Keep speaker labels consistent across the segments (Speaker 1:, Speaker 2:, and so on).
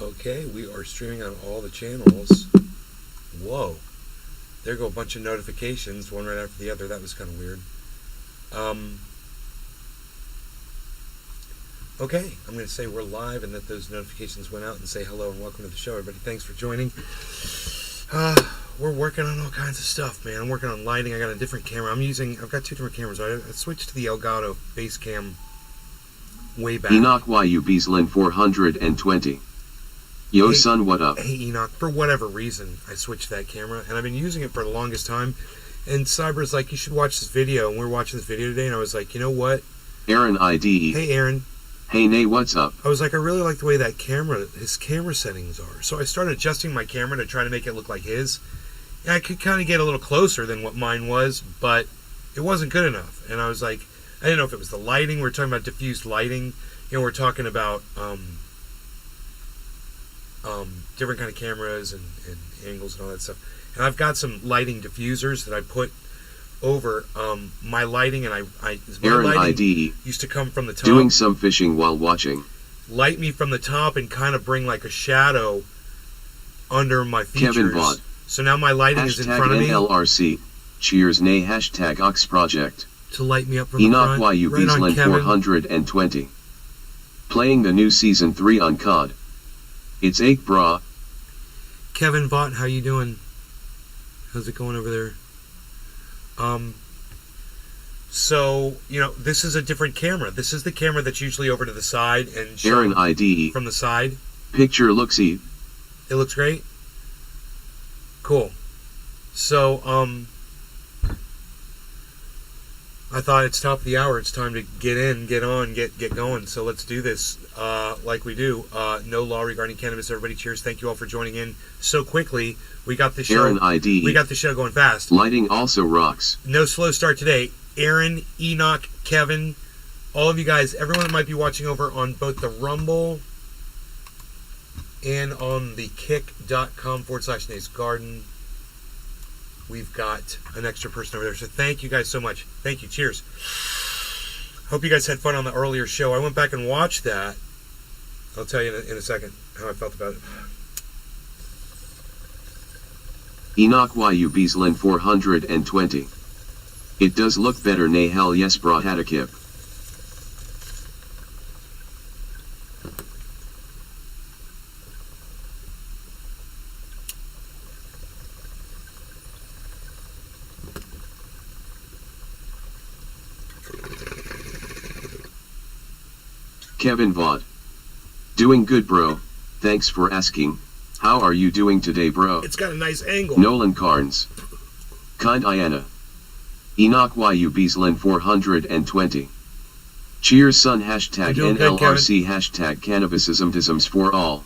Speaker 1: Okay, we are streaming on all the channels. Whoa. There go a bunch of notifications, one right after the other. That was kind of weird. Okay, I'm going to say we're live and that those notifications went out and say hello and welcome to the show, everybody. Thanks for joining. We're working on all kinds of stuff, man. I'm working on lighting. I got a different camera. I've got two different cameras. I switched to the Elgato base cam way back.
Speaker 2: Enoch YUB's Lin 420. Yo,
Speaker 1: Hey,
Speaker 2: son, what up?
Speaker 1: Hey, Enoch, for whatever reason, I switched that camera, and I've been using it for the longest time. And Cyber's like, you should watch this video. And we were watching this video today, and I was like, you know what?
Speaker 2: Aaron ID.
Speaker 1: Hey, Aaron.
Speaker 2: Hey, Nay, what's up?
Speaker 1: I was like, I really like the way that his camera settings are. So I started adjusting my camera to try to make it look like his. And I could kind of get a little closer than what mine was, but it wasn't good enough. And I was like, I didn't know if it was the lighting. We're talking about diffused lighting. You know, we're talking about different kind of cameras and angles and all that stuff. And I've got some lighting diffusers that I put over my lighting, and my
Speaker 2: Aaron
Speaker 1: lighting
Speaker 2: ID.
Speaker 1: used to come from the top.
Speaker 2: Doing some fishing while watching.
Speaker 1: Light me from the top and kind of bring like a shadow under my features.
Speaker 2: Kevin Vaught.
Speaker 1: So now my lighting is in
Speaker 2: Hashtag
Speaker 1: front of me
Speaker 2: NLRC. Cheers, Nay. Hashtag Ox Project.
Speaker 1: to light me up from
Speaker 2: Enoch
Speaker 1: the front.
Speaker 2: YUB's
Speaker 1: on,
Speaker 2: Lin
Speaker 1: Kevin.
Speaker 2: 420. Playing the new Season 3 on COD. It's Ake Bra.
Speaker 1: Kevin Vaught, how you doing? How's it going over there? So, you know, this is a different camera. This is the camera that's usually over to the side and
Speaker 2: Aaron
Speaker 1: shown
Speaker 2: ID.
Speaker 1: from the side.
Speaker 2: Picture looksy.
Speaker 1: It looks great. Cool. So, I thought it's top of the hour. It's time to get in, get on, get going. So let's do this like we do. No law regarding cannabis. Everybody, cheers. Thank you all for joining in so quickly. We got the show.
Speaker 2: Aaron ID.
Speaker 1: We got the show going fast.
Speaker 2: Lighting also rocks.
Speaker 1: No slow start today. Aaron, Enoch, Kevin, all of you guys, everyone that might be watching over on both the Rumble and on the kick.com/Nate's Garden. We've got an extra person over there. So thank you guys so much. Thank you. Cheers. Hope you guys had fun on the earlier show. I went back and watched that. I'll tell you in a second how I felt about it.
Speaker 2: Enoch YUB's Lin 420. It does look better, Nay. Hell yes, bra. Had a kip. Kevin Vaught. Doing good, bro. Thanks for asking. How are you doing today, bro?
Speaker 1: It's got a nice angle.
Speaker 2: Nolan Carnes. Kind Iana. Enoch YUB's Lin 420. Cheers, son. Hashtag
Speaker 1: You're doing good,
Speaker 2: NLRC. Hashtag cannabisism for all.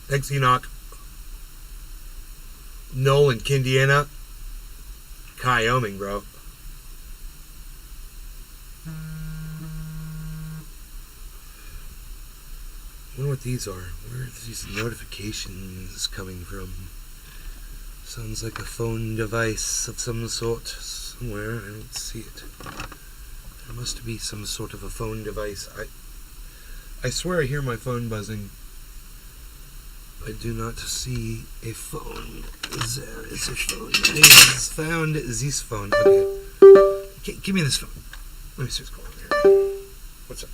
Speaker 1: Thanks, Enoch. Nolan, Kindiana. Wyoming, bro. I wonder what these are. Where are these notifications coming from? Sounds like a phone device of some sort. Somewhere, I don't see it. There must be some sort of a phone device. I swear I hear my phone buzzing. I do not see a phone. There is a phone. It is found this phone. Okay. Give me this phone. Let me see what's going on here. What's up?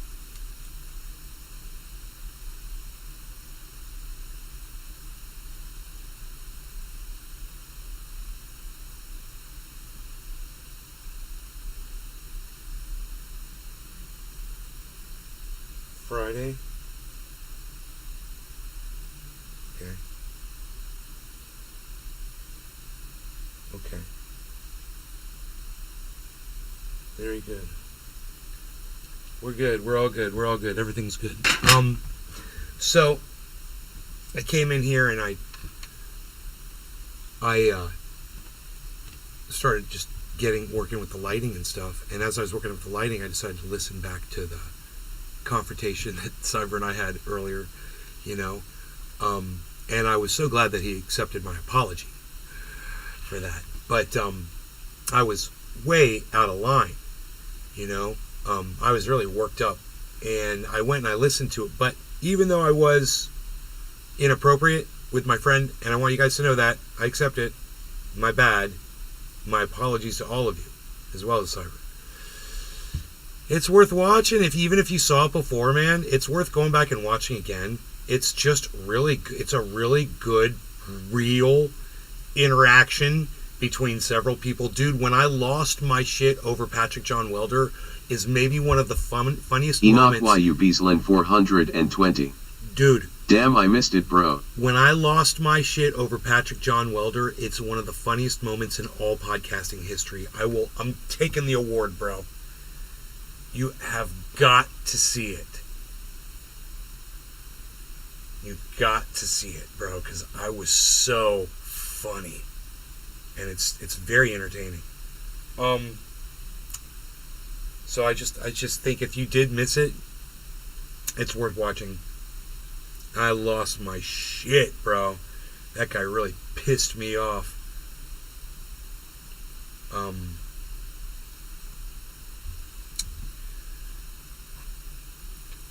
Speaker 1: Friday. Okay. Okay. Very good. We're good. We're all good. We're all good. Everything's good. So I came in here and I started just working with the lighting and stuff. And as I was working with the lighting, I decided to listen back to the confrontation that Cyber and I had earlier, you know, and I was so glad that he accepted my apology for that. But I was way out of line, you know. I was really worked up, and I went and I listened to it. But even though I was inappropriate with my friend, and I want you guys to know that. I accept it. My bad. My apologies to all of you, as well as Cyber. It's worth watching. Even if you saw it before, man, it's worth going back and watching again. It's just it's a really good, real interaction between several people. Dude, when I lost my shit over Patrick John Welder is maybe one of the funniest
Speaker 2: Enoch
Speaker 1: moments.
Speaker 2: YU Beaslin 420.
Speaker 1: Dude.
Speaker 2: Damn, I missed it, bro.
Speaker 1: When I lost my shit over Patrick John Welder, it's one of the funniest moments in all podcasting history. I'm taking the award, bro. You have got to see it. You've got to see it, bro, because I was so funny. And it's very entertaining. So I just think if you did miss it, it's worth watching. I lost my shit, bro. That guy really pissed me off.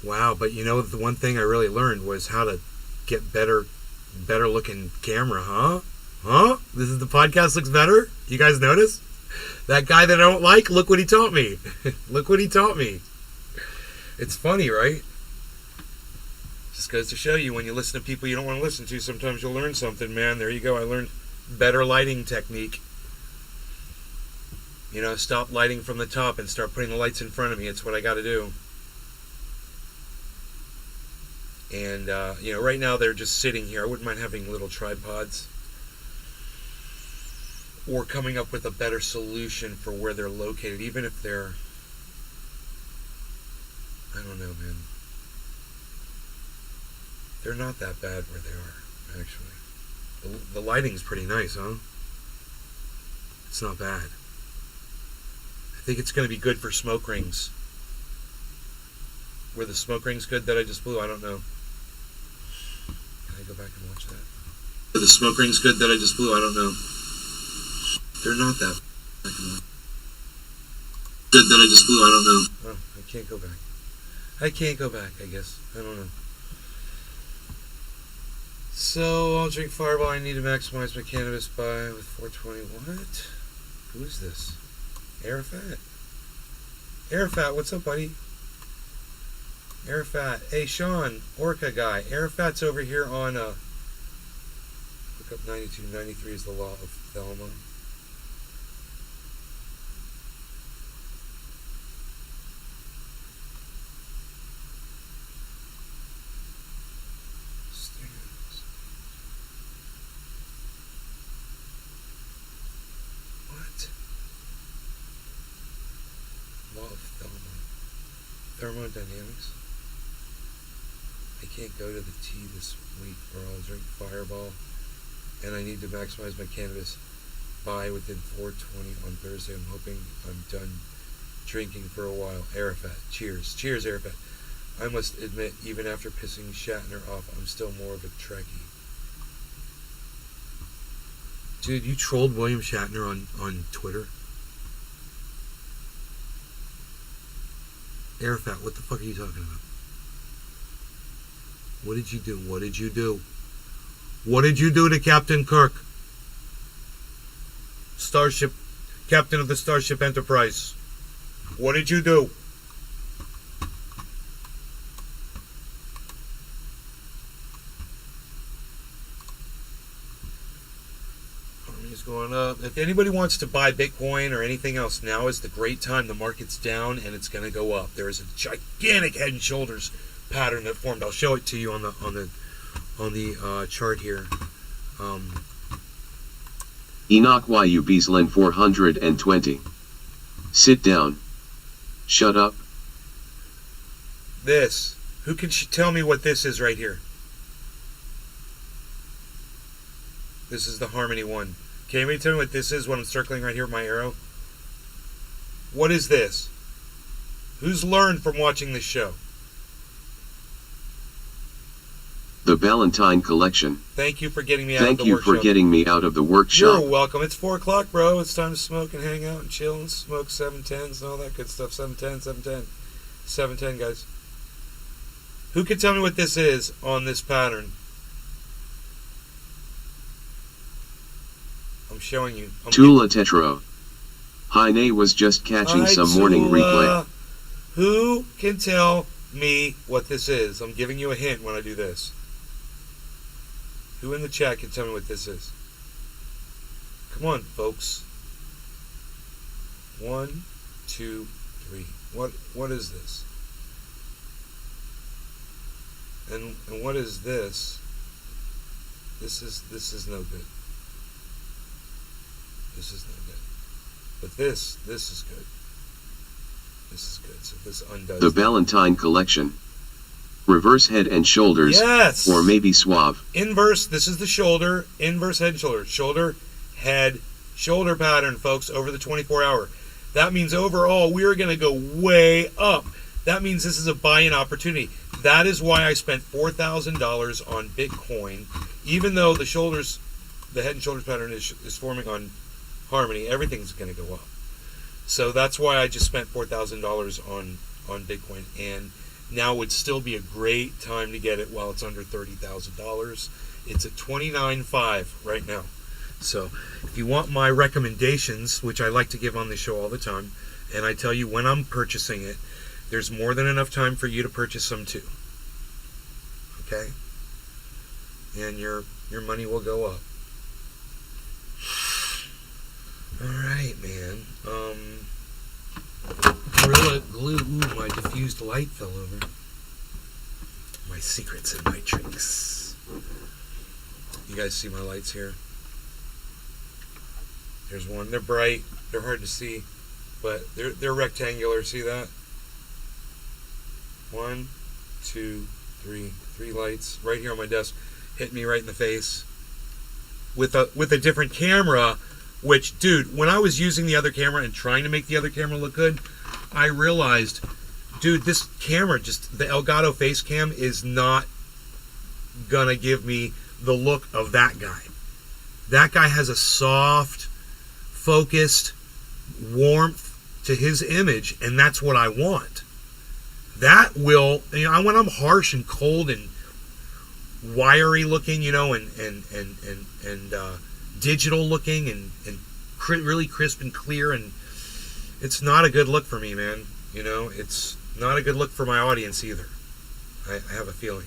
Speaker 1: Wow, but you know, the one thing I really learned was how to get better looking camera, huh? This is the podcast looks better? You guys notice? That guy that I don't like, look what he taught me. Look what he taught me. It's funny, right? Just goes to show you, when you listen to people you don't want to listen to, sometimes you'll learn something, man. There you go. I learned better lighting technique. You know, stop lighting from the top and start putting the lights in front of me. It's what I got to do. And, you know, right now they're just sitting here. I wouldn't mind having little tripods. Or coming up with a better solution for where they're located, even if they're... I don't know, man. They're not that bad where they are, actually. The lighting's pretty nice, huh? It's not bad. I think it's going to be good for smoke rings. Were the smoke rings good that I just blew? I don't know. Can I go back and watch that? Were the smoke rings good that I just blew? I don't know. They're not that good that I just blew. I don't know. Oh, I can't go back. I can't go back, I guess. I don't know. So, I'll drink Fireball. I need to maximize my cannabis buy with 420. What? Who is this? Arafat. Arafat, what's up, buddy? Arafat. Hey, Sean, Orca guy. Arafat's over here on, look up 92. 93 is the law of Thelma. Thermodynamics. I can't go to the tea this week or I'll drink Fireball, and I need to maximize my cannabis buy within 420 on Thursday. I'm hoping I'm done drinking for a while. Arafat, cheers. Cheers, Arafat. I must admit, even after pissing Shatner off, I'm still more of a Trekkie. Dude, you trolled William Shatner on Twitter? Arafat, what the fuck are you talking about? What did you do? What did you do? What did you do to Captain Kirk? Starship, Captain of the Starship Enterprise. What did you do? Going up. If anybody wants to buy Bitcoin or anything else, now is the great time. The market's down and it's going to go up. There is a gigantic head and shoulders pattern that formed. I'll show it to you on the chart here.
Speaker 2: Enoch YU Beaslin 420. Sit down. Shut up.
Speaker 1: This. Who can tell me what this is right here? This is the Harmony one. Can anybody tell me what this is, what I'm circling right here with my arrow? What is this? Who's learned from watching this show?
Speaker 2: The Valentine Collection.
Speaker 1: Thank you for getting me out of the workshop.
Speaker 2: Thank you for getting me out of the workshop.
Speaker 1: You're welcome. It's 4 o'clock, bro. It's time to smoke and hang out and chill and smoke 710s and all that good stuff. 710, 710. 710, guys. Who can tell me what this is on this pattern? showing you.
Speaker 2: Tula Tetro. Heine was just catching
Speaker 1: Hi,
Speaker 2: some morning
Speaker 1: Tula.
Speaker 2: replay.
Speaker 1: Who can tell me what this is? I'm giving you a hint when I do this. Who in the chat can tell me what this is? Come on, folks. 1, 2, 3. What is this? And what is this? This is no good. This is no good. But this is good. This is good. So this undoes
Speaker 2: The Valentine collection. Reverse head and shoulders.
Speaker 1: Yes.
Speaker 2: Or maybe suave.
Speaker 1: Inverse, this is the shoulder. Inverse head and shoulder. Shoulder, head, shoulder pattern, folks, over the 24-hour. That means overall we are going to go way up. That means this is a buy-in opportunity. That is why I spent $4,000 on Bitcoin, even though the head and shoulders pattern is forming on Harmony. Everything's going to go up. So that's why I just spent $4,000 on Bitcoin, and now would still be a great time to get it while it's under $30,000. It's at $29,500 right now. So if you want my recommendations, which I like to give on the show all the time, and I tell you when I'm purchasing it, there's more than enough time for you to purchase some too. Okay? And your money will go up. Alright, man. Gorilla Glue. Ooh, my diffused light fell over. My secrets and my tricks. You guys see my lights here? There's one. They're bright. They're hard to see. But they're rectangular. See that? 1, 2, 3. 3 lights right here on my desk. Hit me right in the face. With a different camera, which, dude, when I was using the other camera and trying to make the other camera look good, I realized, dude, this camera, just the Elgato face cam, is not gonna give me the look of that guy. That guy has a soft, focused warmth to his image, and that's what I want. That will, when I'm harsh and cold and wiry looking, and digital looking and really crisp and clear, and it's not a good look for me, man. It's not a good look for my audience either. I have a feeling.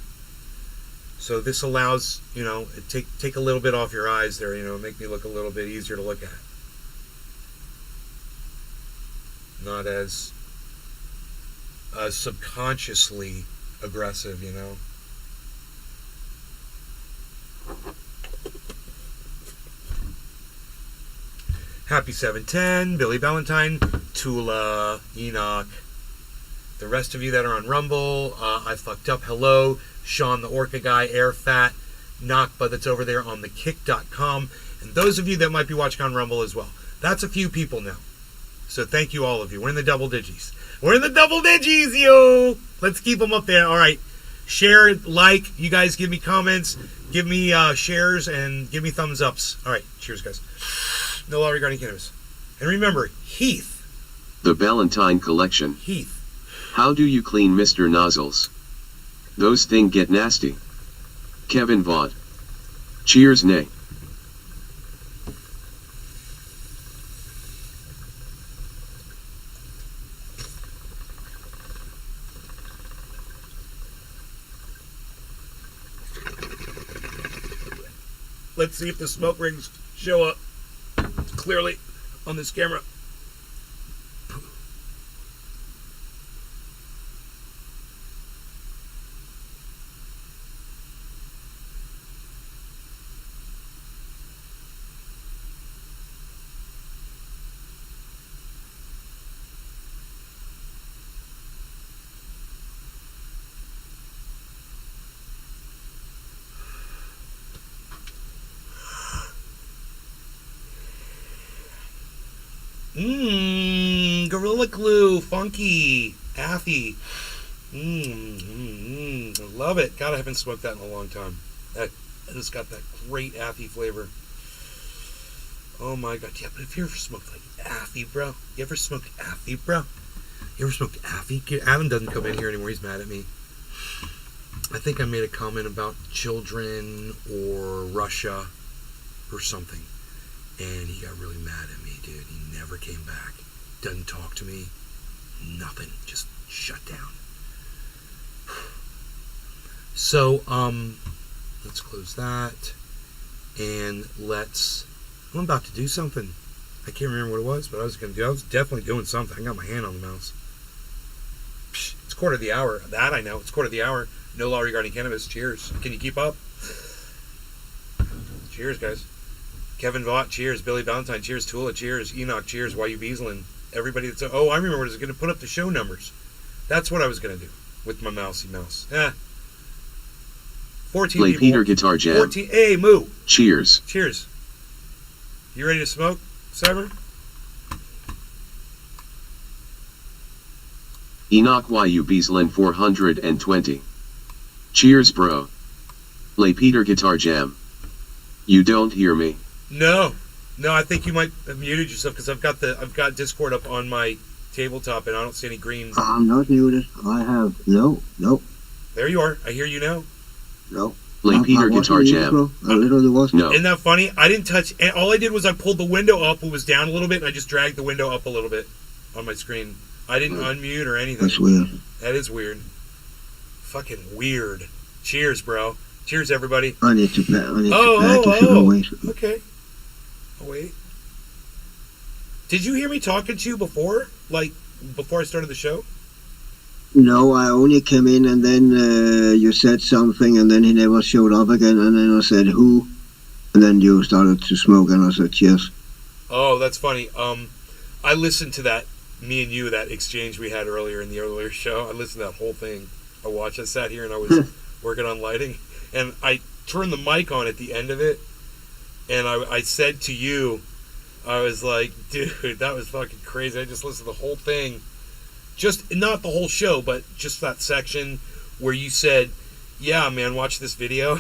Speaker 1: So this allows, take a little bit off your eyes there, make me look a little bit easier to look at. Not as subconsciously aggressive, Happy 710, Billy Valentine, Tula, Enoch. The rest of you that are on Rumble, I fucked up. Hello, Sean the Orca guy, Airfat, Nakba that's over there on thekick.com, and those of you that might be watching on Rumble as well. That's a few people now. So thank you all of you. We're in the double digits. We're in the double digits, yo! Let's keep them up there. All right. Share, like. You guys give me comments. Give me shares and give me thumbs ups. All right. Cheers, guys. No law regarding cannabis. And remember, Heath.
Speaker 2: The Valentine collection.
Speaker 1: Heath.
Speaker 2: How do you clean Mr. Nozzles? Those things get nasty. Kevin Vaught. Cheers, nay.
Speaker 1: Let's see if the smoke rings show up clearly on this camera. Gorilla Glue, funky, Affy. I love it. God, I haven't smoked that in a long time. That has got that great Affy flavor. Oh my God. Yeah, but have you ever smoked like Affy, bro? You ever smoked Affy, bro? You ever smoked Affy? Adam doesn't come in here anymore. He's mad at me. I think I made a comment about children or Russia or something. And he got really mad at me, dude. He never came back. Doesn't talk to me. Nothing. Just shut down. So, let's close that. And I'm about to do something. I can't remember what it was, but I was definitely doing something. I got my hand on the mouse. It's quarter of the hour. That I know. It's quarter of the hour. No law regarding cannabis. Cheers. Can you keep up? Cheers, guys. Kevin Vaught, cheers. Billy Valentine, cheers. Tula, cheers. Enoch, cheers. YU Beaslin. Everybody that's... Oh, I remember what I was going to put up the show numbers. That's what I was going to do with my mousy mouse. 14
Speaker 2: Play
Speaker 1: people.
Speaker 2: Peter Guitar Jam.
Speaker 1: 14. Hey, Moo.
Speaker 2: Cheers.
Speaker 1: Cheers. You ready to smoke, Cyber?
Speaker 2: Enoch YU Beaslin 420. Cheers, bro. Play Peter Guitar Jam. You don't hear me?
Speaker 1: No, I think you might have muted yourself because I've got Discord up on my tabletop and I don't see any greens.
Speaker 3: I'm not muted. I have no.
Speaker 1: There you are. I hear you now.
Speaker 3: No.
Speaker 2: Play Peter Guitar
Speaker 3: muted,
Speaker 2: Jam.
Speaker 3: bro. I literally was.
Speaker 2: No.
Speaker 1: Isn't that funny? I didn't touch. And all I did was I pulled the window up. It was down a little bit, and I just dragged the window up a little bit on my screen. I didn't unmute or anything.
Speaker 3: That's weird.
Speaker 1: That is weird. Fucking weird. Cheers, bro. Cheers, everybody.
Speaker 3: I need to pet the away.
Speaker 1: Okay. Oh, wait. Did you hear me talking to you before? Like, before I started the show?
Speaker 3: No, I only came in and then you said something and then he never showed up again and then I said who? And then you started to smoke and I said cheers.
Speaker 1: Oh, that's funny. I listened to that, that exchange we had earlier in the earlier show. I listened to that whole thing. I sat here and I was working on lighting. And I turned the mic on at the end of it. And I said to you, I was like, dude, that was fucking crazy. I just listened to the whole thing. Just, not the whole show, but just that section where you said, yeah, man, watch this video.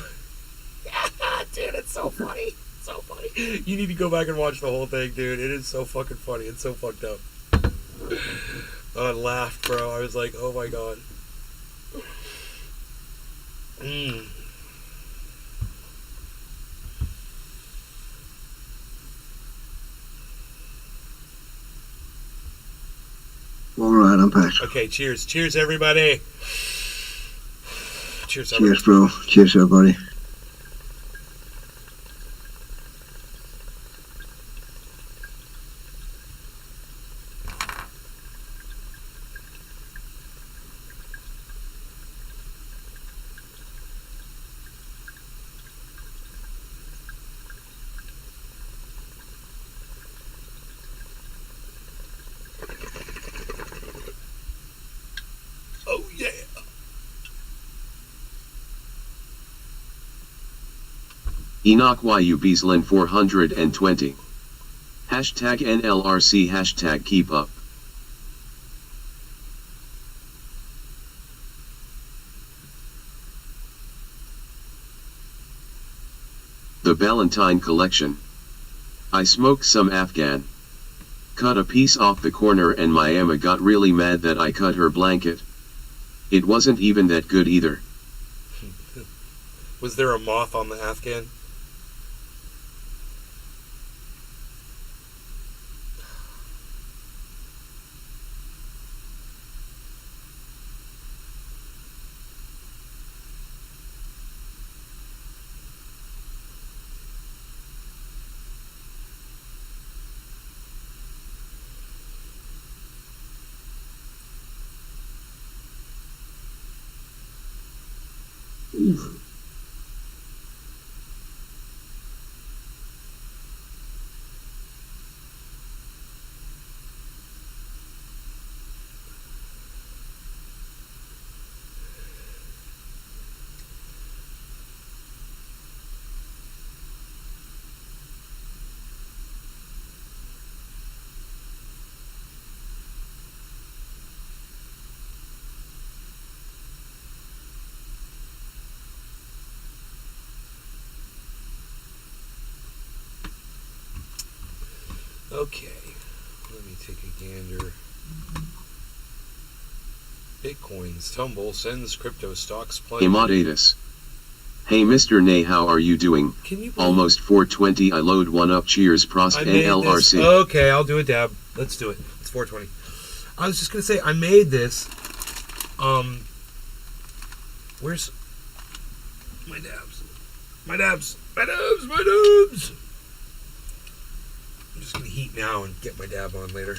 Speaker 1: Dude, it's so funny. So funny. You need to go back and watch the whole thing, dude. It is so fucking funny. It's so fucked up. I laughed, bro. I was like, oh my god.
Speaker 3: Alright, I'm back.
Speaker 1: Okay, cheers. Cheers, everybody. Cheers, everybody.
Speaker 3: Cheers, bro. Cheers, everybody.
Speaker 1: Oh, yeah.
Speaker 2: Enoch YU Beaslin 420. Hashtag NLRC hashtag keep up. The Valentine Collection. I smoked some Afghan. Cut a piece off the corner and my Emma got really mad that I cut her blanket. It wasn't even that good either.
Speaker 1: Was there a moth on the Afghan? Okay, let me take a gander. Bitcoins tumble, sends crypto stocks plunging.
Speaker 2: Imadatus. Hey Mr. Nay, how are you doing?
Speaker 1: Can you believe
Speaker 2: Almost 420. I load one up. Cheers, Prost
Speaker 1: I made this?
Speaker 2: NLRC.
Speaker 1: Okay, I'll do a dab. Let's do it. It's 420. I was just gonna say I made this. Where's my dabs? My dabs. My dabs. My dabs. I'm just gonna heat now and get my dab on later.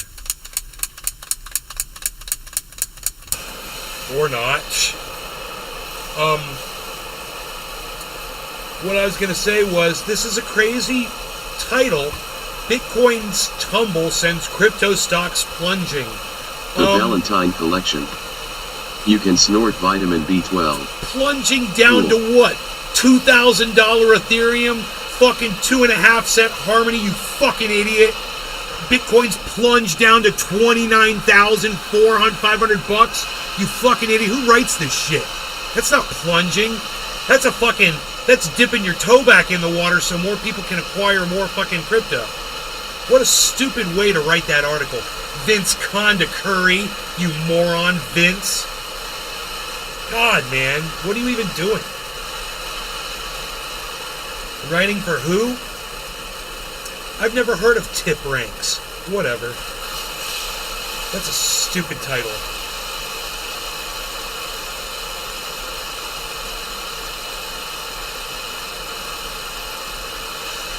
Speaker 1: Or not. What I was gonna say was this is a crazy title. Bitcoin's tumble sends crypto stocks plunging.
Speaker 2: The Valentine collection. You can snort vitamin B12.
Speaker 1: Plunging down to what? $2,000 Ethereum? Fucking 2.5 cent Harmony, you fucking idiot. Bitcoin's plunged down to 29,500 bucks. You fucking idiot. Who writes this shit? That's not plunging. That's that's dipping your toe back in the water so more people can acquire more fucking crypto. What a stupid way to write that article. Vince Conda Curry, you moron, Vince. God, man, what are you even doing? Writing for who? I've never heard of Tip Ranks. Whatever. That's a stupid title.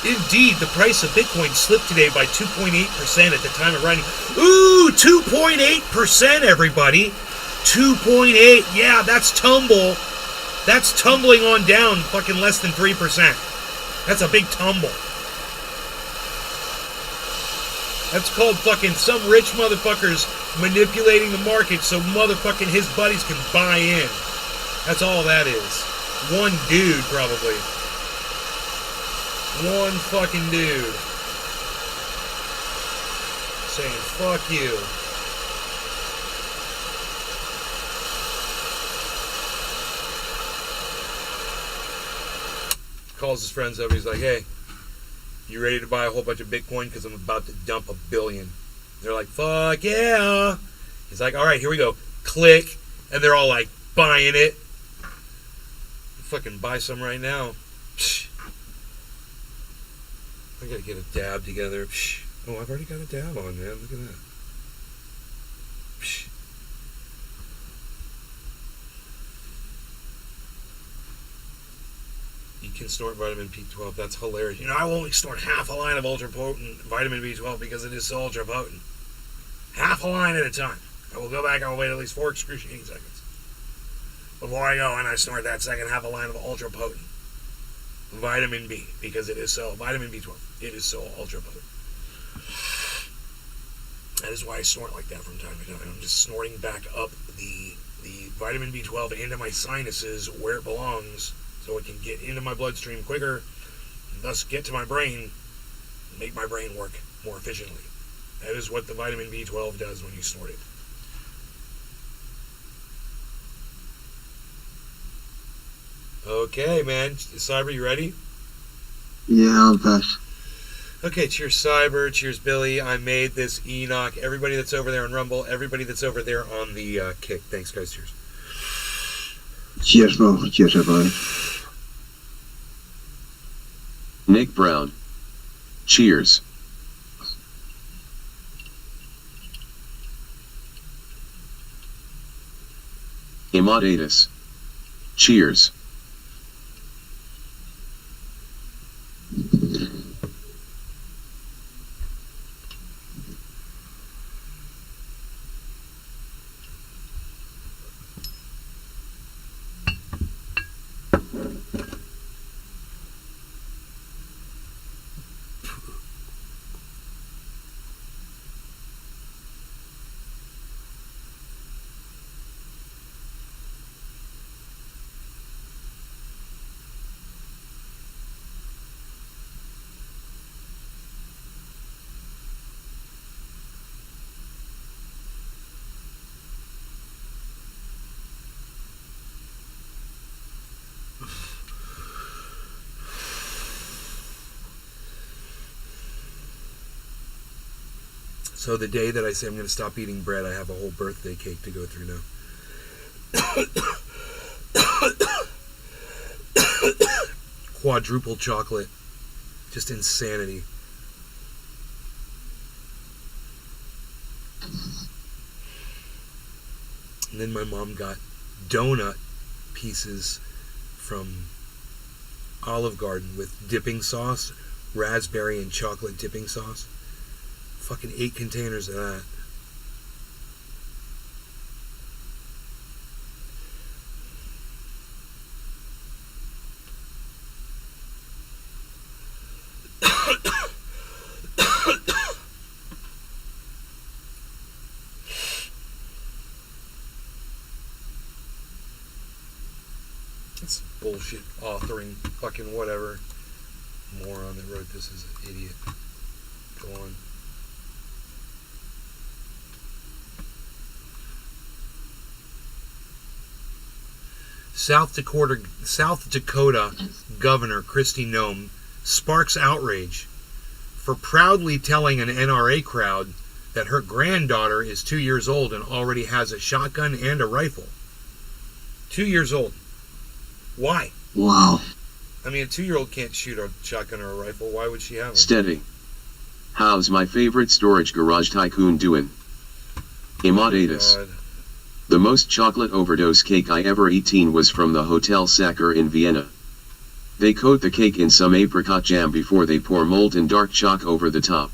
Speaker 1: Indeed, the price of Bitcoin slipped today by 2.8% at the time of writing. Ooh, 2.8%, everybody. 2.8. Yeah, that's tumble. That's tumbling on down fucking less than 3%. That's a big tumble. That's called fucking some rich motherfuckers manipulating the market so motherfucking his buddies can buy in. That's all that is. One dude, probably. One fucking dude. Saying, fuck you. Calls his friends up. He's like, hey, you ready to buy a whole bunch of Bitcoin? Because I'm about to dump $1 billion. They're like, fuck yeah. He's like, all right, here we go. Click. And they're all like, buying it. Fucking buy some right now. Psh. I gotta get a dab together. Psh. Oh, I've already got a dab on, man. Look at that. Psh. You can snort vitamin B12. That's hilarious. You know, I will only snort half a line of ultra potent vitamin B12 because it is so ultra potent. Half a line at a time. I will go back. I will wait at least 4 excruciating seconds before I go and I snort that second half a line of ultra potent vitamin B because it is so vitamin B12. It is so ultra potent. That is why I snort like that from time to time. I'm just snorting back up the vitamin B12 into my sinuses where it belongs, so it can get into my bloodstream quicker, and thus get to my brain, and make my brain work more efficiently. That is what the vitamin B12 does when you snort it. Okay, man. Cyber, you ready?
Speaker 3: Yeah, I'll pass.
Speaker 1: Okay, cheers Cyber, cheers Billy. I made this Enoch. Everybody that's over there on Rumble, everybody that's over there on the Kick. Thanks, guys. Cheers.
Speaker 3: Cheers, bro. Cheers, everybody.
Speaker 2: Nick Brown. Cheers. Imadatus. Cheers.
Speaker 1: So the day that I say I'm going to stop eating bread, I have a whole birthday cake to go through now. quadruple chocolate. Just insanity. And then my mom got donut pieces from Olive Garden with dipping sauce, raspberry and chocolate dipping sauce. Fucking 8 containers of that. It's bullshit authoring, fucking whatever. Moron that wrote this is an idiot. Go on. South Dakota Governor Kristi Noem sparks outrage for proudly telling an NRA crowd that her granddaughter is 2 years old and already has a shotgun and a rifle. 2 years old. Why?
Speaker 3: Wow.
Speaker 1: I mean, a 2-year-old can't shoot a shotgun or a rifle. Why would she have them?
Speaker 2: Steady. How's my favorite storage garage tycoon doing? Emadatus.
Speaker 1: God.
Speaker 2: The most chocolate overdose cake I ever eaten was from the Hotel Sacher in Vienna. They coat the cake in some apricot jam before they pour molten dark choc over the top.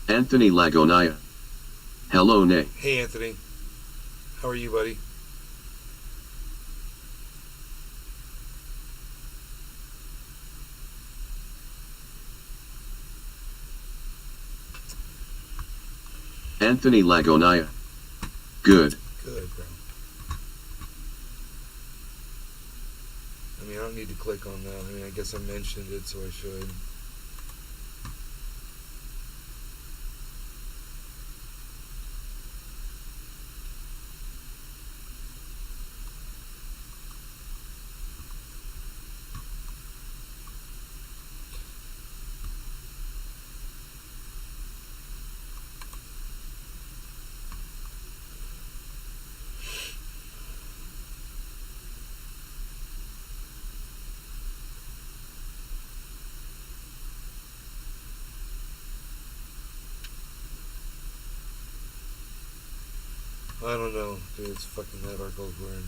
Speaker 2: Anthony Lagonia. Hello, Nay.
Speaker 1: Hey, Anthony. How are you, buddy?
Speaker 2: Anthony Lagonia. Good.
Speaker 1: Good, bro. I mean, I don't need to click on that. I mean, I guess I mentioned it, so I should. I don't know, dude. It's fucking that article's weird.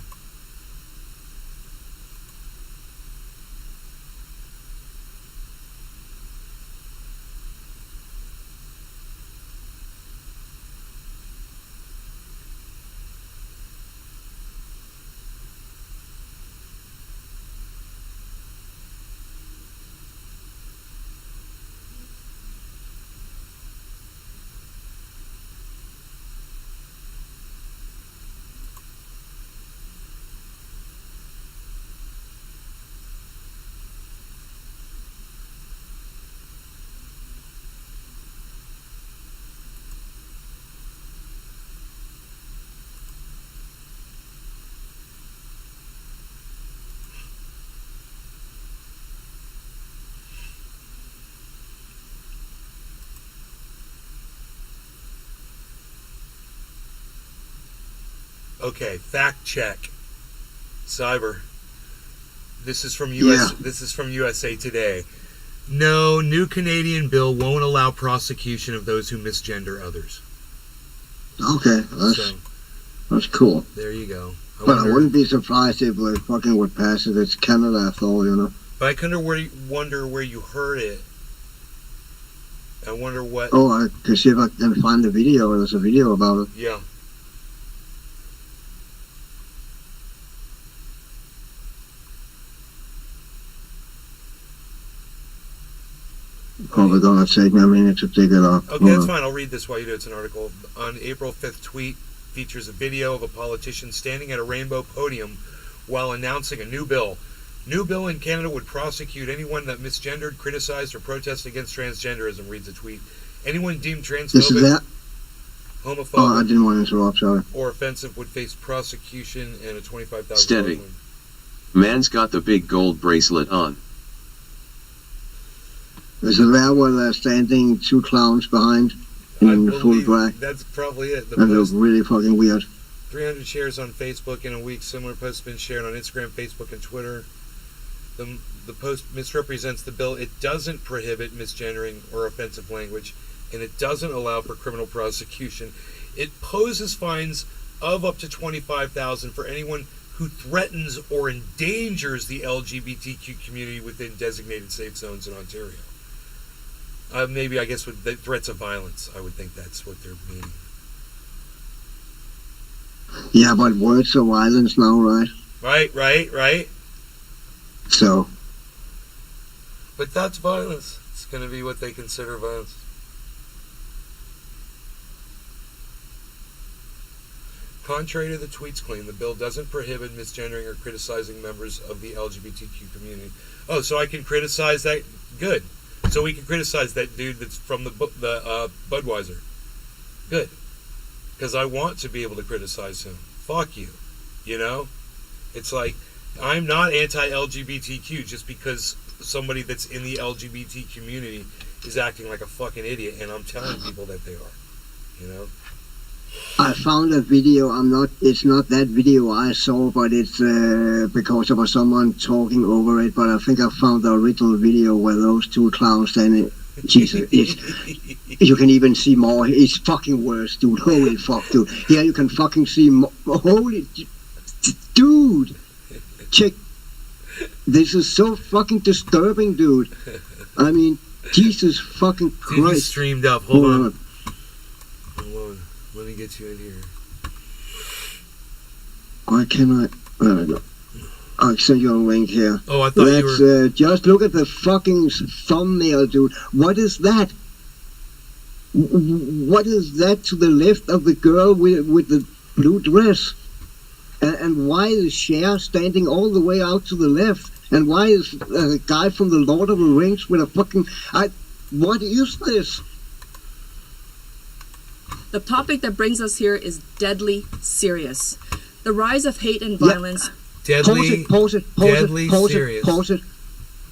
Speaker 1: Okay, fact check. Cyber. This is from US.
Speaker 3: Yeah.
Speaker 1: This is from USA Today. No, new Canadian bill won't allow prosecution of those who misgender others.
Speaker 3: Okay,
Speaker 1: So
Speaker 3: that's cool.
Speaker 1: there you go.
Speaker 3: But I wouldn't be surprised if they fucking would pass it. It's Canada, after all, you know.
Speaker 1: But I kind of wonder where you heard it. I wonder what.
Speaker 3: Oh, I can see if I can find the video. There's a video about it.
Speaker 1: Yeah.
Speaker 3: Probably gonna take me a minute to dig it up.
Speaker 1: Okay, that's fine. I'll read this while you do it. It's an article. On April 5th tweet features a video of a politician standing at a rainbow podium while announcing a new bill. New bill in Canada would prosecute anyone that misgendered, criticized, or protested against transgenderism, reads the tweet. Anyone deemed
Speaker 3: This is
Speaker 1: transphobic...
Speaker 3: it?
Speaker 1: Homophobic
Speaker 3: Oh, I didn't want to interrupt, sorry.
Speaker 1: or offensive would face prosecution and a $25,000
Speaker 2: Steady.
Speaker 1: fine.
Speaker 2: Man's got the big gold bracelet on.
Speaker 3: So there were standing two clowns behind in full drag.
Speaker 1: That's probably it. The
Speaker 3: That looked
Speaker 1: post,
Speaker 3: really fucking weird.
Speaker 1: 300 shares on Facebook in a week. Similar posts been shared on Instagram, Facebook, and Twitter. The post misrepresents the bill. It doesn't prohibit misgendering or offensive language, and it doesn't allow for criminal prosecution. It poses fines of up to $25,000 for anyone who threatens or endangers the LGBTQ community within designated safe zones in Ontario. Maybe, I guess, with the threats of violence, I would think that's what they're meaning.
Speaker 3: Yeah, but words of violence now, right?
Speaker 1: Right.
Speaker 3: So,
Speaker 1: But that's violence. It's going to be what they consider violence. Contrary to the tweet's claim, the bill doesn't prohibit misgendering or criticizing members of the LGBTQ community. Oh, so I can criticize that? Good. So we can criticize that dude that's from the Budweiser. Good. Because I want to be able to criticize him. Fuck you. You know? It's like, I'm not anti-LGBTQ just because somebody that's in the LGBT community is acting like a fucking idiot, and I'm telling people that they are. You know?
Speaker 3: I found a video. It's not that video I saw, but it's because there was someone talking over it. But I think I found the original video where those two clowns standing. Jesus, you can even see more. It's fucking worse, dude. Holy fuck, dude. Yeah, you can fucking see more. Holy, dude. Check. This is so fucking disturbing, dude. I mean, Jesus fucking Christ.
Speaker 1: Dude, he's streamed up. Hold on. Let me get you in here.
Speaker 3: Why can I? There we go. I'll send you a link here.
Speaker 1: Oh, I thought
Speaker 3: Let's,
Speaker 1: you were...
Speaker 3: just look at the fucking thumbnail, dude. What is that? What is that to the left of the girl with the blue dress? And why is Cher standing all the way out to the left? And why is a guy from the Lord of the Rings with a fucking... what is this?
Speaker 4: The topic that brings us here is deadly serious. The rise of hate and violence...
Speaker 1: Deadly serious.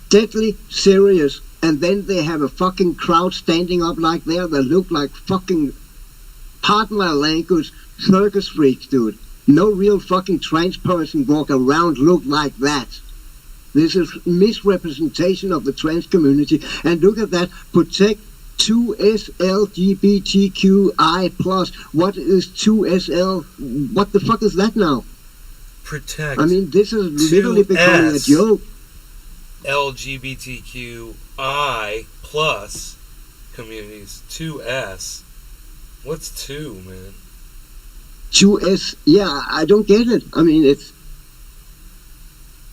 Speaker 3: Deadly serious. And then they have a fucking crowd standing up like there that look like fucking, pardon my language, circus freaks, dude. No real fucking trans person walk around look like that. This is misrepresentation of the trans community. And look at that, protect 2SLGBTQI+. What is 2SL? What the fuck is that now?
Speaker 1: Protect.
Speaker 3: I mean, this is literally becoming a joke.
Speaker 1: LGBTQI+ communities. 2S. What's 2, man?
Speaker 3: 2S. Yeah, I don't get it. I mean, it's...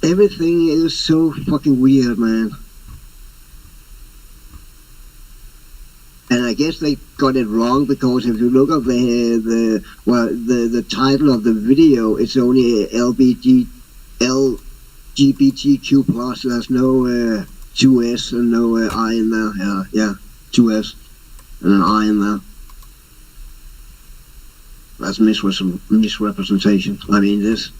Speaker 3: Everything is so fucking weird, man. And I guess they got it wrong because if you look at the title of the video, it's only LGBTQ+. There's no 2S and no I in there. Yeah, 2S and an I in there. That's misrepresentation. I mean, this...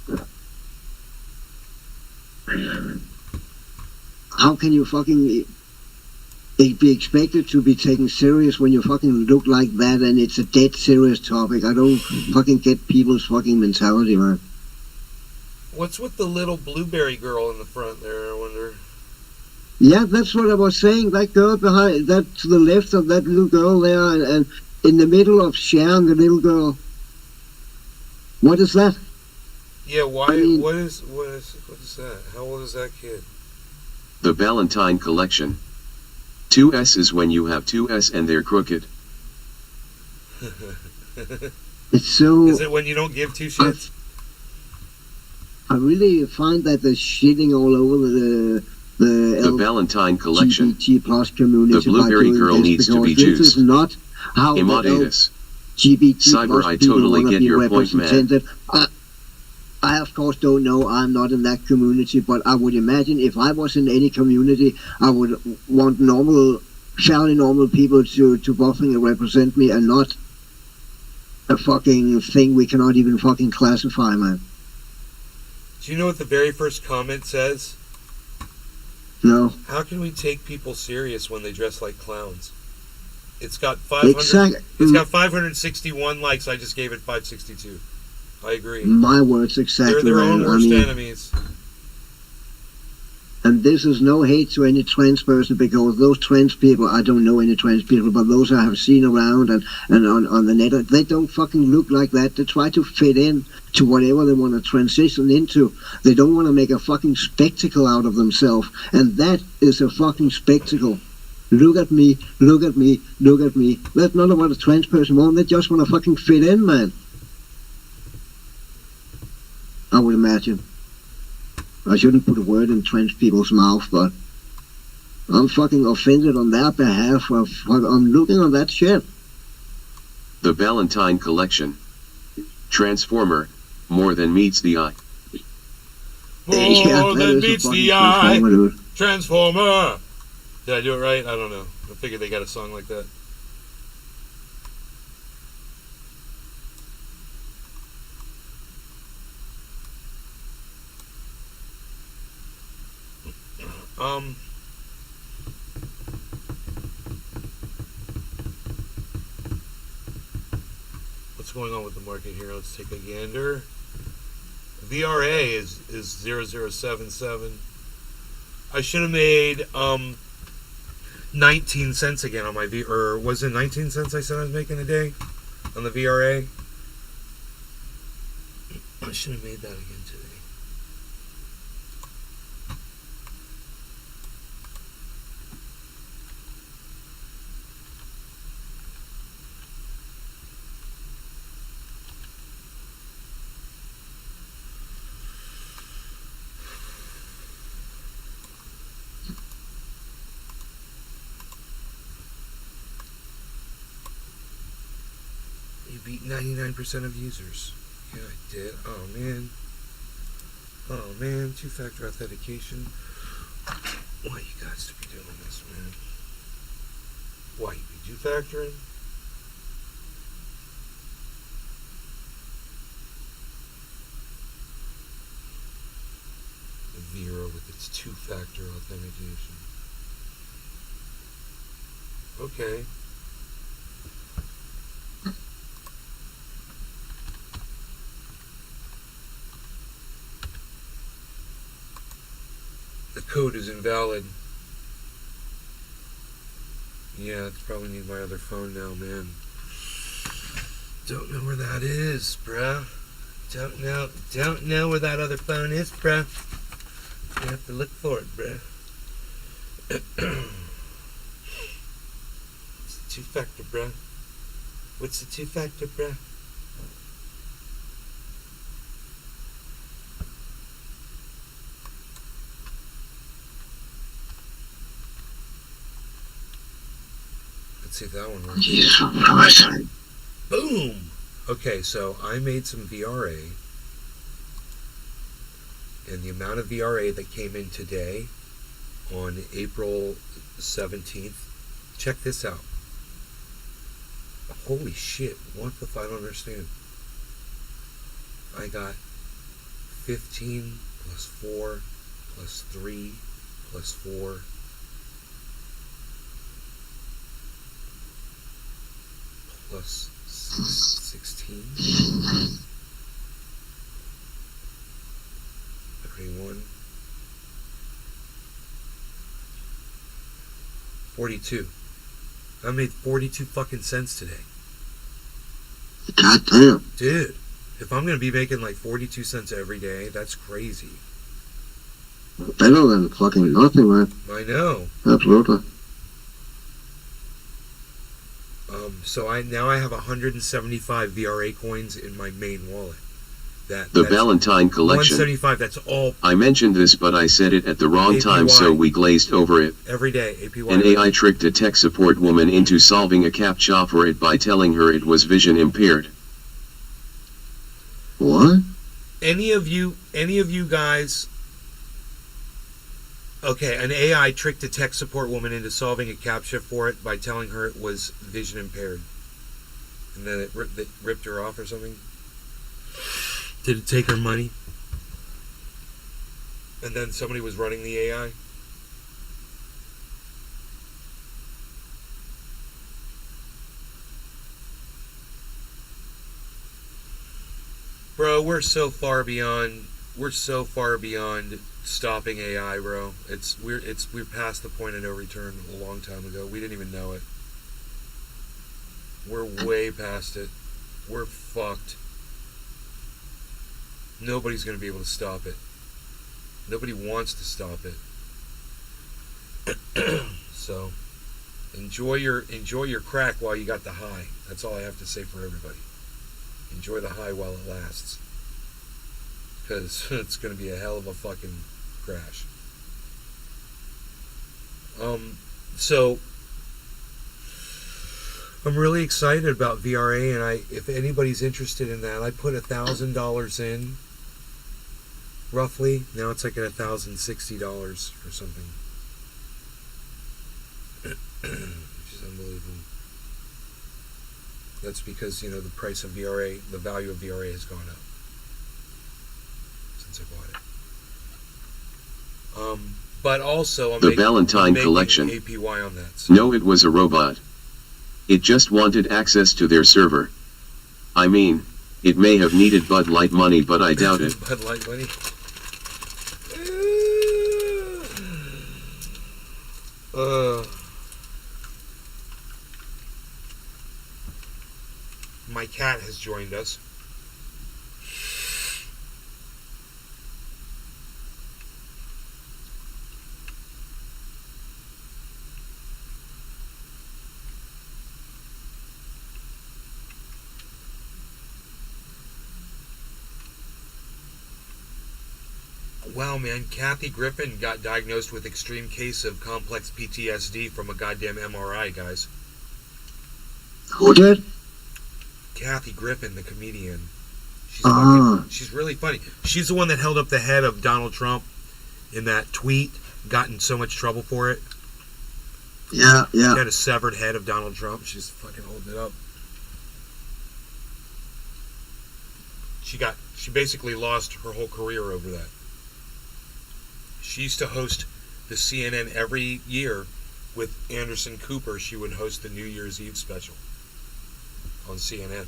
Speaker 3: How can you fucking... be expected to be taken serious when you fucking look like that and it's a dead serious topic? I don't fucking get people's fucking mentality, man.
Speaker 1: What's with the little blueberry girl in the front there, I wonder?
Speaker 3: Yeah, that's what I was saying. That girl behind, that to the left of that little girl there, and in the middle of Sharon, the little girl. What is that?
Speaker 1: Yeah, why?
Speaker 3: I mean,
Speaker 1: what is that? How old is that kid?
Speaker 2: The Valentine Collection. 2S is when you have 2S and they're crooked.
Speaker 3: It's so...
Speaker 1: Is it when you don't give two shits?
Speaker 3: I really find that they're shitting all over the
Speaker 2: Valentine Collection.
Speaker 3: LGBT plus community.
Speaker 2: The blueberry girl needs to be
Speaker 3: this
Speaker 2: juiced.
Speaker 3: Is not how
Speaker 2: Immoditus.
Speaker 3: LGBT
Speaker 2: Cyber,
Speaker 3: plus
Speaker 2: I
Speaker 3: people
Speaker 2: totally
Speaker 3: wanna
Speaker 2: get
Speaker 3: be
Speaker 2: your point, man.
Speaker 3: represented. I of course don't know, I'm not in that community, but I would imagine if I was in any community, I would want fairly normal people to buffing and represent me, and not a fucking thing we cannot even fucking classify, man.
Speaker 1: Do you know what the very first comment says?
Speaker 3: No.
Speaker 1: How can we take people serious when they dress like clowns? It's got 500.
Speaker 3: Exactly.
Speaker 1: It's got 561 likes. I just gave it 562. I agree.
Speaker 3: My words, exactly.
Speaker 1: They're their own
Speaker 3: man.
Speaker 1: worst enemies.
Speaker 3: And this is no hate to any trans person, because those trans people, I don't know any trans people, but those I have seen around and on the net, they don't fucking look like that. They try to fit in to whatever they want to transition into. They don't want to make a fucking spectacle out of themselves. And that is a fucking spectacle. Look at me, look at me, look at me. That's not what a trans person wants. They just want to fucking fit in, man. I would imagine. I shouldn't put a word in trans people's mouth, but I'm fucking offended on their behalf. I'm looking on that shit.
Speaker 2: The Valentine Collection. Transformer. More than meets the eye.
Speaker 1: More
Speaker 3: that
Speaker 1: than
Speaker 3: is a
Speaker 1: meets
Speaker 3: fucking
Speaker 1: the eye.
Speaker 3: Transformer, dude.
Speaker 1: Transformer. Did I do it right? I don't know. I figured they got a song like that. What's going on with the market here? Let's take a gander. VRA is 0077. I should have made 19 cents again on my or was it 19 cents I said I was making a day on the VRA? I should have made that again today. You beat 99% of users. Yeah, I did. Oh man. Oh man, two-factor authentication. Why you guys to be doing this, man? Why you be two-factoring? Vero with its two-factor authentication. Okay. The code is invalid. Yeah, I probably need my other phone now, man. Don't know where that is, bruh. Don't know where that other phone is, bruh. You have to look for it, bruh. What's the two-factor, bruh? What's the two-factor, bruh? Let's see if that one works.
Speaker 3: Jesus Christ.
Speaker 1: Boom! Okay, so I made some VRA, and the amount of VRA that came in today on April 17th, check this out. Holy shit, what the fuck? I don't understand. I got 15 plus 4 plus 3 plus 4 plus 16, 31, 42. I made 42 fucking cents today.
Speaker 3: God damn.
Speaker 1: Dude, if I'm gonna be making like 42 cents every day, that's crazy.
Speaker 3: Better than fucking nothing, man.
Speaker 1: I know.
Speaker 3: Absolutely.
Speaker 1: So now I have 175 VRA coins in my main wallet.
Speaker 2: The
Speaker 1: That's
Speaker 2: Valentine Collection.
Speaker 1: 175. That's all
Speaker 2: I mentioned this, but I said it at the wrong time,
Speaker 1: APY.
Speaker 2: so we glazed over it.
Speaker 1: every day. APY.
Speaker 2: An AI tricked a tech support woman into solving a CAPTCHA for it by telling her it was vision impaired.
Speaker 3: What?
Speaker 1: Any of you guys? Okay, an AI tricked a tech support woman into solving a CAPTCHA for it by telling her it was vision impaired. and then it ripped her off or something? Did it take her money? And then somebody was running the AI? Bro, we're so far beyond stopping AI, bro. We're past the point of no return a long time ago. We didn't even know it. We're way past it. We're fucked. Nobody's gonna be able to stop it. Nobody wants to stop it. So enjoy your crack while you got the high. That's all I have to say for everybody. Enjoy the high while it lasts. Because it's going to be a hell of a fucking crash. So I'm really excited about VRA, and if anybody's interested in that, I put $1,000 in, roughly. Now it's like at $1,060 or something, which is unbelievable. That's because, the price of VRA, the value of VRA has gone up since I bought it. But also, I'm
Speaker 2: Valentine
Speaker 1: making
Speaker 2: collection.
Speaker 1: APY on that. So.
Speaker 2: No, it was a robot. It just wanted access to their server. I mean, it may have needed Bud Light money, but I doubt it.
Speaker 1: Bud Light money? My cat has joined us. Wow, man, Kathy Griffin got diagnosed with extreme case of complex PTSD from a goddamn MRI, guys.
Speaker 3: Who did?
Speaker 1: Kathy Griffin, the comedian. She's really funny. She's the one that held up the head of Donald Trump in that tweet, got in so much trouble for it.
Speaker 3: Yeah.
Speaker 1: She had a severed head of Donald Trump. She's fucking holding it up. She basically lost her whole career over that. She used to host the CNN every year with Anderson Cooper. She would host the New Year's Eve special on CNN.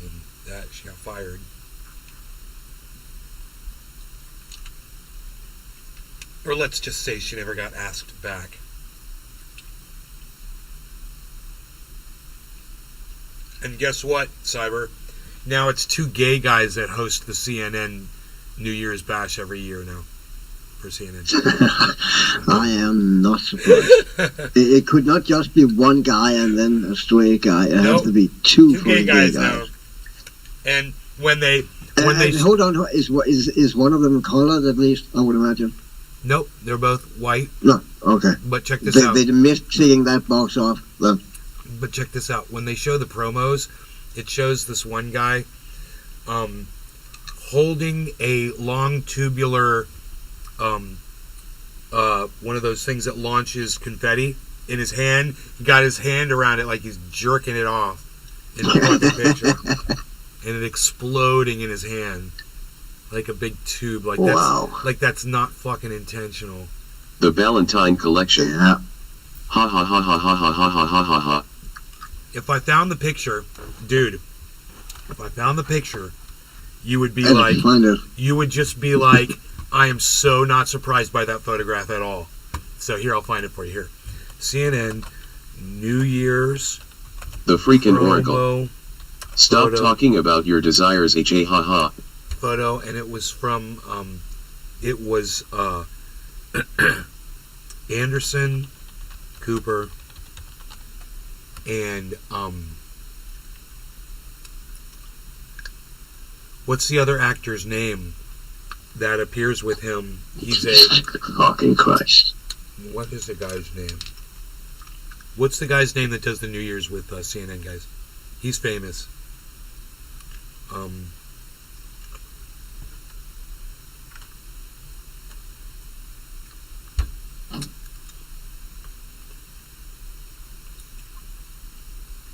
Speaker 1: And that, she got fired. Or let's just say she never got asked back. And guess what, Cyber? Now it's two gay guys that host the CNN New Year's bash every year now for CNN.
Speaker 3: I am not surprised. It could not just be one guy and then a straight guy. It has to be two
Speaker 1: gay guys now. And when they
Speaker 3: hold on, is one of them colored at least? I would imagine.
Speaker 1: Nope, they're both white.
Speaker 3: No, okay.
Speaker 1: But check this out.
Speaker 3: They missed taking that box off.
Speaker 1: But check this out. When they show the promos, it shows this one guy holding a long tubular one of those things that launches confetti in his hand. He got his hand around it like he's jerking it off in the fucking picture. And it exploding in his hand like a big tube. Like that's like that's not fucking intentional.
Speaker 2: The Valentine collection.
Speaker 3: Yeah.
Speaker 2: Ha ha ha ha ha ha ha ha ha ha ha.
Speaker 1: If I found the picture, dude, if I found the picture, you would be like, you would just be like, I am so not surprised by that photograph at all. So here, I'll find it for you here. CNN, New Year's.
Speaker 2: The freaking Oracle. Stop
Speaker 1: photo,
Speaker 2: talking about your desires, ha ha ha.
Speaker 1: Photo, and it was from, Anderson Cooper and, what's the other actor's name that appears with him? He's a...
Speaker 3: Fucking Christ.
Speaker 1: What is the guy's name? What's the guy's name that does the New Year's with CNN guys? He's famous.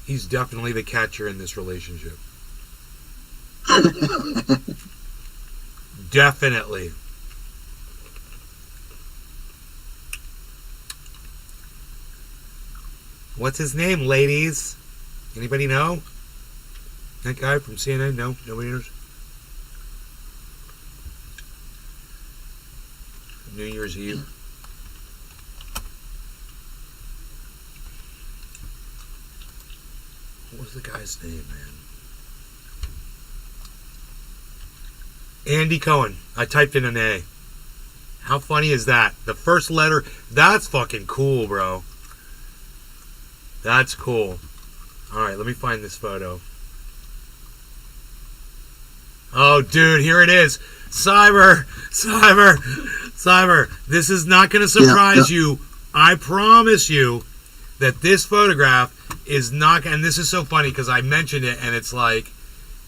Speaker 1: He's definitely the catcher in this relationship. Definitely. What's his name, ladies? Anybody know? That guy from CNN? No? Nobody knows? New Year's Eve. What was the guy's name, man? Andy Cohen. I typed in an A. How funny is that? The first letter. That's fucking cool, bro. That's cool. Alright, let me find this photo. Oh, dude, here it is. Cyber. This is not going to surprise you. I promise you that this photograph is not... And this is so funny because I mentioned it and it's like,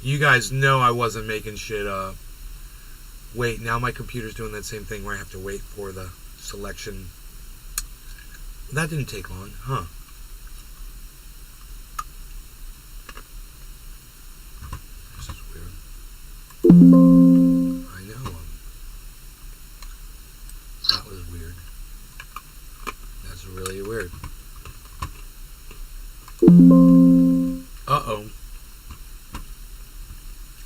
Speaker 1: you guys know I wasn't making shit up. Wait, now my computer's doing that same thing where I have to wait for the selection. That didn't take long, huh? This is weird. I know. That was weird. That's really weird. Uh-oh.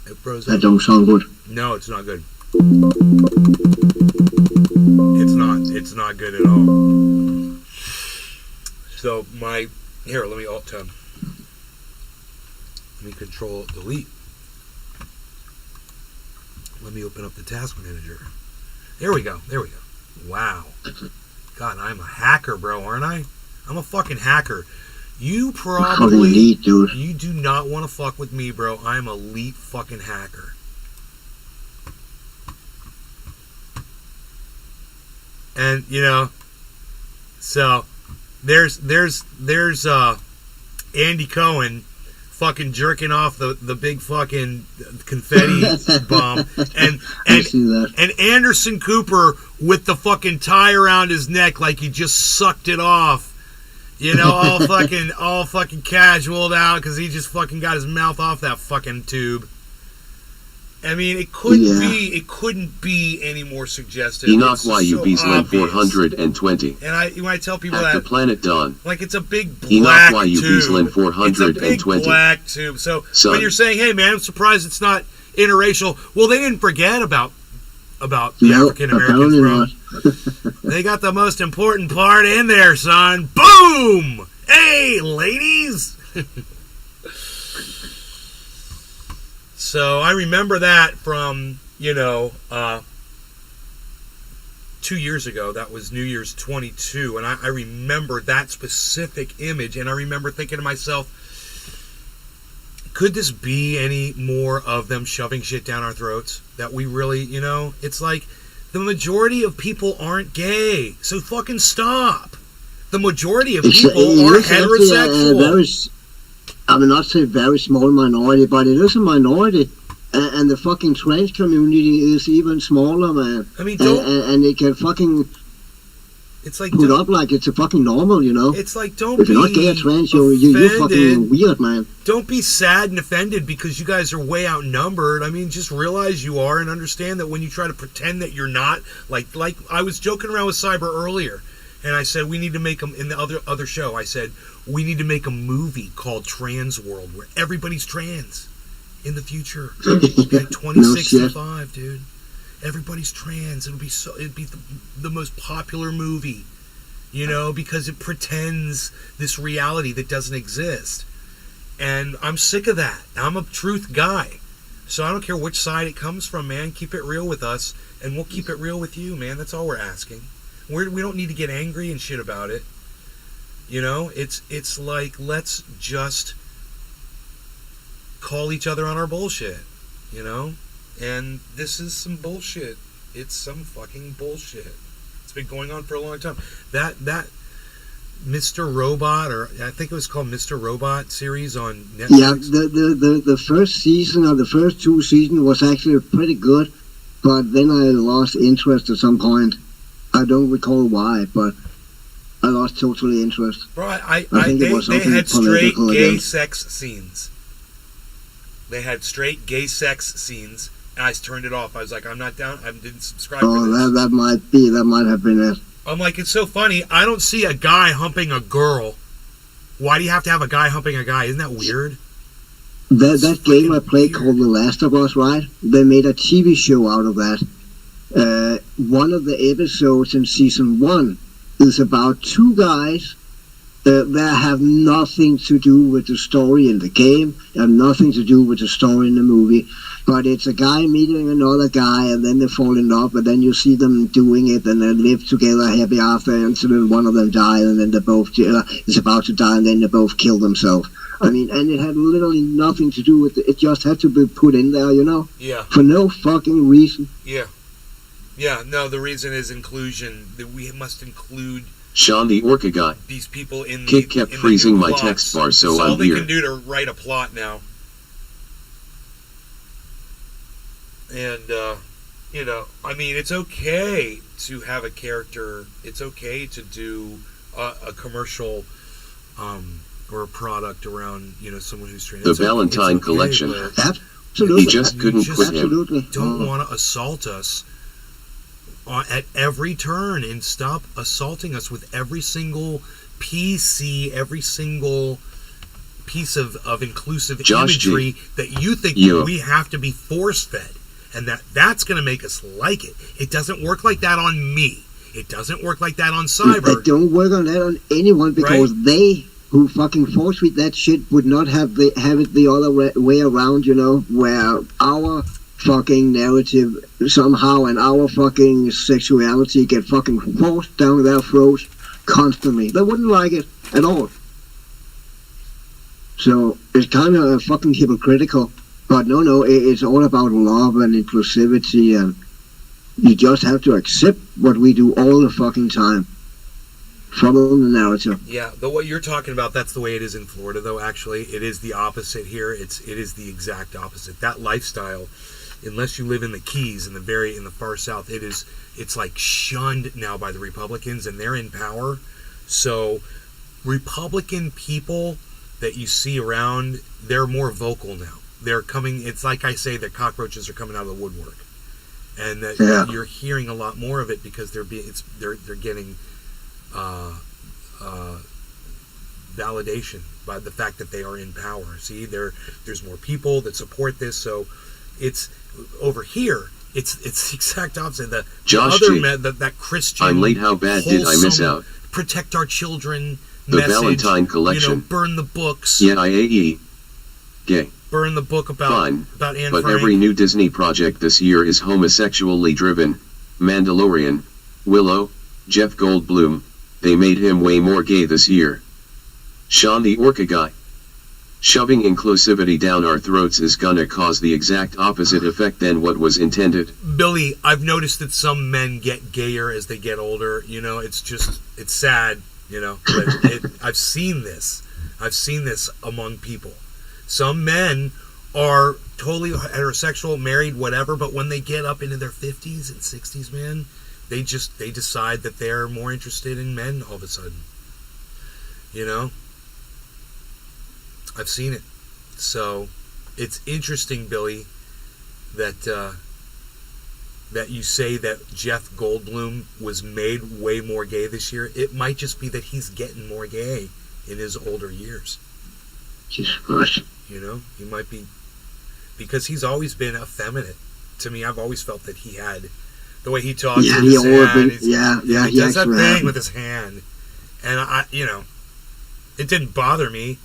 Speaker 1: It froze up.
Speaker 3: That don't sound good.
Speaker 1: No, it's not good. It's not good at all. So here, let me Alt-Tab. Let me Control Delete. Let me open up the task manager. There we go. Wow. God, I'm a hacker, bro, aren't I? I'm a fucking hacker. You probably...
Speaker 3: elite, dude.
Speaker 1: You do not want to fuck with me, bro. I'm a elite fucking hacker. And, so there's Andy Cohen fucking jerking off the big fucking confetti bomb. And Anderson Cooper with the fucking tie around his neck like he just sucked it off. All fucking casualed out because he just fucking got his mouth off that fucking tube. I mean, it couldn't be any more suggestive.
Speaker 2: Enoch
Speaker 1: so
Speaker 2: YUB's Lane 420.
Speaker 1: And when I tell people
Speaker 2: At
Speaker 1: that,
Speaker 2: the Planet Dawn.
Speaker 1: like it's a big
Speaker 2: Enoch
Speaker 1: black
Speaker 2: YUB's
Speaker 1: tube.
Speaker 2: Lane
Speaker 1: It's a big
Speaker 2: 420.
Speaker 1: black tube. So
Speaker 2: Son.
Speaker 1: when you're saying, "Hey, man, I'm surprised it's not interracial," well, they didn't forget about the
Speaker 3: No,
Speaker 1: African Americans,
Speaker 3: apparently
Speaker 1: bro.
Speaker 3: not.
Speaker 1: They got the most important part in there, son. Boom! Hey, ladies. So I remember that from, 2 years ago. That was New Year's 22. And I remember that specific image. And I remember thinking to myself, could this be any more of them shoving shit down our throats? That we really, it's like the majority of people aren't gay. So fucking stop. The majority of people are heterosexual.
Speaker 3: I will not say very small minority, but it is a minority, and the fucking trans community is even smaller, man.
Speaker 1: I mean,
Speaker 3: and they can fucking
Speaker 1: it's like
Speaker 3: put up like it's a fucking normal,
Speaker 1: It's like don't
Speaker 3: if you're not
Speaker 1: be
Speaker 3: gay or trans, you're fucking weird, man.
Speaker 1: Don't be sad and offended because you guys are way outnumbered. I mean, just realize you are and understand that when you try to pretend that you're not, like I was joking around with Cyber earlier. And I said, we need to make them, in the other show, I said, we need to make a movie called Trans World, where everybody's trans in the future. Like 2065, dude. Everybody's trans. It'd be the most popular movie, because it pretends this reality that doesn't exist. And I'm sick of that. I'm a truth guy. So I don't care which side it comes from, man. Keep it real with us, and we'll keep it real with you, man. That's all we're asking. We don't need to get angry and shit about it. It's like, let's just call each other on our bullshit, And this is some bullshit. It's some fucking bullshit. It's been going on for a long time. That Mr. Robot, or I think it was called Mr. Robot series on Netflix.
Speaker 3: Yeah, the first season or the first 2 seasons was actually pretty good, but then I lost interest at some point. I don't recall why, but I lost totally interest.
Speaker 1: Bro,
Speaker 3: I think it was
Speaker 1: they
Speaker 3: something
Speaker 1: had straight
Speaker 3: political
Speaker 1: gay
Speaker 3: again.
Speaker 1: sex scenes. They had straight gay sex scenes, and I turned it off. I was like, I'm not down. I didn't subscribe
Speaker 3: Oh,
Speaker 1: to this.
Speaker 3: that might have been it.
Speaker 1: I'm like, it's so funny. I don't see a guy humping a girl. Why do you have to have a guy humping a guy? Isn't that weird?
Speaker 3: That game I
Speaker 1: freaking
Speaker 3: played
Speaker 1: weird.
Speaker 3: called The Last of Us, right? They made a TV show out of that. One of the episodes in season 1 is about two guys that have nothing to do with the story in the game, have nothing to do with the story in the movie, but it's a guy meeting another guy, and then they fall in love, and then you see them doing it, and they live together happy after, until one of them dies, and then they both is about to die, and then they both kill themselves. I mean, and it had literally nothing to do with it. It just had to be put in there, you know,
Speaker 1: Yeah,
Speaker 3: for no fucking reason.
Speaker 1: yeah. Yeah, no, the reason is inclusion. That we must include
Speaker 2: Sean the Orca guy.
Speaker 1: these people in the
Speaker 2: Kit kept
Speaker 1: in the
Speaker 2: freezing
Speaker 1: new
Speaker 2: my
Speaker 1: plots.
Speaker 2: text bar, so
Speaker 1: It's all
Speaker 2: I'm
Speaker 1: they
Speaker 2: here.
Speaker 1: can do to write a plot now. And, you know, I mean, it's okay to have a character. It's okay to do a commercial or a product around, you know, someone who's trained.
Speaker 2: The
Speaker 1: It's okay-
Speaker 2: Valentine
Speaker 1: it's okay,
Speaker 2: collection.
Speaker 1: but
Speaker 3: Absolutely.
Speaker 2: He just couldn't
Speaker 1: You
Speaker 2: quit him.
Speaker 3: Absolutely.
Speaker 1: don't want to assault us at every turn, and stop assaulting us with every single PC, every single piece of inclusive
Speaker 2: Josh G.
Speaker 1: imagery that you think
Speaker 2: Yo.
Speaker 1: we have to be force fed, and that's going to make us like it. It doesn't work like that on me. It doesn't work like that on
Speaker 3: They
Speaker 1: Cyber.
Speaker 3: don't work on that on anyone, because they who fucking force feed that shit would not have it the other way around, you know, where our fucking narrative somehow and our fucking sexuality get fucking forced down their throats constantly. They wouldn't like it at all. So it's kind of fucking hypocritical. But no, it's all about love and inclusivity, and you just have to accept what we do all the fucking time. Follow the narrative.
Speaker 1: Yeah, though what you're talking about, that's the way it is in Florida, though. Actually, it is the opposite here. It is the exact opposite. That lifestyle, unless you live in the Keys, in the far south, it's like shunned now by the Republicans, and they're in power. So Republican people that you see around, they're more vocal now. They're coming. It's like I say, the cockroaches are coming out of the woodwork, and that you're hearing a lot more of it because they're getting validation by the fact that they are in power. See, there's more people that support this, so it's over here. It's the exact opposite. The
Speaker 2: Josh
Speaker 1: other
Speaker 2: G.
Speaker 1: that Christian.
Speaker 2: I'm late, how bad did I miss
Speaker 1: wholesome,
Speaker 2: out?
Speaker 1: Protect our children.
Speaker 2: The
Speaker 1: message,
Speaker 2: Valentine collection.
Speaker 1: You know, burn the books.
Speaker 2: Yeah, IAE. Gay.
Speaker 1: Burn the book about
Speaker 2: Fine,
Speaker 1: Anne
Speaker 2: but
Speaker 1: Frank.
Speaker 2: every new Disney project this year is homosexually driven. Mandalorian, Willow, Jeff Goldblum, they made him way more gay this year. Sean the Orca guy. Shoving inclusivity down our throats is gonna cause the exact opposite effect than what was intended.
Speaker 1: Billy, I've noticed that some men get gayer as they get older. You know, it's sad. You know, but I've seen this. I've seen this among people. Some men are totally heterosexual, married, whatever, but when they get up into their 50s and 60s, man, they decide that they're more interested in men all of a sudden. You know? I've seen it. So, it's interesting, Billy, that that you say that Jeff Goldblum was made way more gay this year. It might just be that he's getting more gay in his older years.
Speaker 3: Jesus Christ.
Speaker 1: You know, he might be, because he's always been effeminate. To me, I've always felt that he had the way he talks.
Speaker 3: Yeah,
Speaker 1: with
Speaker 3: he
Speaker 1: his
Speaker 3: always
Speaker 1: hand,
Speaker 3: been, yeah,
Speaker 1: he
Speaker 3: he
Speaker 1: does that
Speaker 3: actually
Speaker 1: thing
Speaker 3: had.
Speaker 1: with his hand, and I, you know, it didn't bother me,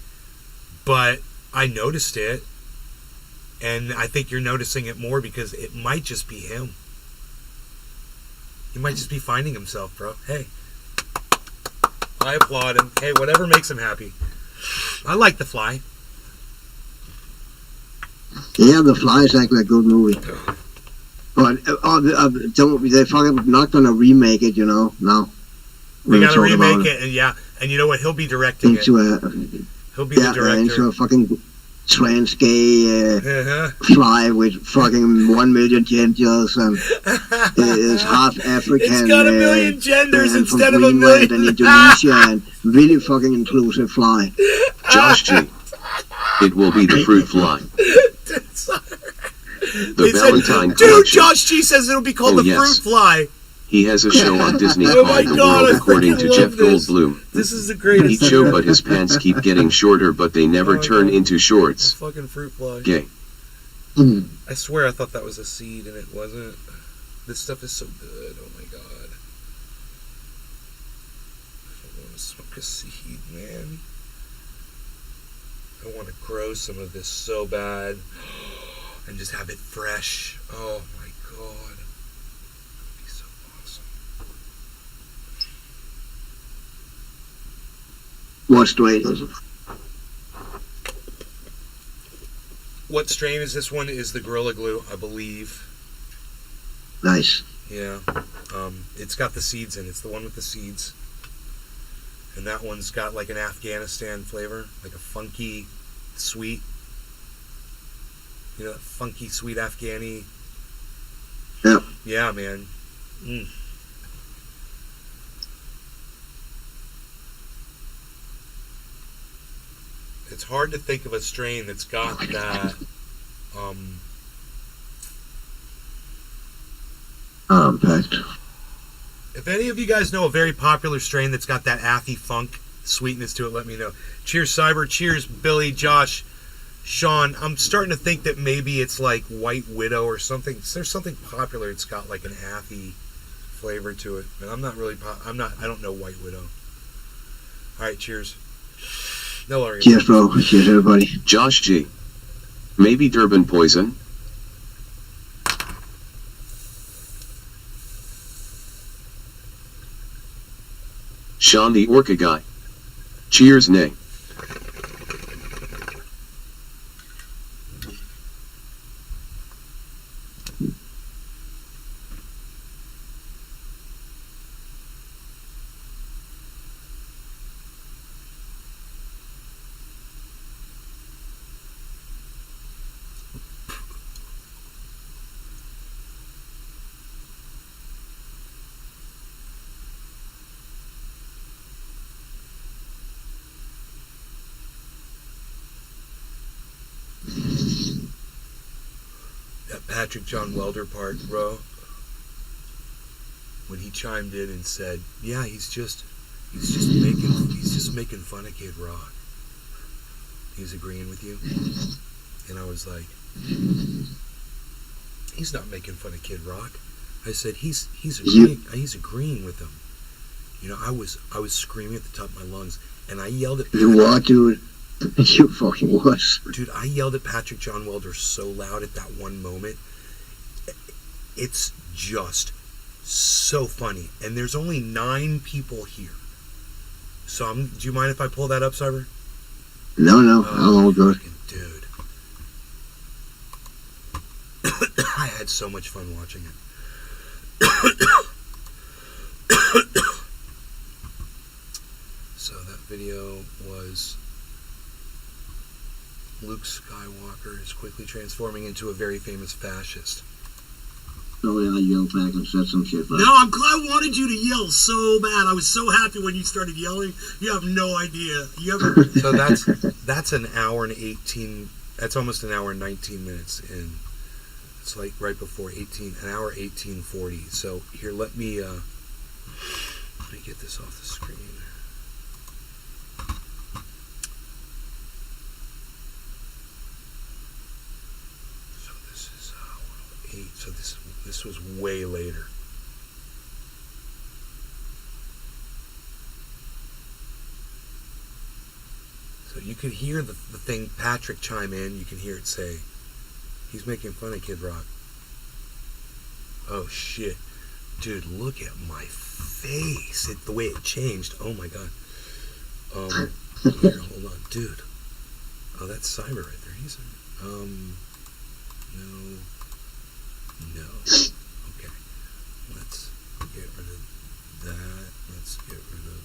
Speaker 1: but I noticed it, and I think you're noticing it more because it might just be him. He might just be finding himself, bro. Hey, I applaud him. Hey, whatever makes him happy. I like The Fly.
Speaker 3: Yeah, The Fly is actually a good movie. But they're fucking not gonna remake it, you know, now.
Speaker 1: They gotta remake it, and yeah, and you know what? He'll be directing it.
Speaker 3: Into a,
Speaker 1: He'll be the director.
Speaker 3: into a fucking trans gay
Speaker 1: Uh-huh.
Speaker 3: fly with fucking 1 million genders and is half African.
Speaker 1: It's got a million genders
Speaker 3: and from
Speaker 1: instead of a
Speaker 3: Greenland
Speaker 1: million.
Speaker 3: and Indonesia and really fucking inclusive fly.
Speaker 2: Josh G. It will be the fruit fly. The
Speaker 1: They said,
Speaker 2: Valentine
Speaker 1: dude,
Speaker 2: collection.
Speaker 1: Josh G says it'll be called
Speaker 2: Oh,
Speaker 1: the
Speaker 2: yes.
Speaker 1: Fruit Fly.
Speaker 2: He has a show on Disney
Speaker 1: Oh my
Speaker 2: called The
Speaker 1: God, I
Speaker 2: World According
Speaker 1: freaking
Speaker 2: to
Speaker 1: love
Speaker 2: Jeff
Speaker 1: this.
Speaker 2: Goldblum.
Speaker 1: This is the
Speaker 2: Each
Speaker 1: greatest.
Speaker 2: show, but his pants keep getting shorter, but they never
Speaker 1: Oh my
Speaker 2: turn
Speaker 1: God.
Speaker 2: into shorts.
Speaker 1: Fucking Fruit Fly.
Speaker 2: Gay.
Speaker 1: I swear I thought that was a seed and it wasn't. This stuff is so good. Oh my God. I want to smoke a seed, man. I want to grow some of this so bad and just have it fresh. Oh my God. That'd be so awesome.
Speaker 3: What strain is it?
Speaker 1: What strain is this one? Is the Gorilla Glue, I believe.
Speaker 3: Nice.
Speaker 1: Yeah. It's got the seeds in it. It's the one with the seeds. And that one's got like an Afghanistan flavor, like a funky, sweet, you know, funky, sweet Afghani.
Speaker 3: Yeah.
Speaker 1: Yeah, man. Mm. It's hard to think of a strain that's got that.
Speaker 3: Packed.
Speaker 1: If any of you guys know a very popular strain that's got that Affy funk sweetness to it, let me know. Cheers, Cyber. Cheers, Billy, Josh, Sean. I'm starting to think that maybe it's like White Widow or something. There's something popular. It's got like an Affy flavor to it, but I'm not really. I don't know White Widow. All right, cheers. No worries.
Speaker 3: Cheers, bro. Cheers, everybody.
Speaker 2: Josh G. Maybe Durban poison? Sean the Orca guy. Cheers, nay.
Speaker 1: That Patrick John Welder part, bro. When he chimed in and said, "Yeah, he's just making fun of Kid Rock." He's agreeing with you, and I was like, "He's not making fun of Kid Rock." I said, "He's agreeing with him." You know, I was screaming at the top of my lungs, and I yelled at
Speaker 3: You what, dude? You fucking was.
Speaker 1: Dude, I yelled at Patrick John Welder so loud at that one moment. It's just so funny. And there's only 9 people here. So do you mind if I pull that up, Cyber?
Speaker 3: No, I'm all good.
Speaker 1: Dude. I had so much fun watching it. So that video was Luke Skywalker is quickly transforming into a very famous fascist.
Speaker 3: Oh yeah, I yelled back and said some shit, but
Speaker 1: No, I wanted you to yell so bad. I was so happy when you started yelling. You have no idea. So that's an hour and 18. That's almost an hour and 19 minutes in. It's like right before an hour 18:40. So here, let me get this off the screen. So this is 108. So this was way later. So you could hear the thing Patrick chime in. You can hear it say, "He's making fun of Kid Rock." Oh shit, dude! Look at my face. The way it changed. Oh my god. Here, hold on, dude. Oh, that's Cyber right there. He's no. Okay. Let's get rid of that. Let's get rid of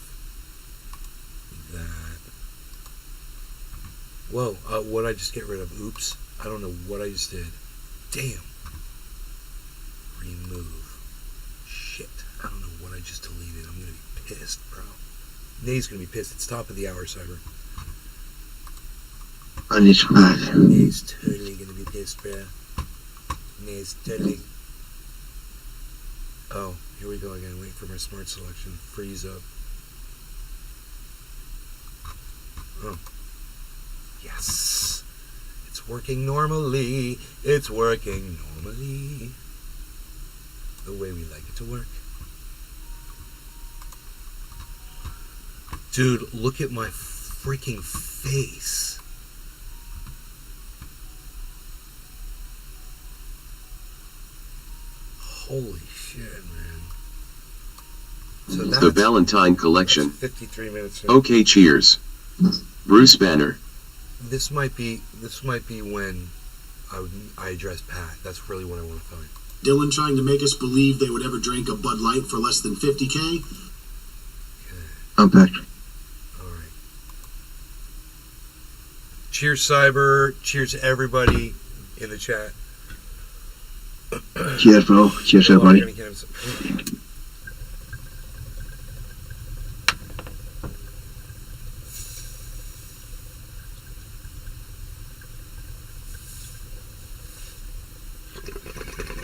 Speaker 1: that. Whoa, what did I just get rid of? Oops. I don't know what I just did. Damn. Remove. Shit. I don't know what I just deleted. I'm gonna be pissed, bro. Nate's gonna be pissed. It's top of the hour, Cyber.
Speaker 3: And it's back.
Speaker 1: Nate's totally gonna be pissed, bro. Nate's totally... Oh, here we go again. Wait for my smart selection. Freeze up. Oh. Yes. It's working normally. It's working normally. The way we like it to work. Dude, look at my freaking face. Holy shit, man. So that's
Speaker 2: The Valentine Collection.
Speaker 1: 53 minutes.
Speaker 2: Okay, cheers. Bruce Banner.
Speaker 1: This might be when I address Pat. That's really what I want to find.
Speaker 5: Dylan trying to make us believe they would ever drink a Bud Light for less than 50K?
Speaker 3: I'm back.
Speaker 1: Alright. Cheers, Cyber. Cheers, everybody in the chat.
Speaker 3: Cheers, bro. Cheers, everybody.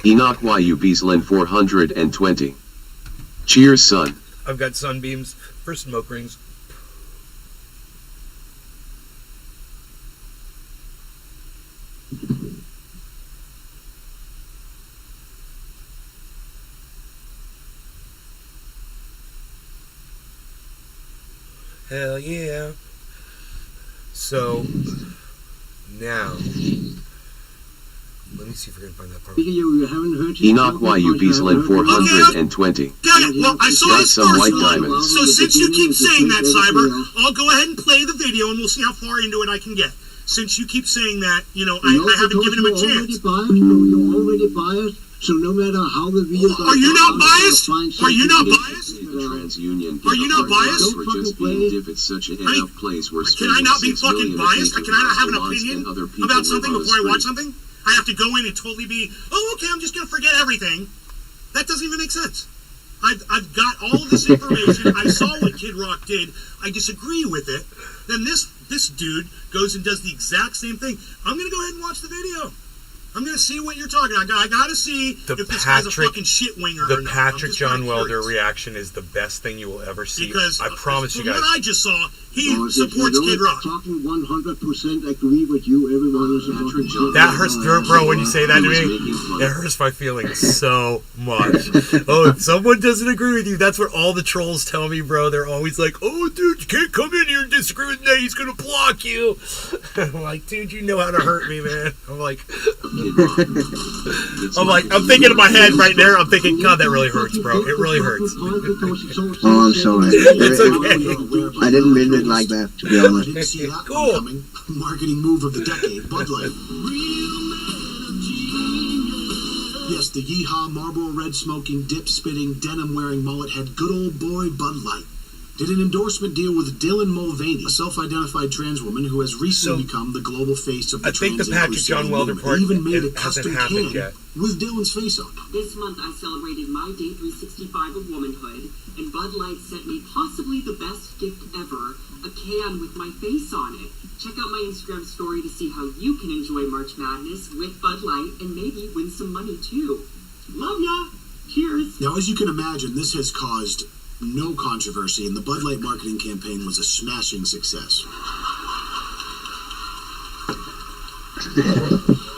Speaker 2: Enoch YU Beaslin 420. Cheers, son.
Speaker 1: I've got sunbeams for smoke rings. Hell yeah. So, now, let me see if I can find that part.
Speaker 3: Video you haven't heard.
Speaker 2: Enoch YU Beaslin 420.
Speaker 5: Got it. Well, I saw
Speaker 2: Got
Speaker 5: his
Speaker 2: some
Speaker 5: first
Speaker 2: white
Speaker 5: one.
Speaker 2: diamonds.
Speaker 5: So since you keep saying that, Cyber, I'll go ahead and play the video and we'll see how far into it I can get. Since you keep saying that, I haven't given him a chance.
Speaker 3: You're already biased, so no matter how the video goes,
Speaker 5: Are you not biased? Are you not biased?
Speaker 2: TransUnion.
Speaker 5: Are you not biased?
Speaker 2: For just being div at such an enough place where
Speaker 5: Can I not be
Speaker 2: $6
Speaker 5: fucking
Speaker 2: million
Speaker 5: biased?
Speaker 2: to
Speaker 5: Can I not have an
Speaker 2: Hamas
Speaker 5: opinion
Speaker 2: and other people
Speaker 5: about something
Speaker 2: live on
Speaker 5: before I
Speaker 2: the
Speaker 5: watch
Speaker 2: street?
Speaker 5: something? I have to go in and totally be, oh, okay, I'm just going to forget everything. That doesn't even make sense. I've got all of this information. I saw what Kid Rock did. I disagree with it. Then this dude goes and does the exact same thing. I'm going to go ahead and watch the video. I'm going to see what you're talking about. I got to see if this guy's a fucking shit winger or
Speaker 1: The
Speaker 5: not.
Speaker 1: Patrick
Speaker 5: I'm just
Speaker 1: John
Speaker 5: kinda
Speaker 1: Welder
Speaker 5: curious.
Speaker 1: reaction is the best thing you will ever see.
Speaker 5: Because
Speaker 1: I promise you
Speaker 5: from
Speaker 1: guys.
Speaker 5: what I just saw, he supports Kid Rock.
Speaker 3: Talking 100% agree with you. Everyone is
Speaker 2: Patrick John
Speaker 1: That hurts, bro, when you say that to me. It hurts my feelings so much. Oh, if someone doesn't agree with you, that's what all the trolls tell me, bro. They're always like, oh, dude, you can't come in here and disagree with Nate. He's going to block you. I'm like, dude, you know how to hurt me, man. I'm like, I'm thinking in my head right there, I'm thinking, God, that really hurts, bro. It really hurts.
Speaker 3: Oh, I'm sorry.
Speaker 1: It's okay.
Speaker 3: I didn't mean it like that, to be honest.
Speaker 5: Didn't see that
Speaker 1: Cool.
Speaker 5: one coming. Marketing move of the decade, Bud Light. Yes, the yeehaw Marlboro red smoking, dip spitting, denim wearing mullet head good old boy Bud Light did an endorsement deal with Dylan Mulvaney, a self-identified trans woman who has recently become the global face of the
Speaker 1: I think the
Speaker 5: trans
Speaker 1: Patrick John Welder
Speaker 5: movement.
Speaker 1: part
Speaker 5: They even made a
Speaker 1: hasn't
Speaker 5: custom
Speaker 1: happened
Speaker 5: can
Speaker 1: yet.
Speaker 5: with Dylan's face on it.
Speaker 6: This month I celebrated my day 365 of womanhood, and Bud Light sent me possibly the best gift ever, a can with my face on it. Check out my Instagram story to see how you can enjoy March Madness with Bud Light and maybe win some money too. Love ya! Cheers!
Speaker 5: Now, as you can imagine, this has caused no controversy, and the Bud Light marketing campaign was a smashing success.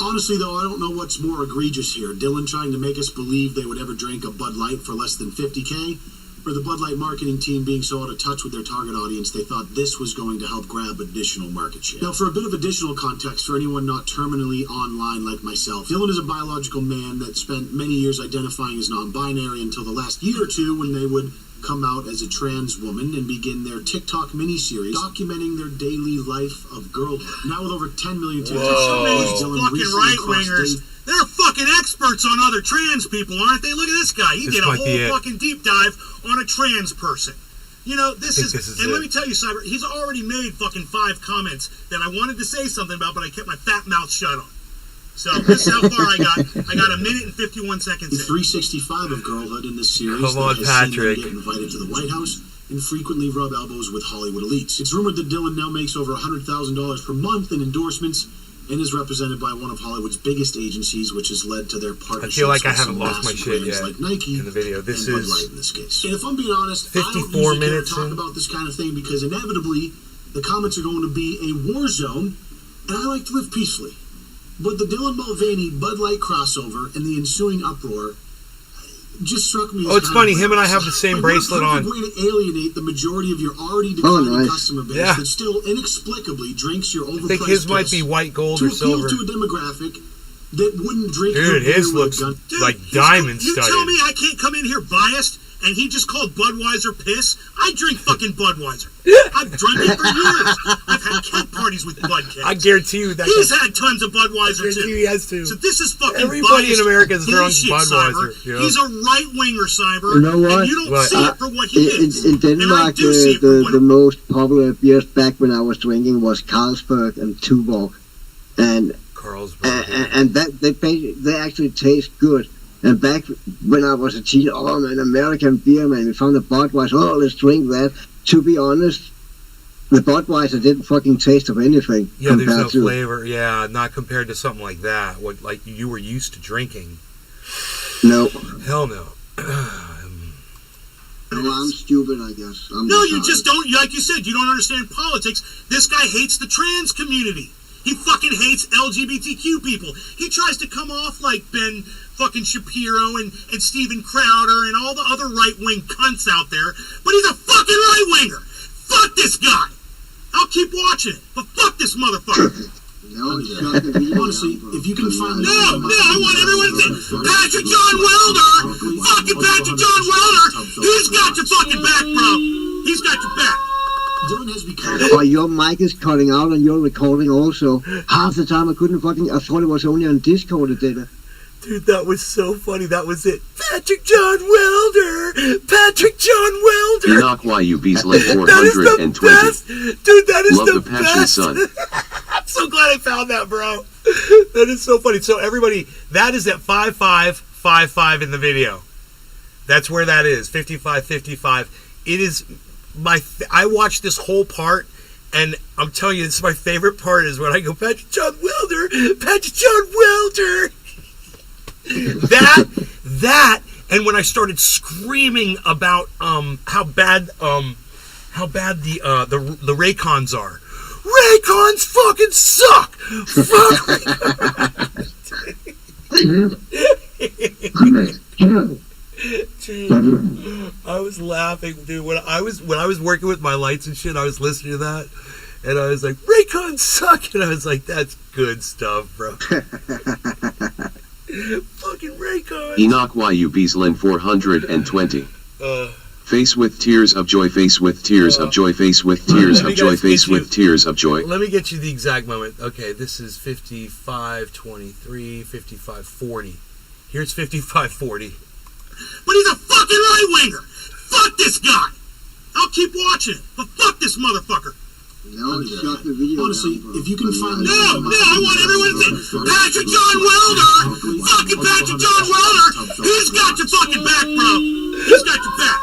Speaker 5: Honestly, though, I don't know what's more egregious here. Dylan trying to make us believe they would ever drink a Bud Light for less than 50K, or the Bud Light marketing team being so out of touch with their target audience they thought this was going to help grab additional market share. Now, for a bit of additional context for anyone not terminally online like myself, Dylan is a biological man that spent many years identifying as non-binary until the last year or two when they would come out as a trans woman and begin their TikTok mini-series documenting their daily life of girlhood. Now with over 10 million TikTok followers, Dylan
Speaker 7: Fucking
Speaker 5: recently
Speaker 7: right-wingers.
Speaker 5: crossed
Speaker 7: They're fucking experts on other trans people, aren't they? Look at this guy. He
Speaker 1: This
Speaker 7: did a
Speaker 1: might be
Speaker 7: whole
Speaker 1: it.
Speaker 7: fucking deep dive on a trans person. You know, this
Speaker 1: think
Speaker 7: is,
Speaker 1: this is
Speaker 7: and
Speaker 1: it.
Speaker 7: let me tell you, Cyber, he's already made fucking 5 comments that I wanted to say something about, but I kept my fat mouth shut on. So this is how far I got. I got a minute and 51 seconds
Speaker 5: The
Speaker 7: in.
Speaker 5: 365 of girlhood in this series
Speaker 1: Come on,
Speaker 5: that has
Speaker 1: Patrick.
Speaker 5: seen them get invited to the White House and frequently rub elbows with Hollywood elites. It's rumored that Dylan now makes over $100,000 per month in endorsements and is represented by one of Hollywood's biggest agencies, which has led to their partnerships
Speaker 1: like I
Speaker 5: with
Speaker 1: haven't
Speaker 5: some
Speaker 1: lost my
Speaker 5: massive
Speaker 1: shit
Speaker 5: brands
Speaker 1: yet
Speaker 5: like Nike
Speaker 1: in the video. This
Speaker 5: and Bud
Speaker 1: is
Speaker 5: Light in this case. And if I'm being honest,
Speaker 1: 54
Speaker 5: I don't usually
Speaker 1: minutes
Speaker 5: care to talk
Speaker 1: in.
Speaker 5: about this kind of thing because inevitably the comments are going to be a war zone, and I like to live peacefully. But the Dylan Mulvaney Bud Light crossover and the ensuing uproar just struck me as
Speaker 1: Oh, it's
Speaker 5: kind of
Speaker 1: funny. Him and I have the
Speaker 5: like,
Speaker 1: same
Speaker 5: what a
Speaker 1: bracelet
Speaker 5: perfect
Speaker 1: on.
Speaker 5: way to alienate the majority of your already declining
Speaker 3: nice.
Speaker 5: customer base
Speaker 1: Yeah.
Speaker 5: that still inexplicably drinks your overpriced
Speaker 1: I think his might
Speaker 5: piss
Speaker 1: be white gold
Speaker 5: to
Speaker 1: or
Speaker 5: appeal
Speaker 1: silver.
Speaker 5: to a demographic that wouldn't drink
Speaker 1: Dude,
Speaker 5: your beer
Speaker 1: his
Speaker 5: with a
Speaker 1: looks
Speaker 5: gun.
Speaker 7: Dude,
Speaker 1: like
Speaker 7: he's-
Speaker 1: diamond
Speaker 7: You
Speaker 1: studded.
Speaker 7: tell me I can't come in here biased, and he just called Budweiser piss? I drink fucking Budweiser. I've drunk it for years. I've had keg parties with Bud kegs.
Speaker 1: I guarantee you that.
Speaker 7: He's had tons of
Speaker 1: I
Speaker 7: Budweiser
Speaker 1: guarantee
Speaker 7: too.
Speaker 1: he has to.
Speaker 7: So this is fucking
Speaker 1: Everybody
Speaker 7: biased
Speaker 1: in America has drunk
Speaker 7: bullshit,
Speaker 1: Budweiser,
Speaker 7: Cyber.
Speaker 1: you know?
Speaker 7: He's a right winger, Cyber.
Speaker 3: You know what?
Speaker 7: And you don't
Speaker 1: What?
Speaker 7: see it for what he is.
Speaker 3: In
Speaker 7: And I
Speaker 3: Denmark,
Speaker 7: do see it for what
Speaker 3: the most popular beers back when I was drinking was Carlsberg and Tuborg, and
Speaker 1: Carlsberg.
Speaker 3: and that they actually taste good. And back when I was a teenager, oh, I'm an American beer man. We found a Budweiser. Oh, let's drink that. To be honest, the Budweiser didn't fucking taste of anything.
Speaker 1: Yeah, there's no
Speaker 3: compared to-
Speaker 1: flavor. Yeah, not compared to something like that. What like you were used to drinking.
Speaker 3: No,
Speaker 1: Hell no.
Speaker 3: no, I'm stupid. I guess.
Speaker 7: No, you just don't. Like you said, you don't understand politics. This guy hates the trans community. He fucking hates LGBTQ people. He tries to come off like Ben fucking Shapiro and Steven Crowder and all the other right-wing cunts out there, but he's a fucking right-winger. Fuck this guy. I'll keep watching it, but fuck this motherfucker.
Speaker 3: No, shut the video
Speaker 5: Honestly,
Speaker 3: down, bro.
Speaker 5: if you can find
Speaker 7: No, I want everyone to say, Patrick John Welder, fucking Patrick John Welder, he's got your fucking back, bro. He's got your back.
Speaker 5: Dylan has become
Speaker 3: Oh, your mic is cutting out and you're recording also. Half the time I couldn't fucking. I thought it was only on Discord it did it.
Speaker 1: Dude, that was so funny. That was it. Patrick John Welder! Patrick John Welder!
Speaker 2: Enoch YUB's link
Speaker 1: That is the
Speaker 2: 420.
Speaker 1: best! Dude, that is
Speaker 2: Love
Speaker 1: the
Speaker 2: the passion,
Speaker 1: best!
Speaker 2: son.
Speaker 1: I'm so glad I found that, bro. That is so funny. So everybody, that is at 5555 in the video. That's where that is. 5555. It is I watched this whole part, and I'm telling you, this is my favorite part is when I go, Patrick John Welder! Patrick John Welder! that, and when I started screaming about how bad the Raycons are. Raycons fucking suck! Fuck Dude, I was laughing, dude. When I was working with my lights and shit, I was listening to that, and I was like, Raycons suck, and I was like, that's good stuff, bro. Fucking Raycons.
Speaker 2: Enoch YUB's link 420. Face with tears of joy, face with tears of joy, face with tears of joy, face with tears of joy.
Speaker 1: Let me get you the exact moment. Okay, this is 55:23, 55:40. Here's 55:40.
Speaker 7: But he's a fucking right-winger. Fuck this guy. I'll keep watching it, but fuck this motherfucker.
Speaker 3: No, shut the video
Speaker 5: honestly,
Speaker 3: down, bro.
Speaker 5: if you can find
Speaker 7: No, I want everyone to say, Patrick John Welder, fucking Patrick John Welder, he's got your fucking back, bro. He's got your back.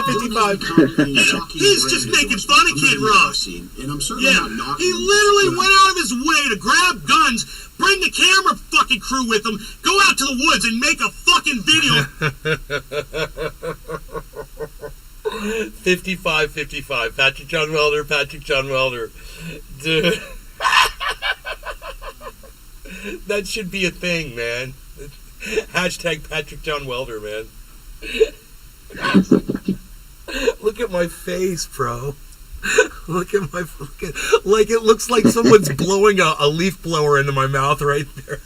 Speaker 1: 55:55.
Speaker 7: He's just making fun of Kid Rock.
Speaker 5: And I'm certainly
Speaker 7: Yeah,
Speaker 5: not knocking
Speaker 7: he
Speaker 5: him.
Speaker 7: literally went out of his way to grab guns, bring the camera fucking crew with him, go out to the woods and make a fucking video.
Speaker 1: 55:55. Patrick John Welder. Patrick John Welder. Dude. That should be a thing, man. Hashtag Patrick John Welder, man. Look at my face, bro. Look at my fucking... Like, it looks like someone's blowing a leaf blower into my mouth right there.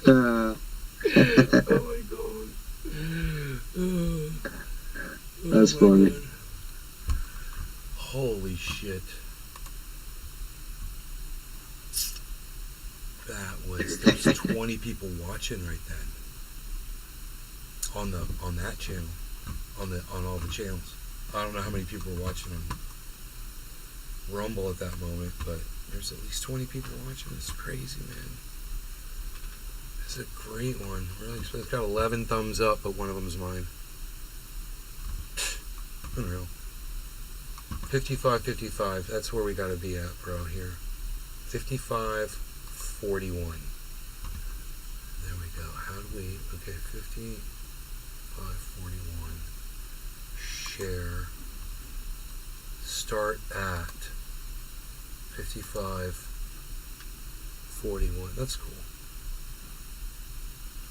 Speaker 1: Oh, my God.
Speaker 3: That's
Speaker 1: my
Speaker 3: funny.
Speaker 1: God. Holy shit. There's 20 people watching right then. on that channel, on all the channels. I don't know how many people are watching on Rumble at that moment, but there's at least 20 people watching. It's crazy, man. It's a great one. Really, it's got 11 thumbs up, but one of them's mine. Unreal. 55. That's where we gotta be at, bro. Here, 55:41. There we go. How do we? Okay, 55:41. Share. Start at 55:41. That's cool.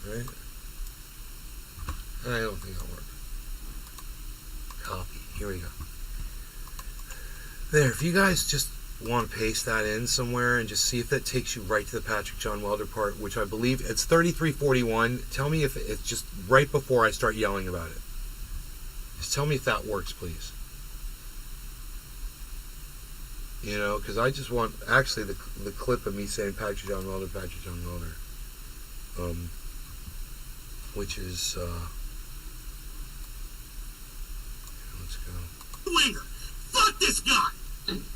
Speaker 1: Right? I don't think that'll work. Copy. Here we go. There. If you guys just want to paste that in somewhere and just see if that takes you right to the Patrick John Welder part, which I believe it's 33:41. Tell me if it's just right before I start yelling about it. Just tell me if that works, please. You know, because I just want actually the clip of me saying Patrick John Welder, which is let's go.
Speaker 7: Winger. Fuck this guy.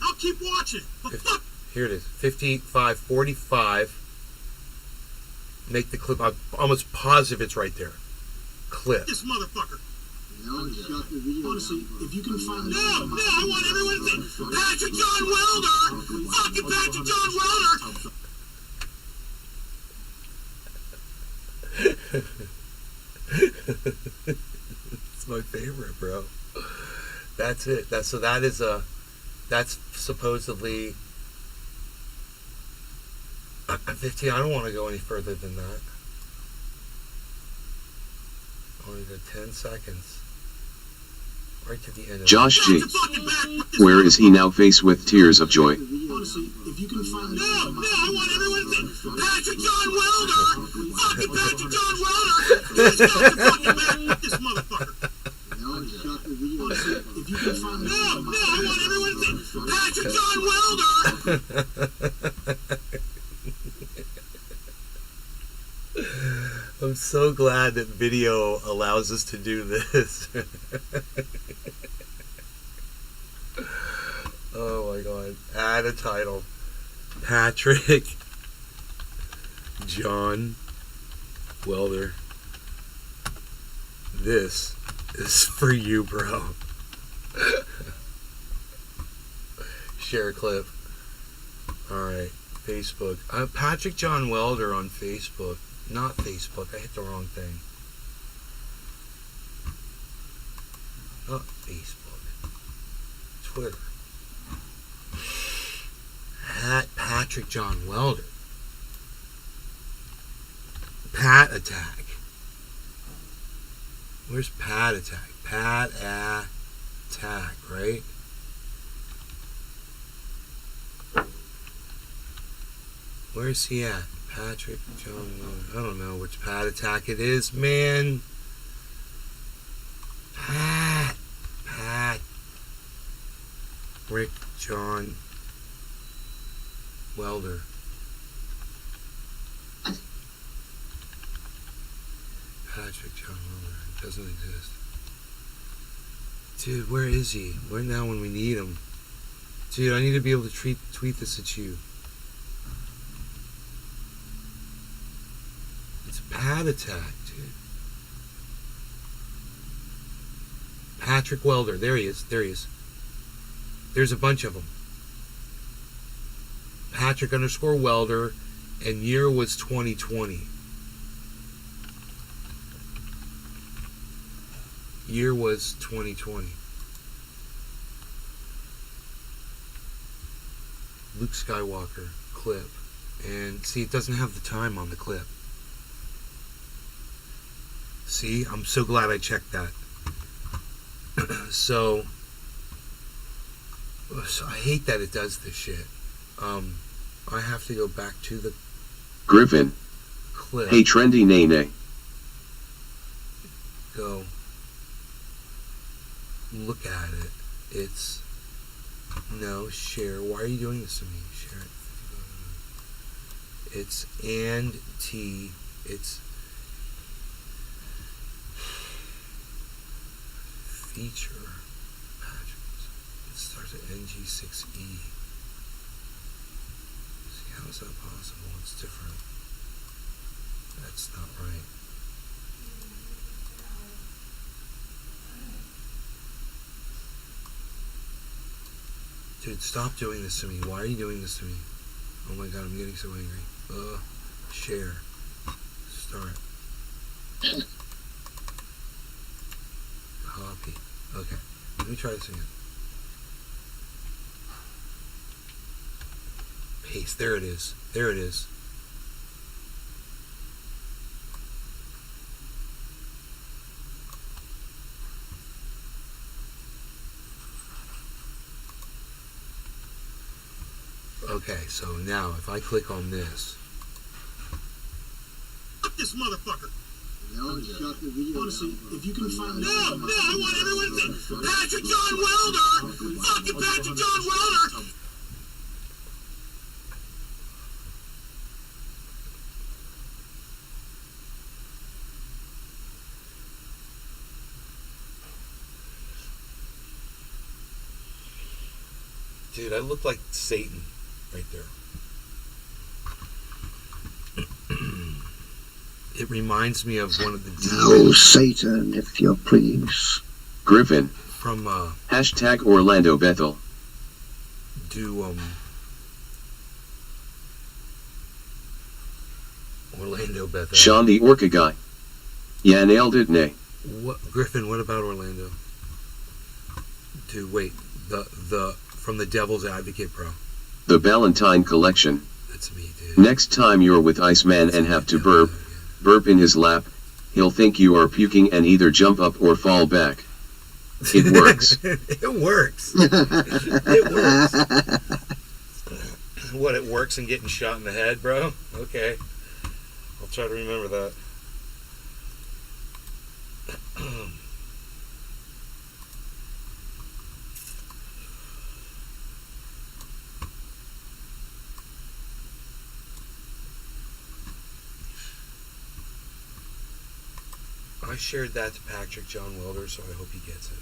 Speaker 7: I'll keep watching. But fuck.
Speaker 1: Here it is. 55:45. Make the clip. I'm almost positive it's right there. Clip.
Speaker 7: This motherfucker.
Speaker 3: No, shut the video.
Speaker 5: Honestly, if you can find
Speaker 7: No, I want everyone to say Patrick John Welder. Fucking Patrick John Welder.
Speaker 1: It's my favorite, bro. That's it. That's supposedly 15. I don't want to go any further than that. I want to go 10 seconds. Right to the end of
Speaker 2: Josh G. Where is he now faced with tears of joy?
Speaker 5: Honestly, if you can find
Speaker 7: No, I want everyone to say Patrick John Welder. Fucking Patrick John Welder. He's got the fucking back. This motherfucker.
Speaker 3: No, shut the video.
Speaker 5: Honestly, if you can find
Speaker 7: No, I want everyone to say Patrick John Welder.
Speaker 1: I'm so glad that video allows us to do this. Oh my god. Add a title. Patrick John Welder. This is for you, bro. Share a clip. Alright. Facebook. Patrick John Welder on Facebook. Not Facebook. I hit the wrong thing. Not Facebook. Twitter. At Patrick John Welder. Pat Attack. Where's Pat Attack? Pat Attack, right? Where's he at? Patrick John Welder. I don't know which Pat Attack it is, man. Pat. Rick John Welder. Patrick John Welder. It doesn't exist. Dude, where is he? Where now when we need him? Dude, I need to be able to tweet this at you. It's Pat Attack, dude. Patrick Welder. There he is. There's a bunch of them. Patrick_Welder, and year was 2020. Year was 2020. Luke Skywalker clip. And see, it doesn't have the time on the clip. See, I'm so glad I checked that. So I hate that it does this shit. I have to go back to the
Speaker 2: Griffin.
Speaker 1: clip.
Speaker 2: Hey trendy Nene.
Speaker 1: Go look at it. It's no share. Why are you doing this to me? Share it. It's and T. It's feature. It starts at NG6E. See, how is that possible? It's different. That's not right. Dude, stop doing this to me. Why are you doing this to me? Oh my god, I'm getting so angry. Share. Start. Copy. Okay. Let me try this again. Paste. There it is. There it is. Okay, so now if I click on this.
Speaker 7: Fuck this motherfucker.
Speaker 3: No, shut the video
Speaker 5: Honestly,
Speaker 3: down.
Speaker 5: if you can find
Speaker 7: No, I want everyone to say Patrick John Welder! Fucking Patrick John Welder!
Speaker 1: Dude, I look like Satan right there. It reminds me of one of the
Speaker 3: No,
Speaker 1: demons
Speaker 3: Satan, if you please.
Speaker 2: Griffin.
Speaker 1: from
Speaker 2: Hashtag Orlando Bethel.
Speaker 1: Orlando Bethel.
Speaker 2: Sean the Orca guy. Yeah, nailed it, nay.
Speaker 1: What Griffin? What about Orlando? Dude, wait. The from the Devil's Advocate, bro.
Speaker 2: The Valentine collection.
Speaker 1: That's me, dude.
Speaker 2: Next time you're with Iceman and have to burp in his lap, he'll think you are puking and either jump up or fall back. It works.
Speaker 1: It works. It works. What, it works in getting shot in the head, bro? Okay. I'll try to remember that. I shared that to Patrick John Welder, so I hope he gets it.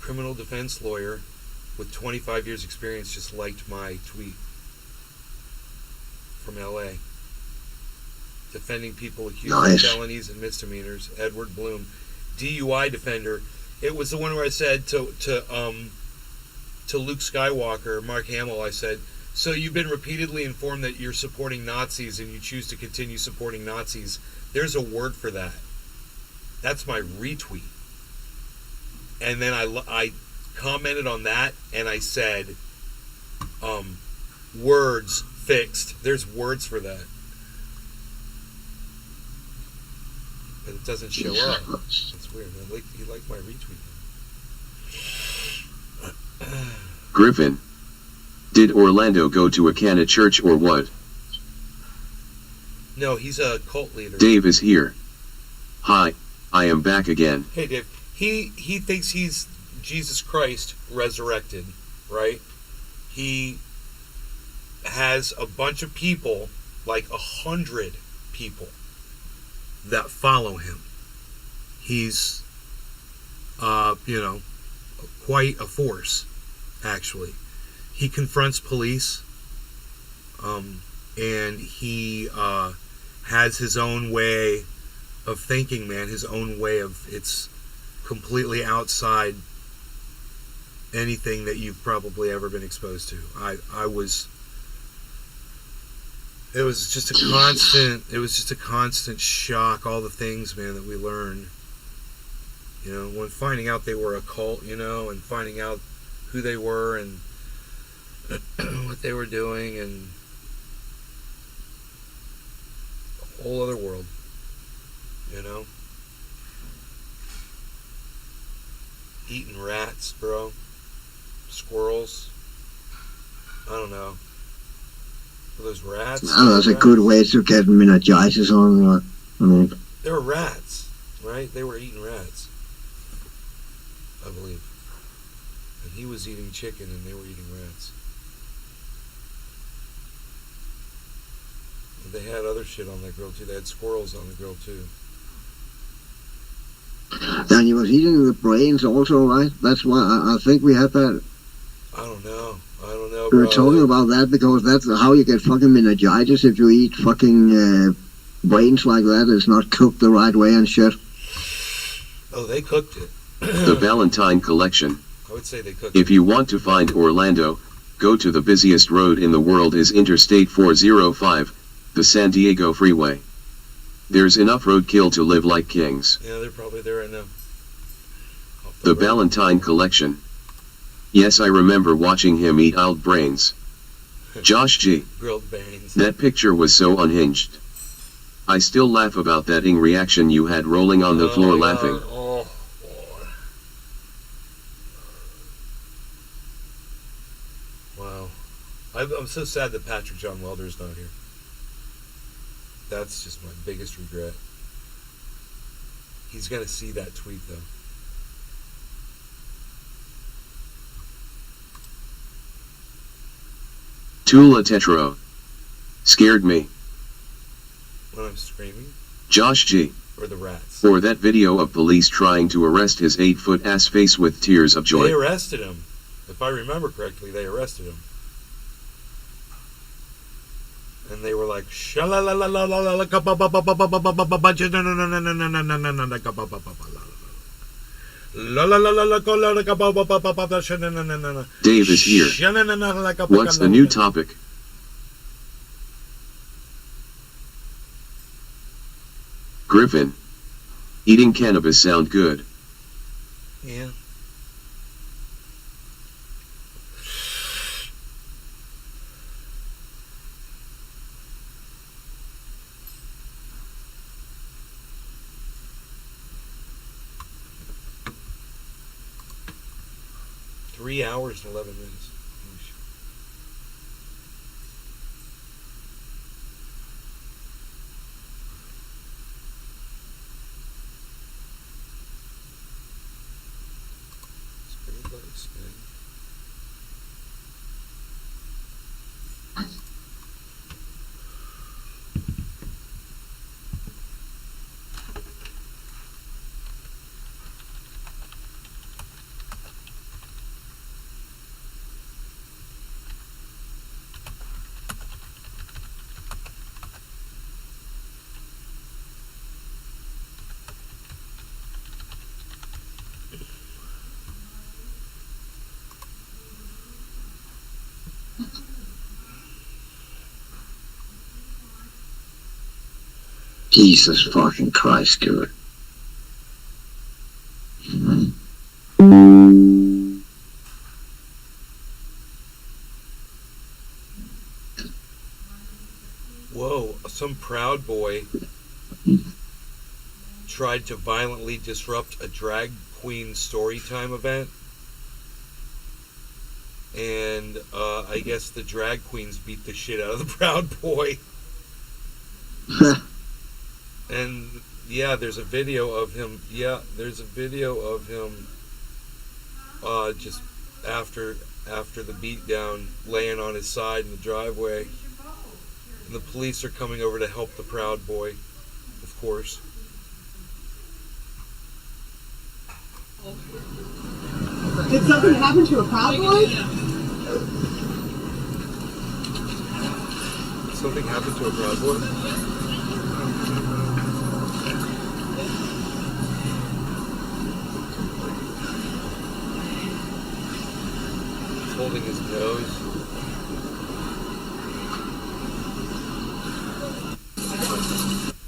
Speaker 1: Criminal defense lawyer with 25 years experience just liked my tweet from LA. Defending people accused
Speaker 3: Nice.
Speaker 1: of felonies and misdemeanors. Edward Bloom, DUI defender. It was the one where I said to Luke Skywalker, Mark Hamill, I said, so you've been repeatedly informed that you're supporting Nazis and you choose to continue supporting Nazis. There's a word for that. That's my retweet. And then I commented on that and I said, words fixed. There's words for that. But it doesn't show up. It's weird. You like my retweet.
Speaker 2: Griffin. Did Orlando go to a Cana church or what?
Speaker 1: No, he's a cult leader.
Speaker 2: Dave is here. Hi, I am back again.
Speaker 1: Hey, Dave. He thinks he's Jesus Christ resurrected, right? He has a bunch of people, like 100 people, that follow him. He's, quite a force, actually. He confronts police, and he has his own way of thinking, man. His own way of, it's completely outside anything that you've probably ever been exposed to. It was just a constant shock, all the things, man, that we learned. You know, when finding out they were a cult, and finding out who they were and what they were doing, and a whole other world, Eating rats, bro. Squirrels. I don't know. Were those rats?
Speaker 3: That's a good way to get meningitis on.
Speaker 1: They were rats, right? They were eating rats, I believe. And he was eating chicken and they were eating rats. They had other shit on that grill too. They had squirrels on the grill too.
Speaker 3: And he was eating the brains also, right? That's why I think we had that.
Speaker 1: I don't know.
Speaker 3: We were
Speaker 1: bro.
Speaker 3: talking about that because that's how you get fucking meningitis if you eat fucking brains like that. It's not cooked the right way and shit.
Speaker 1: Oh, they cooked it.
Speaker 2: The Valentine Collection.
Speaker 1: I would say they cooked
Speaker 2: If
Speaker 1: it.
Speaker 2: you want to find Orlando, go to the busiest road in the world is Interstate 405, the San Diego Freeway. There's enough roadkill to live like kings.
Speaker 1: Yeah, they're probably there right now. Off
Speaker 2: The
Speaker 1: road.
Speaker 2: Valentine Collection. Yes, I remember watching him eat old brains. Josh G.
Speaker 1: Grilled beans.
Speaker 2: That picture was so unhinged. I still laugh about that ing reaction you had rolling on the floor
Speaker 1: yeah.
Speaker 2: laughing.
Speaker 1: Oh, Lord. Wow. I'm so sad that Patrick John Welder's not here. That's just my biggest regret. He's going to see that tweet, though.
Speaker 2: Tula Tetro. Scared me.
Speaker 1: When I'm screaming?
Speaker 2: Josh G.
Speaker 1: Or the rats?
Speaker 2: Or that video of police trying to arrest his 8-foot ass face with tears of
Speaker 1: They
Speaker 2: joy.
Speaker 1: arrested him. If I remember correctly, they arrested him. And they were like,
Speaker 2: Dave is here. What's the new topic? Griffin. Eating cannabis sound good.
Speaker 1: Yeah. Three hours and 11 minutes. Oh, shit. It's pretty close, man.
Speaker 3: Jesus fucking Christ, dude.
Speaker 1: Whoa, some Proud Boy tried to violently disrupt a drag queen storytime event. And I guess the drag queens beat the shit out of the Proud Boy. And yeah, there's a video of him. Yeah, there's a video of him just after the beatdown, laying on his side in the driveway. And the police are coming over to help the Proud Boy, of course.
Speaker 8: Did something happen to a Proud Boy?
Speaker 1: Something happened to a Proud Boy? He's holding his nose.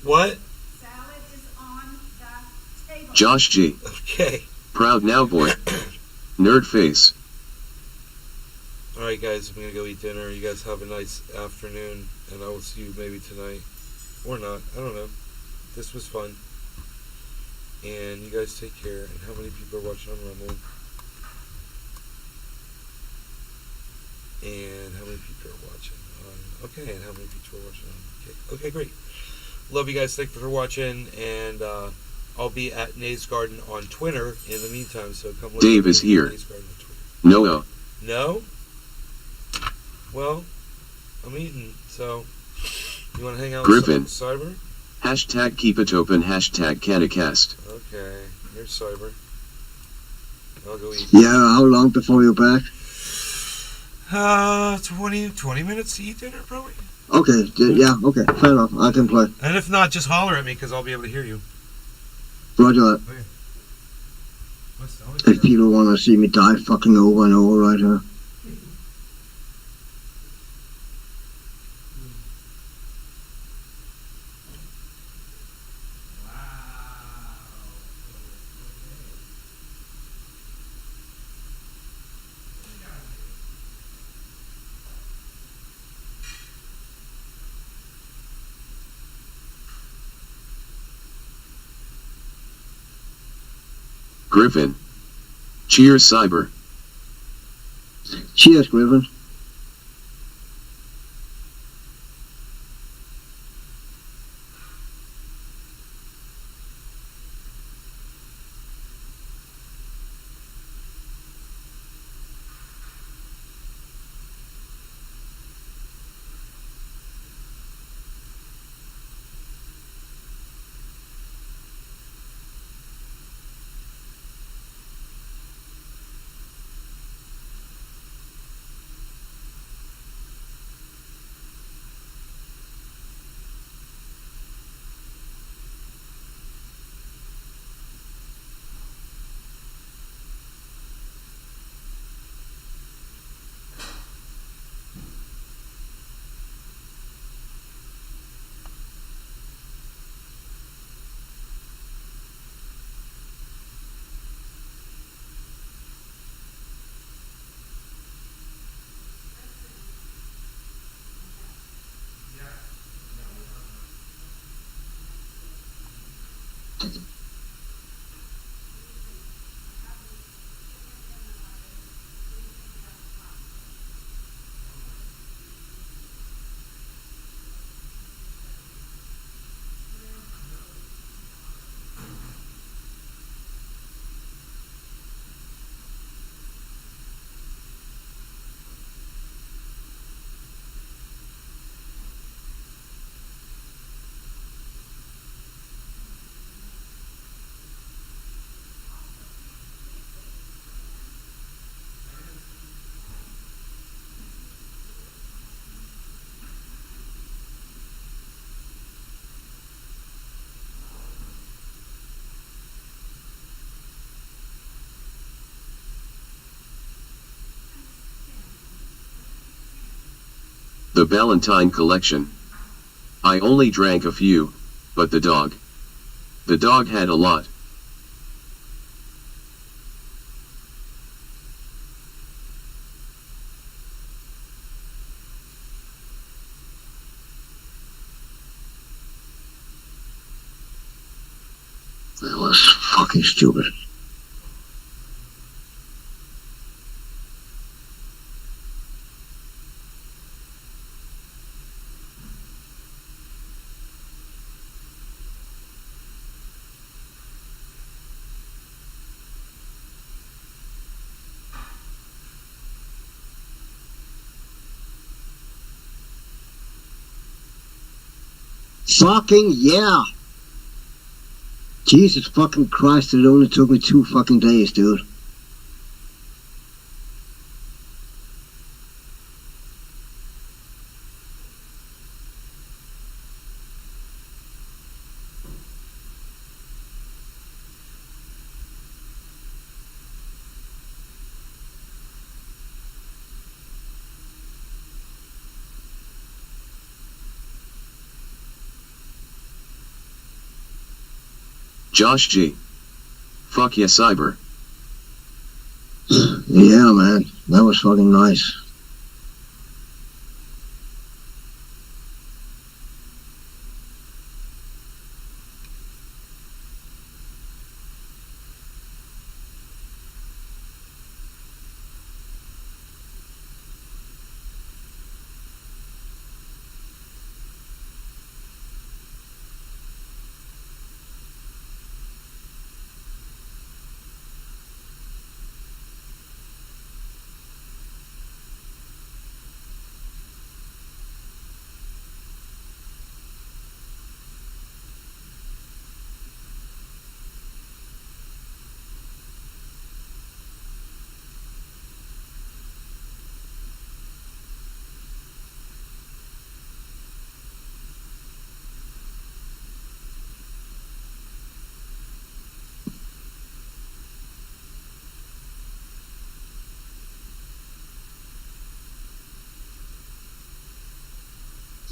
Speaker 1: What?
Speaker 2: Josh G.
Speaker 1: Okay.
Speaker 2: Proud now boy. Nerd face.
Speaker 1: Alright guys, I'm gonna go eat dinner. You guys have a nice afternoon, and I will see you maybe tonight. Or not. I don't know. This was fun. And you guys take care. And how many people are watching on Rumble? And how many people are watching on... Okay, and how many people are watching on... Okay, great. Love you guys. Thank you for watching. And I'll be at Nays Garden on Twitter in the meantime, so come look
Speaker 2: Dave
Speaker 1: at
Speaker 2: is
Speaker 1: me
Speaker 2: here.
Speaker 1: at Nays Garden on Twitter.
Speaker 2: No.
Speaker 1: No? Well, I'm eating, so... You want to hang out
Speaker 2: Griffin.
Speaker 1: with Cyber?
Speaker 2: Hashtag keep it open. Hashtag Canacast.
Speaker 1: Okay, here's Cyber. I'll go eat.
Speaker 3: Yeah, how long before you're back?
Speaker 1: 20 minutes to eat dinner, probably.
Speaker 3: Okay, yeah, okay, fair enough. I can play.
Speaker 1: And if not, just holler at me, because I'll be able to hear you.
Speaker 3: Roger that. If people want to see me die fucking over and over right here.
Speaker 2: Griffin. Cheers, Cyber.
Speaker 3: Cheers, Griffin.
Speaker 2: The Valentine Collection. I only drank a few, but the dog. The dog had a lot.
Speaker 3: That was fucking stupid. Fucking yeah! Jesus fucking Christ, it only took me 2 fucking days, dude.
Speaker 2: Josh G. Fuck yeah, Cyber.
Speaker 3: Yeah, man, that was fucking nice.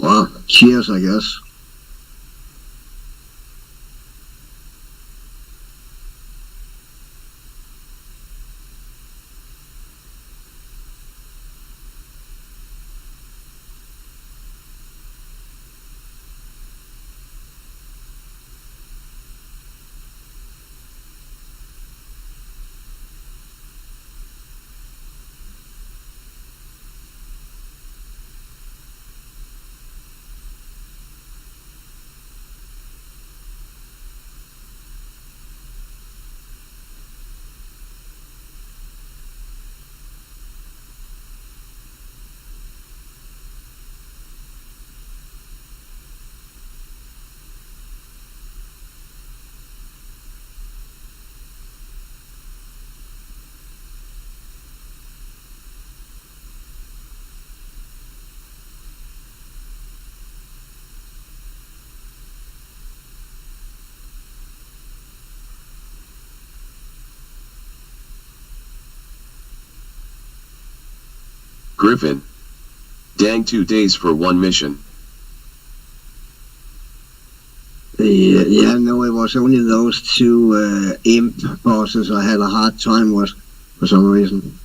Speaker 3: Well, cheers, I guess.
Speaker 2: Griffin. Dang, 2 days for one mission.
Speaker 3: Yeah, no, it was only those two imp bosses I had a hard time with for some reason.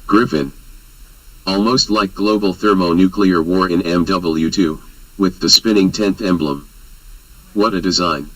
Speaker 2: Griffin. Almost like global thermonuclear war in MW2, with the spinning 10th emblem. What a design.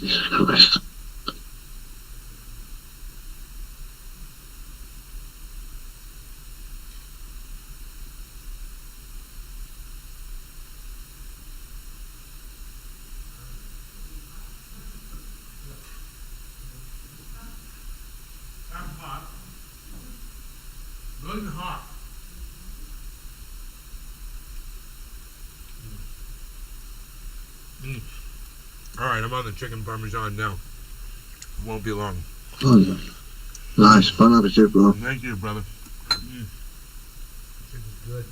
Speaker 3: Jesus Christ.
Speaker 1: I'm hot. Good and hot. Alright, I'm on the chicken parmesan now. Won't be long.
Speaker 3: Oh, nice. Bon appetit, bro.
Speaker 1: Thank you, brother. Chicken's good.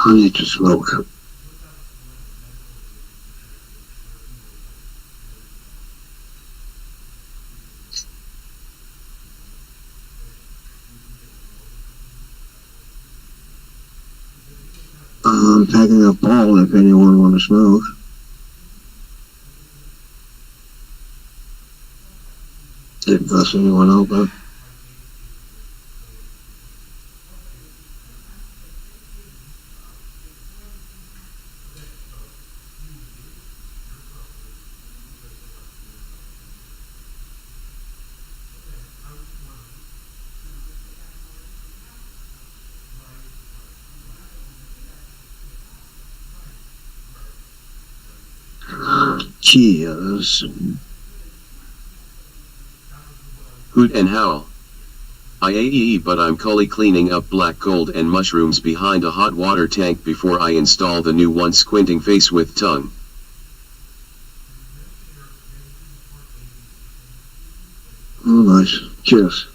Speaker 3: I need to smoke. I'm packing a ball if anyone want to smoke. If there's anyone out there. Cheers.
Speaker 2: Hoot and howl. IAEE, but I'm cully cleaning up black gold and mushrooms behind a hot water tank before I install the new one, squinting face with tongue.
Speaker 3: Oh, nice. Cheers.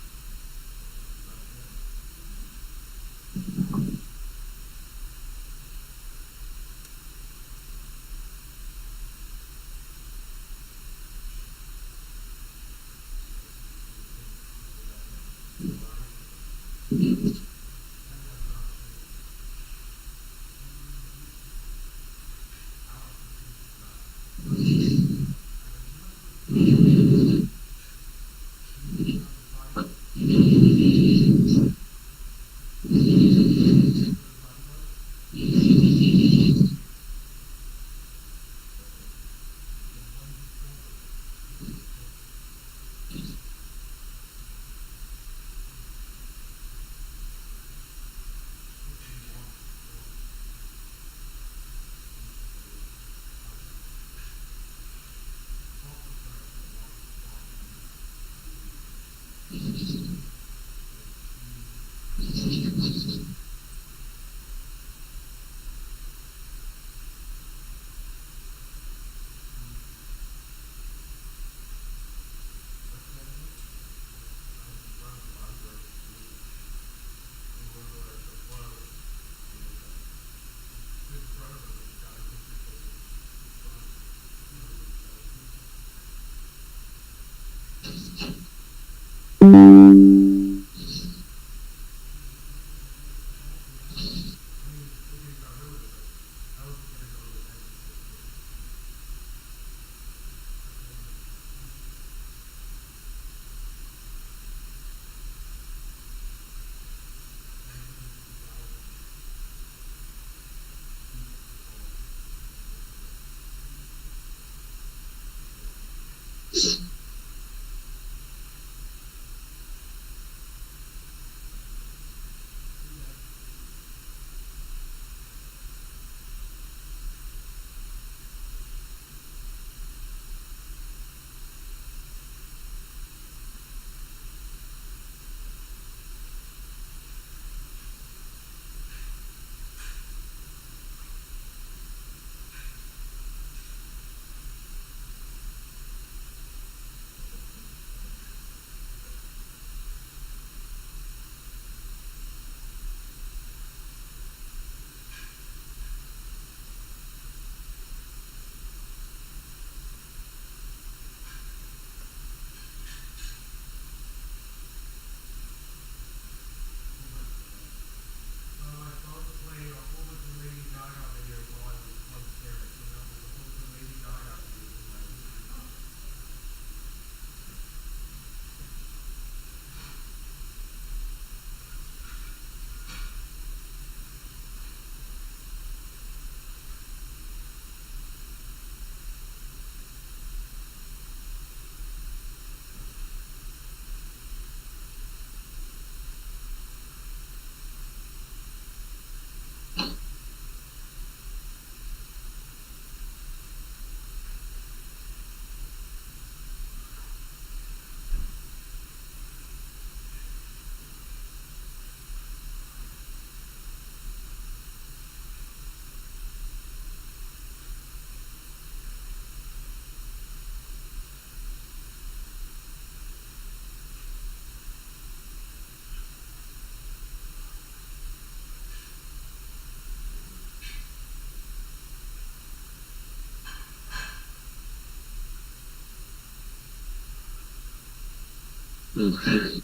Speaker 3: Okay.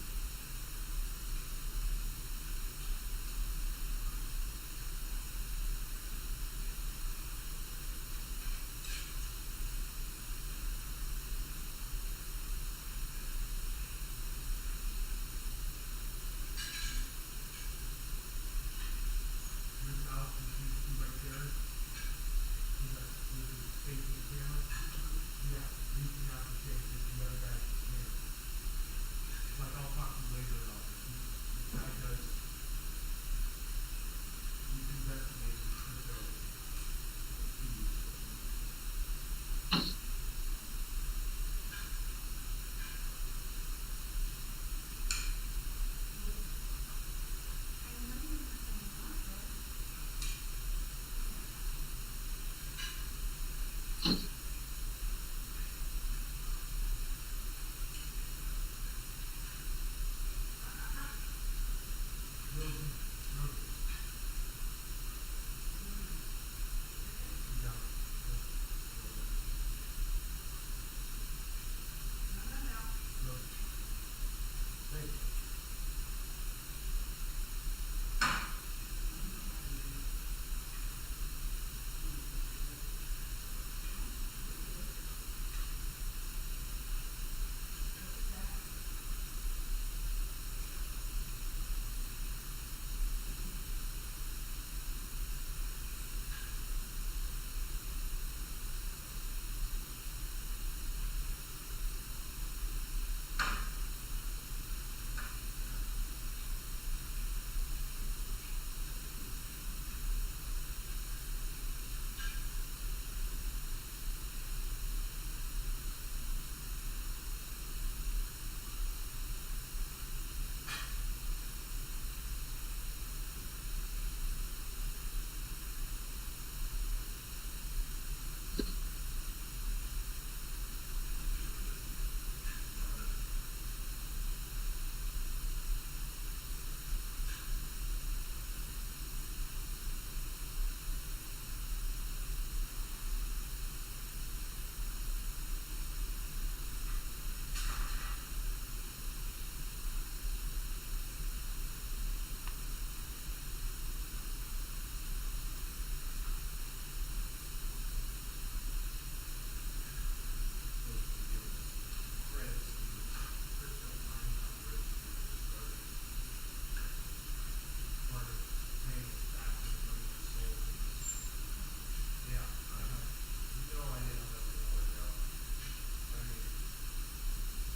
Speaker 9: Like I'll talk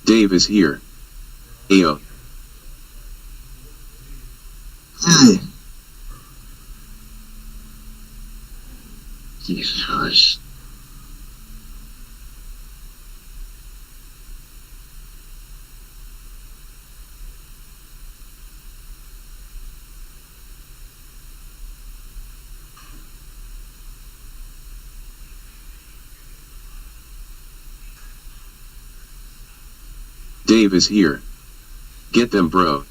Speaker 2: Dave is here. Ayo.
Speaker 3: Hey. Jesus Christ.
Speaker 2: Dave is here. Get them, bro.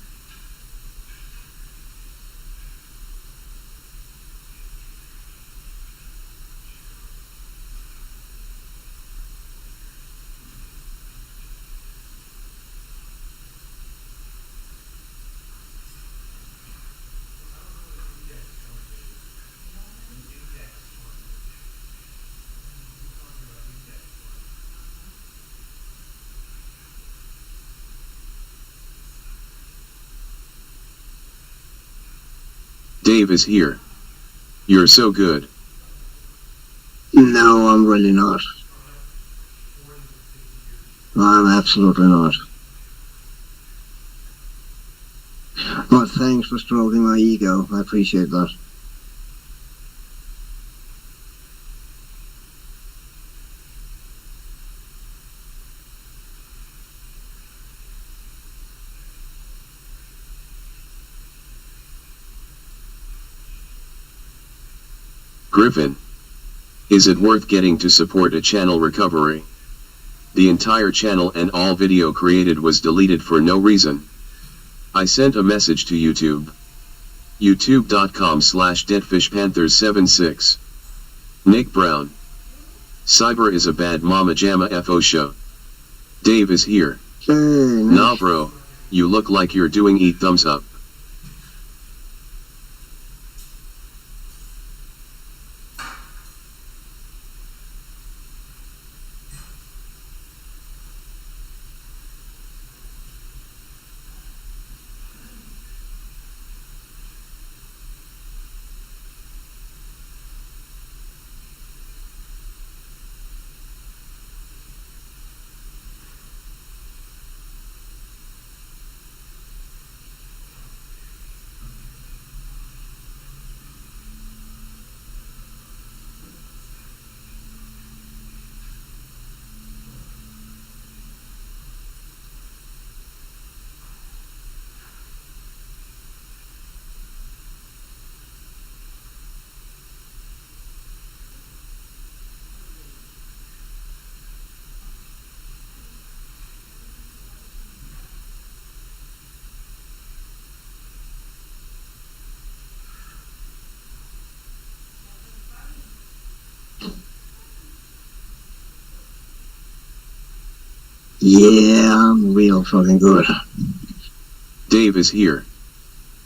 Speaker 2: Dave is here. You're so good.
Speaker 3: No, I'm really not. I'm absolutely not. But thanks for stroking my ego. I appreciate that.
Speaker 2: Griffin. Is it worth getting to support a channel recovery? The entire channel and all video created was deleted for no reason. I sent a message to YouTube. youtube.com/deadfishpanthers76. Nick Brown. Cyber is a bad mama jamma FO show. Dave is here.
Speaker 3: Hey, Nick.
Speaker 2: Nah bro, you look like you're doing eat thumbs up.
Speaker 3: Yeah, I'm real fucking good.
Speaker 2: Dave is here.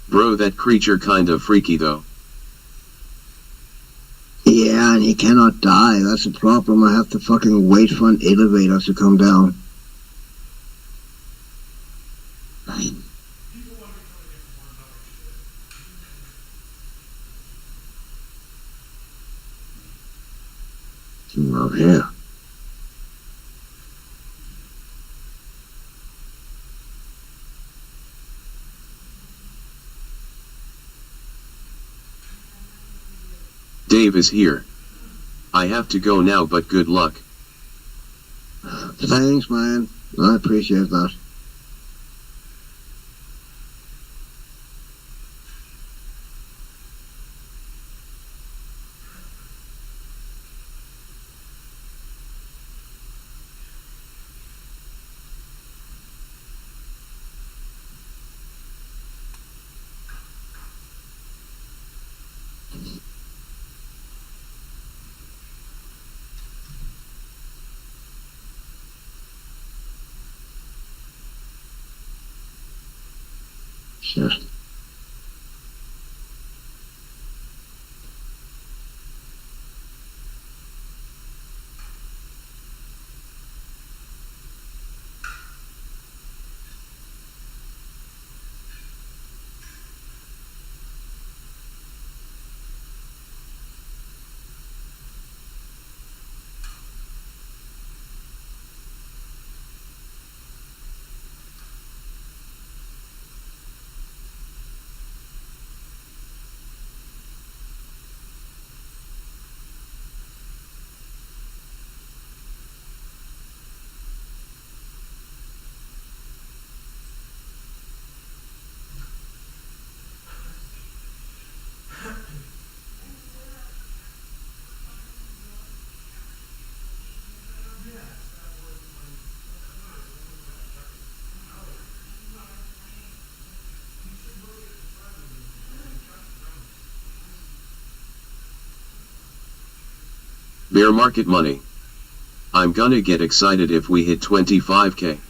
Speaker 2: Bro, that creature kind of freaky though.
Speaker 3: Yeah, and he cannot die. That's the problem. I have to fucking wait for an elevator to come down. Over here.
Speaker 2: Dave is here. I have to go now, but good luck.
Speaker 3: Thanks, man. I appreciate that. Sure.
Speaker 2: Bear market money. I'm gonna get excited if we hit 25k.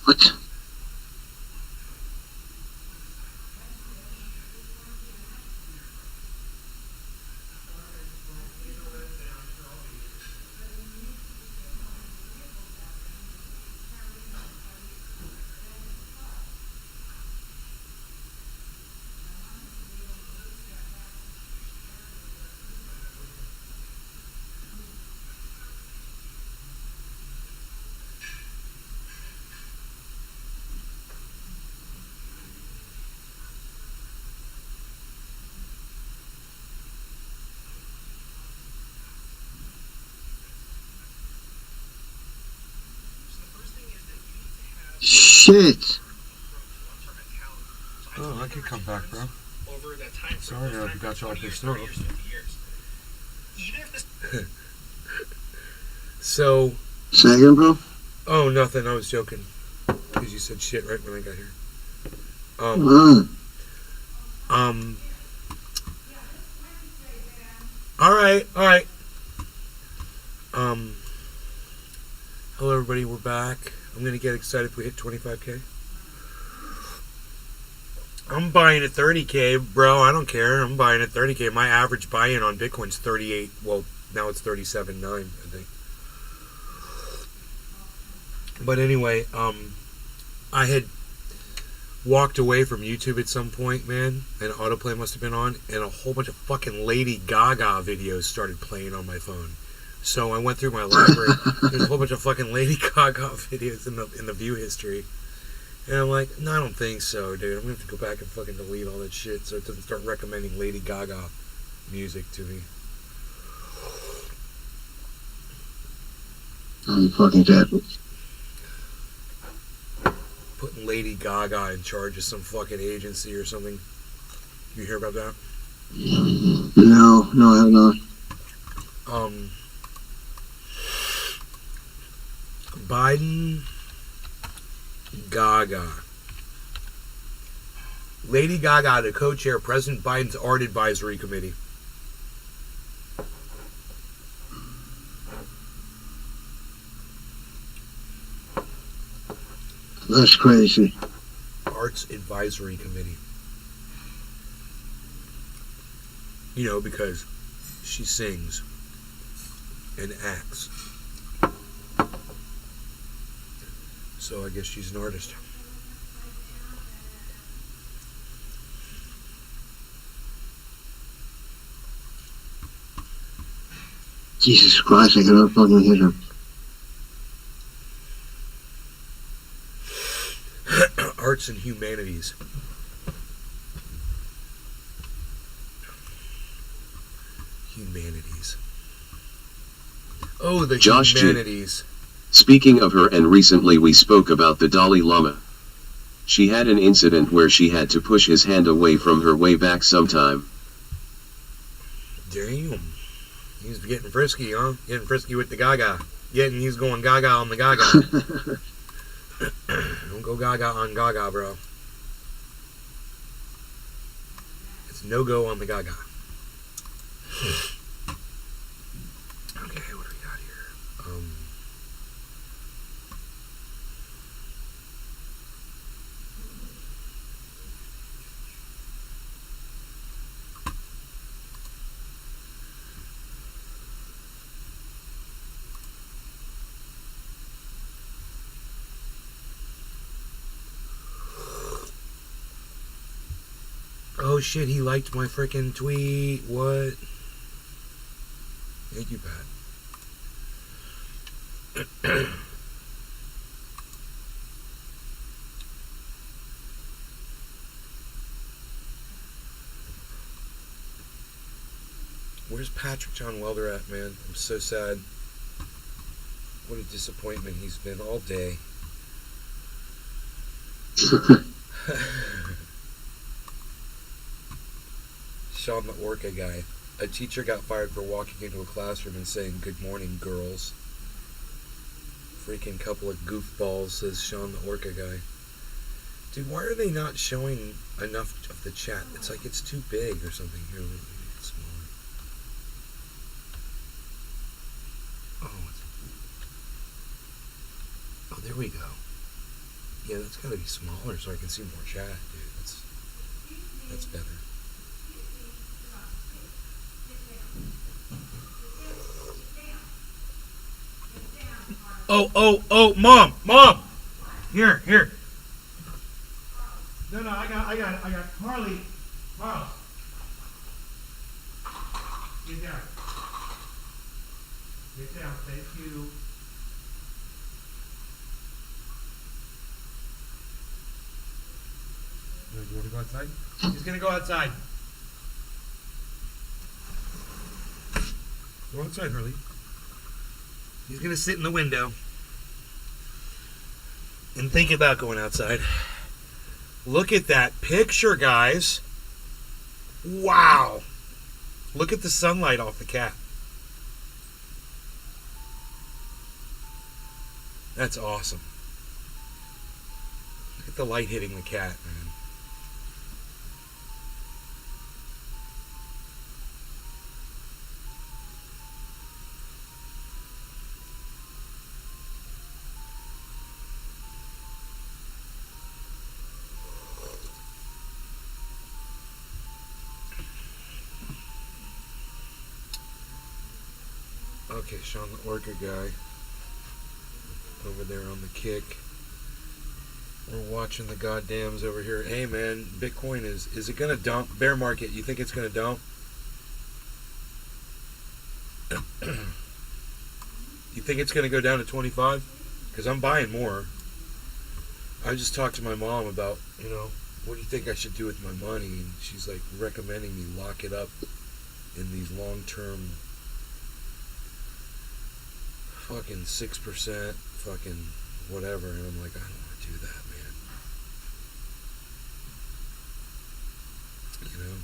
Speaker 3: What? Shit.
Speaker 1: Oh, I could come back, bro. Sorry to have got you all pissed off. So,
Speaker 3: Second, bro?
Speaker 1: oh, nothing. I was joking. Because you said shit right when I got here. Alright. Hello everybody, we're back. I'm gonna get excited if we hit 25k. I'm buying at 30k, bro. I don't care. I'm buying at 30k. My average buy-in on Bitcoin's 38. Well, now it's 37.9, I think. But anyway, I had walked away from YouTube at some point, man, and autoplay must have been on, and a whole bunch of fucking Lady Gaga videos started playing on my phone. So I went through my library. There's a whole bunch of fucking Lady Gaga videos in the view history. And I'm like, no, I don't think so, dude. I'm gonna have to go back and fucking delete all that shit so it doesn't start recommending Lady Gaga music to me.
Speaker 3: I'm fucking dead.
Speaker 1: Putting Lady Gaga in charge of some fucking agency or something. You hear about that?
Speaker 3: No, I have not.
Speaker 1: Biden, Gaga. Lady Gaga to co-chair President Biden's Art Advisory Committee.
Speaker 3: That's crazy.
Speaker 1: Arts Advisory Committee. You know, because she sings and acts. So I guess she's an artist.
Speaker 3: Jesus Christ, I cannot fucking hit him.
Speaker 1: Arts and humanities. Humanities. Oh, the
Speaker 2: Josh G.
Speaker 1: humanities.
Speaker 2: Speaking of her, and recently we spoke about the Dalai Lama. She had an incident where she had to push his hand away from her way back sometime.
Speaker 1: Damn. He's getting frisky, huh? Getting frisky with the Gaga. He's going Gaga on the Gaga. Don't go Gaga on Gaga, bro. It's no go on the Gaga. Okay, what do we got here? Oh shit, he liked my freaking tweet. What? Thank you, Pat. Where's Patrick John Welder at, man? I'm so sad. What a disappointment he's been all day. Sean the Orca guy. A teacher got fired for walking into a classroom and saying, "Good morning, girls." Freaking couple of goofballs, says Sean the Orca guy. Dude, why are they not showing enough of the chat? It's like it's too big or something. Here, let me make it smaller. Oh, there we go. Yeah, that's gotta be smaller so I can see more chat, dude. That's better. Oh, Mom! Here. No, I got Carly. Carl. Get down. Thank you. Do you want to go outside? He's gonna go outside. Go outside, Harley. He's gonna sit in the window and think about going outside. Look at that picture, guys. Wow. Look at the sunlight off the cat. That's awesome. Look at the light hitting the cat, man. Okay, Sean the Orca guy over there on the kick. We're watching the goddams over here. Hey man, Bitcoin is it gonna dump? Bear market, you think it's gonna dump? You think it's gonna go down to 25? Because I'm buying more. I just talked to my mom about, what do you think I should do with my money? And she's like recommending me lock it up in these long-term fucking 6%, fucking whatever, and I'm like, I don't want to do that, man. You know?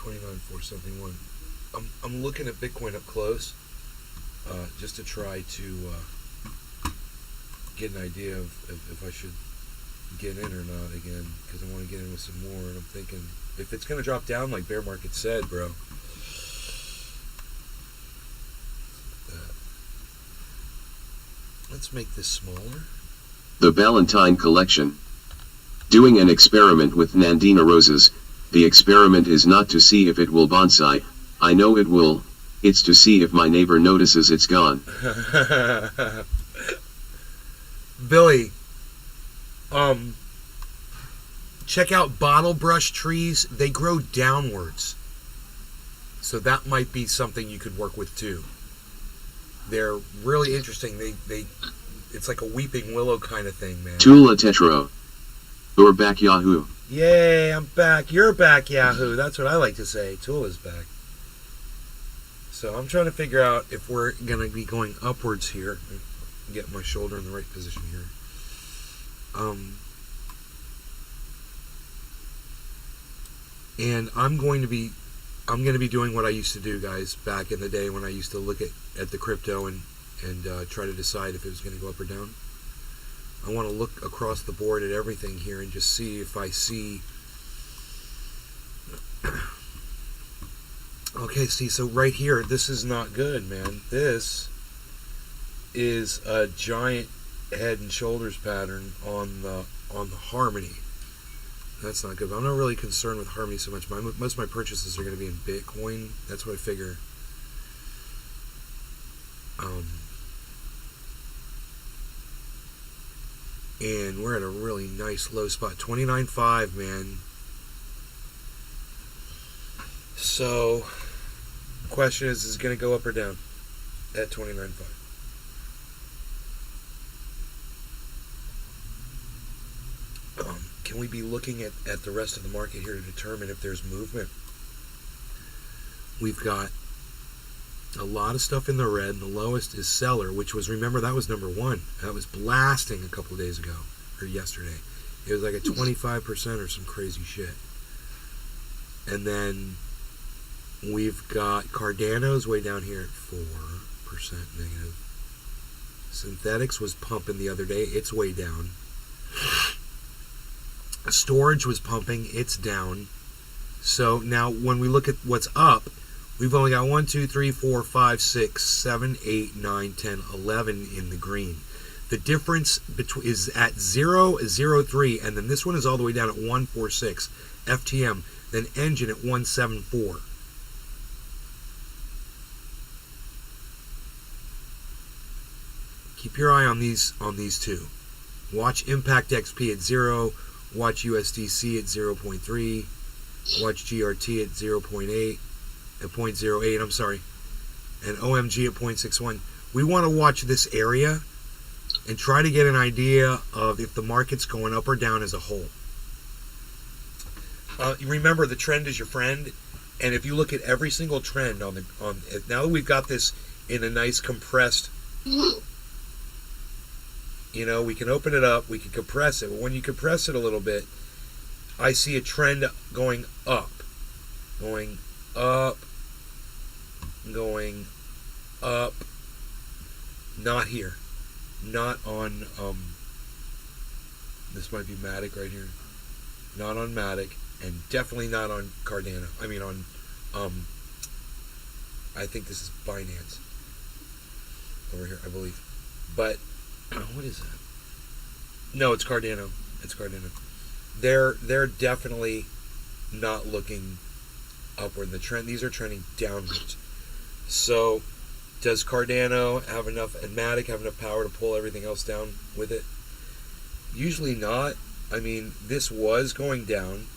Speaker 1: $29,471. I'm looking at Bitcoin up close, just to try to get an idea of if I should get in or not again, because I want to get in with some more. And I'm thinking, if it's going to drop down like bear market said, bro. Let's make this smaller.
Speaker 2: The Valentine Collection. Doing an experiment with Nandina roses. The experiment is not to see if it will bonsai. I know it will. It's to see if my neighbor notices it's gone.
Speaker 1: Billy, check out bottle brush trees. They grow downwards. So that might be something you could work with too. They're really interesting. It's like a weeping willow kind of thing, man.
Speaker 2: Tula Tetro. You're back, Yahoo.
Speaker 1: Yay, I'm back. You're back, Yahoo. That's what I like to say. Tula's back. So I'm trying to figure out if we're going to be going upwards here. Get my shoulder in the right position here. And I'm going to be doing what I used to do, guys, back in the day when I used to look at the crypto and try to decide if it was going to go up or down. I want to look across the board at everything here and just see if I see. Okay, see, so right here, this is not good, man. This is a giant head and shoulders pattern on the Harmony. That's not good. But I'm not really concerned with Harmony so much. Most of my purchases are going to be in Bitcoin. That's what I figure. And we're at a really nice low spot, 29.5, man. So, question is it going to go up or down at 29.5? Can we be looking at the rest of the market here to determine if there's movement? We've got a lot of stuff in the red, and the lowest is seller, which was, remember, that was number one. That was blasting a couple of days ago, or yesterday. It was like a 25% or some crazy shit. And then we've got Cardano's way down here at 4% negative. Synthetics was pumping the other day. It's way down. Storage was pumping. It's down. So now when we look at what's up, we've only got 1, 2, 3, 4, 5, 6, 7, 8, 9, 10, 11 in the green. The difference is at 0, 0, 3, and then this one is all the way down at 146. FTM, then Engine at 174. Keep your eye on these two. Watch Impact XP at 0. Watch USDC at 0.3. Watch GRT at 0.8. At 0.08, I'm sorry. And OMG at 0.61. We want to watch this area and try to get an idea of if the market's going up or down as a whole. Remember, the trend is your friend, and if you look at every single trend now that we've got this in a nice compressed, we can open it up, we can compress it, but when you compress it a little bit, I see a trend going up, going up, not here, not on, this might be Matic right here, not on Matic, and definitely not on Cardano, I think this is Binance, over here, I believe, but, what is that? No, it's Cardano. It's Cardano. They're definitely not looking upward. These are trending downwards. So, does Cardano have enough, and Matic have enough power to pull everything else down with it? Usually not. This was going down.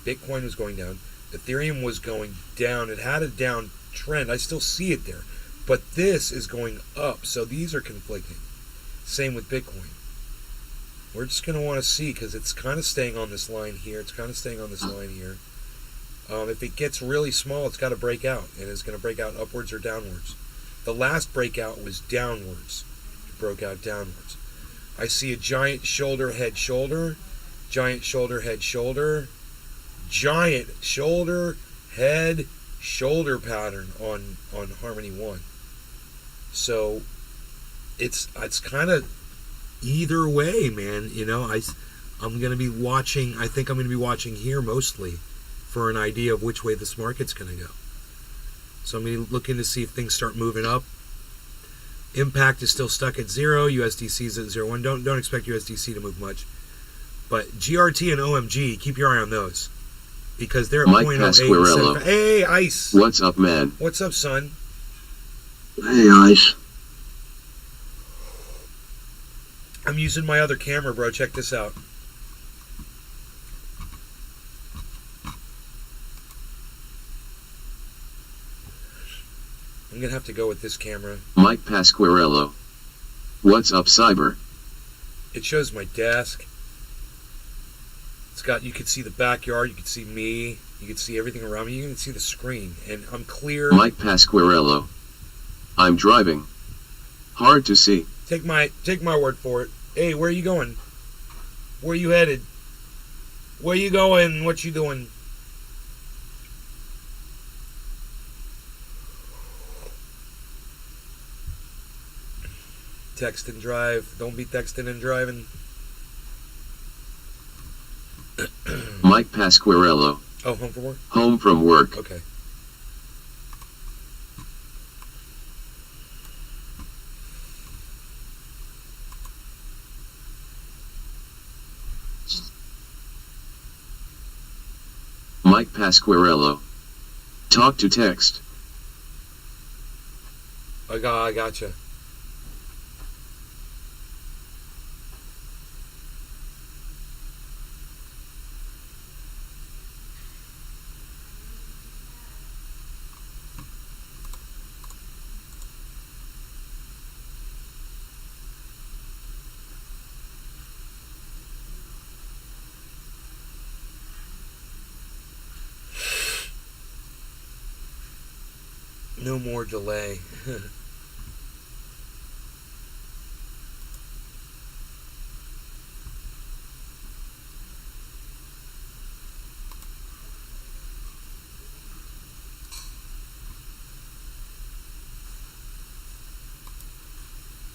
Speaker 1: Bitcoin was going down. Ethereum was going down. It had a down trend. I still see it there. But this is going up. So these are conflicting. Same with Bitcoin. We're just going to want to see because it's kind of staying on this line here. It's kind of staying on this line here. If it gets really small, it's got to break out. And it's going to break out upwards or downwards. The last breakout was downwards. It broke out downwards. I see a giant shoulder, head, shoulder. Giant shoulder, head, shoulder. Giant shoulder, head, shoulder pattern on Harmony 1. So it's kind of either way, man. I'm going to be watching. I think I'm going to be watching here mostly for an idea of which way this market's going to go. So I'm going to be looking to see if things start moving up. Impact is still stuck at 0. USDC is at 0.1. Don't expect USDC to move much. But GRT and OMG, keep your eye on those because they're at
Speaker 2: Mike
Speaker 1: 0.08. Hey, Ice.
Speaker 2: What's up, man?
Speaker 1: What's up, son?
Speaker 3: Hey, Ice.
Speaker 1: I'm using my other camera, bro. Check this out. I'm going to have to go with this camera.
Speaker 2: Mike Pasquarello. What's up, Cyber?
Speaker 1: It shows my desk. It's got, you can see the backyard, you can see me. You can see everything around me. You can see the screen, and I'm clear.
Speaker 2: Mike Pasquarello. I'm driving. Hard to see.
Speaker 1: Take my word for it. Hey, where are you going? Where you headed? Where you going? What you doing? Text and drive. Don't be texting and driving.
Speaker 2: Mike Pasquarello.
Speaker 1: Oh, home from work?
Speaker 2: Home from work.
Speaker 1: Okay.
Speaker 2: Mike Pasquarello. Talk to text.
Speaker 1: I gotcha. No more delay.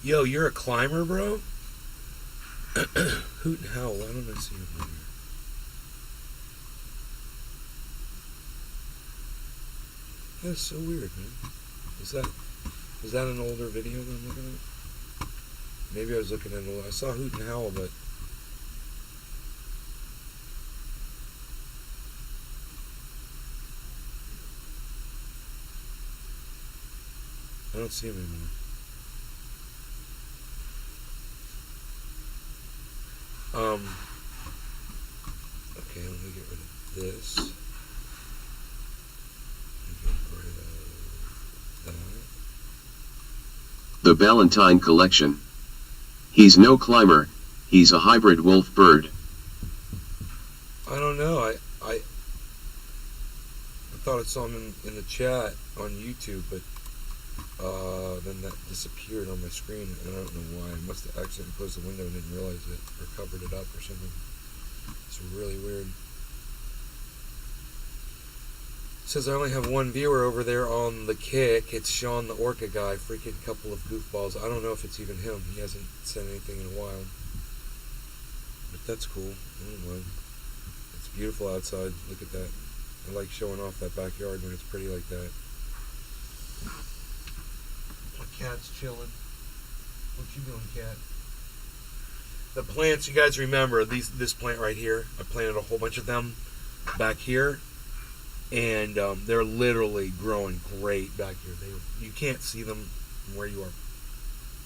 Speaker 1: Yo, you're a climber, bro? Hoot and howl. Why don't I see him here? That's so weird, man. Is that an older video that I'm looking at? Maybe I was looking at I saw Hoot and Howl, but I don't see him anymore. Okay, let me get rid of this.
Speaker 2: The Valentine Collection. He's no climber, he's a hybrid wolf bird.
Speaker 1: I don't know. I thought I saw him in the chat on YouTube, but then that disappeared on my screen, and I don't know why. I must have accidentally closed the window and didn't realize it, or covered it up or something. It's really weird. It says I only have one viewer over there on the Kick. It's Sean the Orca guy, freaking couple of goofballs. I don't know if it's even him. He hasn't said anything in a while. But that's cool. I don't mind. It's beautiful outside. Look at that. I like showing off that backyard when it's pretty like that. My cat's chilling. What you doing, cat? The plants, you guys remember, this plant right here, I planted a whole bunch of them back here. And they're literally growing great back here. You can't see them from where you are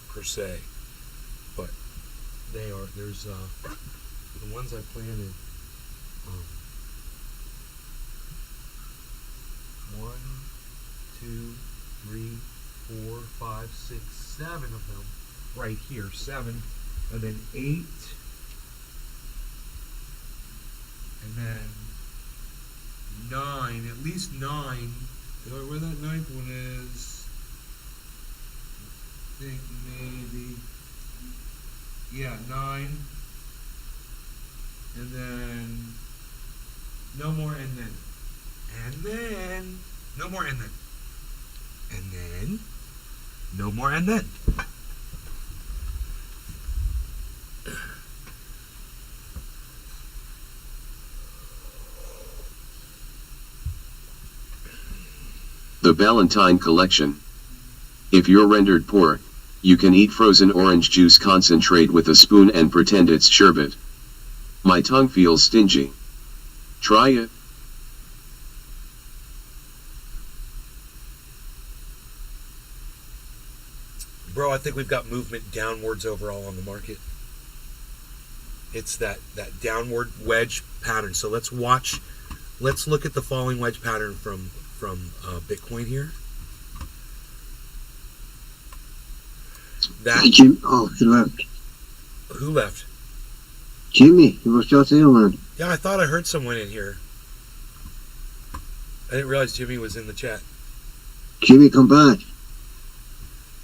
Speaker 1: per se, but they are. There's the ones I planted. 1, 2, 3, 4, 5, 6, 7 of them right here. 7, and then 8, and then 9, at least 9. Where that 9th one is, I think maybe, yeah, 9, and then no more, and then no more, and then no more, and then.
Speaker 2: The Valentine Collection. If you're rendered poor, you can eat frozen orange juice concentrate with a spoon and pretend it's sherbet. My tongue feels stingy. Try it.
Speaker 1: Bro, I think we've got movement downwards overall on the market. It's that downward wedge pattern. So let's look at the falling wedge pattern from Bitcoin here. That
Speaker 3: Jim, oh, he left.
Speaker 1: Who left?
Speaker 3: Jimmy, he was just here, man.
Speaker 1: Yeah, I thought I heard someone in here. I didn't realize Jimmy was in the chat.
Speaker 3: Jimmy, come back.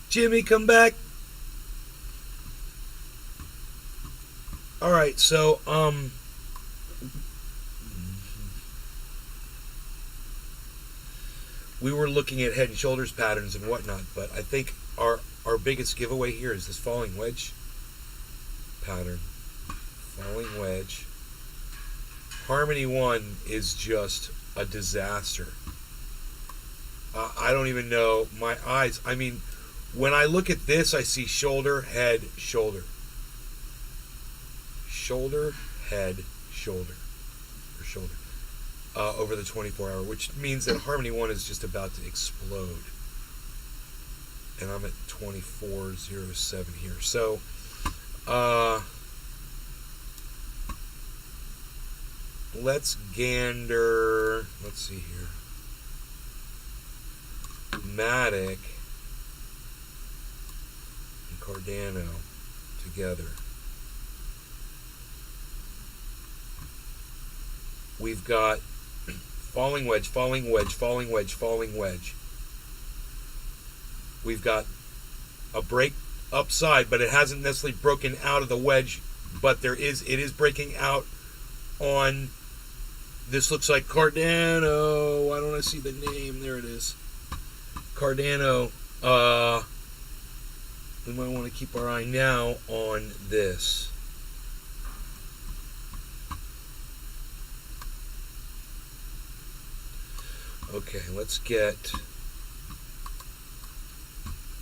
Speaker 1: Jimmy, come back. All right, so we were looking at head and shoulders patterns and whatnot, but I think our biggest giveaway here is this falling wedge pattern. Falling wedge. Harmony 1 is just a disaster. I don't even know. My eyes, I mean, when I look at this, I see shoulder, head, shoulder. Shoulder, head, shoulder. Or shoulder. Over the 24-hour, which means that Harmony 1 is just about to explode. And I'm at 2407 here. So, let's gander. Let's see here. Matic and Cardano together. We've got falling wedge, falling wedge, falling wedge, falling wedge. We've got a break upside, but it hasn't necessarily broken out of the wedge, but it is breaking out on, this looks like Cardano. Why don't I see the name? There it is. Cardano. We might want to keep our eye now on this. Okay, let's get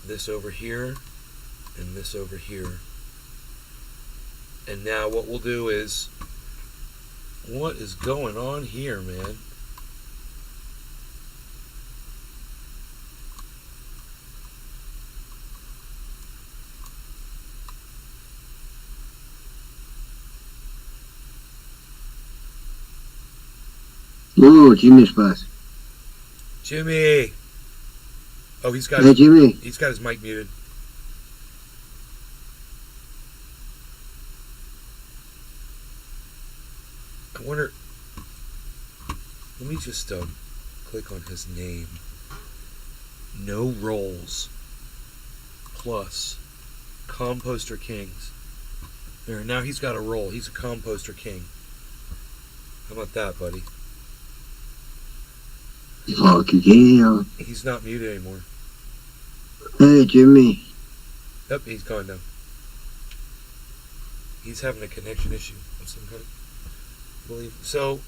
Speaker 1: this over here and this over here. And now what we'll do is, what is going on here, man?
Speaker 3: Oh, Jimmy's back.
Speaker 1: Jimmy! Oh, he's got
Speaker 3: Hey, Jimmy.
Speaker 1: he's got his mic muted. I wonder, let me just click on his name. No rolls plus Composter Kings. There, now he's got a roll. He's a Composter King. How about that, buddy?
Speaker 3: Fuck yeah.
Speaker 1: He's not muted anymore.
Speaker 3: Hey, Jimmy.
Speaker 1: Yep, he's gone now. He's having a connection issue of some kind, I believe. So,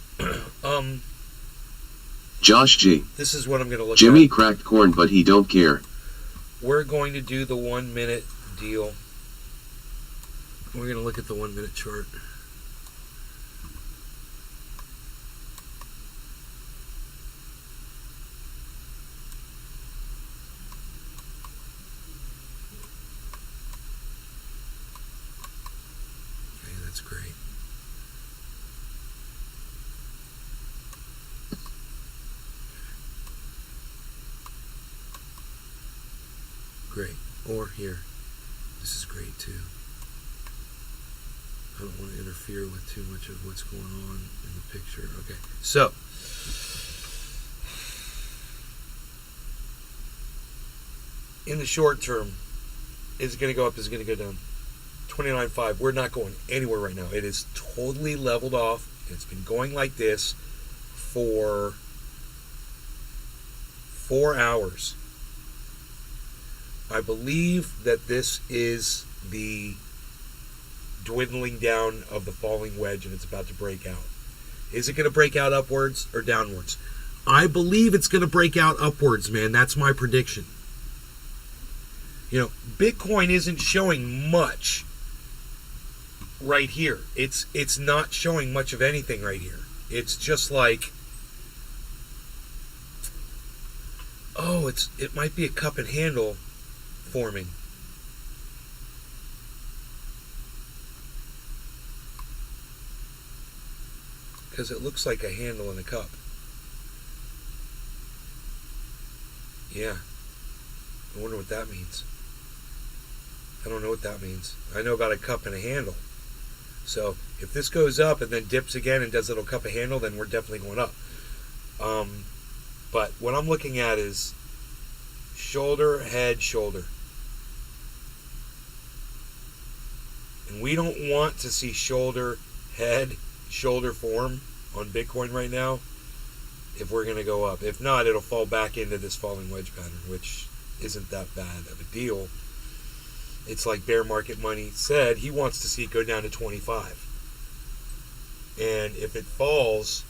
Speaker 2: Josh G.
Speaker 1: this is what I'm going to look
Speaker 2: Jimmy
Speaker 1: at.
Speaker 2: cracked corn, but he don't care.
Speaker 1: We're going to do the 1 minute deal. We're going to look at the 1 minute chart. Okay, that's great. Great. Or here. This is great too. I don't want to interfere with too much of what's going on in the picture. Okay. So, in the short term, is it going to go up? Is it going to go down? 29.5. We're not going anywhere right now. It is totally leveled off. It's been going like this for 4 hours. I believe that this is the dwindling down of the falling wedge and it's about to break out. Is it going to break out upwards or downwards? I believe it's going to break out upwards, man. That's my prediction. You know, Bitcoin isn't showing much right here. It's not showing much of anything right here. It's just like, oh, it might be a cup and handle forming. Because it looks like a handle in a cup. Yeah. I wonder what that means. I don't know what that means. I know about a cup and a handle. So if this goes up and then dips again and does a little cup and handle, then we're definitely going up. But what I'm looking at is shoulder, head, shoulder. And we don't want to see shoulder, head, shoulder form on Bitcoin right now if we're going to go up. If not, it'll fall back into this falling wedge pattern, which isn't that bad of a deal. It's like Bear Market Money said, he wants to see it go down to 25. And if it falls,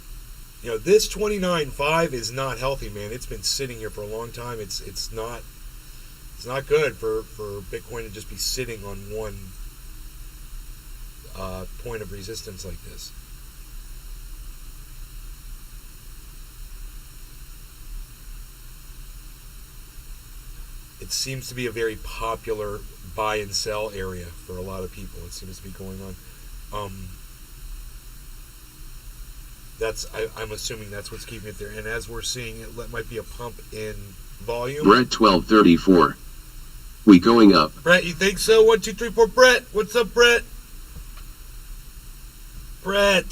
Speaker 1: you know, this 29.5 is not healthy, man. It's been sitting here for a long time. It's not good for Bitcoin to just be sitting on one point of resistance like this. It seems to be a very popular buy and sell area for a lot of people. It seems to be going on. I'm assuming that's what's keeping it there. And as we're seeing, it might be a pump in volume.
Speaker 2: Brett 1234. We going up.
Speaker 1: Brett, you think so? 1, 2, 3, 4. Brett, what's up, Brett? Brett,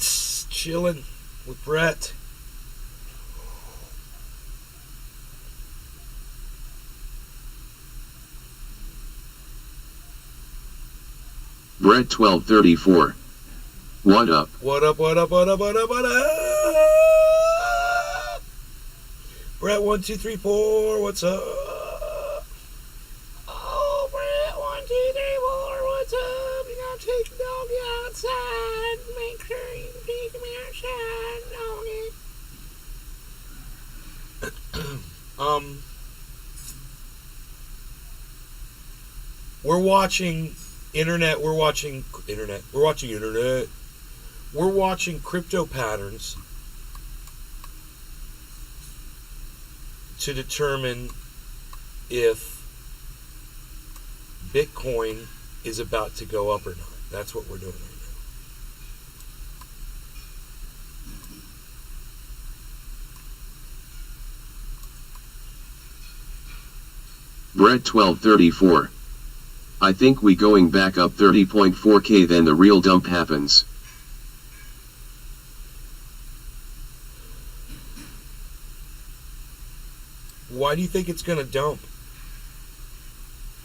Speaker 1: chilling with Brett.
Speaker 2: Brett 1234. What up?
Speaker 1: What up, what up, what up, what up, what up? Brett 1, 2, 3, 4, what's up? Oh, Brett 1, 2, 3, 4, what's up? You gotta take the doggy outside. Make sure you take him outside, doggy. We're watching internet. We're watching crypto patterns to determine if Bitcoin is about to go up or not. That's what we're doing right now.
Speaker 2: Brett 1234. I think we going back up 30.4k, then the real dump happens.
Speaker 1: Why do you think it's going to dump?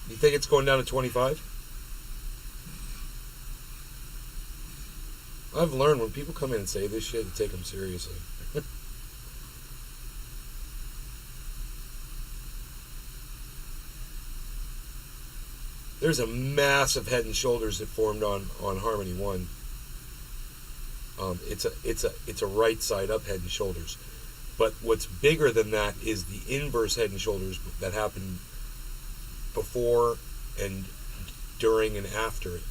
Speaker 1: You think it's going down to 25? I've learned when people come in and say this shit, to take them seriously. There's a massive head and shoulders that formed on Harmony 1. It's a right side up head and shoulders. But what's bigger than that is the inverse head and shoulders that happened before and during and after it.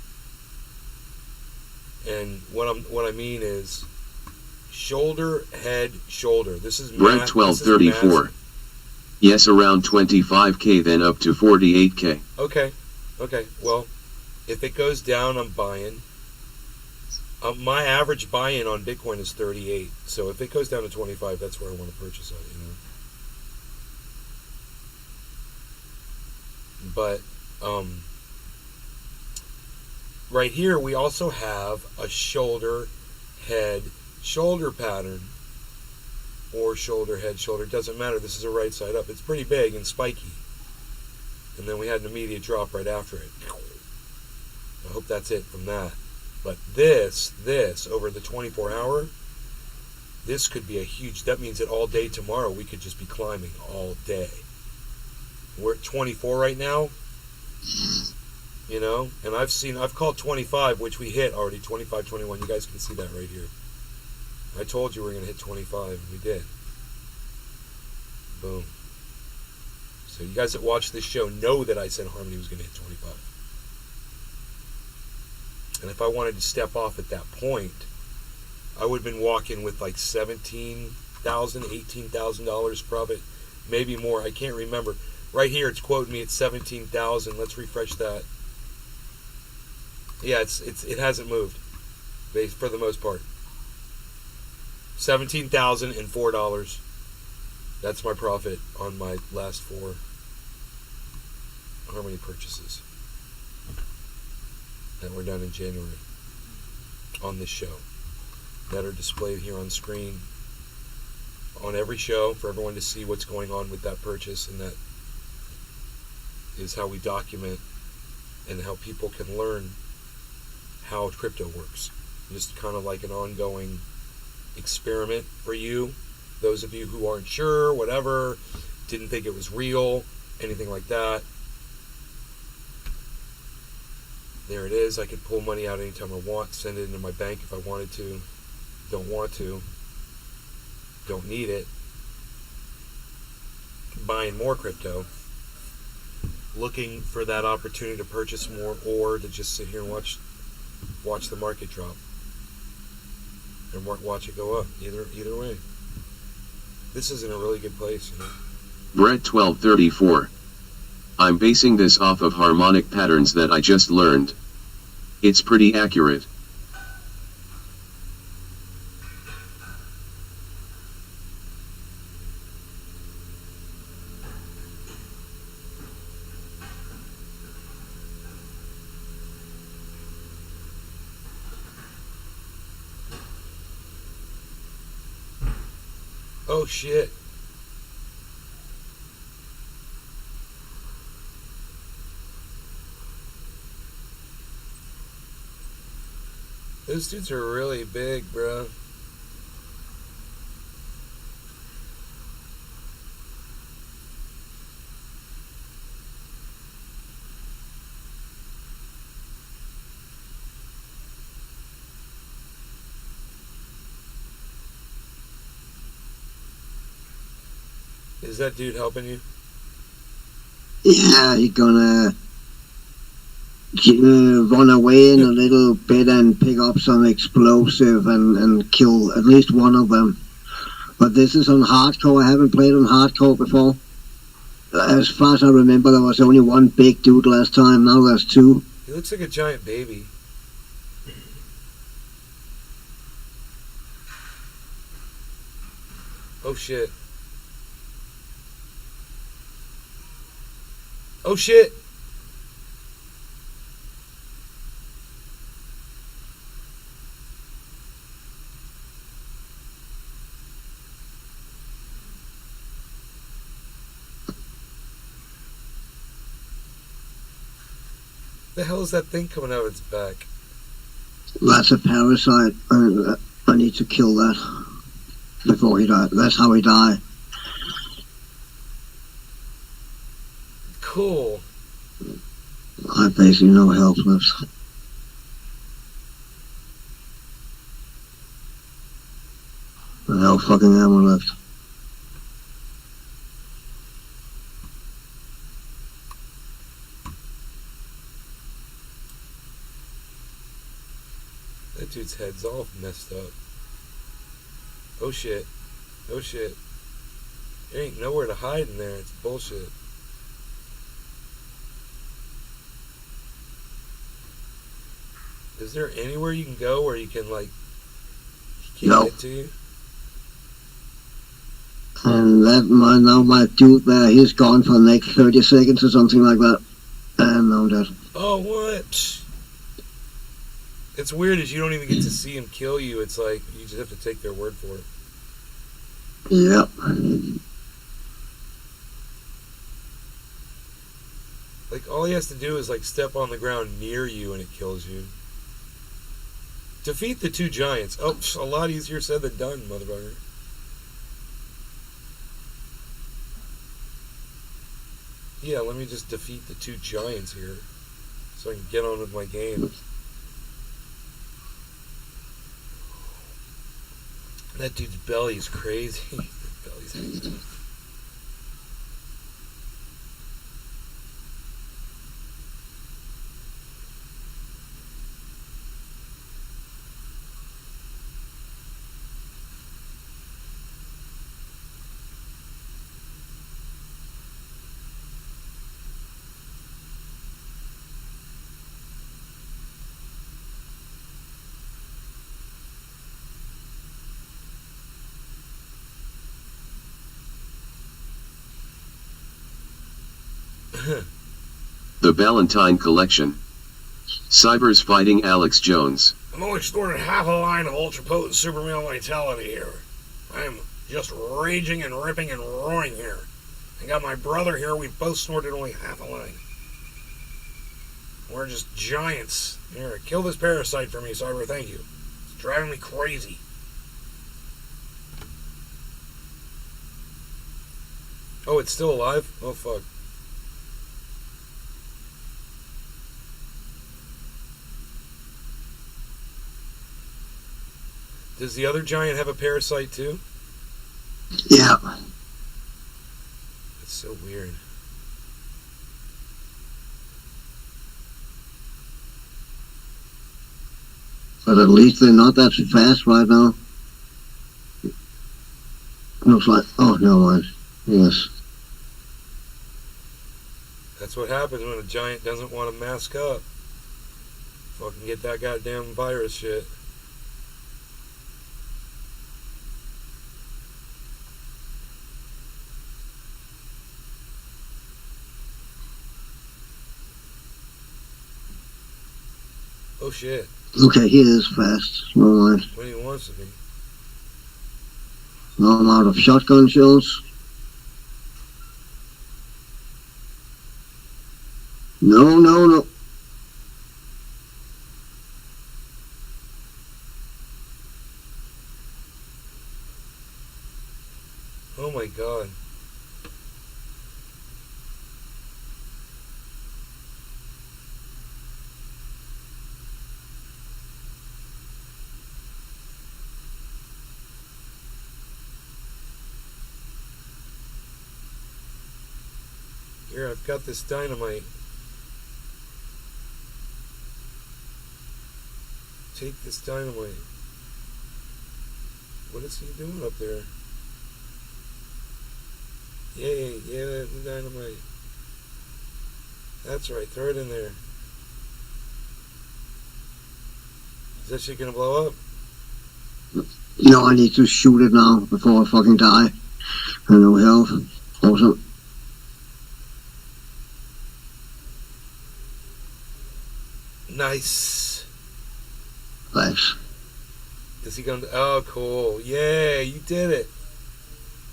Speaker 1: And what I mean is shoulder, head, shoulder. This is
Speaker 2: Brett 1234. Yes, around 25k, then up to 48k.
Speaker 1: Okay, well, if it goes down, I'm buying. My average buy-in on Bitcoin is 38. So if it goes down to 25, that's where I want to purchase it, you know. But right here, we also have a shoulder, head, shoulder pattern. Or shoulder, head, shoulder. Doesn't matter. This is a right side up. It's pretty big and spiky. And then we had an immediate drop right after it. I hope that's it from that. But this, over the 24-hour, this could be a huge, that means that all day tomorrow we could just be climbing all day. We're at 24 right now, you know, and I've called 25, which we hit already, 25, 21. You guys can see that right here. I told you we were going to hit 25, and we did. Boom. So you guys that watch this show know that I said Harmony was going to hit 25. And if I wanted to step off at that point, I would have been walking with like $17,000, $18,000 profit, maybe more. I can't remember. Right here, it's quoting me at 17,000. Let's refresh that. Yeah, it hasn't moved, for the most part. $17,004. That's my profit on my last 4 Harmony purchases that were done in January on this show, that are displayed here on screen on every show for everyone to see what's going on with that purchase, and that is how we document and how people can learn how crypto works. Just kind of like an ongoing experiment for you, those of you who aren't sure, whatever, didn't think it was real, anything like that. There it is. I could pull money out anytime I want, send it into my bank if I wanted to. Don't want to. Don't need it. Buying more crypto. Looking for that opportunity to purchase more, or to just sit here and watch the market drop and watch it go up. Either way, this is in a really good place, you know.
Speaker 2: Brett 1234. I'm basing this off of harmonic patterns that I just learned. It's pretty accurate.
Speaker 1: Oh shit. Those dudes are really big, bro. Is that dude helping you?
Speaker 3: Yeah, he's gonna run away in a little bit and pick up some explosive and kill at least one of them. But this is on hardcore. I haven't played on hardcore before. As far as I remember, there was only one big dude last time. Now there's two.
Speaker 1: He looks like a giant baby. Oh shit. Oh shit. The hell is that thing coming out of its back?
Speaker 3: That's a parasite. I need to kill that before he dies. That's how he died.
Speaker 1: Cool.
Speaker 3: I have basically no health left. No fucking ammo left.
Speaker 1: That dude's head's all messed up. Oh shit. Oh shit. There ain't nowhere to hide in there. It's bullshit. Is there anywhere you can go where you can, like, he can't get to you?
Speaker 3: And that my dude there, he's gone for like 30 seconds or something like that. And now that.
Speaker 1: Oh, what? It's weird as you don't even get to see him kill you. It's like, you just have to take their word for it.
Speaker 3: Yep.
Speaker 1: Like, all he has to do is, like, step on the ground near you and it kills you. Defeat the two giants. Oh, a lot easier said than done, motherfucker. Yeah, let me just defeat the two giants here so I can get on with my game. That dude's belly is crazy. Belly's crazy.
Speaker 2: The Valentine Collection. Cyber's fighting Alex Jones.
Speaker 1: I'm only storing half a line of ultra-potent super male vitality here. I am
Speaker 9: just raging and ripping and roaring here. I got my brother here. We both snorted only half a line. We're just giants. Here, kill this parasite for me, Cyber. Thank you. It's driving me crazy. Oh, it's still alive? Oh, fuck. Does the other giant have a parasite too?
Speaker 3: Yeah.
Speaker 9: That's so weird.
Speaker 3: But at least they're not that fast right now. Looks like, oh, never mind. Yes.
Speaker 9: That's what happens when a giant doesn't want to mask up. Fucking get that goddamn virus shit. Oh shit.
Speaker 3: Okay, he is fast. Never mind.
Speaker 9: When he wants to be.
Speaker 3: Now I'm out of shotgun shells. No, no, no.
Speaker 9: Oh my god. Here, I've got this dynamite. Take this dynamite. What is he doing up there? Yay, yeah, the dynamite. That's right, throw it in there. Is that shit gonna blow up?
Speaker 3: No, I need to shoot it now before I fucking die. I no health. Awesome.
Speaker 9: Nice.
Speaker 3: Thanks.
Speaker 9: Is he gonna? Oh, cool. Yeah, you did it.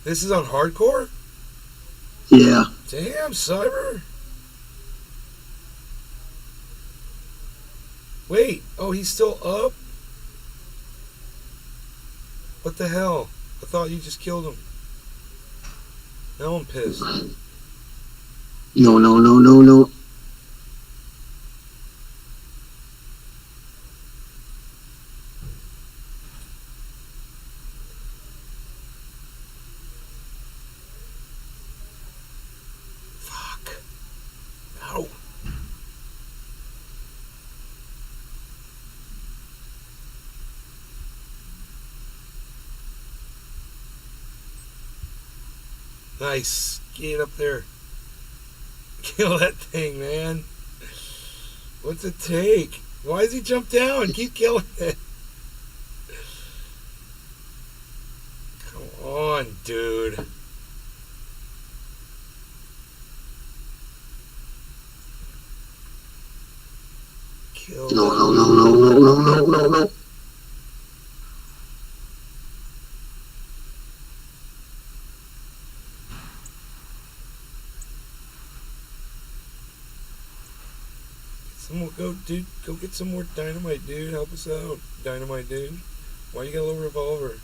Speaker 9: This is on hardcore?
Speaker 3: Yeah.
Speaker 9: Damn, Cyber. Wait. Oh, he's still up? What the hell? I thought you just killed him. Now I'm pissed.
Speaker 3: No, no, no, no, no.
Speaker 9: Fuck. No. Nice. Get up there. Kill that thing, man. What's it take? Why does he jump down? Keep killing it. Come on, dude. Kill
Speaker 3: No,
Speaker 9: that.
Speaker 3: no, no, no, no, no, no, no, no.
Speaker 9: Someone go, dude. Go get some more dynamite, dude. Help us out, dynamite, dude. Why you got a little revolver?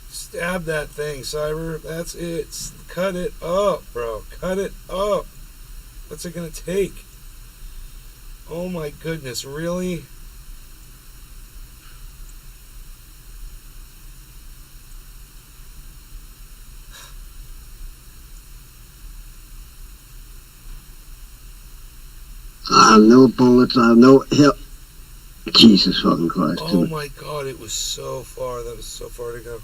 Speaker 9: Stab that thing, Cyber. That's it. Cut it up, bro. Cut it up. What's it gonna take? Oh my goodness, really?
Speaker 3: I have no bullets. I have no help. Jesus fucking Christ.
Speaker 9: Oh my god, it was so far. That was so far to go.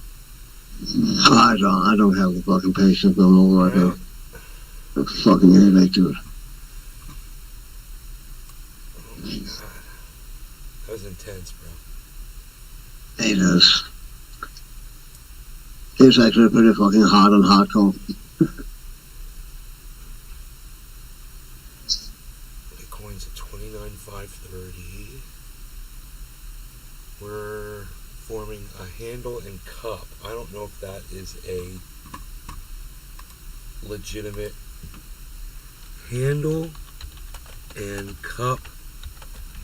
Speaker 3: I don't have the fucking patience no more right now.
Speaker 9: Right.
Speaker 3: A fucking headache, dude.
Speaker 9: Oh my god. That was intense, bro.
Speaker 3: It is. It's actually pretty fucking hard and hardcore.
Speaker 9: Bitcoin's at 20
Speaker 1: 29,530. We're forming a handle and cup. I don't know if that is a legitimate handle and cup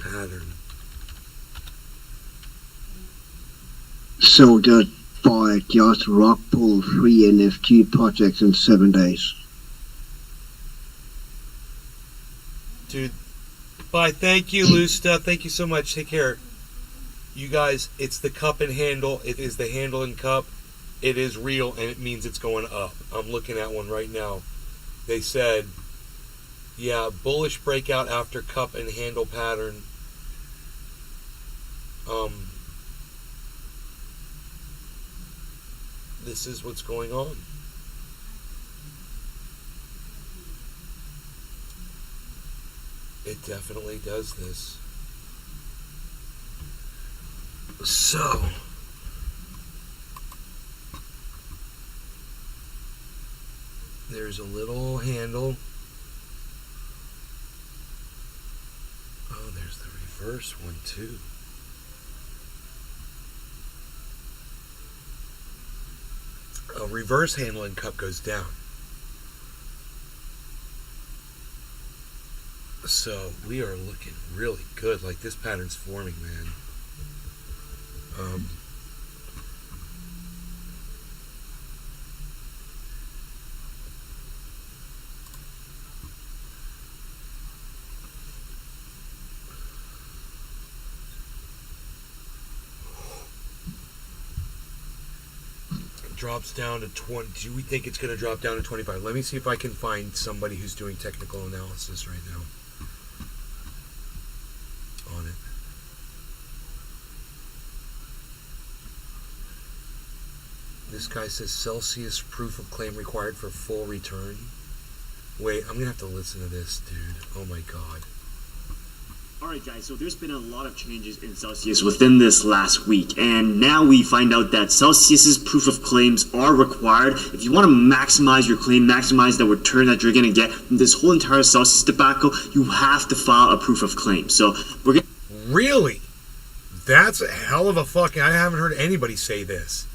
Speaker 1: pattern.
Speaker 3: So just by just rock pull 3 NFT projects in 7 days.
Speaker 1: Dude, bye. Thank you, Lusta. Thank you so much. Take care. You guys, it's the cup and handle. It is the handle and cup. It is real, and it means it's going up. I'm looking at one right now. They said, yeah, bullish breakout after cup and handle pattern. This is what's going on. It definitely does this. So, there's a little handle. Oh, there's the reverse one too. A reverse handle and cup goes down. So we are looking really good. Like, this pattern's forming, man. Drops down to 20. Do we think it's going to drop down to 25? Let me see if I can find somebody who's doing technical analysis right now on it. This guy says Celsius proof of claim required for full return. Wait, I'm going to have to listen to this, dude. Oh my god.
Speaker 10: Alright guys, so there's been a lot of changes in Celsius within this last week, and now we find out that Celsius's proof of claims are required. If you want to maximize your claim, maximize the return that you're going to get from this whole entire Celsius debacle, you have to file a proof of claim. So we're going to...
Speaker 1: Really? That's a hell of a fucking... I haven't heard anybody say this.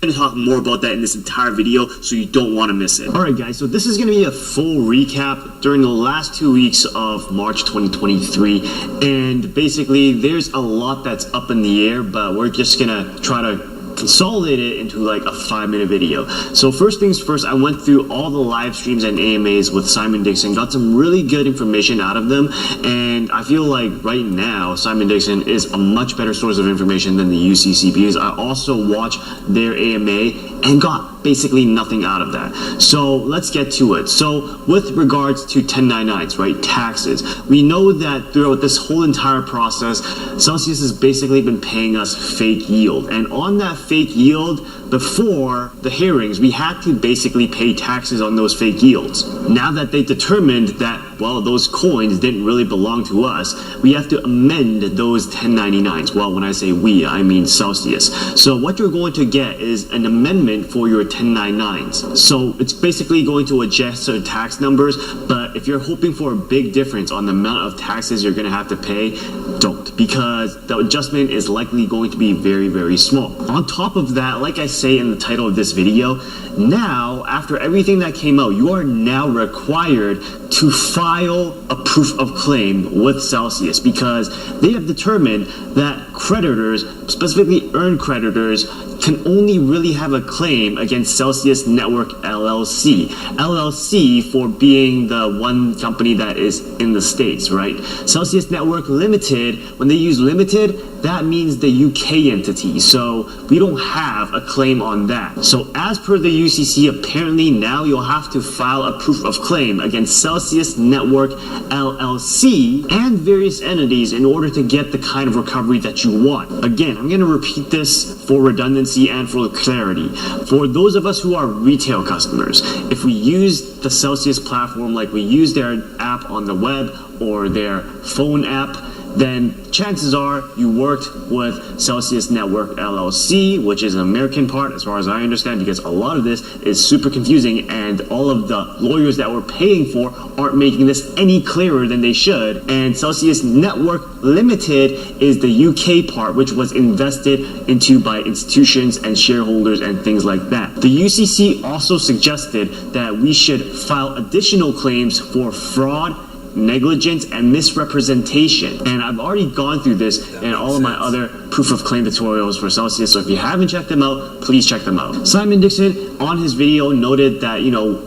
Speaker 10: I'm going to talk more about that in this entire video, so you don't want to miss it. Alright guys, so this is going to be a full recap during the last 2 weeks of March 2023, and basically there's a lot that's up in the air, but we're just going to try to consolidate it into like a 5-minute video. So first things first, I went through all the live streams and AMAs with Simon Dixon, got some really good information out of them, and I feel like right now Simon Dixon is a much better source of information than the UCC, because I also watched their AMA and got basically nothing out of that. So let's get to it. So with regards to 1099s, right, taxes, we know that throughout this whole entire process, Celsius has basically been paying us fake yield, and on that fake yield, before the hearings, we had to basically pay taxes on those fake yields. Now that they determined that, well, those coins didn't really belong to us, we have to amend those 1099s. Well, when I say we, I mean Celsius. So what you're going to get is an amendment for your 1099s. So it's basically going to adjust your tax numbers, but if you're hoping for a big difference on the amount of taxes you're going to have to pay, don't, because the adjustment is likely going to be very, very small. On top of that, like I say in the title of this video, now, after everything that came out, you are now required to file a proof of claim with Celsius, because they have determined that creditors, specifically earned creditors, can only really have a claim against Celsius Network LLC. LLC for being the one company that is in the States, right? Celsius Network Limited, when they use limited, that means the UK entity. So we don't have a claim on that. So as per the UCC, apparently now you'll have to file a proof of claim against Celsius Network LLC and various entities in order to get the kind of recovery that you want. Again, I'm going to repeat this for redundancy and for clarity. For those of us who are retail customers, if we use the Celsius platform like we use their app on the web or their phone app, then chances are you worked with Celsius Network LLC, which is an American part as far as I understand, because a lot of this is super confusing and all of the lawyers that we're paying for aren't making this any clearer than they should. And Celsius Network Limited is the UK part, which was invested into by institutions and shareholders and things like that. The UCC also suggested that we should file additional claims for fraud, negligence, and misrepresentation. And I've already gone through this in all of my other proof of claim tutorials for Celsius, so if you haven't checked them out, please check them out. Simon Dixon on his video noted that,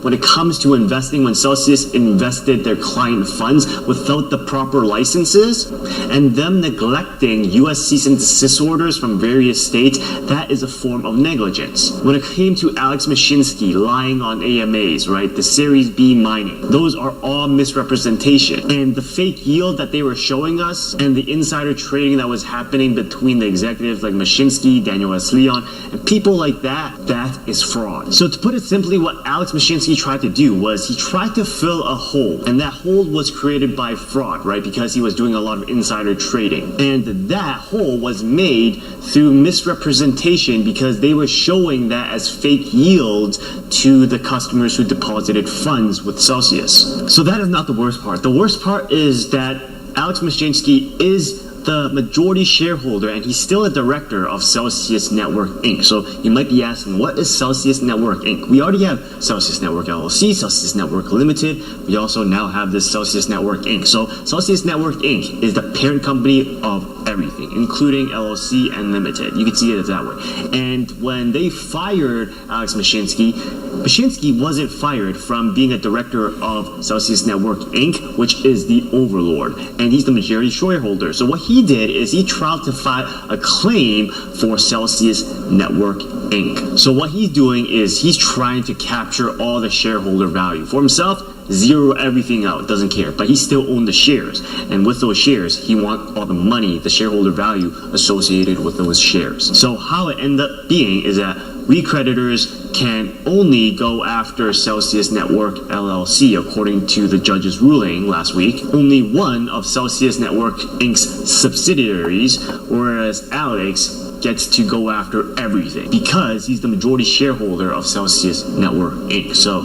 Speaker 10: when it comes to investing, when Celsius invested their client funds without the proper licenses and them neglecting US cease and desist orders from various states, that is a form of negligence. When it came to Alex Mashinsky lying on AMAs, right, the Series B mining, those are all misrepresentation. And the fake yield that they were showing us and the insider trading that was happening between the executives like Mashinsky, Daniel S. Leon, and people like that, that is fraud. So to put it simply, what Alex Mashinsky tried to do was he tried to fill a hole, and that hole was created by fraud, right? Because he was doing a lot of insider trading. And that hole was made through misrepresentation because they were showing that as fake yields to the customers who deposited funds with Celsius. So that is not the worst part. The worst part is that Alex Mashinsky is the majority shareholder and he's still a director of Celsius Network Inc. So you might be asking, what is Celsius Network Inc? We already have Celsius Network LLC, Celsius Network Limited. We also now have this Celsius Network Inc. So Celsius Network Inc. is the parent company of everything, including LLC and Limited. You can see it as that way. And when they fired Alex Mashinsky, Mashinsky wasn't fired from being a director of Celsius Network Inc., which is the overlord, and he's the majority shareholder. So what he did is he tried to file a claim for Celsius Network Inc. So what he's doing is he's trying to capture all the shareholder value for himself, zero everything out, doesn't care, but he still owns the shares, and with those shares he wants all the money, the shareholder value associated with those shares. So how it ended up being is that we creditors can only go after Celsius Network LLC according to the judge's ruling last week. Only one of Celsius Network Inc.'s subsidiaries, whereas Alex gets to go after everything because he's the majority shareholder of Celsius Network Inc. So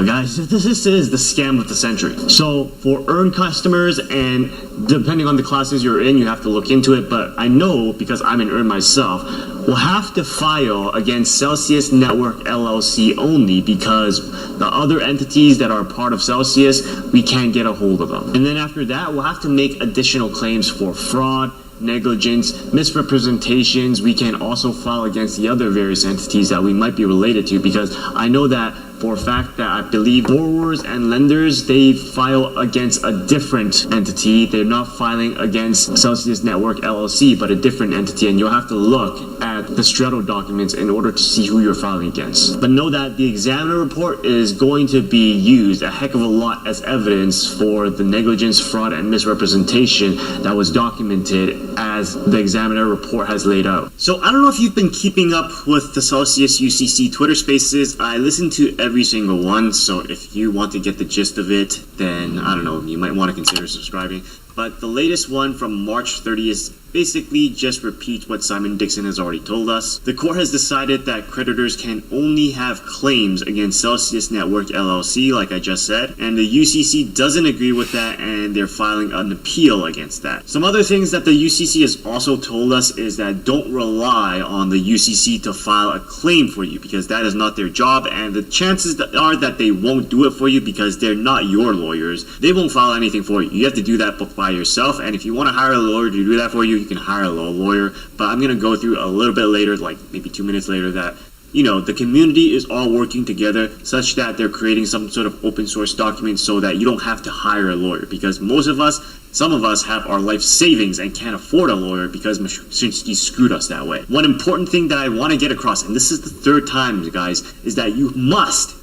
Speaker 10: guys, this is the scam of the century. So for earn customers, and depending on the classes you're in, you have to look into it, but I know because I'm an earn myself, we'll have to file against Celsius Network LLC only because the other entities that are part of Celsius, we can't get a hold of them. And then after that, we'll have to make additional claims for fraud, negligence, misrepresentations. We can also file against the other various entities that we might be related to, because I know that for a fact that I believe borrowers and lenders, they file against a different entity. They're not filing against Celsius Network LLC, but a different entity, and you'll have to look at the Straddle documents in order to see who you're filing against. But know that the examiner report is going to be used a heck of a lot as evidence for the negligence, fraud, and misrepresentation that was documented as the examiner report has laid out. So I don't know if you've been keeping up with the Celsius UCC Twitter Spaces. I listen to every single one, so if you want to get the gist of it, then I don't know, you might want to consider subscribing. But the latest one from March 30th basically just repeats what Simon Dixon has already told us. The court has decided that creditors can only have claims against Celsius Network LLC, like I just said, and the UCC doesn't agree with that, and they're filing an appeal against that. Some other things that the UCC has also told us is that don't rely on the UCC to file a claim for you, because that is not their job, and the chances are that they won't do it for you because they're not your lawyers. They won't file anything for you. You have to do that by yourself, and if you want to hire a lawyer to do that for you, you can hire a lawyer. But I'm going to go through a little bit later, like maybe 2 minutes later, that the community is all working together such that they're creating some sort of open source document so that you don't have to hire a lawyer, because some of us have our life savings and can't afford a lawyer because Mashinsky screwed us that way. One important thing that I want to get across, and this is the third time, guys, is that you must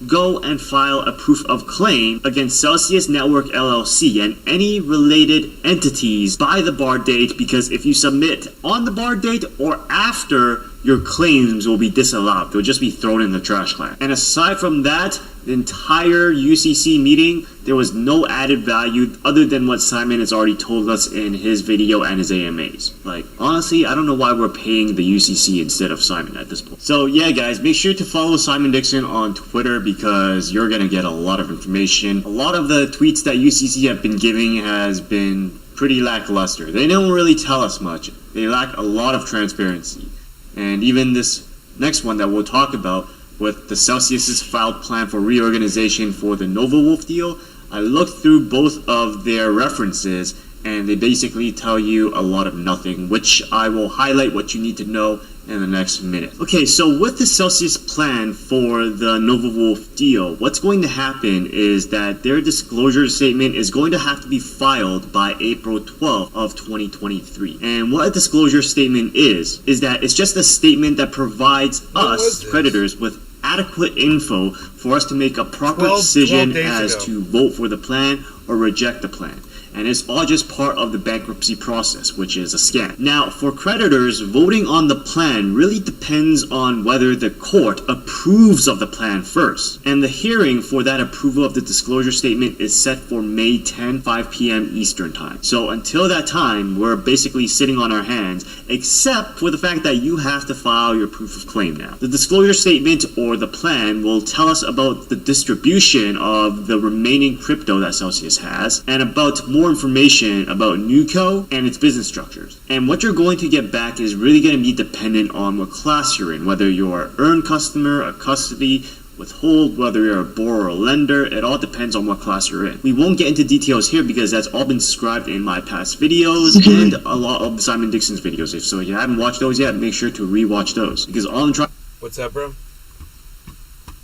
Speaker 10: go and file a proof of claim against Celsius Network LLC and any related entities by the bar date, because if you submit on the bar date or after, your claims will be disallowed. They'll just be thrown in the trash can. And aside from that, The entire UCC meeting, there was no added value other than what Simon has already told us in his video and his AMAs. Like, honestly, I don't know why we're paying the UCC instead of Simon at this point. So yeah, guys, make sure to follow Simon Dixon on Twitter because you're gonna get a lot of information. A lot of the tweets that UCC have been giving has been pretty lackluster. They don't really tell us much. They lack a lot of transparency. And even this next one that we'll talk about, with the Celsius's filed plan for reorganization for the NovaWolf deal, I looked through both of their references and they basically tell you a lot of nothing, which I will highlight what you need to know in the next minute. Okay, so with the Celsius plan for the NovaWolf deal, what's going to happen is that their disclosure statement is going to have to be filed by April 12th of 2023. And what a disclosure statement is that it's just a statement that provides us, creditors, with adequate info for us to make a proper decision as to vote for the plan or reject the plan. And it's all just part of the bankruptcy process, which is a scam. Now, for creditors, voting on the plan really depends on whether the court approves of the plan first. And the hearing for that approval of the disclosure statement is set for May 10, 5 p.m. Eastern Time. So until that time, we're basically sitting on our hands, except for the fact that you have to file your proof of claim now. The disclosure statement or the plan will tell us about the distribution of the remaining crypto that Celsius has, and about more information about Nuco and its business structures. And what you're going to get back is really going to be dependent on what class you're in, whether you're an earned customer, a custody, withhold, whether you're a borrower or a lender. It all depends on what class you're in. We won't get into details here because that's all been described in my past videos and a lot of Simon Dixon's videos. So if you haven't watched those yet, make sure to re-watch those because all I'm trying.
Speaker 9: What's that, bro?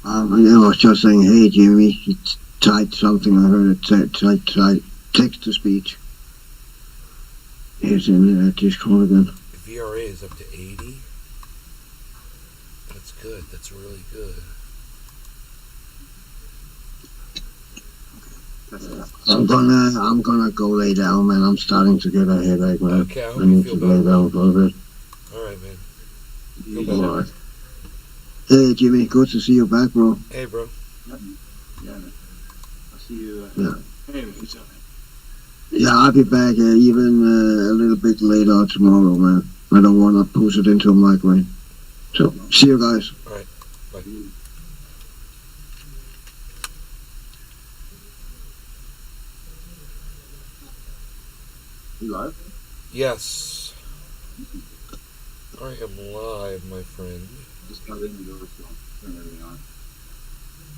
Speaker 3: I was just saying, hey Jimmy, he typed something. I heard it type text to speech. It's in Discord again.
Speaker 9: The VRA is up to 80. That's good. That's really good.
Speaker 3: I'm gonna go lay down, man. I'm starting to get a headache, man.
Speaker 9: Okay, I hope
Speaker 3: I
Speaker 9: you
Speaker 3: need
Speaker 9: feel
Speaker 3: to lay
Speaker 9: better.
Speaker 3: down for a bit.
Speaker 9: Alright, man. Feel better.
Speaker 3: All right. Hey Jimmy, good to see you back, bro.
Speaker 9: Hey, bro.
Speaker 11: Yeah, man. I'll see you.
Speaker 3: Yeah.
Speaker 11: Hey, what's up, man?
Speaker 3: Yeah, I'll be back even a little bit later tomorrow, man. I don't want to push it into a migraine. So, see you guys.
Speaker 9: Alright, bye.
Speaker 11: You live?
Speaker 9: Yes. I am live, my friend.
Speaker 11: Just got in the door, so turn everything on.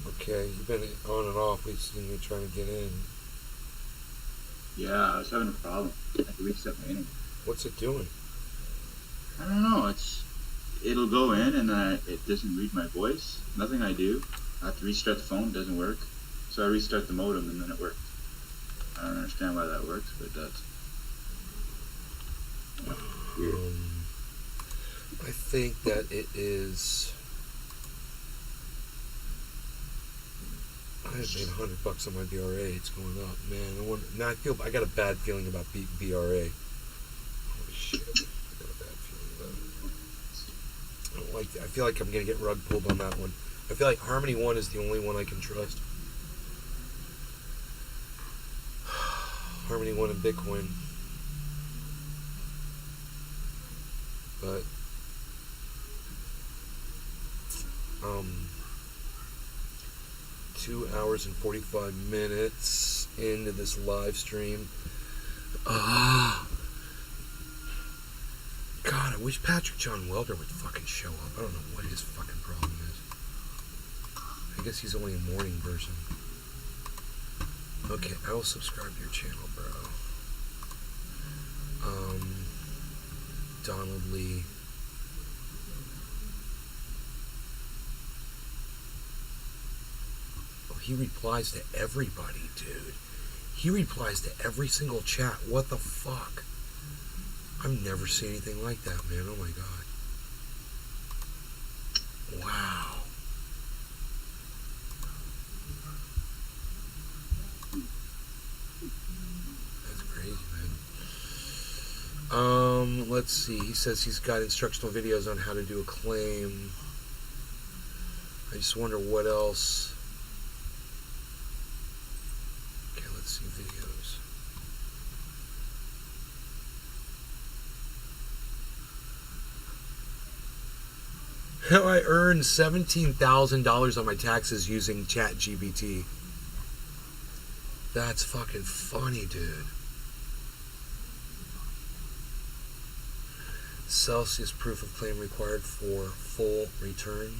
Speaker 9: Okay, you've been on and off. We've seen you trying to get in.
Speaker 11: Yeah, I was having a problem. I had to reset my internet.
Speaker 9: What's it doing?
Speaker 11: I don't know. It'll go in and it doesn't read my voice. Nothing I do. I have to restart the phone. It doesn't work. So I restart the modem and then it works. I don't understand why that works, but it does.
Speaker 9: I think that it is. I have made $100 on my BRA. It's going up, man. Now I got a bad feeling about BRA. Holy shit! I got a bad feeling about it. I don't like. I feel like I'm gonna get rug pulled on that one. I feel like Harmony One is the only one I can trust. Harmony One and Bitcoin, but 2 hours and 45 minutes into this live stream. God, I wish Patrick John Welder would fucking show up. I don't know what his fucking problem is. I guess he's only a morning person. Okay, I will subscribe to your channel, bro. Donald Lee. He replies to everybody, dude. He replies to every single chat. What the fuck? I've never seen anything like that, man. Oh my god. Wow. That's crazy, man. Let's see. He says he's got instructional videos on how to do a claim. I just wonder what else. see videos. How I earned $17,000 on my taxes using ChatGPT. That's fucking funny, dude. Celsius proof of claim required for full return.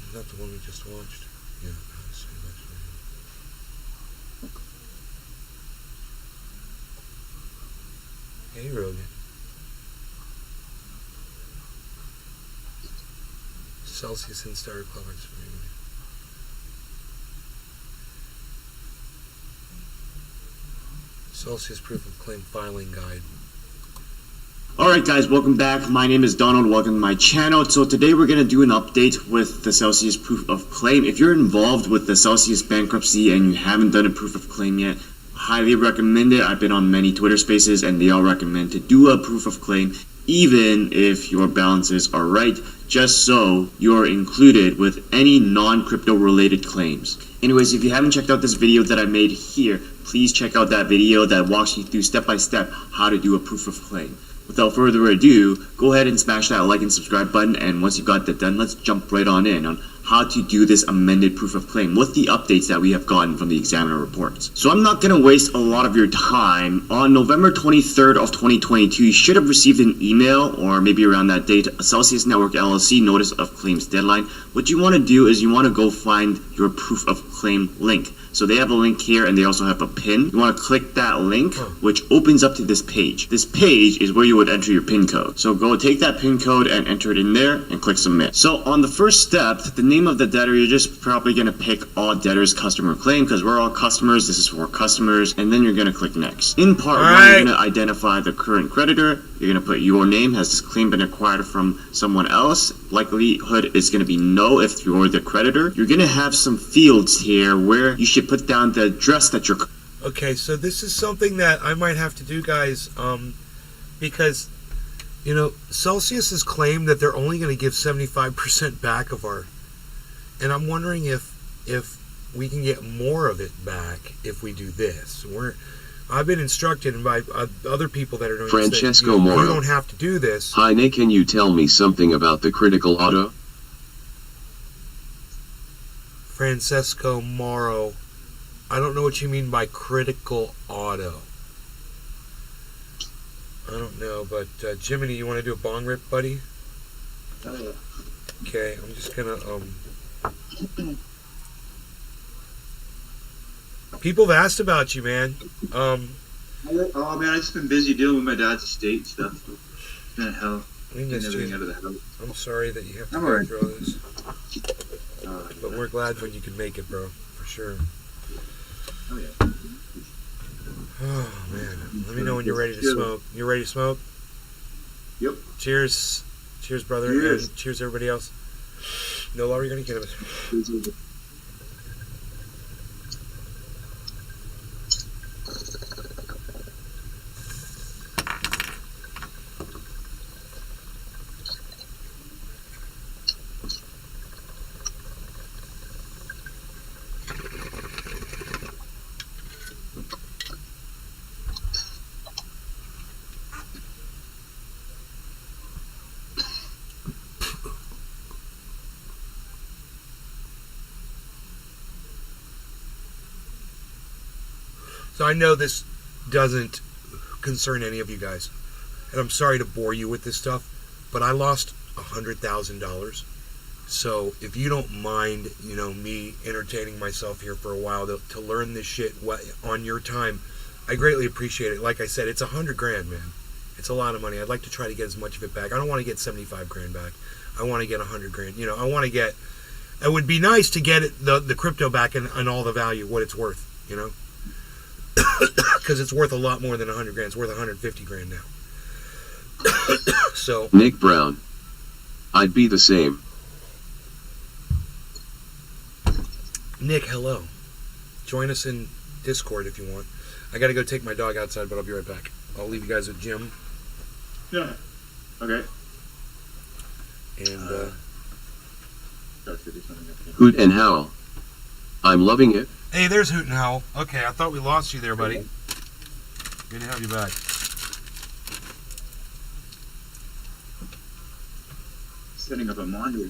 Speaker 9: Is that the one we just watched? Yeah, I'll see that for you. Hey, Rogan. Celsius and Star Club experience. Celsius proof of claim filing guide.
Speaker 10: Alright guys, welcome back. My name is Donald, welcome to my channel. So today we're going to do an update with the Celsius proof of claim. If you're involved with the Celsius bankruptcy and you haven't done a proof of claim yet, highly recommend it. I've been on many Twitter spaces and they all recommend to do a proof of claim even if your balances are right, just so you're included with any non-crypto related claims. Anyways, if you haven't checked out this video that I made here, please check out that video that walks you through step by step how to do a proof of claim. Without further ado, go ahead and smash that like and subscribe button, and once you got that done, let's jump right on in on how to do this amended proof of claim with the updates that we have gotten from the examiner reports. So I'm not going to waste a lot of your time. On November 23rd of 2022, you should have received an email, or maybe around that date, a Celsius Network LLC notice of claims deadline. What you want to do is you want to go find your proof of claim link. So they have a link here and they also have a pin. You want to click that link, which opens up to this page. This page is where you would enter your pin code. So go take that pin code and enter it in there and click submit. So on the first step, the name of the debtor, you're just probably going to pick all debtors customer claim because we're all customers. This is for customers. And then you're going to click next. In part one, you're going to identify the current creditor. You're going to put your name. Has this claim been acquired from someone else? Likelihood is going to be no if you're the creditor. You're going to have some fields here where you should put down the address that you're...
Speaker 9: Okay, so this is something that I might have to do, guys, because, you know, Celsius has claimed that they're only going to give 75% back of our... And I'm wondering if we can get more of it back if we do this. I've been instructed by other people that are doing
Speaker 2: Francesco
Speaker 9: this that,
Speaker 2: Moro.
Speaker 9: you don't have to do this.
Speaker 2: Hi Nick, can you tell me something about the critical auto?
Speaker 9: Francesco Moro. I don't know what you mean by critical auto. I don't know, but Jiminy, you want to do a bong rip, buddy?
Speaker 11: Oh, yeah.
Speaker 9: Okay, I'm just gonna people have asked about you, man.
Speaker 11: Oh man, I've just been busy dealing with my dad's estate and stuff. It's been a hell.
Speaker 9: We missed
Speaker 11: Getting
Speaker 9: you.
Speaker 11: everything out of the house.
Speaker 9: I'm sorry that you have to
Speaker 11: I'm
Speaker 9: go
Speaker 11: alright.
Speaker 9: through all this. But we're glad when you can make it, bro. For sure.
Speaker 11: Oh yeah.
Speaker 9: Oh man. Let me know when you're ready to smoke. You ready to smoke?
Speaker 11: Yep.
Speaker 9: Cheers. Cheers, brother.
Speaker 11: Cheers.
Speaker 9: And cheers, everybody else. No longer gonna get it. So I know this doesn't concern any of you guys, and I'm sorry to bore you with this stuff, but I lost $100,000. So if you don't mind, you know, me entertaining myself here for a while to learn this shit on your time, I greatly appreciate it. Like I said, it's $100 grand, man. It's a lot of money. I'd like to try to get as much of it back. I don't want to get 75 grand back. I want to get 100 grand. You know, I want to get. It would be nice to get the crypto back and all the value, what it's worth. You know. Because it's worth a lot more than 100 grand. It's worth 150 grand now. So
Speaker 2: Nick Brown. I'd be the same.
Speaker 9: Nick, hello. Join us in Discord if you want. I gotta go take my dog outside, but I'll be right back. I'll leave you guys with Jim.
Speaker 11: Yeah. Okay.
Speaker 9: And
Speaker 11: Start to do something up again.
Speaker 2: Hoot and howl. I'm loving it.
Speaker 9: Hey, there's Hoot and Howl. Okay, I thought we lost you there, buddy. Good to have you back.
Speaker 11: Setting up a monitor.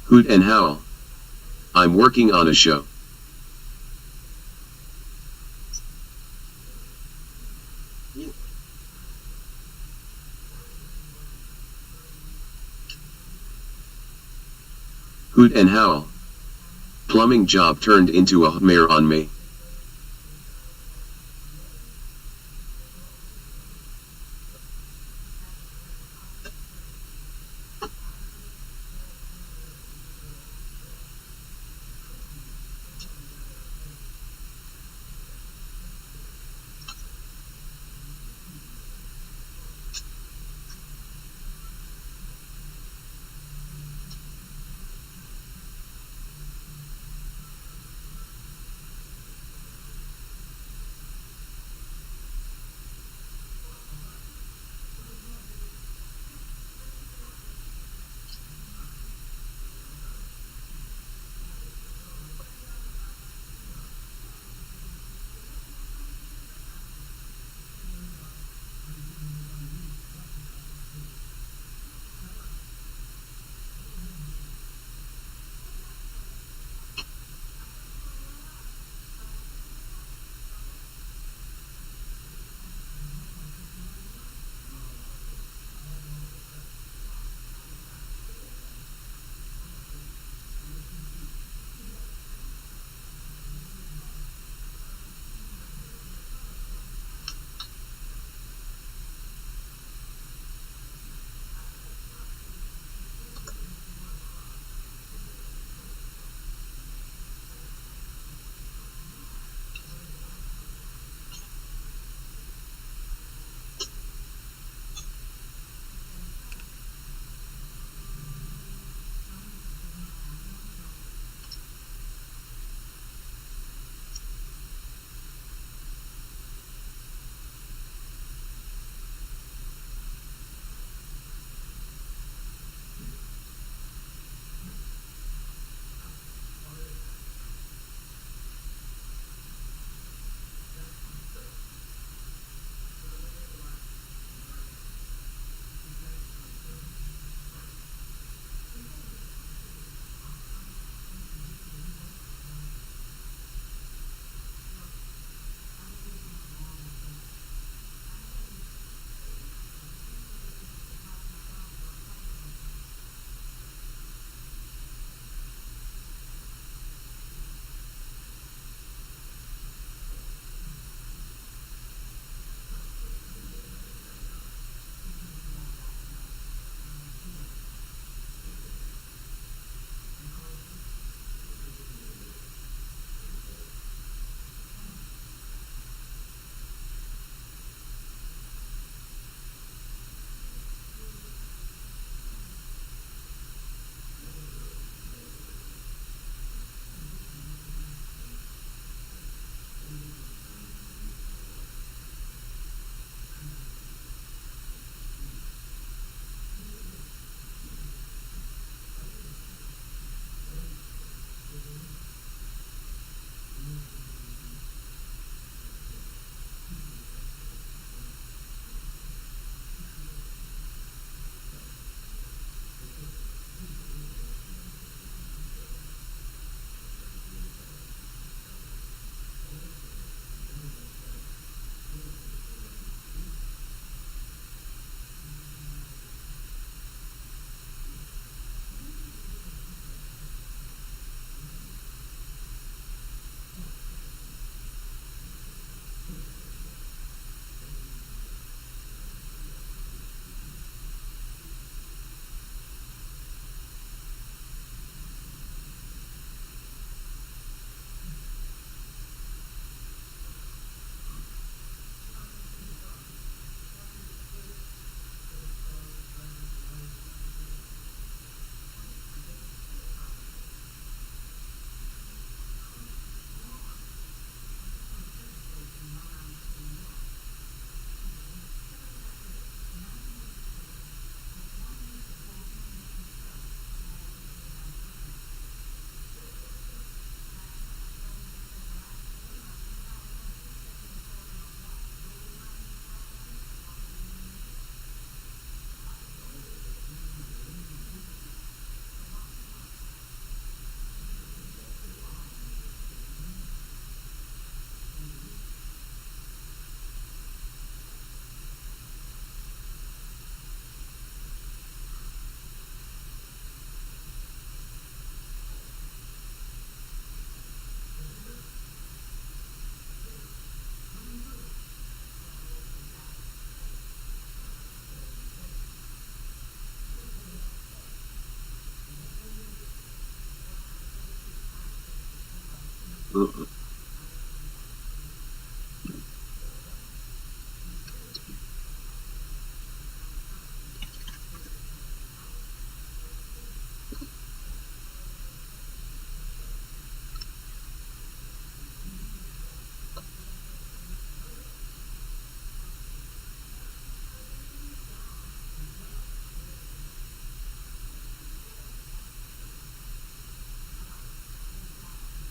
Speaker 2: Hoot and howl. I'm working on a show. Hoot and howl. Plumbing job turned into a mare on me.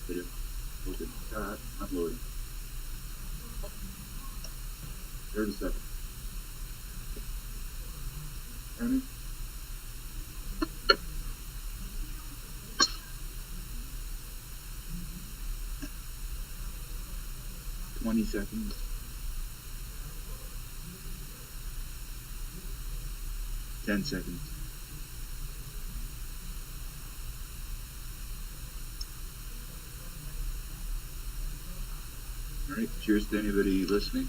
Speaker 11: Video. Open. Got. Uploading. 30 seconds. Hear me? Seconds. 10 seconds. All right. Cheers to anybody listening.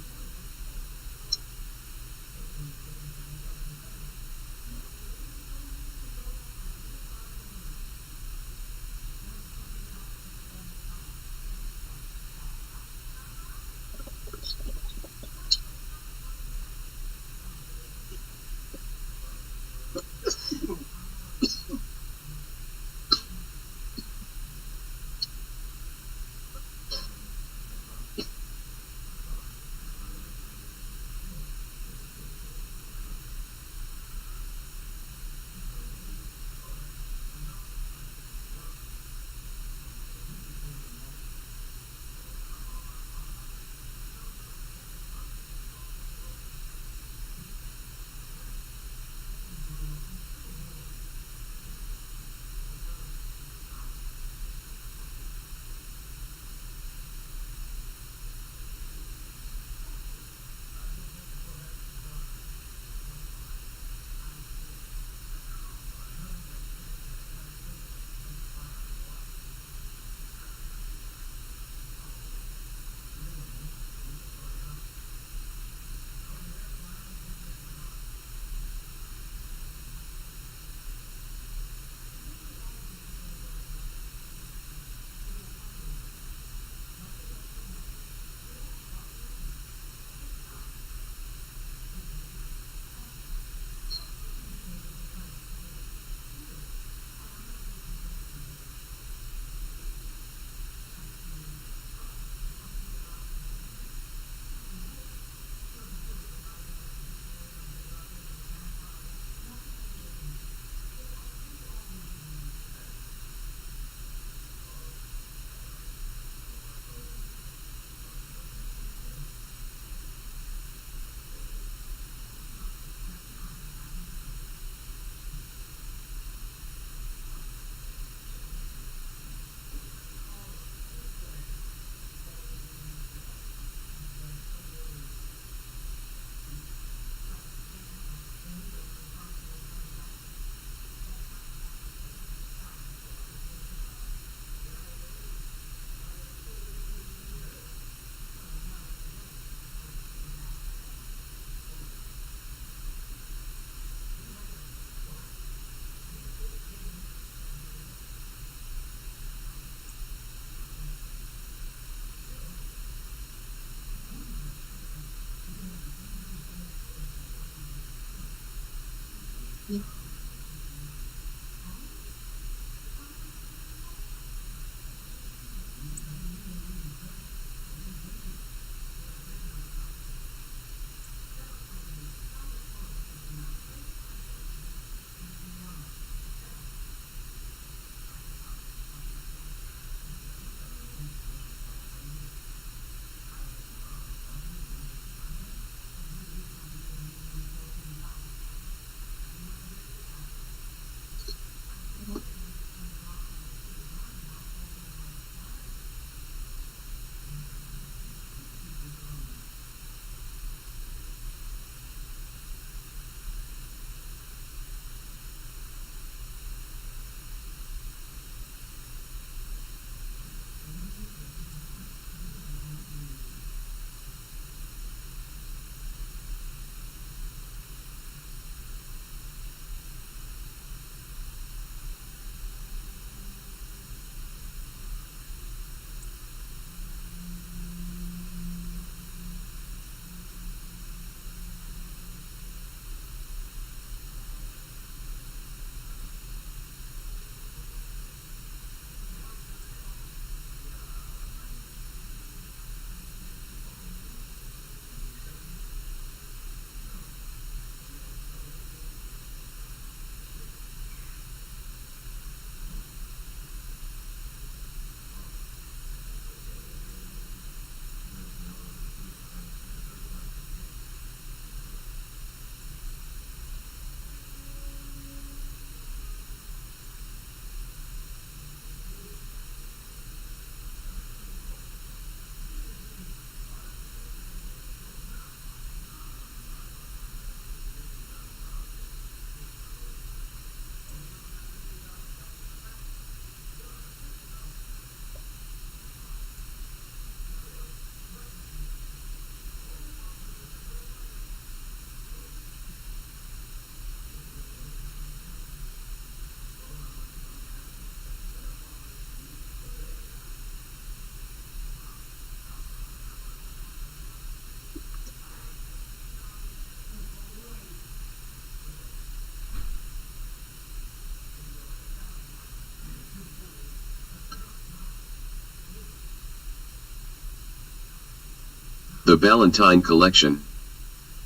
Speaker 2: The Valentine Collection.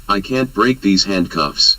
Speaker 2: I can't break these handcuffs.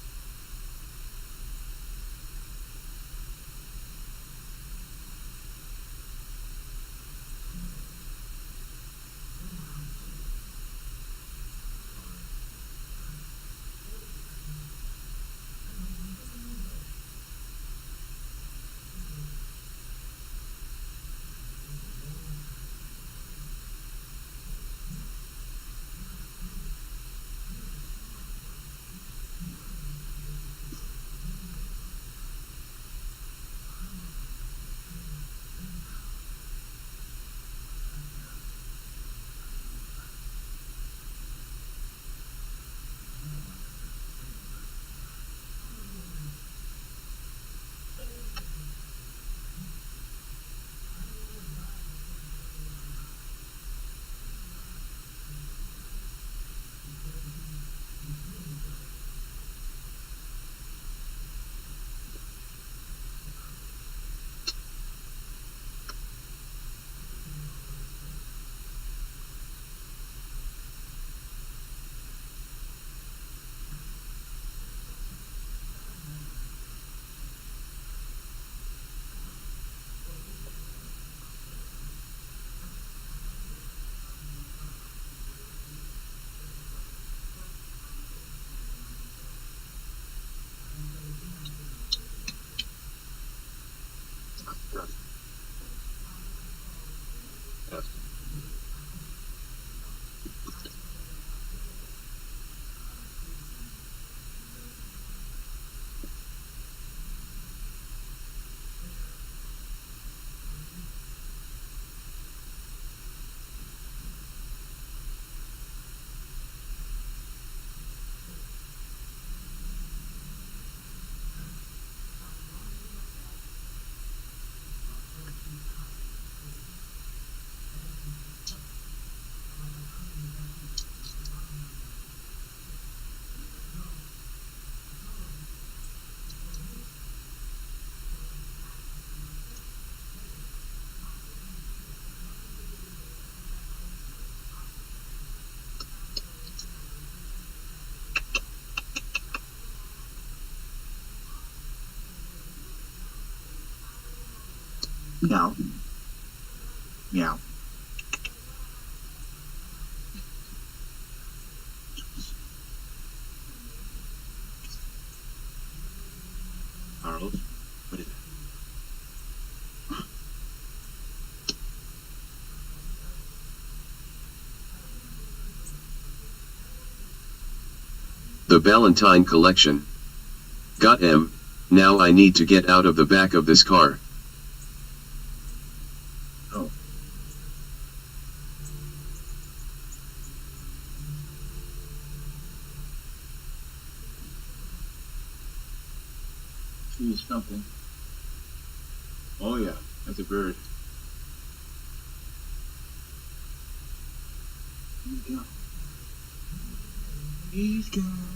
Speaker 11: Meow. Meow. Harold, what is it?
Speaker 2: The Valentine Collection. Got him. Now I need to get out of the back of this car.
Speaker 11: Oh. See something. Oh yeah, that's a bird. He's gone. He's gone.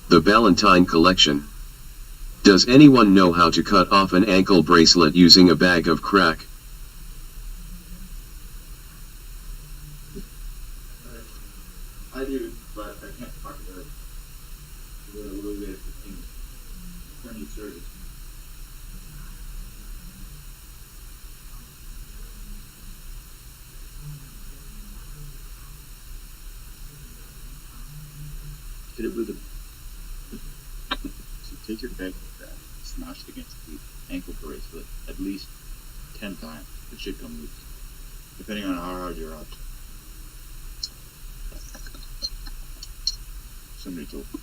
Speaker 2: The Valentine Collection. Does anyone know how to cut off an ankle bracelet using a bag of crack?
Speaker 11: I do, but I can't talk about it. We're a little bit in attorney service. hit it with a. So take your peg like that, smash it against the ankle bracelet at least 10 times. It should come loose, depending on how hard you're up. Somebody told me.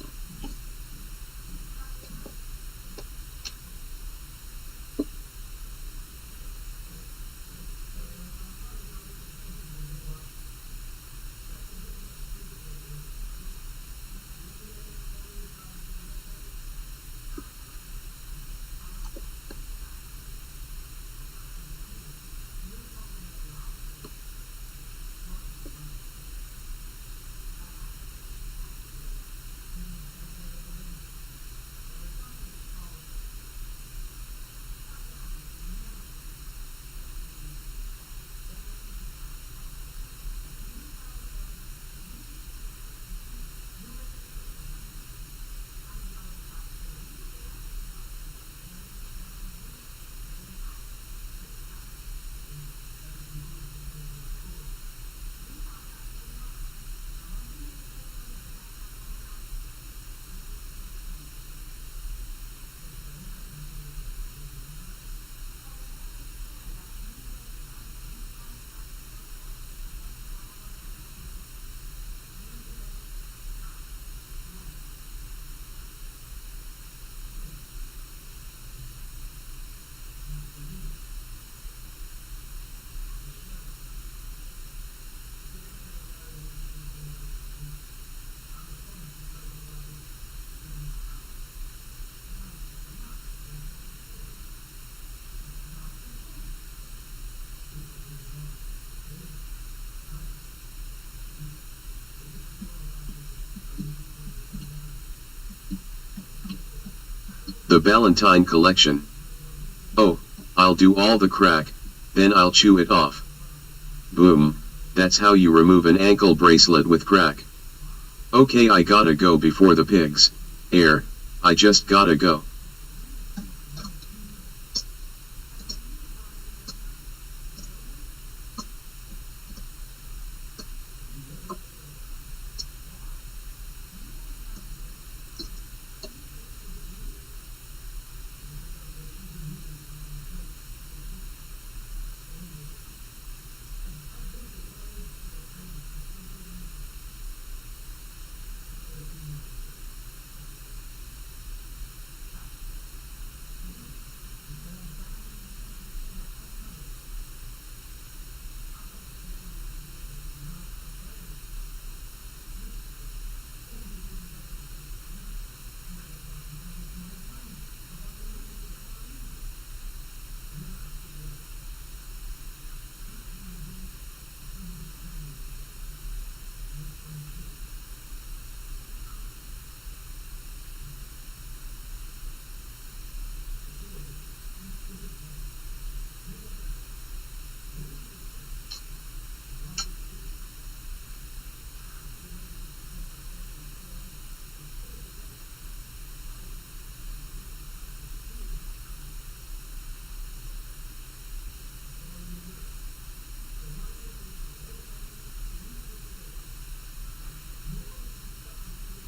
Speaker 2: The Valentine Collection. Oh, I'll do all the crack, then I'll chew it off. Boom, that's how you remove an ankle bracelet with crack. Okay, I gotta go before the pigs. I just gotta go.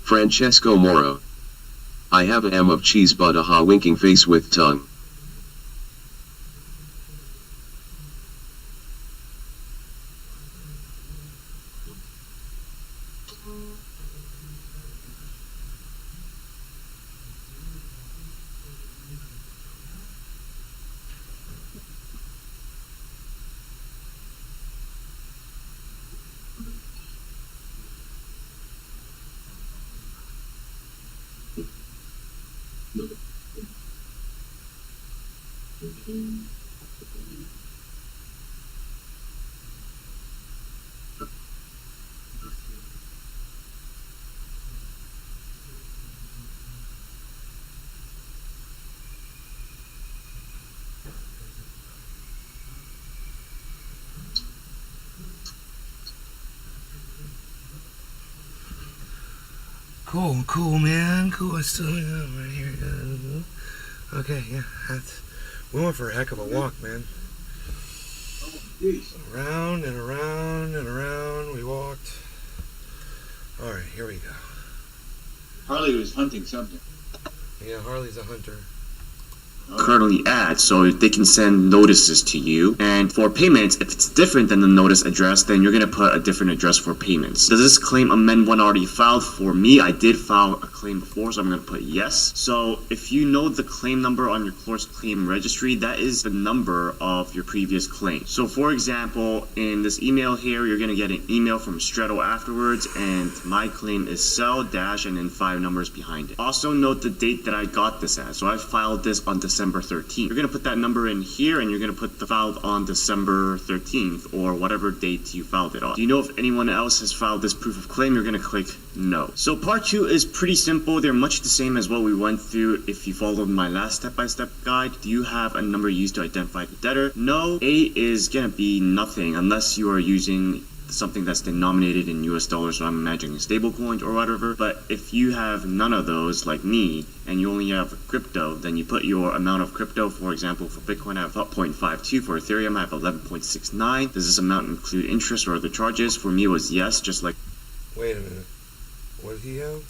Speaker 2: Francesco Moro. I have a M of cheese but a ha winking face with tongue.
Speaker 1: Cool, man. Cool. I still right here. Okay, yeah. We went for a heck of a walk, man. Around and around and around we walked. All right, here we go.
Speaker 11: Harley was hunting something.
Speaker 1: Yeah, Harley's a hunter.
Speaker 10: currently at, so they can send notices to you. And for payments, if it's different than the notice address, then you're going to put a different address for payments. Does this claim amend one already filed? For me, I did file a claim before, so I'm going to put yes. So if you know the claim number on your course claim registry, that is the number of your previous claim. So for example, in this email here, you're going to get an email from Stretto afterwards, and my claim is cell dash and then 5 numbers behind it. Also note the date that I got this at. So I filed this on December 13th. You're going to put that number in here, and you're going to put the filed on December 13th or whatever date you filed it on. Do you know if anyone else has filed this proof of claim? You're going to click no. So part 2 is pretty simple. They're much the same as what we went through if you followed my last step-by-step guide. Do you have a number used to identify the debtor? No. A is going to be nothing unless you are using something that's denominated in US dollars, so I'm imagining stablecoins or whatever. But if you have none of those, like me, and you only have crypto, then you put your amount of crypto. For example, for Bitcoin, I have 0.52. For Ethereum, I have 11.69. Does this amount include interest or other charges? For me, it was yes, just like...
Speaker 1: Wait a minute. What did he have?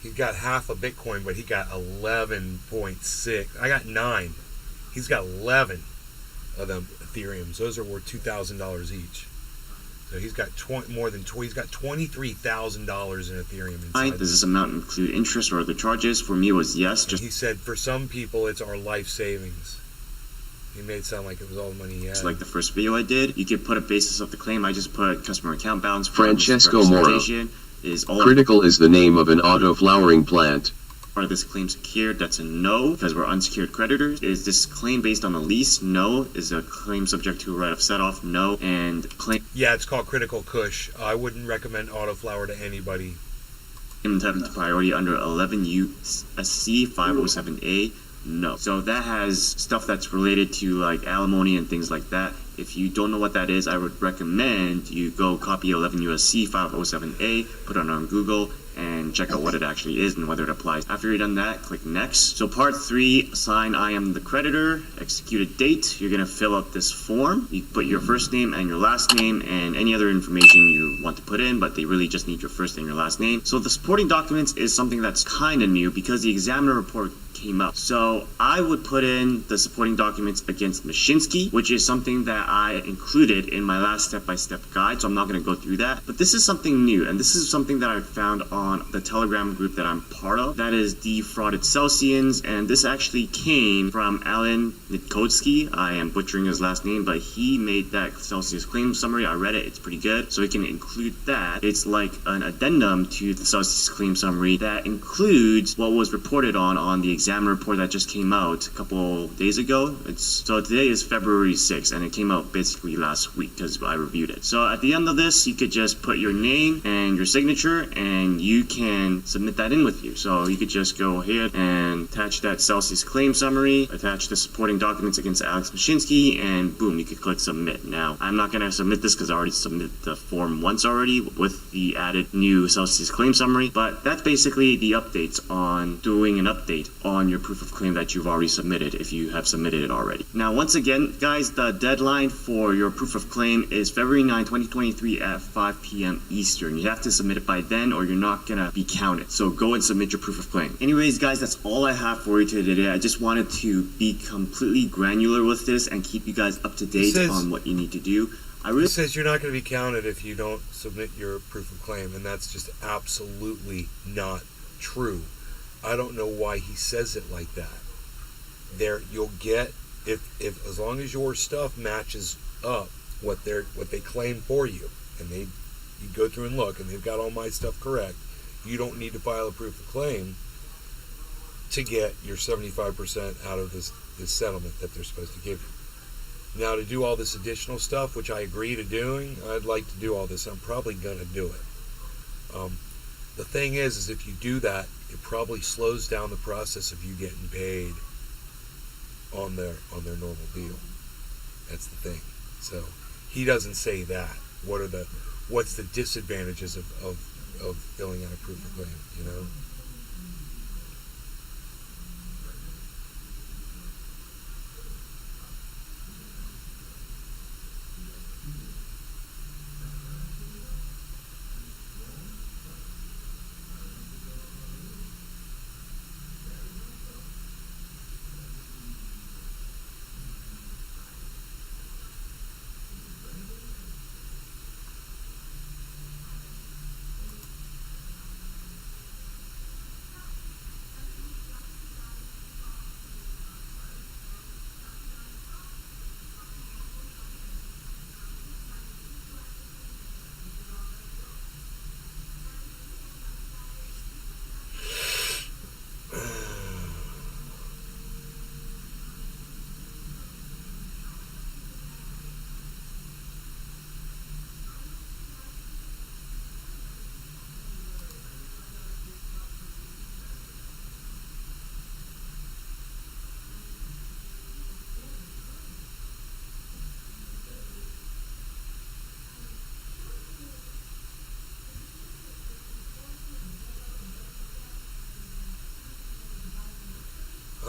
Speaker 1: He got half a Bitcoin, but he got 11.6. I got 9. He's got 11 of them Ethereums. Those are worth $2,000 each. So he's got he's got $23,000 in Ethereum inside.
Speaker 10: Does this amount include interest or other charges? For me, it was yes.
Speaker 1: And he said for some people it's our life savings. He made it sound like it was all the money he had.
Speaker 10: Just like the first video I did, you could put a basis of the claim. I just put customer account balance.
Speaker 2: Francesco Moro.
Speaker 10: Is all
Speaker 2: Critical is the name of an auto flowering plant.
Speaker 10: Are this claim secured? That's a no, because we're unsecured creditors. Is this claim based on a lease? No. Is the claim subject to a right of set-off? No. And claim...
Speaker 1: Yeah, it's called Critical Kush. I wouldn't recommend Autoflower to anybody.
Speaker 10: Entitled to priority under 11 U.S.C. 507A? No. So that has stuff that's related to like alimony and things like that. If you don't know what that is, I would recommend you go copy 11 U.S.C. 507A, put it on Google, and check out what it actually is and whether it applies. After you're done that, click next. So part 3, sign I am the creditor, executed date. You're gonna fill out this form. You put your first name and your last name and any other information you want to put in, but they really just need your first and your last name. So the supporting documents is something that's kind of new because the examiner report came up. So I would put in the supporting documents against Mashinsky, which is something that I included in my last step-by-step guide, so I'm not going to go through that. But this is something new, and this is something that I found on the Telegram group that I'm part of. That is Defrauded Celsians, and this actually came from Alan Nitkotsky. I am butchering his last name, but he made that Celsius claim summary. I read it. It's pretty good, so we can include that. It's like an addendum to the Celsius claim summary that includes what was reported on the examiner report that just came out a couple days ago. So today is February 6th, and it came out basically last week because I reviewed it. So at the end of this, you could just put your name and your signature, and you can submit that in with you. So you could just go ahead and attach that Celsius claim summary, attach the supporting documents against Alex Mashinsky, and boom, you could click submit. Now, I'm not going to submit this because I already submitted the form once already with the added new Celsius claim summary, but that's basically the updates on doing an update on your proof of claim that you've already submitted if you have submitted it already. Now, once again, guys, the deadline for your proof of claim is February 9, 2023 at 5 p.m. Eastern. You have to submit it by then or you're not gonna be counted. So go and submit your proof of claim. Anyways, guys, that's all I have for you today. I just wanted to be completely granular with this and keep you guys up to date on what you need to do.
Speaker 1: It says you're not going to be counted if you don't submit your proof of claim, and that's just absolutely not true. I don't know why he says it like that. You'll get if as long as your stuff matches up what they claim for you, and you go through and look, and they've got all my stuff correct. You don't need to file a proof of claim to get your 75% out of this settlement that they're supposed to give you. Now, to do all this additional stuff, which I agree to doing, I'd like to do all this. I'm probably gonna do it. The thing is if you do that, it probably slows down the process of you getting paid on their normal deal. That's the thing. So he doesn't say that. What's the disadvantages of filling out a proof of claim, you know?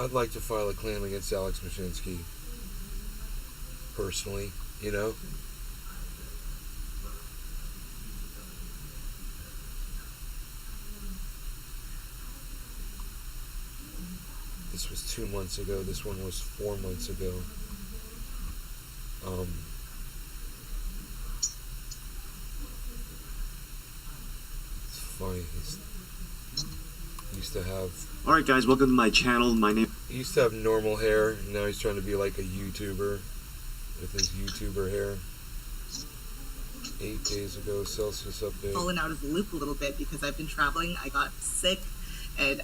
Speaker 9: I'd like to file a claim against Alex Mashinsky. Personally, you know? This was 2 months ago. This one was 4 months ago. It's funny. He used to have.
Speaker 10: Alright guys, welcome to my channel. My name.
Speaker 9: He used to have normal hair, and now he's trying to be like a YouTuber with his YouTuber hair. 8 days ago, Celsius update.
Speaker 8: Fallen out of the loop a little bit because I've been traveling. I got sick, and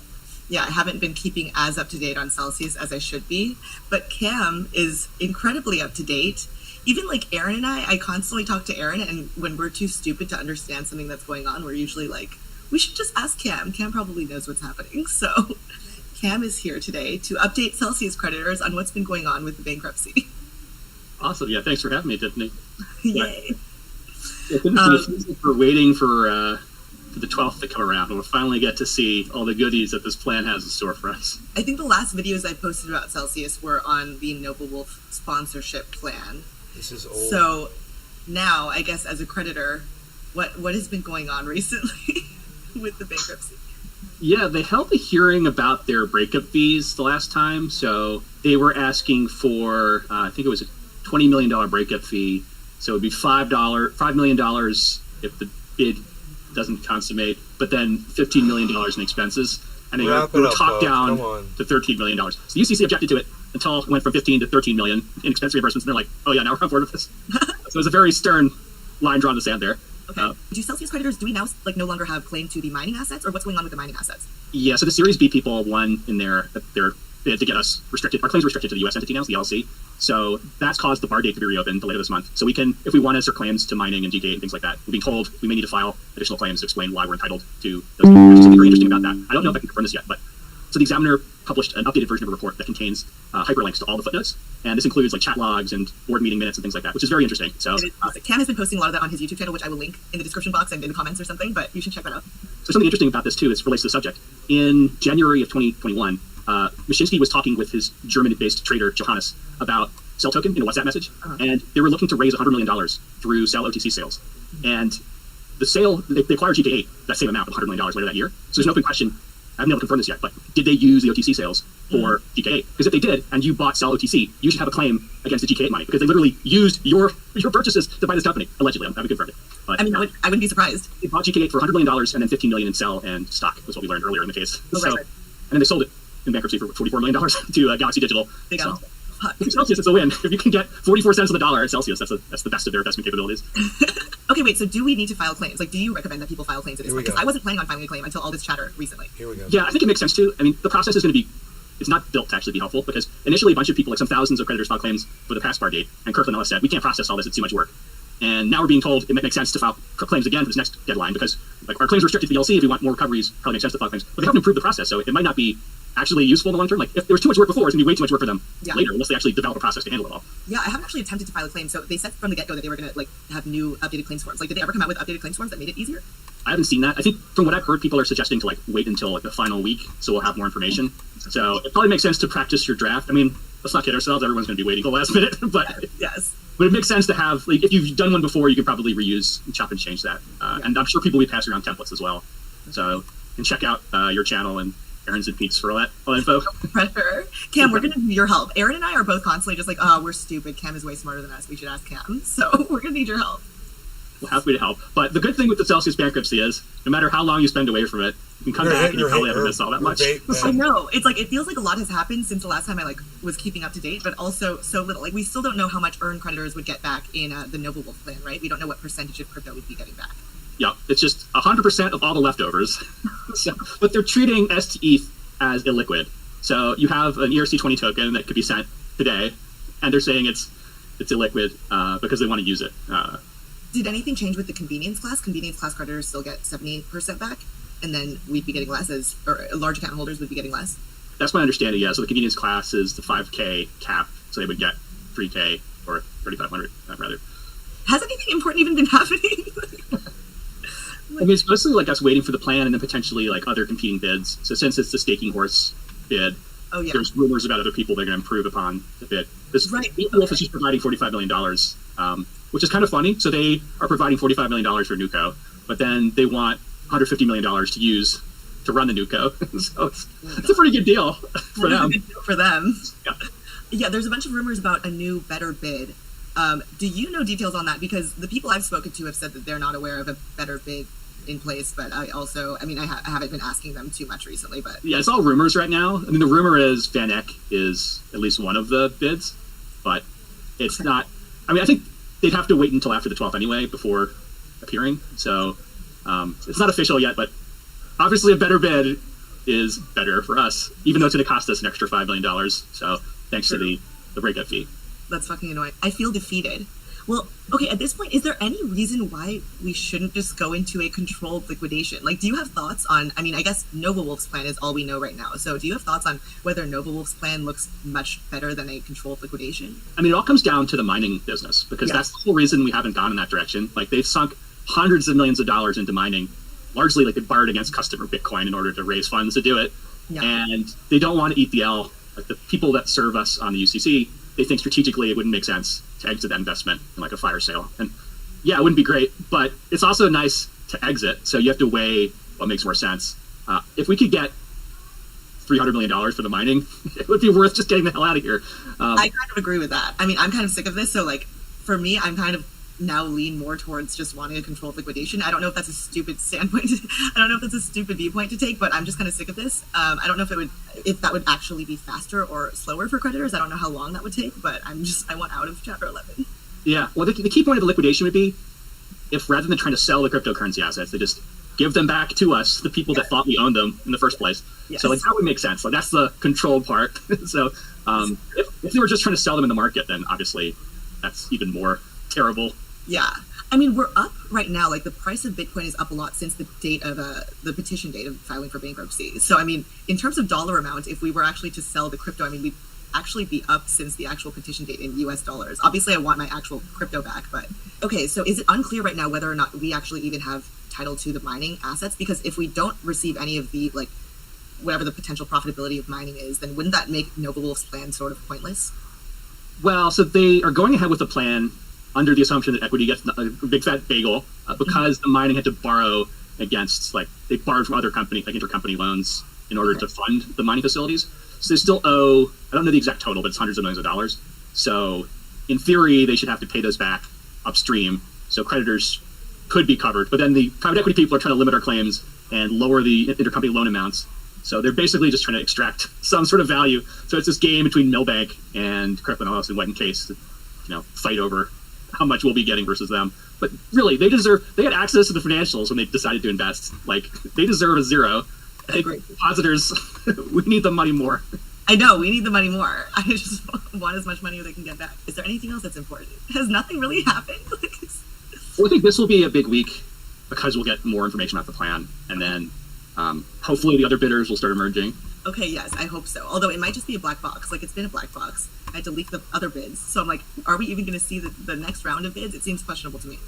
Speaker 8: yeah, I haven't been keeping as up to date on Celsius as I should be. But Cam is incredibly up to date. Even like Aaron and I constantly talk to Aaron, and when we're too stupid to understand something that's going on, we're usually like, we should just ask Cam. Cam probably knows what's happening. So Cam is here today to update Celsius creditors on what's been going on with the bankruptcy.
Speaker 12: Awesome. Yeah, thanks for having me, Tiffany.
Speaker 8: Yay.
Speaker 12: We're waiting for the 12th to come around, and we'll finally get to see all the goodies that this plan has in store for us.
Speaker 8: I think the last videos I posted about Celsius were on the Noble Wolf sponsorship plan.
Speaker 9: This is old.
Speaker 8: So now, I guess as a creditor, what has been going on recently with the bankruptcy?
Speaker 12: Yeah, they held a hearing about their breakup fees the last time. So they were asking for, I think it was a $20 million breakup fee. So it would be $5 million if the bid doesn't consummate, but then $15 million in expenses. And they were talked down to $13 million. So the UCC objected to it until it went from 15 to 13 million in expense reimbursements. And they're like, oh yeah, now we're on board with this. So it was a very stern line drawn in the sand there.
Speaker 8: Okay. Do Celsius creditors, do we now like no longer have claim to the mining assets, or what's going on with the mining assets?
Speaker 12: Yeah, so the Series B people won in their bid to get us restricted. Our claims are restricted to the U.S. entity now, the LLC. So that's caused the bar date to be reopened later this month. So we can, if we want to assert claims to mining and GK and things like that, we're being told we may need to file additional claims to explain why we're entitled to those. There's something very interesting about that. I don't know if I can confirm this yet, but so the Examiner published an updated version of a report that contains hyperlinks to all the footnotes, and this includes like chat logs and board meeting minutes and things like that, which is very interesting. So
Speaker 8: Cam has been posting a lot of that on his YouTube channel, which I will link in the description box and in the comments or something, but you should check that out.
Speaker 12: So something interesting about this too, is relates to the subject. In January of 2021, Mashinsky was talking with his German-based trader Johannes about Cell Token in a WhatsApp message, and they were looking to raise $100 million through Cell OTC sales. And the sale, they acquired GK8, that same amount of $100 million later that year. So there's no open question. I haven't been able to confirm this yet, but did they use the OTC sales for GK8? Because if they did, and you bought Cell OTC, you should have a claim against the GK8 money, because they literally used your purchases to buy this company, allegedly. I haven't confirmed it. But,
Speaker 8: I mean, I wouldn't be surprised.
Speaker 12: They bought GK8 for $100 million and then $15 million in Cell and stock, was what we learned earlier in the case.
Speaker 8: Oh,
Speaker 12: so,
Speaker 8: right.
Speaker 12: And then they sold it in bankruptcy for $44 million to Galaxy Digital.
Speaker 8: Big
Speaker 12: so, Celsius, it's a win. If you can get 44 cents on the dollar at Celsius, that's the best of their investment capabilities.
Speaker 8: Okay, wait, so do we need to file claims? Like, do you recommend that people file claims at this point?
Speaker 9: Here we
Speaker 8: Because I wasn't planning on filing a claim until all this chatter recently.
Speaker 9: Here we go.
Speaker 12: Yeah, I think it makes sense too. I mean, the process is going to be, it's not built to actually be helpful, because initially a bunch of people, like some thousands of creditors, filed claims for the past bar date, and Kirkland Ellis said, we can't process all this, it's too much work. And now we're being told it makes sense to file claims again for this next deadline, because like our claims are restricted to the LC. If we want more recoveries, probably makes sense to file claims. But they haven't improved the process, so it might not be actually useful in the long term. Like if there was too much work before, it's going to be way too much work for them later, unless they actually develop a process to handle it all.
Speaker 8: Yeah, I haven't actually attempted to file a claim. So they said from the get-go that they were going to like have new updated claims forms. Like, did they ever come out with updated claims forms that made it easier?
Speaker 12: I haven't seen that. I think from what I've heard, people are suggesting to like wait until like the final week, so we'll have more information. So it probably makes sense to practice your draft. I mean, let's not kid ourselves. Everyone's going to be waiting till the last minute, but
Speaker 8: yes.
Speaker 12: But it makes sense to have, like, if you've done one before, you can probably reuse, chop and change that. And I'm sure people will be passing around templates as well. So, and check out your channel and Aaron's and Pete's for all that info.
Speaker 8: Pressure. Cam, we're going to need your help. Aaron and I are both constantly just like, oh, we're stupid. Cam is way smarter than us. We should ask Cam. So we're going to need your help.
Speaker 12: We're happy to help. But the good thing with the Celsius bankruptcy is, no matter how long you spend away from it, you can come back and you probably haven't missed all that much.
Speaker 8: I know. It's like, it feels like a lot has happened since the last time I like was keeping up to date, but also so little. Like, we still don't know how much earned creditors would get back in the Noble Wolf plan, right? We don't know what percentage of crypto we'd be getting back.
Speaker 12: Yeah, it's just 100% of all the leftovers. So, but they're treating STETH as illiquid. So you have an ERC20 token that could be sent today, and they're saying it's illiquid because they want to use it.
Speaker 8: Did anything change with the convenience class? Convenience class creditors still get 70% back, and then we'd be getting less or large account holders would be getting less?
Speaker 12: That's my understanding, yeah. So the convenience class is the 5K cap, so they would get 3K or 3,500, rather.
Speaker 8: Has anything important even been happening?
Speaker 12: I mean, it's mostly like us waiting for the plan and then potentially like other competing bids. So since it's the staking horse bid,
Speaker 8: Oh yeah.
Speaker 12: There's rumors about other people they're going to improve upon the bid. This
Speaker 8: Right.
Speaker 12: Wolf is just providing $45 million, which is kind of funny. So they are providing $45 million for Nuco, but then they want $150 million to use to run the Nuco. So it's a pretty good deal for them.
Speaker 8: For them.
Speaker 12: Yeah.
Speaker 8: Yeah, there's a bunch of rumors about a new better bid. Do you know details on that? Because the people I've spoken to have said that they're not aware of a better bid in place, but I haven't been asking them too much recently, but
Speaker 12: Yeah, it's all rumors right now. I mean, the rumor is Van Eck is at least one of the bids, but it's not. I mean, I think they'd have to wait until after the 12th anyway before appearing. So it's not official yet, but obviously a better bid is better for us, even though it's going to cost us an extra $5 million. So thanks to the breakup fee.
Speaker 8: that's fucking annoying. I feel defeated. Well, okay, at this point, is there any reason why we shouldn't just go into a controlled liquidation? Like, do you have thoughts on, I mean, I guess Nova Wolf's plan is all we know right now. So do you have thoughts on whether Nova Wolf's plan looks much better than a controlled liquidation?
Speaker 12: I mean, it all comes down to the mining business, because that's the whole reason we haven't gone in that direction. Like, they've sunk hundreds of millions of dollars into mining, largely like they borrowed against customer Bitcoin in order to raise funds to do it.
Speaker 8: Yeah.
Speaker 12: And they don't want to eat the L. Like, the people that serve us on the UCC, they think strategically it wouldn't make sense to exit that investment in like a fire sale. And yeah, it wouldn't be great, but it's also nice to exit. So you have to weigh what makes more sense. If we could get $300 million for the mining, it would be worth just getting the hell out of here.
Speaker 8: I kind of agree with that. I mean, I'm kind of sick of this. So like, for me, I'm kind of now lean more towards just wanting a controlled liquidation. I don't know if that's a stupid standpoint. I don't know if that's a stupid viewpoint to take, but I'm just kind of sick of this. I don't know if that would actually be faster or slower for creditors. I don't know how long that would take, but I want out of Chapter 11.
Speaker 12: Yeah, well, the key point of the liquidation would be if rather than trying to sell the cryptocurrency assets, they just give them back to us, the people that thought we owned them in the first place.
Speaker 8: Yes.
Speaker 12: So like that would make sense. Like that's the controlled part. So if they were just trying to sell them in the market, then obviously that's even more terrible.
Speaker 8: Yeah. I mean, we're up right now. Like, the price of Bitcoin is up a lot since the date of the petition date of filing for bankruptcy. So, I mean, in terms of dollar amount, if we were actually to sell the crypto, I mean, we'd actually be up since the actual petition date in US dollars. Obviously, I want my actual crypto back, but okay, so is it unclear right now whether or not we actually even have title to the mining assets? Because if we don't receive any of the, like, whatever the potential profitability of mining is, then wouldn't that make Nova Wolf's plan sort of pointless?
Speaker 12: Well, so they are going ahead with the plan under the assumption that equity gets a big fat bagel because the mining had to borrow against, like, they borrowed from other companies, like intercompany loans, in order to fund the mining facilities. So they still owe, I don't know the exact total, but it's hundreds of millions of dollars. So in theory, they should have to pay those back upstream. So creditors could be covered. But then the private equity people are trying to limit our claims and lower the intercompany loan amounts. So they're basically just trying to extract some sort of value. So it's this game between Milbank and Kirkland Ellis and White and Case to, fight over how much we'll be getting versus them. But really, they had access to the financials when they decided to invest. Like, they deserve a zero. I agree. Depositors, we need the money more.
Speaker 8: I know, we need the money more. I just want as much money as they can get back. Is there anything else that's important? Has nothing really happened?
Speaker 12: Well, I think this will be a big week because we'll get more information about the plan. And then hopefully the other bidders will start emerging.
Speaker 8: Okay, yes, I hope so. Although it might just be a black box. Like, it's been a black box. I had to leak the other bids. So I'm like, are we even going to see the next round of bids? It seems questionable to me.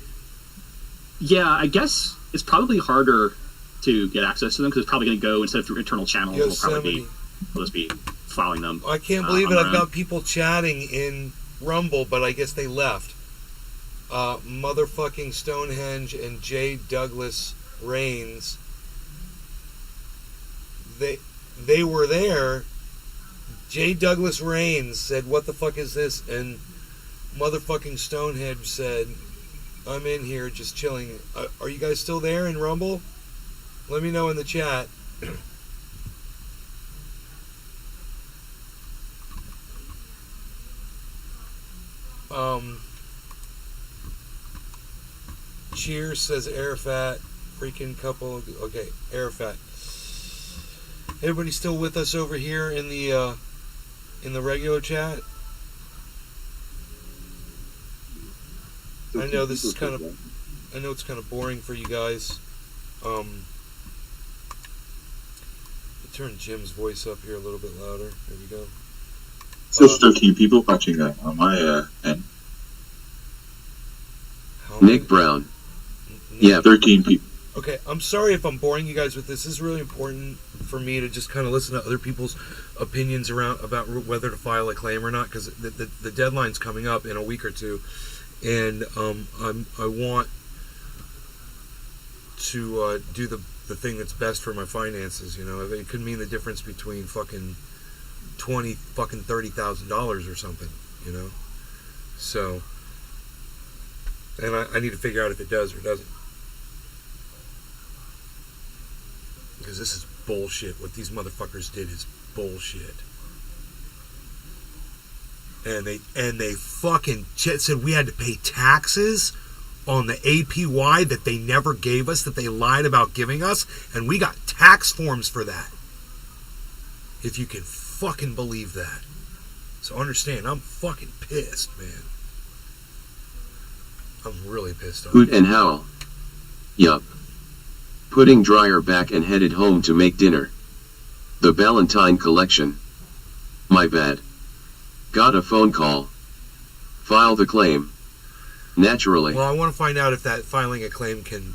Speaker 12: Yeah, I guess it's probably harder to get access to them because it's probably going to go, instead of through internal channels, we'll just be following them.
Speaker 1: I can't believe it. I've got people chatting in Rumble, but I guess they left. Motherfucking Stonehenge and J. Douglas Rains. They were there. J. Douglas Rains said, "What the fuck is this?" And motherfucking Stonehenge said, "I'm in here just chilling." Are you guys still there in Rumble? Let me know in the chat. Cheers, says Arafat. Freaking couple. Okay, Arafat. Everybody still with us over here in the regular chat? I know this is I know it's kind of boring for you guys. Turn Jim's voice up here a little bit louder. There we go.
Speaker 11: Just 13 people watching on my end.
Speaker 2: Nick Brown. Yeah,
Speaker 11: 13 people.
Speaker 1: Okay, I'm sorry if I'm boring you guys with this. This is really important for me to just kind of listen to other people's opinions about whether to file a claim or not, because the deadline's coming up in a week or two, and I want to do the thing that's best for my finances. You know, it could mean the difference between fucking $30,000 or something. You know, so, and I need to figure out if it does or doesn't. Because this is bullshit. What these motherfuckers did is bullshit. And they fucking said we had to pay taxes on the APY that they never gave us, that they lied about giving us, and we got tax forms for that. If you can fucking believe that. So understand, I'm fucking pissed, man. I'm really pissed off.
Speaker 2: Hoot and howl. Yup. Putting dryer back and headed home to make dinner. The Valentine collection. My bad. Got a phone call. File the claim. Naturally.
Speaker 1: Well, I want to find out if that filing a claim can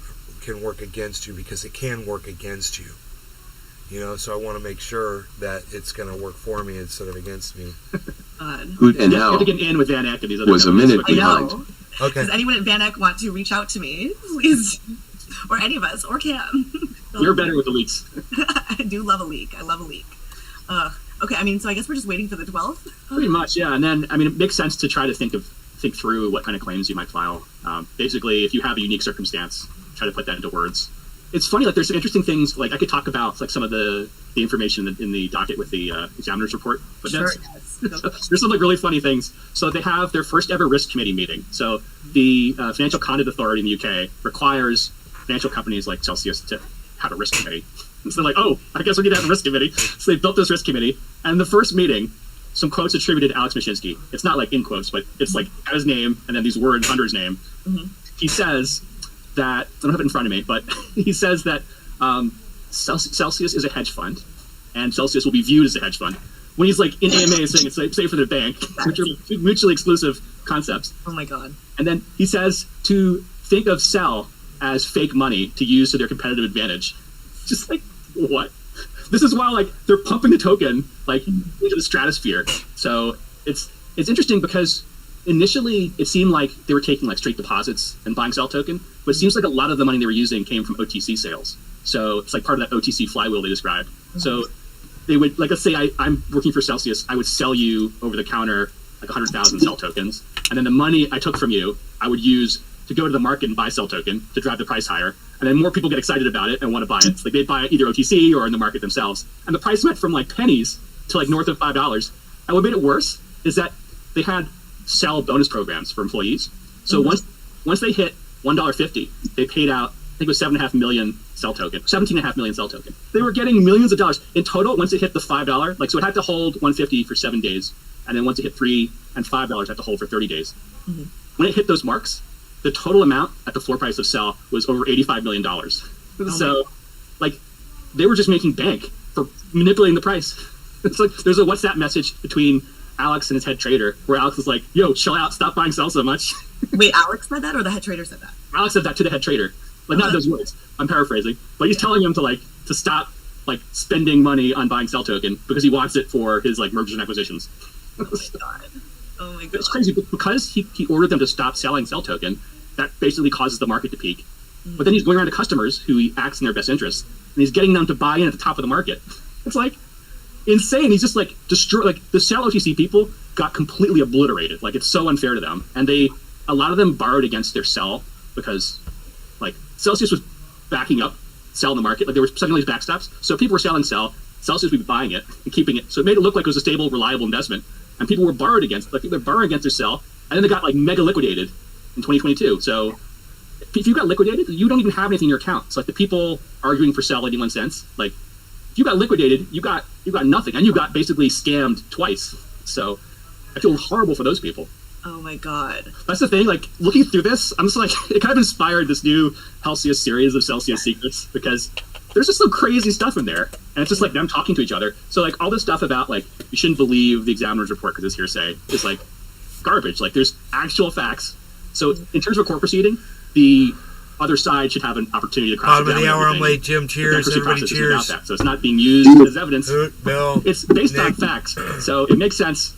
Speaker 1: work against you, because it can work against you. You know, so I want to make sure that it's going to work for me instead of against me.
Speaker 2: Hoot and howl.
Speaker 12: You have to get in with Van Eck and these other
Speaker 2: Was a
Speaker 12: companies.
Speaker 2: minute behind.
Speaker 8: I know.
Speaker 1: Okay.
Speaker 8: Does anyone at Van Eck want to reach out to me, please? Or any of us, or Cam.
Speaker 12: You're better with the leaks.
Speaker 8: I do love a leak. I love a leak. Okay, I mean, so I guess we're just waiting for the 12th?
Speaker 12: Pretty much, yeah. And then, I mean, it makes sense to try to think through what kind of claims you might file. Basically, if you have a unique circumstance, try to put that into words. It's funny, like, there's some interesting things, like, I could talk about, like, some of the information in the docket with the examiner's report. But
Speaker 8: Sure.
Speaker 12: there's some, like, really funny things. So they have their first ever risk committee meeting. So the Financial Conduct Authority in the UK requires financial companies like Celsius to have a risk committee. And so they're like, oh, I guess we need to have a risk committee. So they built this risk committee. And the first meeting, some quotes attributed to Alex Mashinsky. It's not like in quotes, but it's like got his name and then these words under his name.
Speaker 8: Mm-hmm.
Speaker 12: He says that, I don't have it in front of me, but he says that Celsius is a hedge fund and Celsius will be viewed as a hedge fund. When he's like in AMA saying it's safe for the bank, which are mutually exclusive concepts.
Speaker 8: Oh my God.
Speaker 12: And then he says to think of Cell as fake money to use to their competitive advantage. Just like, what? This is why, like, they're pumping the token, like, into the stratosphere. So it's interesting because initially it seemed like they were taking, like, straight deposits and buying Cell token, but it seems like a lot of the money they were using came from OTC sales. So it's like part of that OTC flywheel they described. So they would, like, let's say I'm working for Celsius, I would sell you over the counter, like, 100,000 Cell tokens, and then the money I took from you, I would use to go to the market and buy Cell token to drive the price higher. And then more people get excited about it and want to buy it. So, like, they'd buy it either OTC or in the market themselves. And the price went from like pennies to like north of $5. And what made it worse is that they had Cell bonus programs for employees. So once they hit $1.50, they paid out, I think it was 17.5 million Cell token. They were getting millions of dollars in total. Once it hit the $5, like, so it had to hold $150 for 7 days. And then once it hit $3 and $5, it had to hold for 30 days.
Speaker 8: Mm-hmm.
Speaker 12: When it hit those marks, the total amount at the floor price of Cell was over $85 million. So, like, they were just making bank for manipulating the price. It's like there's a WhatsApp message between Alex and his head trader where Alex is like, yo, chill out, stop buying Cell so much.
Speaker 8: Wait, Alex said that or the head trader said that?
Speaker 12: Alex said that to the head trader. Like, not those words. I'm paraphrasing. But he's telling him to stop, like, spending money on buying Cell token because he wants it for his, like, mergers and acquisitions.
Speaker 8: Oh my God. Oh my God.
Speaker 12: It's crazy because he ordered them to stop selling Cell token. That basically causes the market to peak. Mm-hmm. But then he's going around to customers who he acts in their best interest, and he's getting them to buy in at the top of the market. It's like insane. He's just like like the Cell OTC people got completely obliterated. Like, it's so unfair to them. And a lot of them borrowed against their Cell because, like, Celsius was backing up Cell in the market. Like, there were setting these backstops. So people were selling Cell. Celsius would be buying it and keeping it. So it made it look like it was a stable, reliable investment. And people were borrowed against, like, they're borrowing against their Cell. And then they got, like, mega liquidated in 2022. So if you got liquidated, you don't even have anything in your account. So, like, the people arguing for Cell 81 cents, like, if you got liquidated, you got nothing, and you got basically scammed twice. So I feel horrible for those people.
Speaker 8: Oh my God.
Speaker 12: That's the thing, like, looking through this, I'm just like, it kind of inspired this new Celsius series of Celsius Secrets, because there's just some crazy stuff in there, and it's just like them talking to each other. So, like, all this stuff about, like, you shouldn't believe the examiner's report because it's hearsay is, like, garbage. Like, there's actual facts. So in terms of a court proceeding, other side should have an opportunity to
Speaker 1: Bottom of the
Speaker 12: cross-examine
Speaker 1: hour, I'm
Speaker 12: everything.
Speaker 1: late. Jim,
Speaker 12: The
Speaker 1: cheers.
Speaker 12: bankruptcy
Speaker 1: Everybody
Speaker 12: process is
Speaker 1: cheers.
Speaker 12: about that. So it's not being used as evidence.
Speaker 1: Bill.
Speaker 12: It's based on
Speaker 1: Nick.
Speaker 12: facts. So it makes sense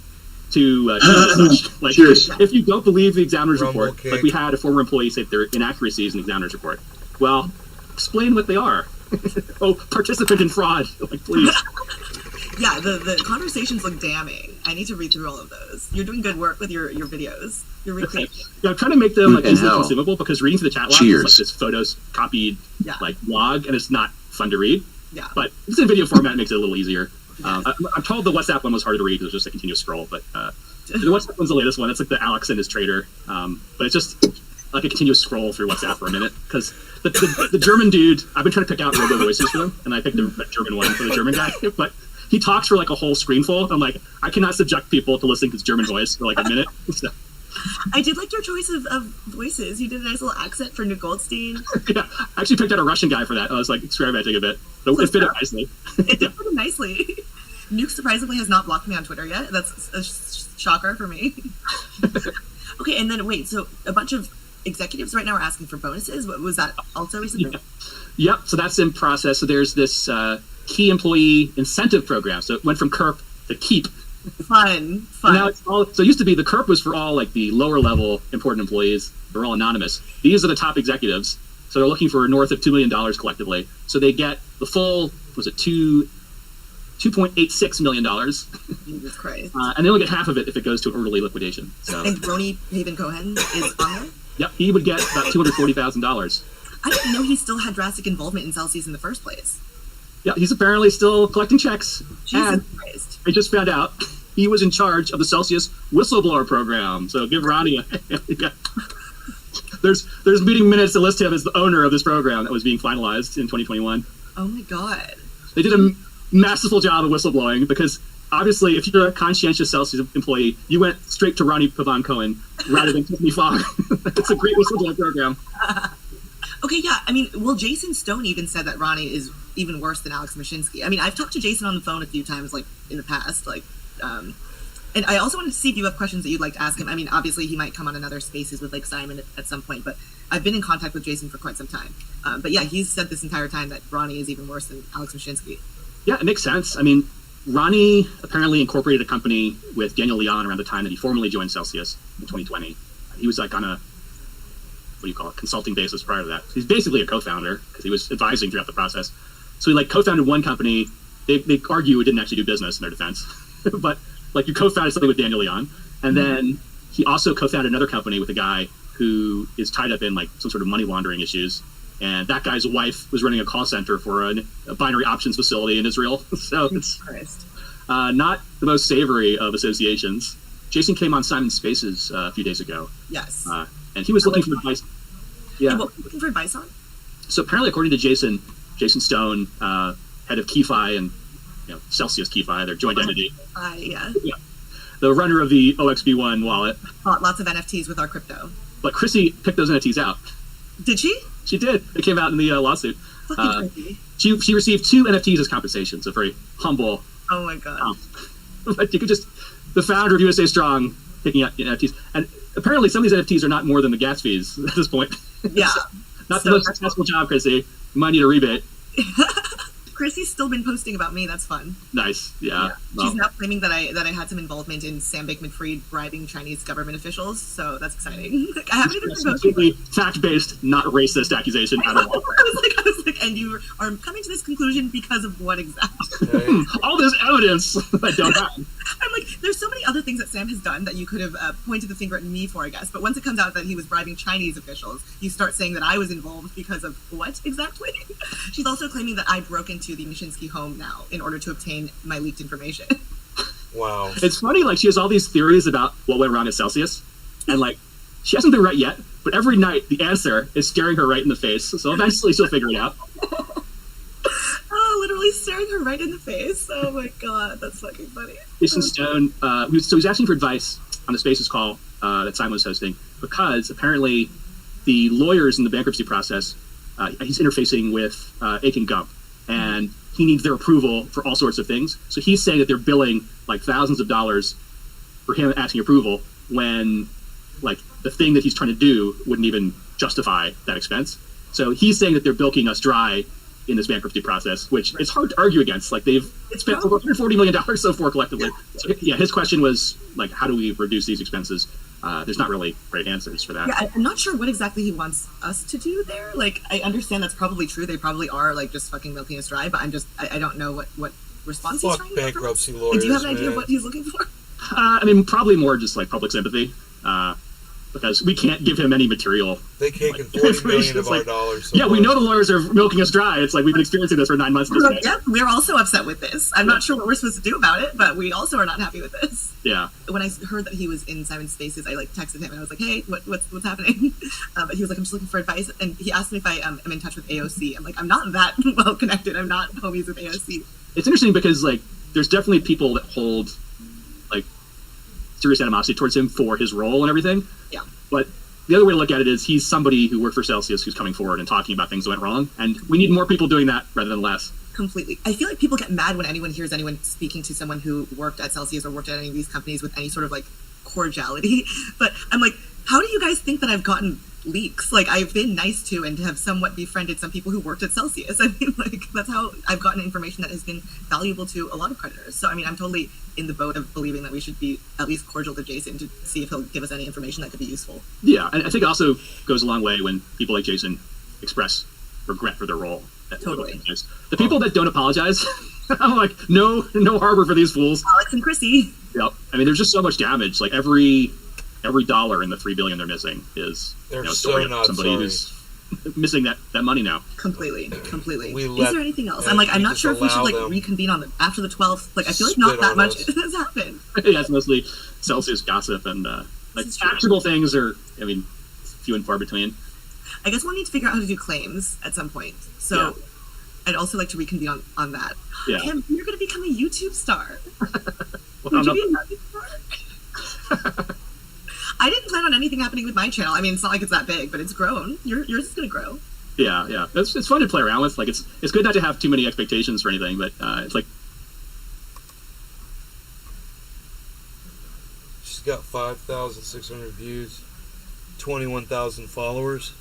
Speaker 12: to treat it as such. Like,
Speaker 11: Cheers.
Speaker 12: if you don't believe the examiner's
Speaker 1: Rumble
Speaker 12: report,
Speaker 1: cake.
Speaker 12: like we had a former employee say there are inaccuracies in the examiner's report. Well, explain what they are. Oh, participant in fraud. Like, please.
Speaker 8: Yeah, the conversations look damning. I need to read through all of those. You're doing good work with your videos. You're
Speaker 12: Okay.
Speaker 8: recreating.
Speaker 12: Yeah, I'm trying to make them like
Speaker 2: And
Speaker 12: easily
Speaker 2: hell.
Speaker 12: consumable because reading through the chat logs
Speaker 2: Cheers.
Speaker 12: is like this photos copied
Speaker 8: Yeah.
Speaker 12: like log, and it's not fun to read.
Speaker 8: Yeah.
Speaker 12: But it's in video format, it makes it a little easier. I'm told the WhatsApp one was harder to read because it was just a continuous scroll, but the WhatsApp one's the latest one. It's like the Alex and his trader, but it's just like a continuous scroll through WhatsApp for a minute because the German dude, I've been trying to pick out robo voices for them, and I picked the German one for the German guy, but he talks for like a whole screen full. I'm like, I cannot subject people to listening to his German voice for like a minute. So,
Speaker 8: I did like your choice of voices. You did a nice little accent for Nick Goldstein.
Speaker 12: yeah, I actually picked out a Russian guy for that. I was like experimenting a bit, but it fit it nicely.
Speaker 8: It did pretty nicely. Nuke surprisingly has not blocked me on Twitter yet. That's a shocker for me. Okay, and then wait, so a bunch of executives right now are asking for bonuses. What was that also recently?
Speaker 12: Yep, so that's in process. So there's this key employee incentive program. So it went from KERP to KEEP.
Speaker 8: Fun.
Speaker 12: Now it's all, so it used to be the KERP was for all like the lower level important employees. They're all anonymous. These are the top executives. So they're looking for north of $2 million collectively. So they get the full, was it $2.86 million.
Speaker 8: Jesus Christ.
Speaker 12: And they only get half of it if it goes to an orderly liquidation. So
Speaker 8: And Roni Haven Cohen is on there?
Speaker 12: yep, he would get about $240,000.
Speaker 8: I didn't know he still had drastic involvement in Celsius in the first place.
Speaker 12: Yeah, he's apparently still collecting checks.
Speaker 8: Jesus
Speaker 12: And
Speaker 8: Christ.
Speaker 12: I just found out he was in charge of the Celsius whistleblower program. So give Ronnie a yeah. There's meeting minutes that list him as the owner of this program that was being finalized in 2021.
Speaker 8: Oh my god.
Speaker 12: They did a masterful job of whistleblowing because obviously if you're a conscientious Celsius employee, you went straight to Ronnie Pavan Cohen rather than Tiffany Fogg. It's a great whistleblower program.
Speaker 8: Okay, yeah. I mean, well, Jason Stone even said that Ronnie is even worse than Alex Mashinsky. I mean, I've talked to Jason on the phone a few times, like, in the past, like, and I also wanted to see if you have questions that you'd like to ask him. I mean, obviously, he might come on another Spaces with, like, Simon at some point, but I've been in contact with Jason for quite some time. But yeah, he's said this entire time that Ronnie is even worse than Alex Mashinsky.
Speaker 12: Yeah, it makes sense. I mean, Ronnie apparently incorporated a company with Daniel Leon around the time that he formally joined Celsius in 2020. He was like on a, what do you call it, consulting basis prior to that. He's basically a co-founder because he was advising throughout the process. So he like co-founded one company. They argue it didn't actually do business in their defense, but like you co-founded something with Daniel Leon, and then he also co-founded another company with a guy who is tied up in like some sort of money laundering issues. And that guy's wife was running a call center for a binary options facility in Israel. So it's not the most savory of associations. Jason came on Simon's Spaces a few days ago.
Speaker 8: Yes.
Speaker 12: And he was looking for advice. Yeah.
Speaker 8: And what were you looking for advice on?
Speaker 12: So apparently, according to Jason Stone, head of Keyfi and Celsius Keyfi, their joint entity.
Speaker 8: Yeah.
Speaker 12: The runner of the OXB1 wallet.
Speaker 8: Bought lots of NFTs with our crypto.
Speaker 12: But Chrissy picked those NFTs out.
Speaker 8: Did she?
Speaker 12: She did. It came out in the lawsuit.
Speaker 8: Fucking crazy.
Speaker 12: She received 2 NFTs as compensation, so very humble.
Speaker 8: Oh my god.
Speaker 12: But you could just, the founder of USA Strong picking out NFTs. And apparently some of these NFTs are not more than the gas fees at this point.
Speaker 8: Yeah.
Speaker 12: Not the most successful job, Chrissy. You might need a rebate.
Speaker 8: Chrissy's still been posting about me. That's fun.
Speaker 12: Nice. Yeah. Well,
Speaker 8: She's now claiming that I had some involvement in Sam Bankman-Fried bribing Chinese government officials. So that's exciting. Like, I haven't even
Speaker 12: that's
Speaker 8: been
Speaker 12: a
Speaker 8: posting.
Speaker 12: completely fact-based, not racist accusation at all.
Speaker 8: I was like, and you are coming to this conclusion because of what exactly?
Speaker 12: All this evidence I don't have.
Speaker 8: I'm like, there's so many other things that Sam has done that you could have pointed the finger at me for, I guess. But once it comes out that he was bribing Chinese officials, you start saying that I was involved because of what exactly? She's also claiming that I broke into the Mashinsky home now in order to obtain my leaked information.
Speaker 1: Wow.
Speaker 12: It's funny, like, she has all these theories about what went wrong at Celsius, and, like, she hasn't been right yet, but every night the answer is staring her right in the face, so eventually she'll figure it out.
Speaker 8: Oh, literally staring her right in the face. Oh my god, that's fucking funny.
Speaker 12: Jason Stone, he's asking for advice on the Spaces call that Simon was hosting, because apparently the lawyers in the bankruptcy process, he's interfacing with Aiken Gump, and he needs their approval for all sorts of things. So he's saying that they're billing like thousands of dollars for him asking approval when like the thing that he's trying to do wouldn't even justify that expense. So he's saying that they're bilking us dry in this bankruptcy process, which is hard to argue against. Like they've spent over $140 million so far collectively. So, yeah, his question was like, how do we reduce these expenses? There's not really great answers for that.
Speaker 8: Yeah, I'm not sure what exactly he wants us to do there. Like, I understand that's probably true. They probably are like just fucking milking us dry, but I don't know what response he's trying to get from us.
Speaker 9: bankruptcy
Speaker 8: Like,
Speaker 9: lawyers.
Speaker 8: do you have an idea of
Speaker 9: man.
Speaker 8: what he's looking for?
Speaker 12: I mean, probably more just like public sympathy, because we can't give him any material.
Speaker 9: They taken
Speaker 12: Like,
Speaker 9: 40 million
Speaker 12: it's
Speaker 9: of our
Speaker 12: like,
Speaker 9: dollars. So
Speaker 12: Yeah, we
Speaker 9: far.
Speaker 12: know the lawyers are milking us dry. It's like we've been experiencing this for 9 months. At this point.
Speaker 8: Yeah, we're also upset with this. I'm not sure what we're supposed to do about it, but we also are not happy with this.
Speaker 12: Yeah.
Speaker 8: When I heard that he was in Simon's Spaces, I like texted him and I was like, "Hey, what's happening?" But he was like, "I'm just looking for advice," and he asked me if I am in touch with AOC. I'm like, "I'm not that well connected. I'm not homies with AOC."
Speaker 12: It's interesting because like there's definitely people that hold like serious animosity towards him for his role and everything.
Speaker 8: Yeah.
Speaker 12: But the other way to look at it is he's somebody who worked for Celsius who's coming forward and talking about things that went wrong, and we need more people doing that rather than less.
Speaker 8: Completely. I feel like people get mad when anyone hears anyone speaking to someone who worked at Celsius or worked at any of these companies with any sort of like cordiality. But I'm like, how do you guys think that I've gotten leaks? Like, I've been nice to and have somewhat befriended some people who worked at Celsius. I mean, like, that's how I've gotten information that has been valuable to a lot of creditors. So, I mean, I'm totally in the boat of believing that we should be at least cordial to Jason to see if he'll give us any information that could be useful.
Speaker 12: Yeah, and I think it also goes a long way when people like Jason express regret for their role.
Speaker 8: Totally.
Speaker 12: The people that don't apologize, I'm like, no harbor for these fools.
Speaker 8: Alex and Chrissy.
Speaker 12: Yep. I mean, there's just so much damage. Like every dollar in the $3 billion they're missing is
Speaker 9: They're
Speaker 12: a
Speaker 9: so
Speaker 12: story of
Speaker 9: not
Speaker 12: somebody
Speaker 9: sorry.
Speaker 12: who's missing that money now.
Speaker 8: Completely.
Speaker 9: We
Speaker 8: Is
Speaker 9: let-
Speaker 8: there anything else?
Speaker 9: yeah,
Speaker 8: I'm like, I'm
Speaker 9: we
Speaker 8: not
Speaker 9: just
Speaker 8: sure if we should
Speaker 9: allow
Speaker 8: like
Speaker 9: them
Speaker 8: reconvene on after the 12th. Like, I feel like not
Speaker 9: spit
Speaker 8: that
Speaker 9: on
Speaker 8: much
Speaker 9: us.
Speaker 8: has happened.
Speaker 12: Yeah, it's mostly Celsius gossip and like
Speaker 8: is true.
Speaker 12: actionable things are, I mean, few and far between.
Speaker 8: I guess we'll need to figure out how to do claims at some point. So
Speaker 12: Yeah.
Speaker 8: I'd also like to reconvene on that.
Speaker 12: Yeah.
Speaker 8: Kim, you're going to become a YouTube star.
Speaker 12: Well,
Speaker 8: Would
Speaker 12: I'm
Speaker 8: you
Speaker 12: not-
Speaker 8: be happy for it? I didn't plan on anything happening with my channel. I mean, it's not like it's that big, but it's grown. Yours is going to grow.
Speaker 12: Yeah. It's fun to play around with. Like it's good not to have too many expectations for anything, but it's like
Speaker 9: She's got 5,600 views, 21,000 followers.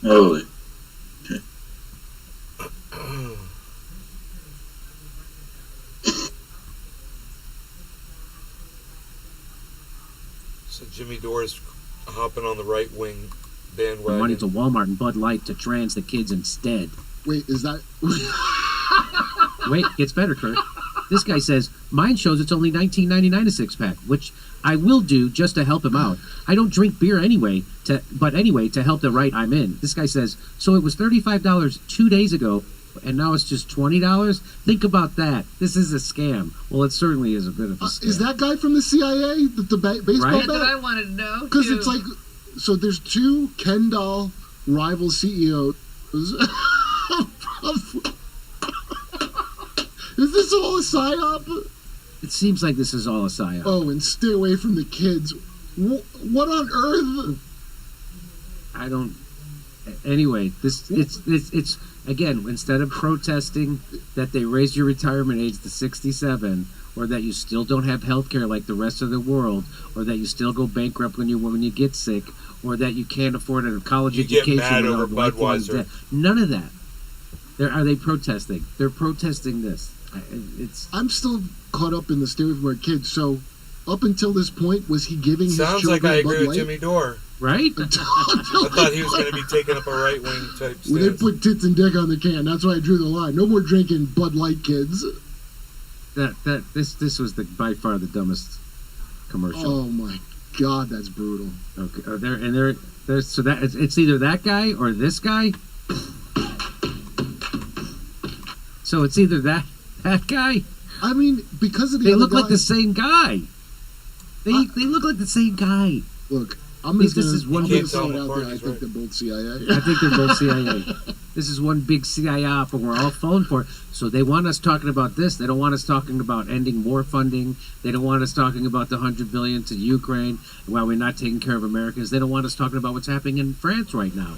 Speaker 11: Holy.
Speaker 9: So Jimmy Dore is hopping on the right wing bandwagon.
Speaker 13: Money to Walmart and Bud Light to trans the kids instead.
Speaker 14: Wait, is that?
Speaker 13: Wait, gets better, Kurt. This guy says, mine shows it's only $19.99 a six-pack, which I will do just to help him out. I don't drink beer anyway, to help the right I'm in. This guy says, so it was $35 2 days ago, and now it's just $20? Think about that. This is a scam. Well, it certainly is a bit of a scam.
Speaker 14: Is that guy from the CIA? The baseball
Speaker 13: Right?
Speaker 14: bat?
Speaker 15: That's what I wanted to know.
Speaker 14: Because
Speaker 15: too.
Speaker 14: it's like, so there's two Ken doll rival CEOs. Is this all a psyop?
Speaker 13: It seems like this is all a psyop.
Speaker 14: Oh, and stay away from the kids. What on earth?
Speaker 13: I don't. Anyway, it's again, instead of protesting that they raised your retirement age to 67, or that you still don't have health care like the rest of the world, or that you still go bankrupt when you get sick, or that you can't afford a college
Speaker 9: You get
Speaker 13: education
Speaker 9: mad
Speaker 13: without
Speaker 9: over
Speaker 13: lifelong
Speaker 9: Budweiser.
Speaker 13: debt. None of that. Are they protesting? They're protesting this.
Speaker 14: I'm still caught up in the stay away from our kids. So, up until this point, was he giving his
Speaker 9: Sounds
Speaker 14: children
Speaker 9: like I
Speaker 14: Bud
Speaker 9: agree with
Speaker 14: Light?
Speaker 9: Jimmy Dore.
Speaker 13: Right?
Speaker 9: I thought he was going to be taking up a right wing type
Speaker 14: When they
Speaker 9: stance.
Speaker 14: put tits and dick on the can, that's why I drew the line. No more drinking Bud Light, kids.
Speaker 13: This was by far the dumbest commercial.
Speaker 14: Oh my God, that's brutal.
Speaker 13: Okay, so that it's either that guy or this guy. So it's either that guy.
Speaker 14: I mean, because of the
Speaker 13: they
Speaker 14: other
Speaker 13: look like
Speaker 14: guy-
Speaker 13: the same guy. They look like the same guy.
Speaker 14: Look, I'm
Speaker 13: This
Speaker 14: just
Speaker 13: is one
Speaker 14: I'm
Speaker 13: big.
Speaker 14: gonna throw it out there. I think they're both CIA.
Speaker 13: I think they're both CIA. This is one big CIA op, and we're all falling for it. So they want us talking about this. They don't want us talking about ending war funding. They don't want us talking about the $100 billion to Ukraine while we're not taking care of Americans. They don't want us talking about what's happening in France right now.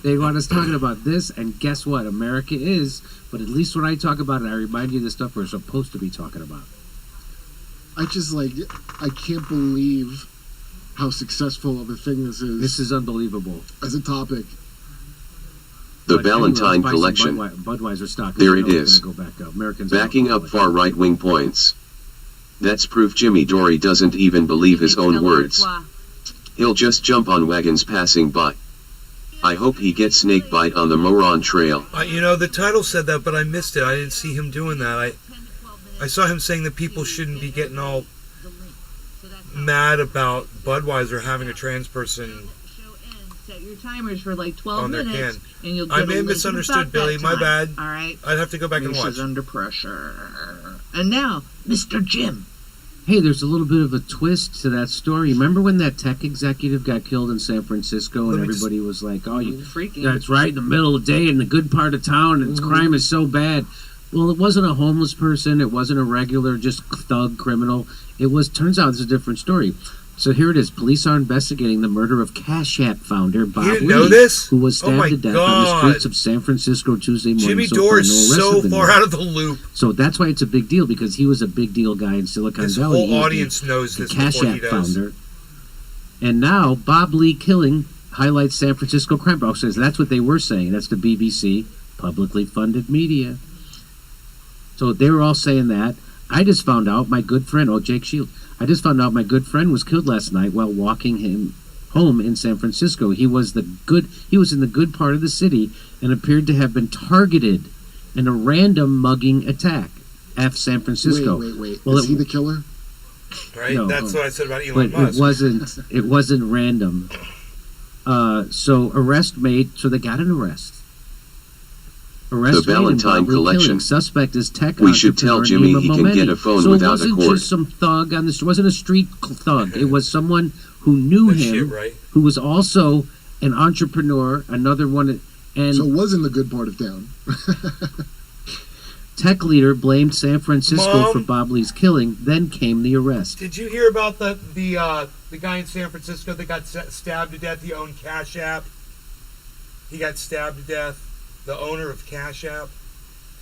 Speaker 13: They want us talking about this, and guess what? America is. But at least when I talk about it, I remind you of the stuff we're supposed to be talking about.
Speaker 14: I can't believe how successful of a thing this is.
Speaker 13: This is unbelievable.
Speaker 14: As a topic.
Speaker 2: The
Speaker 13: But anyway, let's
Speaker 2: Ballantine
Speaker 13: buy some
Speaker 2: Collection.
Speaker 13: Budweiser stock.
Speaker 2: There
Speaker 13: I
Speaker 2: it
Speaker 13: know it's
Speaker 2: is.
Speaker 13: gonna go back up. Americans
Speaker 2: Backing up
Speaker 13: alcoholic.
Speaker 2: far right-wing points. That's proof Jimmy Dore doesn't even believe his own words. He'll just jump on wagons passing by. I hope he gets snake bite on the Moron Trail.
Speaker 1: You know, the title said that, but I missed it. I didn't see him doing that. I saw him saying that people shouldn't be getting all mad about Budweiser having a trans person
Speaker 15: Set your timers for like 12
Speaker 1: on their
Speaker 15: minutes,
Speaker 1: can.
Speaker 15: and you'll get
Speaker 1: I may
Speaker 15: a
Speaker 1: have
Speaker 15: link
Speaker 1: misunderstood,
Speaker 15: about that
Speaker 1: Billy. My
Speaker 15: time.
Speaker 1: bad.
Speaker 15: All right.
Speaker 1: I'd have to go back and watch.
Speaker 15: This is Under Pressure. And now, Mr. Jim.
Speaker 13: Hey, there's a little bit of a twist to that story. Remember when that tech executive got killed in San Francisco, and everybody was like, "Oh, that's right in the middle of the day in the good part of town, and crime is so bad." Well, it wasn't a homeless person. It wasn't a regular, just thug criminal. It was. Turns out it's a different story. So here it is. Police are investigating the murder of Cash App founder Bob
Speaker 1: didn't
Speaker 13: Lee,
Speaker 1: know this?
Speaker 13: who was
Speaker 1: Oh my
Speaker 13: stabbed to death on the
Speaker 1: God.
Speaker 13: streets of San Francisco Tuesday morning.
Speaker 1: Jimmy
Speaker 13: so
Speaker 1: Dore
Speaker 13: far,
Speaker 1: is
Speaker 13: no arrests
Speaker 1: so
Speaker 13: have been
Speaker 1: far
Speaker 13: made.
Speaker 1: out of the loop.
Speaker 13: So that's why it's a big deal, because he was a big deal guy in Silicon
Speaker 1: His
Speaker 13: Valley.
Speaker 1: whole
Speaker 13: He was
Speaker 1: audience knows
Speaker 13: the
Speaker 1: this
Speaker 13: Cash
Speaker 1: before
Speaker 13: App
Speaker 1: he does.
Speaker 13: founder. And now Bob Lee killing highlights San Francisco crime. Says that's what they were saying. That's the BBC, publicly funded media. So they were all saying that. I just found out my good friend, Jake Shield. I just found out my good friend was killed last night while walking him home in San Francisco. He was in the good part of the city and appeared to have been targeted in a random mugging attack at San Francisco.
Speaker 14: Wait.
Speaker 13: Well,
Speaker 14: Is he the killer?
Speaker 1: Right?
Speaker 13: No.
Speaker 1: That's what I said about Elon
Speaker 13: But
Speaker 1: Musk.
Speaker 13: it wasn't random. So arrest made. So they got an arrest. Arrest
Speaker 2: The
Speaker 13: made in
Speaker 2: Ballantine
Speaker 13: Bob Lee
Speaker 2: Collection.
Speaker 13: killing. Suspect is tech
Speaker 2: We should tell
Speaker 13: entrepreneur
Speaker 2: Jimmy
Speaker 13: Nima
Speaker 2: he can
Speaker 13: Momeni.
Speaker 2: get a phone
Speaker 13: so
Speaker 2: without
Speaker 13: it
Speaker 2: a
Speaker 13: wasn't
Speaker 2: cord.
Speaker 13: just some thug on this. It wasn't a street thug. It was someone who knew
Speaker 1: That
Speaker 13: him,
Speaker 1: shit, right?
Speaker 13: who was also an entrepreneur. Another one, and
Speaker 14: So it was in the good part of town.
Speaker 13: tech leader blamed San Francisco
Speaker 1: Mom?
Speaker 13: for Bob Lee's killing. Then came the arrest.
Speaker 1: Did you hear about the guy in San Francisco that got stabbed to death? He owned Cash App. He got stabbed to death. The owner of Cash App,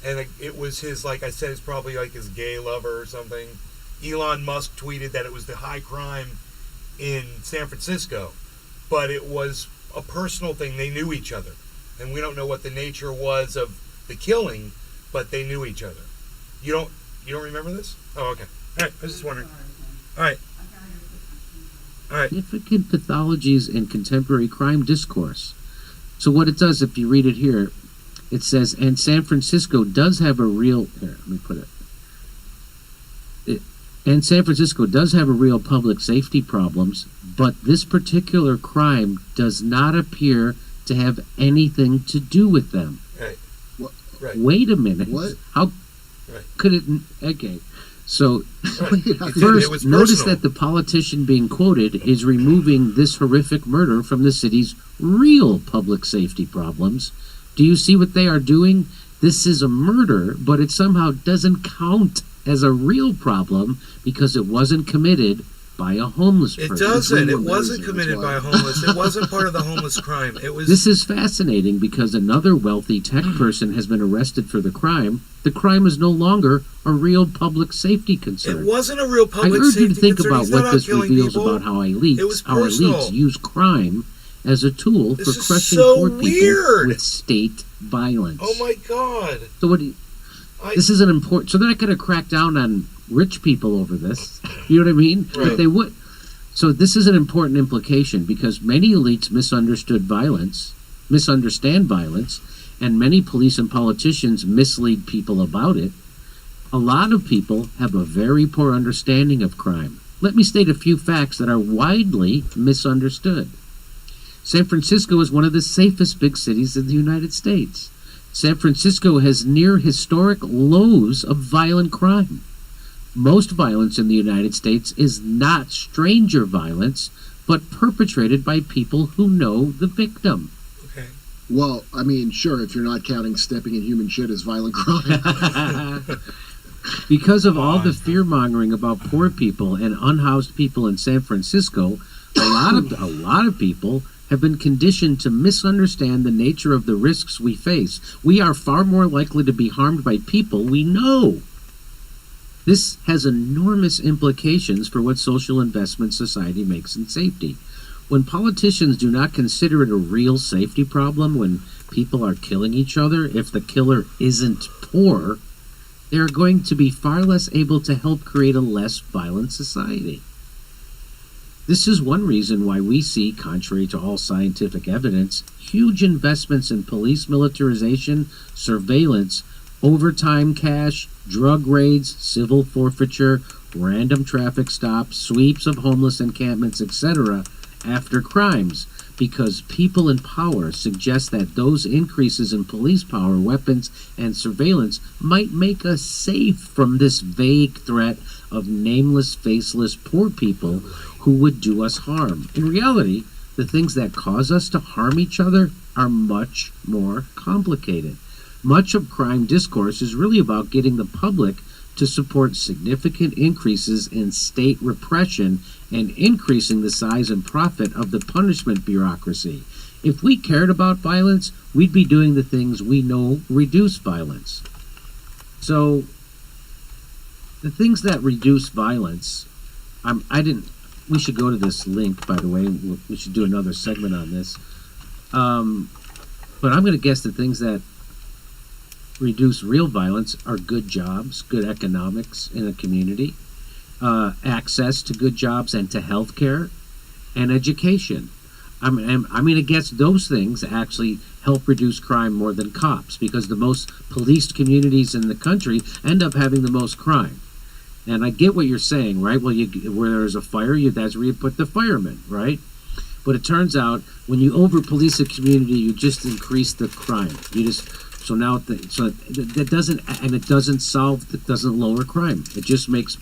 Speaker 1: and it was his, like I said, it's probably like his gay lover or something. Elon Musk tweeted that it was the high crime in San Francisco, but it was a personal thing. They knew each other, and we don't know what the nature was of the killing, but they knew each other. You don't remember this? Oh, okay. All right. I was just wondering. All right.
Speaker 13: Significant pathologies in contemporary crime discourse. So what it does, if you read it here, it says, and San Francisco does have a real. Here, let me put it. And San Francisco does have a real public safety problems, but this particular crime does not appear to have anything to do with them.
Speaker 1: Right.
Speaker 14: What?
Speaker 1: Right.
Speaker 13: Wait a minute.
Speaker 14: What?
Speaker 13: How
Speaker 1: Right.
Speaker 13: could it? Okay. So,
Speaker 1: It
Speaker 13: first,
Speaker 1: was
Speaker 13: notice
Speaker 1: personal.
Speaker 13: that the politician being quoted is removing this horrific murder from the city's real public safety problems. Do you see what they are doing? This is a murder, but it somehow doesn't count as a real problem because it wasn't committed by a homeless
Speaker 1: It
Speaker 13: person.
Speaker 1: doesn't. It wasn't committed by a homeless. It wasn't part of the homeless crime. It was.
Speaker 13: This is fascinating because another wealthy tech person has been arrested for the crime. The crime is no longer a real public safety concern.
Speaker 1: It wasn't a real public
Speaker 13: I urge you to
Speaker 1: safety
Speaker 13: think
Speaker 1: concern.
Speaker 13: about
Speaker 1: He's not
Speaker 13: what
Speaker 1: out
Speaker 13: this
Speaker 1: killing
Speaker 13: reveals
Speaker 1: people.
Speaker 13: about how
Speaker 1: It was
Speaker 13: our
Speaker 1: personal.
Speaker 13: elites use crime as a tool
Speaker 1: This
Speaker 13: for
Speaker 1: is
Speaker 13: crushing
Speaker 1: so
Speaker 13: poor people
Speaker 1: weird.
Speaker 13: with state violence.
Speaker 1: Oh my God.
Speaker 13: So what do you, this is an important. So they're not going to crack down on rich people over this. You know what I mean?
Speaker 1: Right.
Speaker 13: But they would. So this is an important implication because many elites misunderstand violence, and many police and politicians mislead people about it. A lot of people have a very poor understanding of crime. Let me state a few facts that are widely misunderstood. San Francisco is one of the safest big cities in the United States. San Francisco has near historic lows of violent crime. Most violence in the United States is not stranger violence, but perpetrated by people who know the victim.
Speaker 1: Okay.
Speaker 14: Well, I mean, sure, if you're not counting stepping in human shit as violent crime.
Speaker 13: Because of all the fear-mongering about poor people and unhoused people in San Francisco, a lot of people have been conditioned to misunderstand the nature of the risks we face. We are far more likely to be harmed by people we know. This has enormous implications for what social investment society makes in safety. when politicians do not consider it a real safety problem when people are killing each other, if the killer isn't poor, they're going to be far less able to help create a less violent society. This is one reason why we see, contrary to all scientific evidence, huge investments in police militarization, surveillance, overtime cash, drug raids, civil forfeiture, random traffic stops, sweeps of homeless encampments, etc., after crimes, because people in power suggest that those increases in police power, weapons, and surveillance might make us safe from this vague threat of nameless, faceless, poor people who would do us harm. In reality, the things that cause us to harm each other are much more complicated. Much of crime discourse is really about getting the public to support significant increases in state repression and increasing the size and profit of the punishment bureaucracy. If we cared about violence, we'd be doing the things we know reduce violence. So, the things that reduce violence, we should go to this link, by the way. We should do another segment on this. But I'm going to guess the things that reduce real violence are good jobs, good economics in a community, access to good jobs and to health care, and education. I'm going to guess those things actually help reduce crime more than cops, because the most policed communities in the country end up having the most crime. And I get what you're saying, right? Well, where there's a fire, that's where you put the firemen, right? But it turns out when you over-police a community, you just increase the crime. So now, that doesn't lower crime. It just makes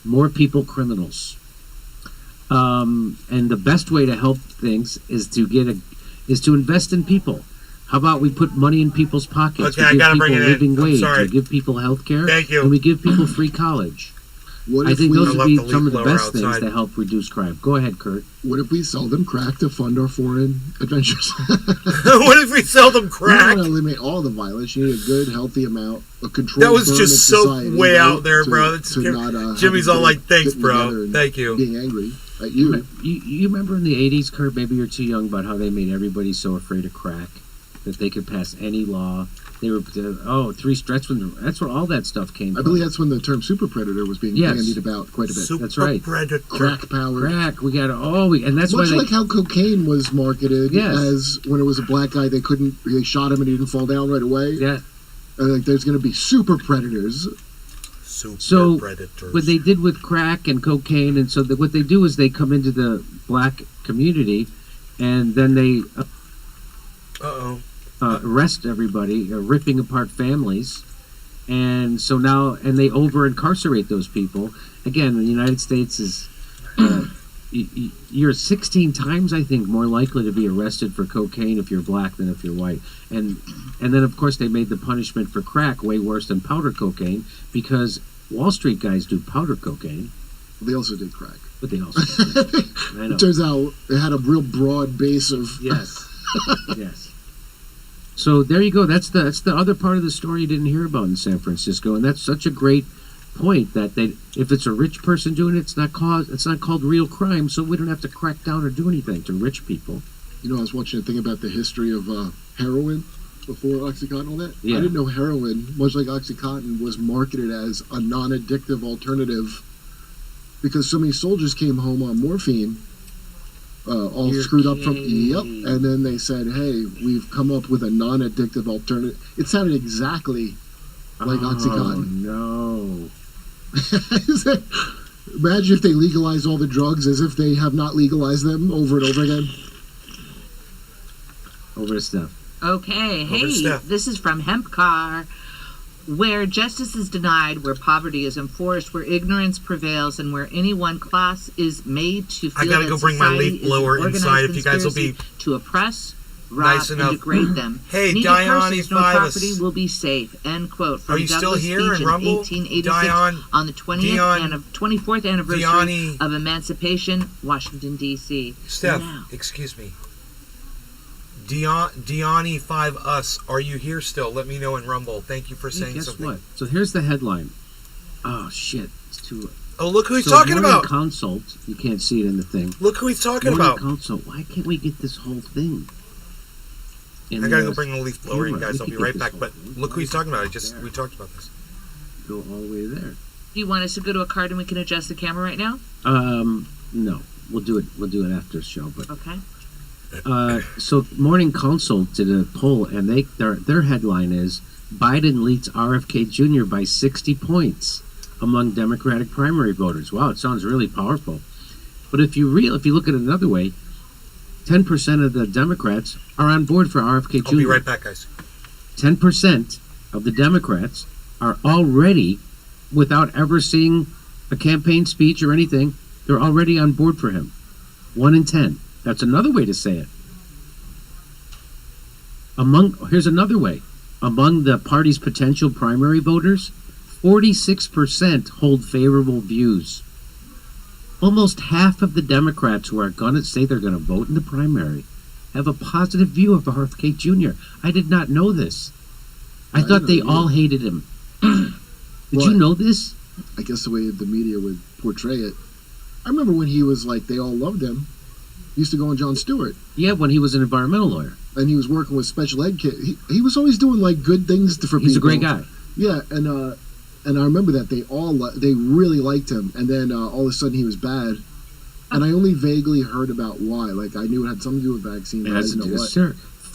Speaker 13: more people criminals. And the best way to help things is to invest in people. How about we put money in people's pockets?
Speaker 9: Okay,
Speaker 13: we give
Speaker 9: I gotta
Speaker 13: people
Speaker 9: bring it
Speaker 13: living
Speaker 9: in.
Speaker 13: wage.
Speaker 9: Sorry.
Speaker 13: We give people health care.
Speaker 9: Thank you.
Speaker 13: And we give people free college. I think those would be some of the best things to help reduce crime. Go ahead, Kurt.
Speaker 14: What if we sell them crack to fund our foreign adventures?
Speaker 9: What if we sell them crack?
Speaker 14: You don't want to eliminate all the violence. You need a good, healthy amount of control.
Speaker 9: That was just so way out there, bro. Jimmy's all like, thanks, bro. Thank you.
Speaker 14: Being angry at you.
Speaker 13: You remember in the 80s, Kurt, maybe you're too young, about how they made everybody so afraid of crack that they could pass any law. They were, that's where all that stuff came from.
Speaker 14: I believe that's when the term super predator was being bandied about quite a bit.
Speaker 13: That's right.
Speaker 9: Predator.
Speaker 14: Crack power.
Speaker 13: Crack, and that's
Speaker 14: much
Speaker 13: why
Speaker 14: like how cocaine was marketed as when it was a black guy, they shot him and he didn't fall down right away.
Speaker 13: Yeah.
Speaker 14: And there's going to be super predators.
Speaker 13: So what they did with crack and cocaine, and so what they do is they come into the black community, and then they arrest everybody, ripping apart families, and so now they over incarcerate those people. Again, the United States is you're 16 times, I think, more likely to be arrested for cocaine if you're black than if you're white. And then, of course, they made the punishment for crack way worse than powder cocaine, because Wall Street guys do powder cocaine.
Speaker 14: They also did crack.
Speaker 13: But they also did crack. I know.
Speaker 14: It turns out it had a real broad base of...
Speaker 13: Yes. Yes. So there you go. That's the other part of the story you didn't hear about in San Francisco, and that's such a great point that if it's a rich person doing it, it's not called real crime, so we don't have to crack down or do anything to rich people.
Speaker 14: You know, I was watching a thing about the history of heroin before Oxycontin and all that.
Speaker 13: Yeah.
Speaker 14: I didn't know heroin, much like Oxycontin, was marketed as a non-addictive alternative because so many soldiers came home on morphine, all screwed up from and then they said, "Hey, we've come up with a non-addictive alternative." It sounded exactly like Oxycontin.
Speaker 13: No.
Speaker 14: Imagine if they legalize all the drugs as if they have not legalized them over and over again.
Speaker 13: Over to Steph.
Speaker 15: Okay,
Speaker 13: Over to
Speaker 15: hey,
Speaker 13: Steph.
Speaker 15: this is from Hempcar. Where justice is denied, where poverty is enforced, where ignorance prevails, and where any one class is made to feel
Speaker 9: I gotta
Speaker 15: that
Speaker 9: go bring my
Speaker 15: society
Speaker 9: leaf
Speaker 15: is an
Speaker 9: blower
Speaker 15: organized
Speaker 9: inside if you guys will
Speaker 15: conspiracy
Speaker 9: be
Speaker 15: to oppress, rob,
Speaker 9: nice
Speaker 15: and
Speaker 9: enough.
Speaker 15: degrade them.
Speaker 9: Hey,
Speaker 15: Neither
Speaker 9: Diane,
Speaker 15: persons nor
Speaker 9: 5
Speaker 15: property will be safe. End quote. From
Speaker 9: Are you still
Speaker 15: Douglas
Speaker 9: here
Speaker 15: speech
Speaker 9: in Rumble?
Speaker 15: 1886
Speaker 9: Diane,
Speaker 15: on the 24th anniversary
Speaker 9: Diane.
Speaker 15: of Emancipation, Washington D.C.
Speaker 9: Steph,
Speaker 15: Now,
Speaker 9: excuse me. Diani 5 Us, are you here still? Let me know in Rumble. Thank you for saying
Speaker 13: Guess
Speaker 9: something.
Speaker 13: what? So here's the headline. Oh shit! It's too.
Speaker 1: Oh, look who he's
Speaker 13: So
Speaker 1: talking
Speaker 13: Morning
Speaker 1: about.
Speaker 13: Consult. You can't see it in the thing.
Speaker 1: Look who he's talking
Speaker 13: Morning
Speaker 1: about.
Speaker 13: Consult. Why can't we get this whole thing?
Speaker 1: I gotta go bring the leaf blower in,
Speaker 13: camera.
Speaker 1: guys.
Speaker 13: We
Speaker 1: I'll be
Speaker 13: could get
Speaker 1: right
Speaker 13: this
Speaker 1: back.
Speaker 13: whole
Speaker 1: But
Speaker 13: thing.
Speaker 1: look who he's talking about. We talked about this.
Speaker 13: Go all the way there.
Speaker 15: Do you want us to go to a card and we can adjust the camera right now?
Speaker 13: No. We'll do it after the show. But
Speaker 15: Okay.
Speaker 13: so Morning Consult did a poll, and their headline is Biden leads RFK Jr. by 60 points among Democratic primary voters. Wow, it sounds really powerful. But if you look at it another way, 10% of the Democrats are on board for RFK Jr.
Speaker 1: I'll be right back, guys.
Speaker 13: 10% of the Democrats are already, without ever seeing a campaign speech or anything, they're already on board for him. 1 in 10. That's another way to say it. Here's another way. Among the party's potential primary voters, 46% hold favorable views. Almost half of the Democrats who are going to say they're going to vote in the primary have a positive view of RFK Jr. I did not know this. I thought they all hated him. Did you know this?
Speaker 14: I guess the way the media would portray it. I remember when he was like, they all loved him. He used to go on Jon Stewart.
Speaker 13: Yeah, when he was an environmental lawyer.
Speaker 14: And he was working with special ed kids. He was always doing like good things for people.
Speaker 13: He's a great guy.
Speaker 14: Yeah, and I remember that they really liked him, and then all of a sudden he was bad, and I only vaguely heard about why. Like I knew it had something to do with vaccines.
Speaker 13: It
Speaker 14: I
Speaker 13: has to
Speaker 14: didn't
Speaker 13: do
Speaker 14: know
Speaker 13: with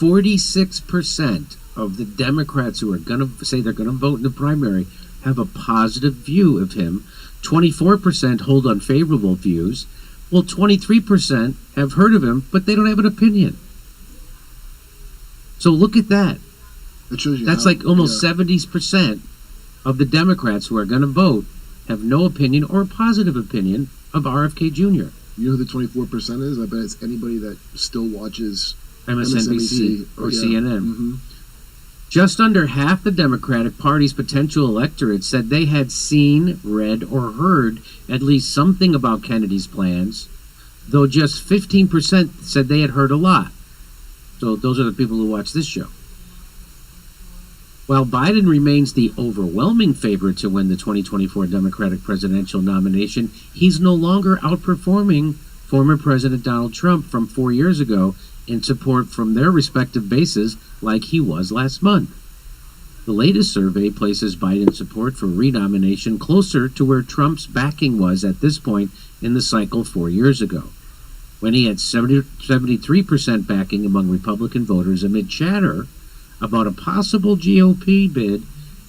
Speaker 14: what.
Speaker 13: 46% of the Democrats who are going to say they're going to vote in the primary have a positive view of him. 24% hold unfavorable views. Well, 23% have heard of him, but they don't have an opinion. So look at that.
Speaker 14: That shows you
Speaker 13: That's
Speaker 14: how-
Speaker 13: like almost
Speaker 14: yeah.
Speaker 13: 70% of the Democrats who are going to vote have no opinion or positive opinion of RFK Jr.
Speaker 14: You know who the 24% is? I bet it's anybody that still watches
Speaker 13: MSNBC or
Speaker 14: yeah.
Speaker 13: CNN.
Speaker 14: Mhm.
Speaker 13: Just under half the Democratic Party's potential electorate said they had seen, read, or heard at least something about Kennedy's plans, though just 15% said they had heard a lot. So those are the people who watch this show. While Biden remains the overwhelming favorite to win the 2024 Democratic presidential nomination, he's no longer outperforming former President Donald Trump from 4 years ago in support from their respective bases like he was last month. The latest survey places Biden's support for renomination closer to where Trump's backing was at this point in the cycle 4 years ago, when he had 73% backing among Republican voters amid chatter about a possible GOP bid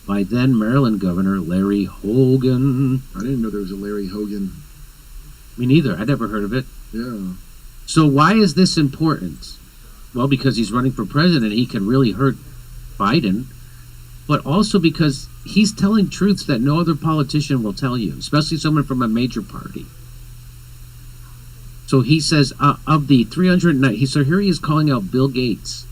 Speaker 13: by then Maryland Governor Larry Hogan.
Speaker 14: I didn't know there was a Larry Hogan.
Speaker 13: Me neither. I'd never heard of it.
Speaker 14: Yeah.
Speaker 13: So why is this important? Well, because he's running for president, he can really hurt Biden, but also because he's telling truths that no other politician will tell you, especially someone from a major party. So he says of the 309, so here he is calling out Bill Gates.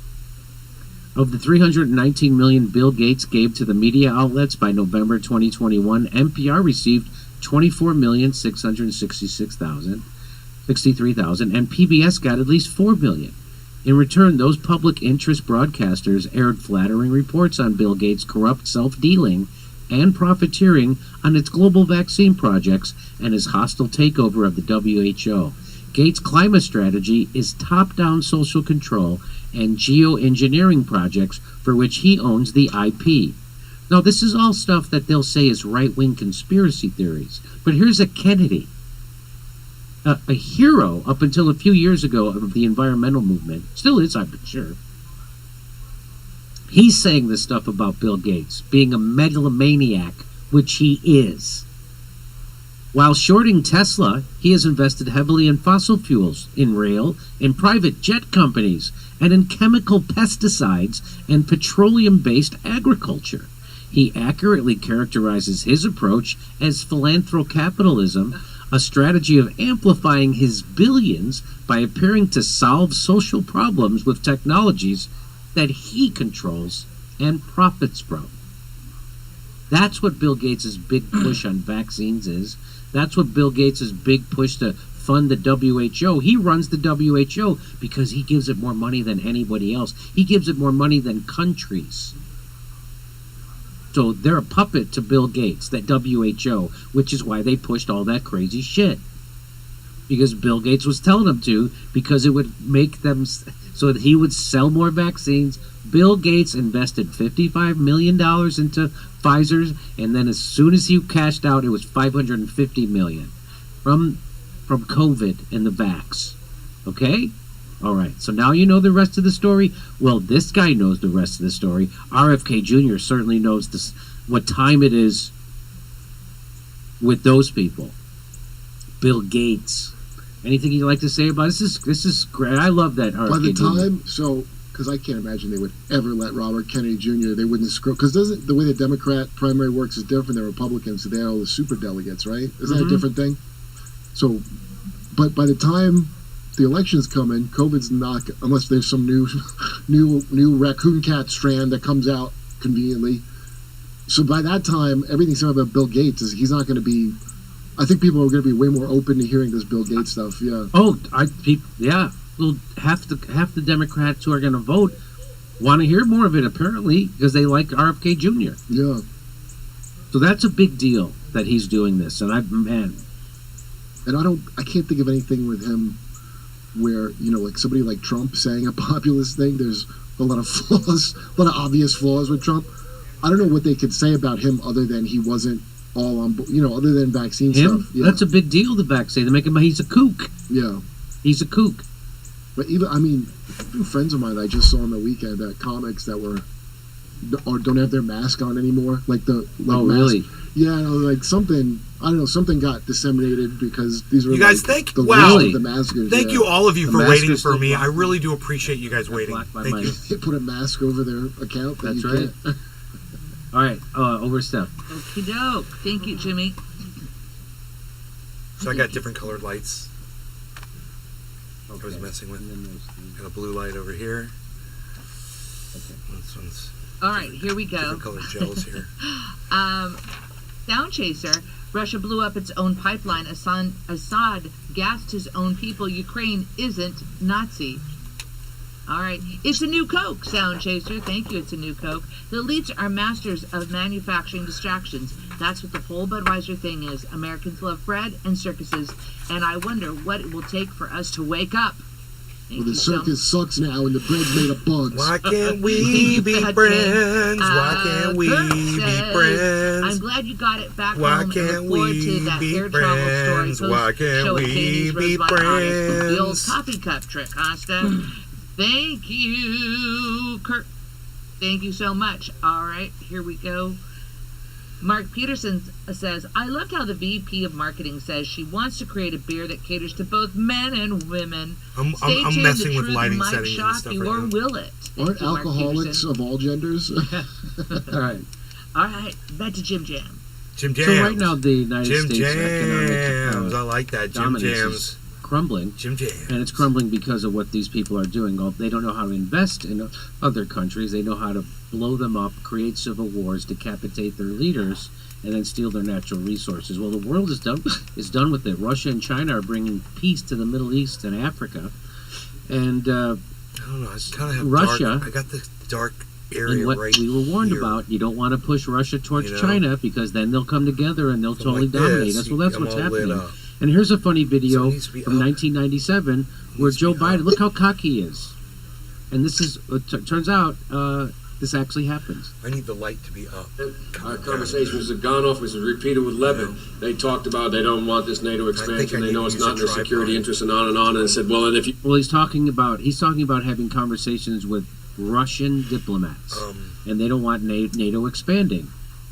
Speaker 13: Of the $319 million Bill Gates gave to the media outlets by November 2021, NPR received $24,663,000, and PBS got at least $4 million. In return, those public interest broadcasters aired flattering reports on Bill Gates' corrupt self-dealing and profiteering on its global vaccine projects and his hostile takeover of the WHO. Gates' climate strategy is top-down social control and geoengineering projects for which he owns the IP. Now, this is all stuff that they'll say is right-wing conspiracy theories. But here's a Kennedy, a hero up until a few years ago of the environmental movement. Still is, I'm sure. He's saying this stuff about Bill Gates being a megalomaniac, which he is. While shorting Tesla, he has invested heavily in fossil fuels, in rail, in private jet companies, and in chemical pesticides and petroleum-based agriculture. He accurately characterizes his approach as philanthrocapitalism, a strategy of amplifying his billions by appearing to solve social problems with technologies that he controls and profits from. That's what Bill Gates' big push on vaccines is. That's what Bill Gates' big push to fund the WHO. He runs the WHO because he gives it more money than anybody else. He gives it more money than countries. So they're a puppet to Bill Gates, that WHO, which is why they pushed all that crazy shit. Because Bill Gates was telling them to, because it would make them so that he would sell more vaccines. Bill Gates invested $55 million into Pfizer's, and then as soon as he cashed out, it was $550 million from COVID and the vax. Okay? All right. So now you know the rest of the story. Well, this guy knows the rest of the story. RFK Jr. certainly knows this, what time it is with those people. Bill Gates. Anything you'd like to say about this? This is great. I love that.
Speaker 14: By the time, so because I can't imagine they would ever let Robert Kennedy Jr. They wouldn't screw, because doesn't the way the Democrat primary works is different than Republicans. So they have all the super delegates, right? Isn't that a different thing? So, but by the time the elections come in, COVID's not, unless there's some new raccoon cat strand that comes out conveniently. So by that time, everything's about Bill Gates. He's not going to be. I think people are going to be way more open to hearing this Bill Gates stuff. Yeah.
Speaker 13: Oh, yeah. Well, half the Democrats who are going to vote want to hear more of it, apparently, because they like RFK Jr.
Speaker 14: Yeah.
Speaker 13: So that's a big deal that he's doing this, and
Speaker 14: And I can't think of anything with him where, like somebody like Trump saying a populist thing. There's a lot of flaws, a lot of obvious flaws with Trump. I don't know what they could say about him other than he wasn't all on, other than vaccine stuff. Yeah.
Speaker 13: That's a big deal, the vaccine. They make him, he's a kook.
Speaker 14: Yeah.
Speaker 13: He's a kook.
Speaker 14: But even friends of mine that I just saw on the weekend, comics that don't have their mask on anymore.
Speaker 13: Really?
Speaker 14: Yeah, something got disseminated because these were
Speaker 7: you guys think
Speaker 14: the
Speaker 7: wow
Speaker 14: the maskers.
Speaker 7: Thank you all of you for waiting for me. I really do appreciate you guys waiting. Thank you.
Speaker 14: They put a mask over their account.
Speaker 13: That's right. All right, over Steph.
Speaker 15: Okie doke. Thank you, Jimmy.
Speaker 1: So I got different colored lights. I was messing with. Got a blue light over here.
Speaker 13: Okay.
Speaker 1: This one's.
Speaker 15: All right, here we go.
Speaker 1: Different colored gels here.
Speaker 15: Sound Chaser. Russia blew up its own pipeline. Assad gassed his own people. Ukraine isn't Nazi. All right. It's a new Coke, Sound Chaser. Thank you. It's a new Coke. The elites are masters of manufacturing distractions. That's what the whole Budweiser thing is. Americans love bread and circuses, and I wonder what it will take for us to wake up.
Speaker 14: Well, the circus sucks now, and the bread's made of bugs.
Speaker 1: Why can't we be friends? Why can't we be friends?
Speaker 15: I'm glad you got it back
Speaker 1: Why
Speaker 15: home.
Speaker 1: can't
Speaker 15: and look forward
Speaker 1: we
Speaker 15: to that
Speaker 1: be
Speaker 15: air travel
Speaker 1: friends?
Speaker 15: story.
Speaker 1: Why can't
Speaker 15: show at
Speaker 1: we
Speaker 15: Katie's
Speaker 1: be
Speaker 15: Rosemont August. The old
Speaker 1: friends?
Speaker 15: coffee cup trick, huh, Steph? Thank you, Kurt. Thank you so much. All right, here we go. Mark Peterson says, I loved how the VP of marketing says she wants to create a beer that caters to both men and women.
Speaker 1: I'm
Speaker 15: tuned,
Speaker 1: messing
Speaker 15: the
Speaker 1: with
Speaker 15: truth
Speaker 1: lighting
Speaker 15: might
Speaker 1: settings and
Speaker 15: shock
Speaker 1: stuff
Speaker 15: you,
Speaker 1: right
Speaker 15: or
Speaker 1: now.
Speaker 15: will it?
Speaker 14: Aren't alcoholics of all genders?
Speaker 13: All right.
Speaker 15: All right, back to Jim Jam.
Speaker 1: Jim Jams.
Speaker 13: So right now the United
Speaker 1: Jim
Speaker 13: States
Speaker 1: Jams.
Speaker 13: economic
Speaker 1: I like that. Jim
Speaker 13: dominance
Speaker 1: Jams.
Speaker 13: is crumbling.
Speaker 1: Jim Jams.
Speaker 13: And it's crumbling because of what these people are doing. They don't know how to invest in other countries. They know how to blow them up, create civil wars, decapitate their leaders, and then steal their natural resources. Well, the world is done with it. Russia and China are bringing peace to the Middle East and Africa. And
Speaker 1: I don't know. I kind of have
Speaker 13: Russia.
Speaker 1: Dark, I got the dark area
Speaker 13: And what
Speaker 1: right
Speaker 13: we were warned
Speaker 1: here.
Speaker 13: about, you don't want to push Russia towards
Speaker 1: You know?
Speaker 13: China because then they'll come together and they'll
Speaker 1: Something
Speaker 13: totally
Speaker 1: like
Speaker 13: dominate
Speaker 1: this,
Speaker 13: us. Well, that's
Speaker 1: I'm
Speaker 13: what's
Speaker 1: all lit
Speaker 13: happening.
Speaker 1: up.
Speaker 13: And here's a funny
Speaker 1: So
Speaker 13: video
Speaker 1: it needs to be
Speaker 13: from
Speaker 1: up.
Speaker 13: 1997 where Joe Biden, look how cocky he is. And this is, turns out, this actually happens.
Speaker 1: I need the light to be up.
Speaker 16: Our conversation with Zaganov was repeated with Levin. They talked about they don't want this NATO expansion. They know it's not in their security interests, and on and on. And said, well, and if you
Speaker 13: Well, he's talking about having conversations with Russian diplomats, and they don't want NATO expanding.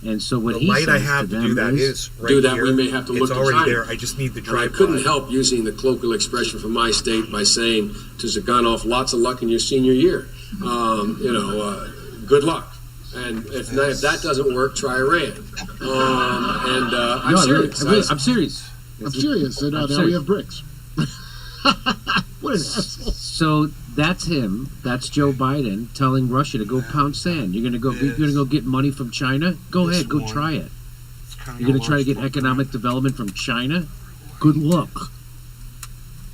Speaker 13: And so what
Speaker 1: The
Speaker 13: he
Speaker 1: light
Speaker 13: says
Speaker 1: I have to
Speaker 13: them
Speaker 1: do that is right
Speaker 16: do that,
Speaker 1: here.
Speaker 16: we may have to
Speaker 1: It's
Speaker 16: look to
Speaker 1: already
Speaker 16: China.
Speaker 1: there. I just need the
Speaker 16: And I
Speaker 1: tripod.
Speaker 16: couldn't help using the colloquial expression from my state by saying to Zaganov, lots of luck in your senior year. Good luck. And if that doesn't work, try Iran. I'm serious.
Speaker 14: I'm serious. I'm serious. And now we have bricks. What an asshole.
Speaker 13: So that's him. That's Joe Biden telling Russia to go pound sand. You're gonna go get money from China. Go ahead, go try it. You're gonna try to get economic development from China. Good luck.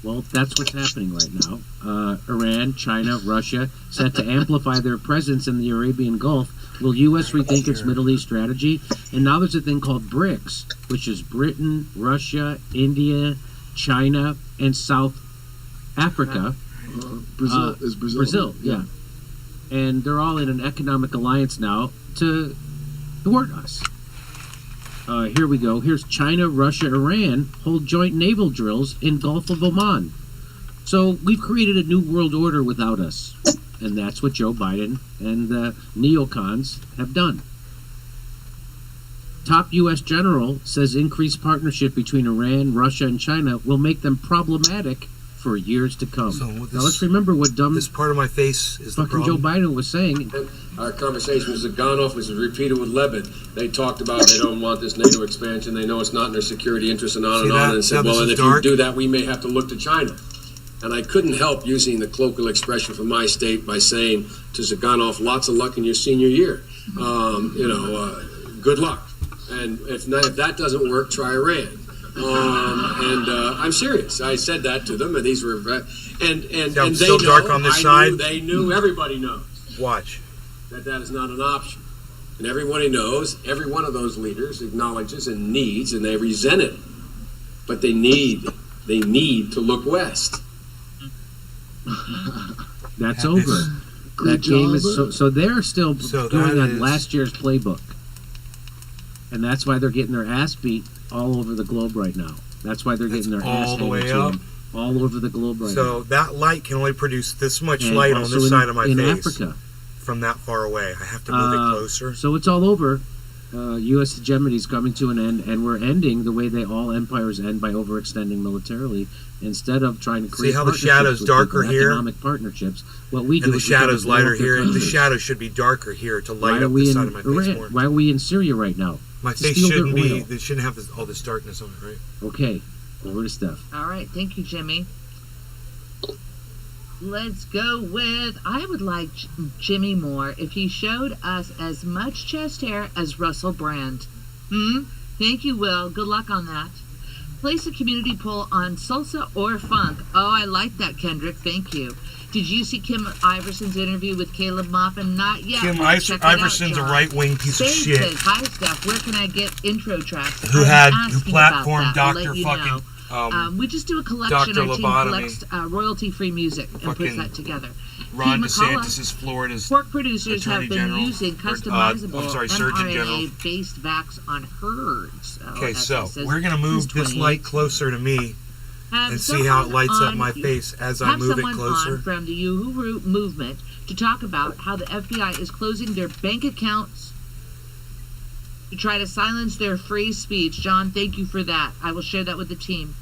Speaker 13: Well, that's what's happening right now. Iran, China, Russia, set to amplify their presence in the Arabian Gulf. Will U.S. rethink its Middle East strategy? And now there's a thing called BRICS, which is Britain, Russia, India, China, and South Africa.
Speaker 14: Brazil is Brazil.
Speaker 13: Brazil, yeah. And they're all in an economic alliance now to thwart us. Here we go. Here's China, Russia, Iran hold joint naval drills in Gulf of Oman. So we've created a new world order without us. And that's what Joe Biden and the neocons have done. Top U.S. general says increased partnership between Iran, Russia, and China will make them problematic for years to come.
Speaker 1: So
Speaker 13: Now let's remember what
Speaker 1: this part of my face is the
Speaker 13: fucking
Speaker 1: problem.
Speaker 13: Joe Biden was saying.
Speaker 16: Our conversation with Zaganov was repeated with Levin. They talked about they don't want this NATO expansion. They know it's not in their security interests and on
Speaker 1: See
Speaker 16: and on.
Speaker 1: that?
Speaker 16: And said,
Speaker 1: Now
Speaker 16: well,
Speaker 1: this
Speaker 16: and
Speaker 1: is
Speaker 16: if
Speaker 1: dark.
Speaker 16: you do that, we may have to look to China. And I couldn't help using the colloquial expression from my state by saying to Zaganov, lots of luck in your senior year. Good luck. And if that doesn't work, try Iran. I'm serious. I said that to them, and these were and
Speaker 1: I'm
Speaker 16: they
Speaker 1: still
Speaker 16: know.
Speaker 1: dark on this side.
Speaker 16: They knew. Everybody knows.
Speaker 1: Watch.
Speaker 16: That is not an option, and everybody knows. Every one of those leaders acknowledges and needs, and they resent it, but they need to look west.
Speaker 13: That's over. That game is so they're still going on last year's playbook, and that's why they're getting their ass beat all over the globe right now. That's why they're getting their ass
Speaker 1: all the
Speaker 13: handed
Speaker 1: way
Speaker 13: to
Speaker 1: up?
Speaker 13: them all over the globe right now.
Speaker 1: So that light can only produce this much
Speaker 13: And
Speaker 1: light on
Speaker 13: also
Speaker 1: this
Speaker 13: in-
Speaker 1: side of my
Speaker 13: in
Speaker 1: face
Speaker 13: Africa.
Speaker 1: from that far away. I have to move it closer.
Speaker 13: So it's all over. U.S. hegemony is coming to an end, and we're ending the way all empires end by overextending militarily. Instead of trying to create
Speaker 1: See how the
Speaker 13: partnerships
Speaker 1: shadow's
Speaker 13: with
Speaker 1: darker
Speaker 13: people,
Speaker 1: here?
Speaker 13: economic partnerships. What we do
Speaker 1: And the
Speaker 13: is we try to
Speaker 1: shadow's
Speaker 13: blow
Speaker 1: lighter
Speaker 13: up their
Speaker 1: here. The
Speaker 13: countries.
Speaker 1: shadow should be darker here to
Speaker 13: Why
Speaker 1: light
Speaker 13: are
Speaker 1: up
Speaker 13: we
Speaker 1: this
Speaker 13: in
Speaker 1: side of my face
Speaker 13: Iran?
Speaker 1: more.
Speaker 13: Why are we in Syria right now?
Speaker 1: My
Speaker 13: To
Speaker 1: face
Speaker 13: steal their
Speaker 1: shouldn't be.
Speaker 13: oil.
Speaker 1: They shouldn't have all this darkness on it, right?
Speaker 13: Okay, over to Steph.
Speaker 15: All right, thank you, Jimmy. Let's go with, I would like Jimmy Moore if he showed us as much chest hair as Russell Brand. Thank you, Will. Good luck on that. Place a community poll on salsa or funk. Oh, I like that, Kendrick. Thank you. Did you see Kim Iverson's interview with Caleb Maupin? Not yet.
Speaker 1: Kim
Speaker 15: Well, check it out,
Speaker 1: Iverson's a
Speaker 15: John.
Speaker 1: right-wing piece of
Speaker 15: Spade
Speaker 1: shit.
Speaker 15: says, hi, Steph. Where can I get intro tracks?
Speaker 1: Who
Speaker 15: I'm
Speaker 1: who
Speaker 15: asking about
Speaker 1: platformed
Speaker 15: that. I'll
Speaker 1: Dr.
Speaker 15: let you
Speaker 1: fucking
Speaker 15: know. We just do a collection.
Speaker 1: Dr.
Speaker 15: Our team
Speaker 1: Lobotomy.
Speaker 15: collects royalty-free music and puts
Speaker 1: Fucking
Speaker 15: that together.
Speaker 1: Ron
Speaker 15: Pete McCullough,
Speaker 1: DeSantis is Florida's
Speaker 15: pork producers
Speaker 1: Attorney
Speaker 15: have been
Speaker 1: General,
Speaker 15: using
Speaker 1: or,
Speaker 15: customizable
Speaker 1: Surgeon General.
Speaker 15: mRNA-based vax on herds.
Speaker 1: Okay, so
Speaker 15: says,
Speaker 1: we're gonna move this
Speaker 15: 28.
Speaker 1: light closer to me
Speaker 15: Have
Speaker 1: and see how it
Speaker 15: someone
Speaker 1: lights up
Speaker 15: on-
Speaker 1: my face as I
Speaker 15: have
Speaker 1: move it
Speaker 15: someone
Speaker 1: closer.
Speaker 15: on from the Uhuru movement to talk about how the FBI is closing their bank accounts to try to silence their free speech. John, thank you for that. I will share that with the team.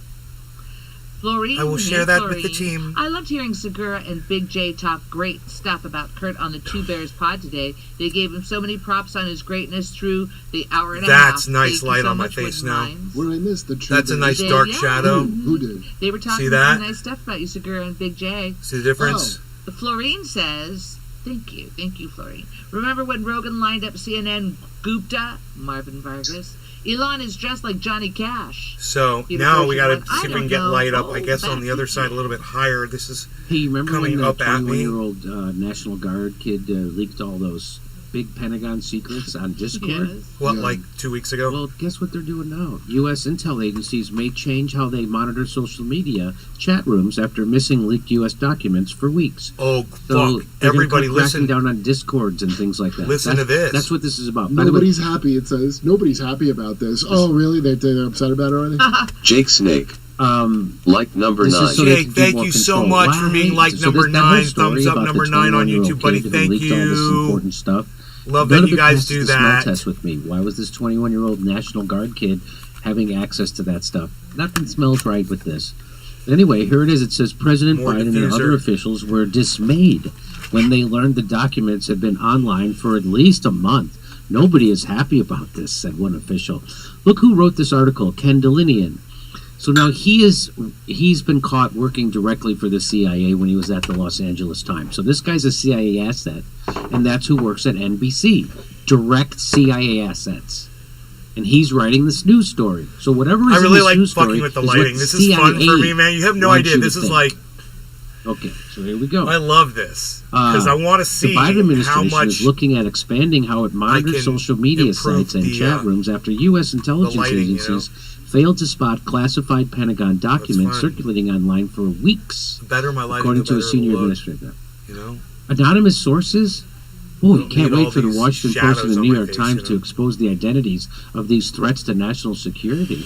Speaker 15: Florine,
Speaker 1: I will share
Speaker 15: hey,
Speaker 1: that
Speaker 15: Florine.
Speaker 1: with the team.
Speaker 15: I loved hearing Segura and Big J talk great stuff about Kurt on the Two Bears pod today. They gave him so many props on his greatness through the hour and a half.
Speaker 1: That's nice
Speaker 15: Thank you
Speaker 1: light
Speaker 15: so
Speaker 1: on my
Speaker 15: much,
Speaker 1: face
Speaker 15: Wood
Speaker 1: now.
Speaker 15: Mines.
Speaker 14: What did I miss? The
Speaker 1: That's a nice
Speaker 15: They-
Speaker 1: dark
Speaker 15: yeah.
Speaker 1: shadow.
Speaker 14: Who did?
Speaker 15: They were talking
Speaker 1: See that?
Speaker 15: nice stuff about you, Segura and Big J.
Speaker 1: See the difference?
Speaker 15: Florine says, thank you, Florine. Remember when Rogan lined up CNN Gupta, Marvin Vargas? Elon is dressed like Johnny Cash.
Speaker 1: So
Speaker 15: You
Speaker 1: now
Speaker 15: know,
Speaker 1: we gotta
Speaker 15: I
Speaker 1: see if we
Speaker 15: don't
Speaker 1: can get
Speaker 15: know.
Speaker 1: light up. I
Speaker 15: Oh,
Speaker 1: guess on
Speaker 15: back
Speaker 1: the other side a little bit higher. This is
Speaker 13: Hey, you remember
Speaker 1: coming
Speaker 13: when the
Speaker 1: up at me.
Speaker 13: 21-year-old National Guard kid leaked all those big Pentagon secrets on Discord?
Speaker 15: Yes.
Speaker 1: What, like 2 weeks ago?
Speaker 13: Well, guess what they're doing now? U.S. intel agencies may change how they monitor social media chat rooms after missing leaked U.S. documents for weeks.
Speaker 1: Oh,
Speaker 13: So
Speaker 1: fuck.
Speaker 13: they're gonna
Speaker 1: Everybody
Speaker 13: start
Speaker 1: listen.
Speaker 13: cracking down on Discords and things like that.
Speaker 1: Listen to this.
Speaker 13: That's what this is about. By the way,
Speaker 14: Nobody's happy, it says. Nobody's happy about this. Oh, really? They're upset about it already?
Speaker 2: Jake Snake. Like number
Speaker 13: this
Speaker 2: 9.
Speaker 13: is so they
Speaker 1: Jake,
Speaker 13: can do
Speaker 1: thank
Speaker 13: more
Speaker 1: you so
Speaker 13: control.
Speaker 1: much for
Speaker 13: Why?
Speaker 1: being like
Speaker 13: So
Speaker 1: number
Speaker 13: that whole
Speaker 1: 9.
Speaker 13: story
Speaker 1: Thumbs up
Speaker 13: about
Speaker 1: number
Speaker 13: the
Speaker 1: 9 on
Speaker 13: 21-year-old
Speaker 1: YouTube, buddy.
Speaker 13: kid who
Speaker 1: Thank
Speaker 13: leaked all this
Speaker 1: you.
Speaker 13: important stuff.
Speaker 1: Love
Speaker 13: None
Speaker 1: that
Speaker 13: of
Speaker 1: you
Speaker 13: it
Speaker 1: guys
Speaker 13: passed
Speaker 1: do
Speaker 13: the smell
Speaker 1: that.
Speaker 13: test with me. Why was this 21-year-old National Guard kid having access to that stuff? Nothing smells right with this. Anyway, here it is. It says President
Speaker 1: More
Speaker 13: Biden and
Speaker 1: diffuser.
Speaker 13: other officials were dismayed when they learned the documents had been online for at least a month. Nobody is happy about this, said one official. Look who wrote this article, Ken Delinian. So now he's been caught working directly for the CIA when he was at the Los Angeles Times. So this guy's a CIA asset, and that's who works at NBC. Direct CIA assets. and he's writing this news story. So whatever is
Speaker 7: I really
Speaker 13: in this
Speaker 7: like
Speaker 13: news
Speaker 7: fucking
Speaker 13: story
Speaker 7: with the
Speaker 13: is what
Speaker 7: lighting.
Speaker 13: the
Speaker 7: This is fun for
Speaker 13: CIA
Speaker 7: me, man. You have no
Speaker 13: wants
Speaker 7: idea.
Speaker 13: you to
Speaker 7: This is
Speaker 13: think.
Speaker 7: like,
Speaker 13: Okay, so here we go.
Speaker 7: I love this because I want to see
Speaker 13: the Biden
Speaker 7: how
Speaker 13: administration
Speaker 7: much
Speaker 13: is looking at expanding how it monitors
Speaker 7: can
Speaker 13: social media
Speaker 7: improve
Speaker 13: sites and
Speaker 7: the,
Speaker 13: chat rooms after U.S. intelligence
Speaker 7: lighting, you
Speaker 13: agencies failed to spot classified Pentagon documents
Speaker 7: fine.
Speaker 13: circulating online for weeks,
Speaker 7: the better my lighting,
Speaker 13: according
Speaker 7: the
Speaker 13: to a
Speaker 7: better
Speaker 13: senior
Speaker 7: it'll look,
Speaker 13: administrator.
Speaker 7: You know,
Speaker 13: Anonymous sources? Oh, you can't
Speaker 7: need all
Speaker 13: wait for the
Speaker 7: these
Speaker 13: Washington Post and
Speaker 7: shadows
Speaker 13: the
Speaker 7: on
Speaker 13: New
Speaker 7: my
Speaker 13: York
Speaker 7: face,
Speaker 13: Times
Speaker 7: you
Speaker 13: to
Speaker 7: know?
Speaker 13: expose the identities of these threats to national security.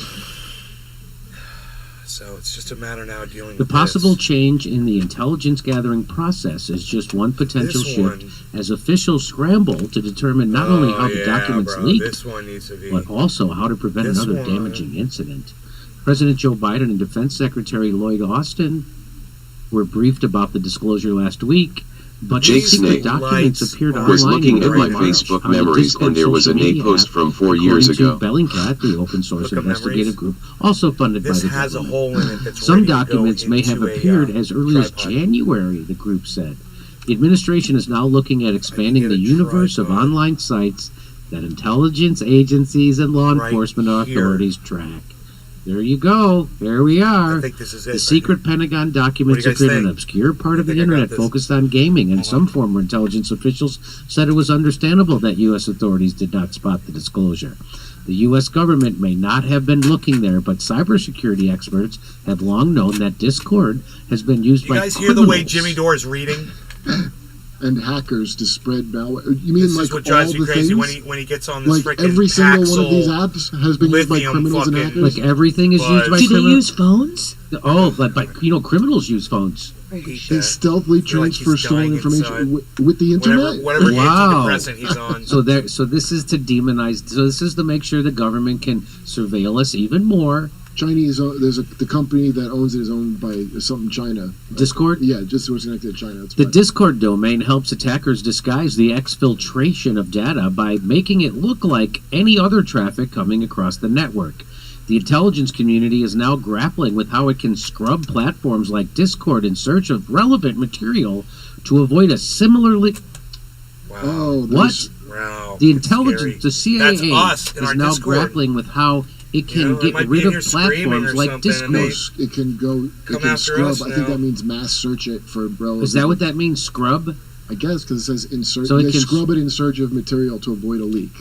Speaker 1: So it's just a matter now of dealing
Speaker 13: The
Speaker 1: with
Speaker 13: possible
Speaker 1: this.
Speaker 13: change in the intelligence gathering process is just one potential
Speaker 1: This
Speaker 13: shift
Speaker 1: one-
Speaker 13: as officials scramble to determine not only how the
Speaker 1: yeah,
Speaker 13: documents
Speaker 1: bro,
Speaker 13: leaked,
Speaker 1: this one needs to be.
Speaker 13: but also how to prevent
Speaker 1: This
Speaker 13: another
Speaker 1: one-
Speaker 13: damaging incident. President Joe Biden and Defense Secretary Lloyd Austin were briefed about the disclosure last week, but the
Speaker 2: Jake
Speaker 13: secret
Speaker 2: Snake
Speaker 13: documents appeared online
Speaker 2: was looking
Speaker 13: in
Speaker 2: at my
Speaker 13: early March
Speaker 2: Facebook
Speaker 13: on the
Speaker 2: memories,
Speaker 13: Discord
Speaker 2: and there was a
Speaker 13: social
Speaker 2: Nate
Speaker 13: media
Speaker 2: post
Speaker 13: app,
Speaker 2: from 4 years
Speaker 13: according
Speaker 2: ago.
Speaker 13: to Bellingcat, the open source
Speaker 1: Look up
Speaker 13: investigative
Speaker 1: memories.
Speaker 13: group, also funded
Speaker 1: This
Speaker 13: by the
Speaker 1: has a
Speaker 13: government.
Speaker 1: hole in it that's
Speaker 13: Some
Speaker 1: ready to go
Speaker 13: documents may have
Speaker 1: into a,
Speaker 13: appeared as early as
Speaker 1: tripod.
Speaker 13: January, the group said. The administration is now looking at expanding the universe of online sites that intelligence agencies and law
Speaker 1: Right
Speaker 13: enforcement
Speaker 1: here.
Speaker 13: authorities track. There you go. There we are.
Speaker 1: I think this is it.
Speaker 13: The secret Pentagon documents
Speaker 1: What do you guys
Speaker 13: appeared in an
Speaker 1: think?
Speaker 13: obscure part of the
Speaker 1: think I got
Speaker 13: internet
Speaker 1: this?
Speaker 13: focused on gaming, and some former intelligence officials said it was understandable that U.S. authorities did not spot the disclosure. The U.S. government may not have been looking there, but cybersecurity experts have long known that Discord has been used
Speaker 7: you
Speaker 13: by
Speaker 7: guys hear the way
Speaker 13: criminals.
Speaker 7: Jimmy Dore is reading?
Speaker 14: And hackers to spread malware. You mean
Speaker 7: This
Speaker 14: like
Speaker 7: is what
Speaker 14: all
Speaker 7: drives
Speaker 14: the
Speaker 7: me crazy
Speaker 14: things?
Speaker 7: when he gets on this
Speaker 14: Like
Speaker 7: freaking
Speaker 14: every single one of
Speaker 7: Paxil
Speaker 14: these apps has been used by
Speaker 7: lithium
Speaker 14: criminals and
Speaker 7: fucking-
Speaker 14: hackers.
Speaker 13: Like everything is used by
Speaker 4: Do they
Speaker 13: criminals.
Speaker 4: use phones?
Speaker 13: Oh, but you know, criminals use phones.
Speaker 14: They stealthily transfer stolen information with the internet.
Speaker 7: Whatever
Speaker 13: Wow.
Speaker 7: antidepressant he's on.
Speaker 13: So this is to demonize. So this is to make sure the government can surveil us even more.
Speaker 14: Chinese. The company that owns it is owned by something China.
Speaker 13: Discord.
Speaker 14: Yeah, just was connected to China. That's
Speaker 13: The
Speaker 14: why.
Speaker 13: Discord domain helps attackers disguise the exfiltration of data by making it look like any other traffic coming across the network. The intelligence community is now grappling with how it can scrub platforms like Discord in search of relevant material to avoid a similarly.
Speaker 14: Oh,
Speaker 13: What?
Speaker 1: Wow.
Speaker 13: The
Speaker 1: it's
Speaker 13: intelligence,
Speaker 1: scary.
Speaker 13: the
Speaker 1: That's
Speaker 13: CIA,
Speaker 1: us in
Speaker 13: is
Speaker 1: our
Speaker 13: now
Speaker 1: Discord.
Speaker 13: grappling with how it can
Speaker 1: You know, they
Speaker 13: get
Speaker 1: might be
Speaker 13: rid
Speaker 1: in
Speaker 13: of
Speaker 1: here screaming
Speaker 13: platforms
Speaker 1: or
Speaker 13: like
Speaker 1: something, and
Speaker 13: Discord.
Speaker 14: It can go. It
Speaker 1: Come
Speaker 14: can
Speaker 1: after
Speaker 14: scrub.
Speaker 1: us
Speaker 14: I think
Speaker 1: now.
Speaker 14: that means mass search it for relevant.
Speaker 13: Is that what that means? Scrub?
Speaker 14: I guess because it says insert.
Speaker 13: So it
Speaker 14: they
Speaker 13: can-
Speaker 14: scrub it in search of material to avoid a leak.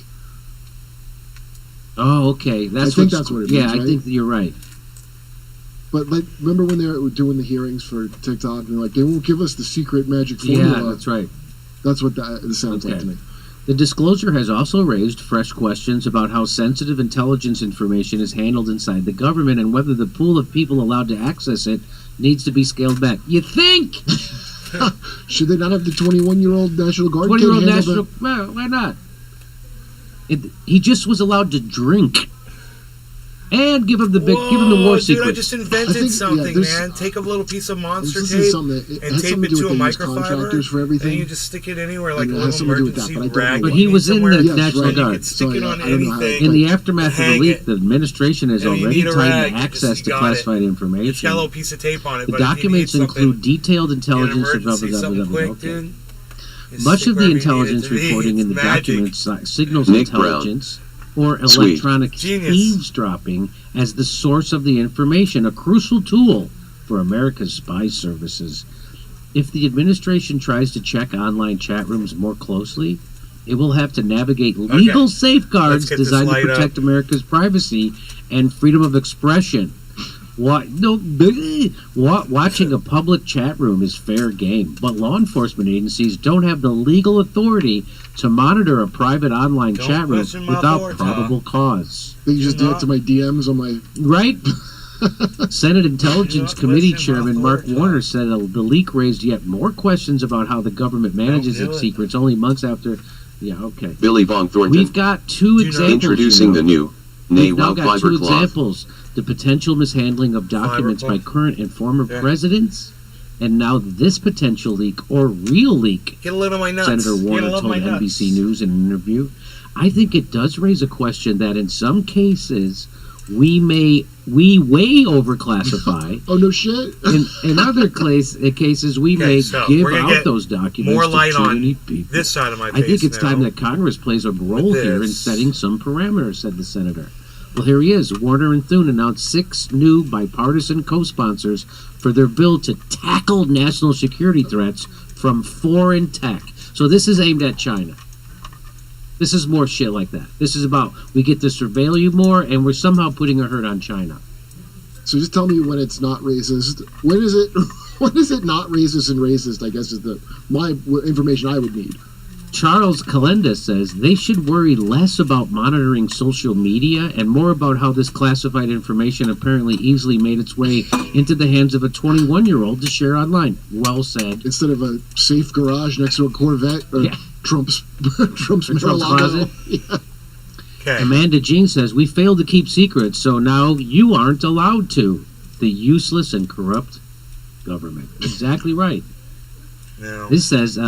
Speaker 13: Oh, okay. That's
Speaker 14: think
Speaker 13: what,
Speaker 14: that's what it
Speaker 13: Yeah,
Speaker 14: means,
Speaker 13: I
Speaker 14: right?
Speaker 13: think that you're right.
Speaker 14: But like, remember when they were doing the hearings for TikTok and they're like, they won't give us the secret magic
Speaker 13: Yeah,
Speaker 14: formula.
Speaker 13: that's right.
Speaker 14: That's what that sounds like
Speaker 13: Okay.
Speaker 14: to me.
Speaker 13: The disclosure has also raised fresh questions about how sensitive intelligence information is handled inside the government and whether the pool of people allowed to access it needs to be scaled back. You think?
Speaker 14: Should they not have the 21-year-old National Guard kid
Speaker 13: 20-year-old
Speaker 14: handle
Speaker 13: national. Well, why not? He just was allowed to drink. And give him the give him the war
Speaker 1: Dude,
Speaker 13: secret.
Speaker 1: I just invented something,
Speaker 14: there's-
Speaker 1: man. Take a little piece of monster
Speaker 14: This
Speaker 1: tape
Speaker 14: is something that- it
Speaker 1: and
Speaker 14: has
Speaker 1: tape
Speaker 14: something
Speaker 1: it
Speaker 14: to do
Speaker 1: to a
Speaker 14: with they use
Speaker 1: microfiber,
Speaker 14: contractors for everything.
Speaker 1: and you just stick it anywhere like
Speaker 14: And
Speaker 1: a
Speaker 14: it has
Speaker 1: little
Speaker 14: something to do with that,
Speaker 1: emergency
Speaker 14: but I don't
Speaker 1: rag.
Speaker 14: know
Speaker 13: But he was in the
Speaker 14: Yes,
Speaker 13: National
Speaker 14: right.
Speaker 13: Guard.
Speaker 1: You could stick it on
Speaker 14: I don't know how
Speaker 1: anything.
Speaker 13: In the aftermath of the
Speaker 1: Hang
Speaker 13: leak,
Speaker 1: it.
Speaker 13: the administration has
Speaker 1: And if you
Speaker 13: already
Speaker 1: need a
Speaker 13: tightened
Speaker 1: rag, you
Speaker 13: access
Speaker 1: just
Speaker 13: to
Speaker 1: got
Speaker 13: classified
Speaker 1: It's
Speaker 13: information.
Speaker 1: got a little piece of tape on it.
Speaker 13: The
Speaker 1: but if you
Speaker 13: documents
Speaker 1: need
Speaker 13: include
Speaker 1: something
Speaker 13: detailed
Speaker 1: in an
Speaker 13: intelligence
Speaker 1: emergency, something quick,
Speaker 13: okay.
Speaker 1: dude, you
Speaker 13: Much
Speaker 1: stick
Speaker 13: of the
Speaker 1: wherever you need it
Speaker 13: intelligence
Speaker 1: to be.
Speaker 13: reporting in the
Speaker 1: It's magic.
Speaker 13: documents signals
Speaker 2: Nick Brown.
Speaker 13: intelligence or
Speaker 2: Sweet.
Speaker 13: electronic
Speaker 1: Genius.
Speaker 13: eavesdropping as the source of the information, a crucial tool for America's spy services. If the administration tries to check online chat rooms more closely, it will have to navigate legal
Speaker 1: Let's
Speaker 13: safeguards
Speaker 1: get this
Speaker 13: designed to
Speaker 1: light up.
Speaker 13: protect America's privacy and freedom of expression. Watching a public chat room is fair game, but law enforcement agencies don't have the legal authority to monitor a private online
Speaker 1: Don't
Speaker 13: chat room
Speaker 1: question my
Speaker 13: without
Speaker 1: authority.
Speaker 13: probable cause.
Speaker 14: They just do it to my DMs on my.
Speaker 13: Right? Senate Intelligence
Speaker 1: Not
Speaker 13: Committee
Speaker 1: question my
Speaker 13: Chairman Mark
Speaker 1: authority.
Speaker 13: Warner said the leak raised yet more questions about how the government manages
Speaker 1: do
Speaker 13: its
Speaker 1: it.
Speaker 13: secrets only months after. Yeah, okay.
Speaker 2: Billy Von Thornton.
Speaker 13: We've got two examples.
Speaker 2: Introducing the new
Speaker 13: We've now
Speaker 2: NAWOW
Speaker 13: got two
Speaker 2: fiber cloth.
Speaker 13: examples. The potential mishandling of documents by
Speaker 1: cloth.
Speaker 13: current and former
Speaker 1: Yeah.
Speaker 13: presidents, and now this potential leak or real leak.
Speaker 1: Get a little of my nuts.
Speaker 13: Senator
Speaker 1: Get a
Speaker 13: Warner
Speaker 1: little of
Speaker 13: told
Speaker 1: my nuts.
Speaker 13: NBC News in an interview. I think it does raise a question that in some cases, we way overclassify.
Speaker 14: Oh no shit!
Speaker 13: In other cases, we may
Speaker 1: so
Speaker 13: give
Speaker 1: we're gonna
Speaker 13: out
Speaker 1: get
Speaker 13: those documents
Speaker 1: more
Speaker 13: to
Speaker 1: light
Speaker 13: too
Speaker 1: on
Speaker 13: many people.
Speaker 1: this side of my
Speaker 13: I
Speaker 1: face
Speaker 13: think it's
Speaker 1: now
Speaker 13: time that Congress plays a role
Speaker 1: with
Speaker 13: here in
Speaker 1: this.
Speaker 13: setting some parameters," said the senator. Well, here he is. Warner and Thune announced 6 new bipartisan co-sponsors for their bill to tackle national security threats from foreign tech. So this is aimed at China. This is more shit like that. This is about we get to surveil you more, and we're somehow putting a hurt on China.
Speaker 14: So just tell me when it's not racist. When is it? When is it not racist and racist? I guess is my information I would need.
Speaker 13: Charles Calenda says they should worry less about monitoring social media and more about how this classified information apparently easily made its way into the hands of a 21-year-old to share online. Well said.
Speaker 14: Instead of a safe garage next to a Corvette or Trump's
Speaker 13: closet.
Speaker 14: Yeah.
Speaker 1: Okay.
Speaker 13: Amanda Jean says we failed to keep secrets, so now you aren't allowed to. The useless and corrupt government. Exactly right.
Speaker 1: Now,
Speaker 13: This says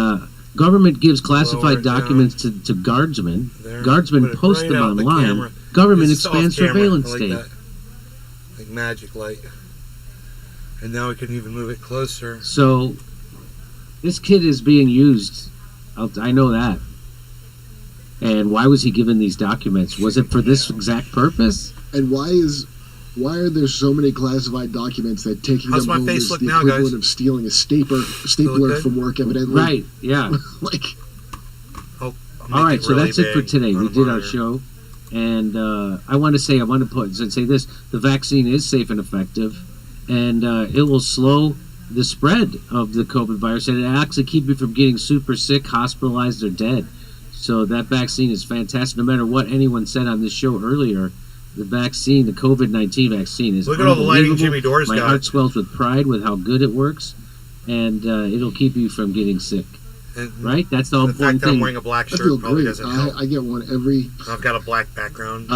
Speaker 13: government gives
Speaker 1: Lower
Speaker 13: classified
Speaker 1: it down.
Speaker 13: documents to guardsmen.
Speaker 1: there.
Speaker 13: Guardsmen
Speaker 1: Put it
Speaker 13: post
Speaker 1: right
Speaker 13: them
Speaker 1: out the
Speaker 13: online.
Speaker 1: camera.
Speaker 13: Government
Speaker 1: This is off
Speaker 13: expands
Speaker 1: camera.
Speaker 13: surveillance
Speaker 1: I like
Speaker 13: state.
Speaker 1: that. Like magic light. And now we can even move it closer.
Speaker 13: So this kid is being used. I know that. And why was he given these documents? Was it for this exact purpose?
Speaker 14: And why are there so many classified documents that taking
Speaker 1: How's
Speaker 14: them
Speaker 1: my
Speaker 14: home
Speaker 1: face
Speaker 14: is
Speaker 1: look
Speaker 14: the
Speaker 1: now,
Speaker 14: equivalent
Speaker 1: guys?
Speaker 14: of stealing a stapler
Speaker 1: good?
Speaker 14: from work, evidently?
Speaker 13: Right, yeah.
Speaker 14: Like,
Speaker 1: I'll
Speaker 13: All right,
Speaker 1: it
Speaker 13: so
Speaker 1: really
Speaker 13: that's it for
Speaker 1: big
Speaker 13: today.
Speaker 1: on
Speaker 13: We
Speaker 1: the
Speaker 13: did our
Speaker 1: monitor.
Speaker 13: show. And I want to say this. The vaccine is safe and effective. And it will slow the spread of the COVID virus. And it actually keep you from getting super sick, hospitalized, or dead. So that vaccine is fantastic. No matter what anyone said on this show earlier, the vaccine, the COVID-19 vaccine is
Speaker 1: Look at all the lighting
Speaker 13: unbelievable.
Speaker 1: Jimmy Dore's
Speaker 13: My
Speaker 1: got.
Speaker 13: heart swells with pride with how good it works. And it'll keep you from getting sick.
Speaker 1: And
Speaker 13: Right? That's the
Speaker 1: the
Speaker 13: important
Speaker 1: fact that I'm
Speaker 13: thing.
Speaker 1: wearing a black
Speaker 14: I
Speaker 1: shirt
Speaker 14: feel
Speaker 1: probably
Speaker 14: great.
Speaker 1: doesn't help.
Speaker 14: I get one every
Speaker 1: I've got a black background.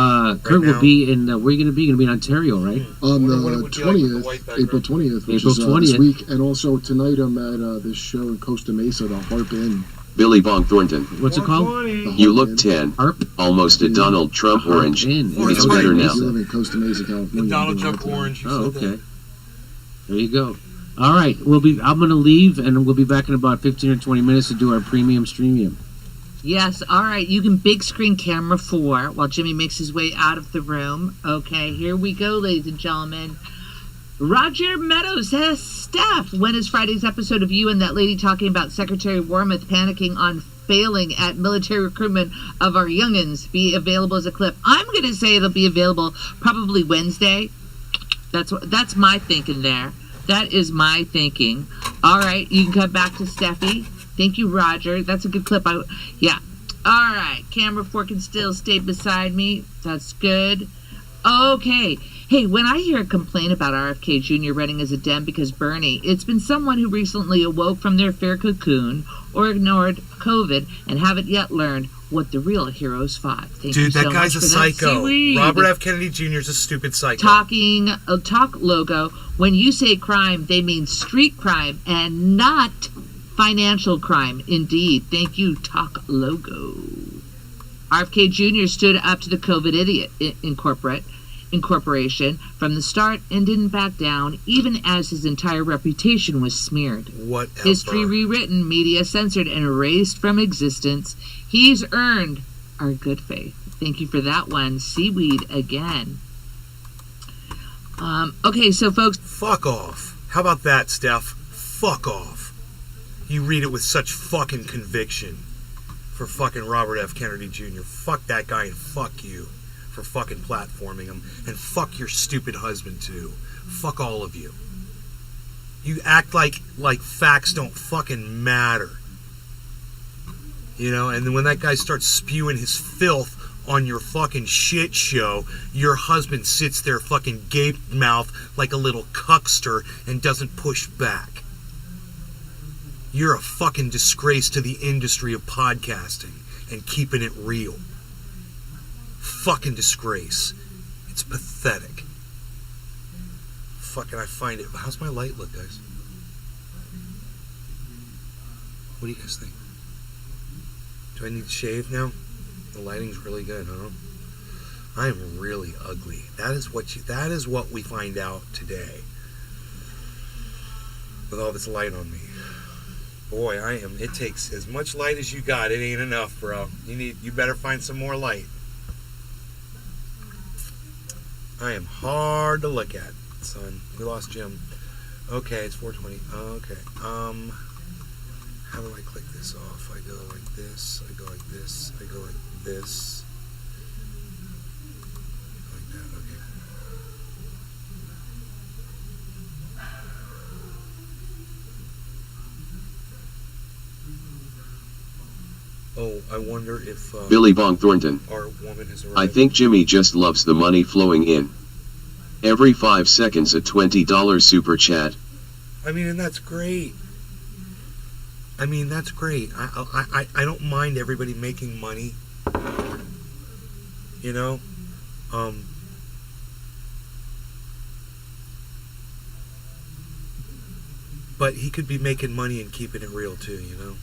Speaker 13: Kurt will
Speaker 1: now.
Speaker 13: be in. Where are you going to be? You're going to be in Ontario, right?
Speaker 14: on
Speaker 1: Wonder what it
Speaker 14: the
Speaker 1: would be like with the
Speaker 14: 20th,
Speaker 1: white background.
Speaker 14: April 20th, which
Speaker 13: April
Speaker 14: is this
Speaker 13: 20th.
Speaker 14: week, and also tonight I'm at this show in Costa Mesa, the Harp Inn.
Speaker 2: Billy Bong Thornton.
Speaker 13: What's it called?
Speaker 14: The Harp
Speaker 2: You look
Speaker 14: Inn.
Speaker 2: 10.
Speaker 13: Harp.
Speaker 2: Almost a Donald Trump orange.
Speaker 13: Inn.
Speaker 2: It's
Speaker 13: Oh,
Speaker 2: better
Speaker 13: nice.
Speaker 2: now.
Speaker 14: You live in Costa Mesa, California.
Speaker 1: The Donald
Speaker 14: you do
Speaker 1: Trump
Speaker 14: that.
Speaker 1: orange. you
Speaker 13: Oh,
Speaker 1: said that.
Speaker 13: okay. There you go. All right, I'm going to leave, and we'll be back in about 15 or 20 minutes to do our premium streamium.
Speaker 15: Yes, all right. You can big screen camera 4 while Jimmy makes his way out of the room. Okay, here we go, ladies and gentlemen. Roger Meadows says, Steph, when is Friday's episode of you and that lady talking about Secretary Wormuth panicking on failing at military recruitment of our youngins be available as a clip? I'm going to say it'll be available probably Wednesday. That's my thinking there. That is my thinking. All right, you can come back to Steffi. Thank you, Roger. That's a good clip. Yeah. All right, camera 4 can still stay beside me. That's good. Okay. Hey, when I hear a complaint about RFK Jr. running as a Dem because Bernie, it's been someone who recently awoke from their fear cocoon or ignored COVID and haven't yet learned what the real heroes fought. Thank you
Speaker 1: Dude, that
Speaker 15: so
Speaker 1: guy's
Speaker 15: much
Speaker 1: a
Speaker 15: for that,
Speaker 1: psycho.
Speaker 15: seaweed.
Speaker 1: Robert F. Kennedy Jr. is a stupid psycho.
Speaker 15: Talk logo. When you say crime, they mean street crime and not financial crime. Indeed. Thank you, Talk Logo. RFK Jr. stood up to the COVID idiot incorporation from the start and didn't back down, even as his entire reputation was smeared.
Speaker 1: Whatever.
Speaker 15: History rewritten, media censored, and erased from existence. He's earned our good faith. Thank you for that one. Seaweed again. Okay, so folks.
Speaker 1: Fuck off. How about that, Steph? Fuck off. You read it with such fucking conviction for fucking Robert F. Kennedy Jr. Fuck that guy and fuck you for fucking platforming him. And fuck your stupid husband, too. Fuck all of you. You act like facts don't fucking matter. You know, and then when that guy starts spewing his filth on your fucking shit show, your husband sits there fucking gaped mouth like a little cuckster and doesn't push back. You're a fucking disgrace to the industry of podcasting and keeping it real. Fucking disgrace. It's pathetic. Fucking I find it. How's my light look, guys? What do you guys think? Do I need to shave now? The lighting's really good, huh? I'm really ugly. That is what we find out today. With all this light on me. Boy, it takes as much light as you got. It ain't enough, bro. You better find some more light. I am hard to look at, son. We lost Jim. Okay, it's 4:20. Okay. How do I click this off? I go like this. I go like this. I go like this. Like that. Okay. Oh, I wonder if
Speaker 2: Billy Bong Thornton.
Speaker 1: our woman has arrived.
Speaker 2: I think Jimmy just loves the money flowing in. Every 5 seconds a $20 super chat.
Speaker 1: I mean, and that's great. I mean, that's great. I don't mind everybody making money. You know? But he could be making money and keeping it real too, you know?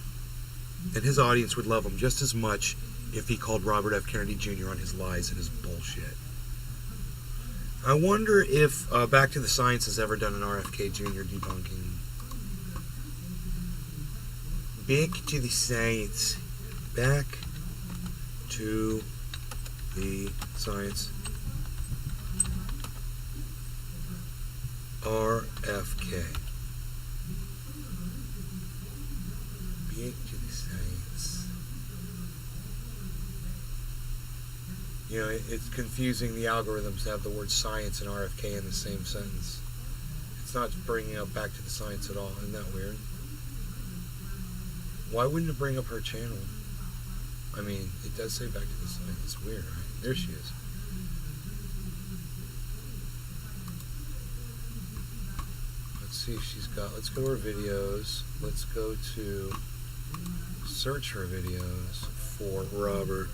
Speaker 1: And his audience would love him just as much if he called Robert F. Kennedy Jr. on his lies and his bullshit. I wonder if Back to the Science has ever done an RFK Jr. debunking. Back to the Science. Back to the Science. RFK. Back to the Science. You know, it's confusing the algorithms to have the word science and RFK in the same sentence. It's not bringing up Back to the Science at all. Isn't that weird? Why wouldn't it bring up her channel? I mean, it does say Back to the Science. It's weird, right? There she is. Let's see if she's got... Let's go to her videos. Let's go to... Search her videos for Robert.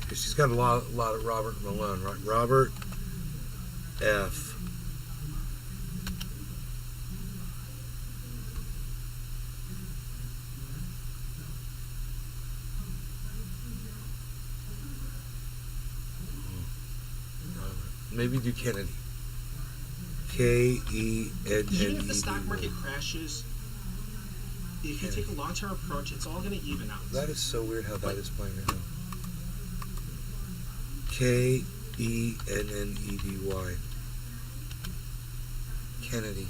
Speaker 1: She's got a lot of Robert Malone, right? Robert F. Maybe do Kennedy. K-E-N-N-E-D.
Speaker 17: Even if the stock market crashes, if you take a long-term approach, it's all going to even out.
Speaker 1: That is so weird how that is playing right now. K-E-N-N-E-D-Y. Kennedy.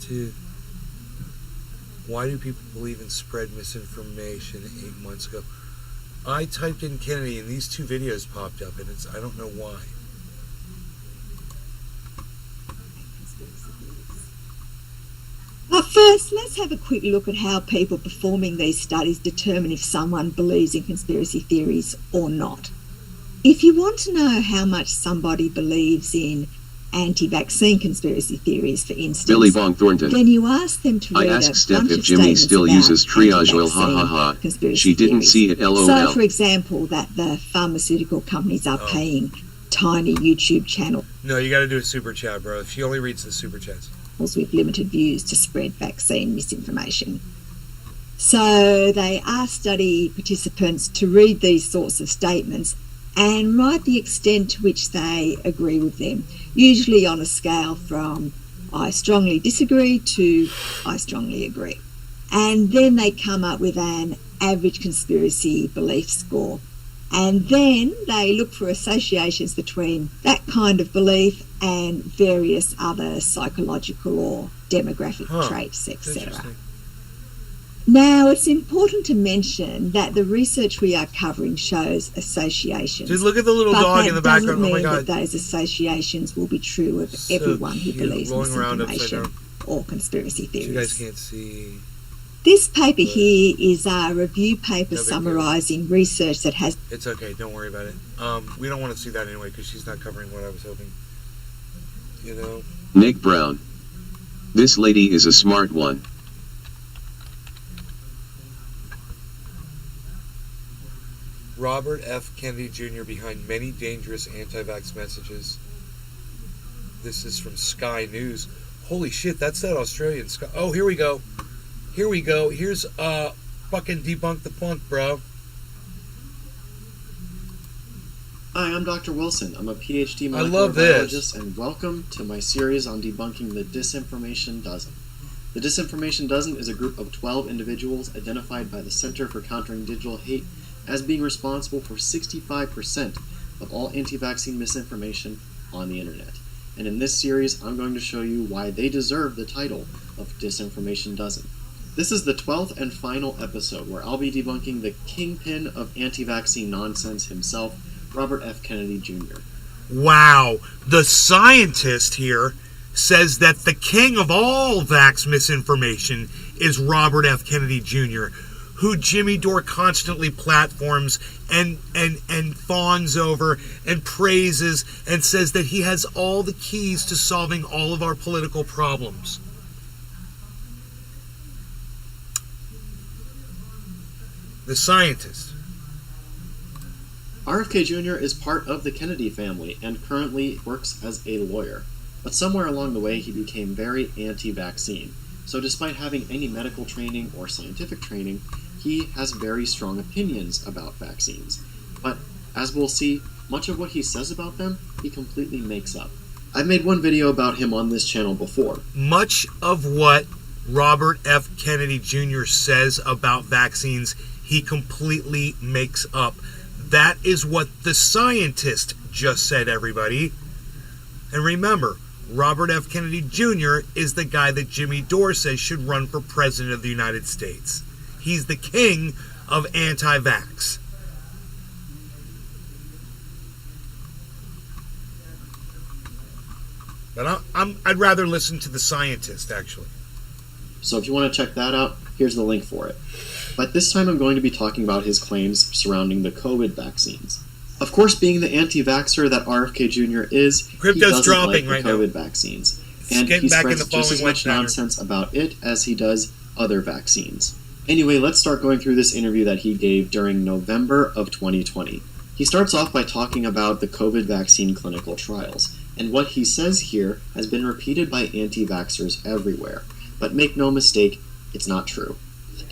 Speaker 1: Dude. Why do people believe in spread misinformation 8 months ago? I typed in Kennedy and these two videos popped up and I don't know why.
Speaker 18: First, let's have a quick look at how people performing these studies determine if someone believes in conspiracy theories or not. If you want to know how much somebody believes in anti-vaccine conspiracy theories, for instance,
Speaker 2: Billy Bong Thornton.
Speaker 18: then you ask them to
Speaker 2: I
Speaker 18: read
Speaker 2: asked
Speaker 18: a
Speaker 2: Steph
Speaker 18: bunch
Speaker 2: if
Speaker 18: of
Speaker 2: Jimmy
Speaker 18: statements
Speaker 2: still
Speaker 18: about
Speaker 2: uses triage oil, ha
Speaker 18: anti-vaccine
Speaker 2: ha ha.
Speaker 18: conspiracy
Speaker 2: She didn't
Speaker 18: theories.
Speaker 2: see it, lol.
Speaker 18: So, for example, that the pharmaceutical companies are paying tiny YouTube channels
Speaker 1: No, you gotta do a super chat, bro. She only reads the super chats.
Speaker 18: with limited views to spread vaccine misinformation. So they asked study participants to read these sorts of statements and write the extent to which they agree with them, usually on a scale from I strongly disagree to I strongly agree. And then they come up with an average conspiracy belief score. And then they look for associations between that kind of belief and various other psychological or demographic traits, etc. Now, it's important to mention that the research we are covering shows associations.
Speaker 1: Just look at the little
Speaker 18: but
Speaker 1: dog
Speaker 18: that
Speaker 1: in the background.
Speaker 18: doesn't
Speaker 1: Oh my
Speaker 18: mean
Speaker 1: God.
Speaker 18: that those associations will be true of everyone who
Speaker 1: cute.
Speaker 18: believes
Speaker 1: Rolling around upside
Speaker 18: misinformation
Speaker 1: down.
Speaker 18: or conspiracy
Speaker 1: You guys
Speaker 18: theories.
Speaker 1: can't see.
Speaker 18: This paper here is a review paper
Speaker 1: No big deal.
Speaker 18: summarising research that has
Speaker 1: It's okay. Don't worry about it. We don't want to see that anyway because she's not covering what I was hoping. You know.
Speaker 2: Nick Brown. This lady is a smart one.
Speaker 1: Robert F. Kennedy Jr. behind many dangerous anti-vax messages. This is from Sky News. Holy shit, that's that Australian Sky. Oh, here we go. Here we go. Here's fucking debunk the funk, bro.
Speaker 19: Hi, I'm Dr. Wilson. I'm a PhD
Speaker 1: I
Speaker 19: molecular
Speaker 1: love this.
Speaker 19: biologist, and welcome to my series on debunking the Disinformation Dozen. The Disinformation Dozen is a group of 12 individuals identified by the Center for Countering Digital Hate as being responsible for 65% of all anti-vaccine misinformation on the internet. And in this series, I'm going to show you why they deserve the title of Disinformation Dozen. This is the 12th and final episode where I'll be debunking the kingpin of anti-vaccine nonsense himself, Robert F. Kennedy Jr.
Speaker 7: Wow. The scientist here says that the king of all vax misinformation is Robert F. Kennedy Jr., who Jimmy Dore constantly platforms and fawns over and praises and says that he has all the keys to solving all of our political problems. The scientist.
Speaker 19: RFK Jr. is part of the Kennedy family and currently works as a lawyer. But somewhere along the way, he became very anti-vaccine. So despite having any medical training or scientific training, he has very strong opinions about vaccines. But as we'll see, much of what he says about them, he completely makes up. I've made one video about him on this channel before.
Speaker 7: Much of what Robert F. Kennedy Jr. says about vaccines, he completely makes up. That is what the scientist just said, everybody. And remember, Robert F. Kennedy Jr. is the guy that Jimmy Dore says should run for president of the United States. He's the king of anti-vax. But I'd rather listen to the scientist, actually.
Speaker 19: So if you want to check that out, here's the link for it. But this time I'm going to be talking about his claims surrounding the COVID vaccines. Of course, being the anti-vaxxer that RFK Jr. is,
Speaker 7: Crypto's
Speaker 19: he doesn't
Speaker 7: dropping
Speaker 19: like the
Speaker 7: right now.
Speaker 19: COVID vaccines. And
Speaker 7: getting
Speaker 19: he
Speaker 7: back in
Speaker 19: spreads
Speaker 7: the
Speaker 19: just as
Speaker 7: following
Speaker 19: much
Speaker 7: wedge pattern.
Speaker 19: nonsense about it as he does other vaccines. Anyway, let's start going through this interview that he gave during November of 2020. He starts off by talking about the COVID vaccine clinical trials, and what he says here has been repeated by anti-vaxxers everywhere. But make no mistake, it's not true.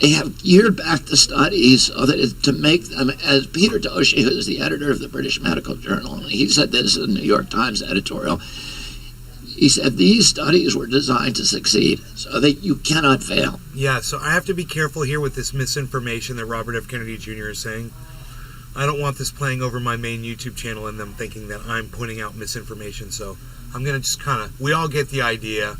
Speaker 20: They have geared back the studies so that to make them, as Peter Doshi, who is the editor of the British Medical Journal, he said this in the New York Times editorial, he said these studies were designed to succeed, so that you cannot fail.
Speaker 7: Yeah, so I have to be careful here with this misinformation that Robert F. Kennedy Jr. is saying. I don't want this playing over my main YouTube channel and them thinking that I'm putting out misinformation, so I'm going to just kind of, we all get the idea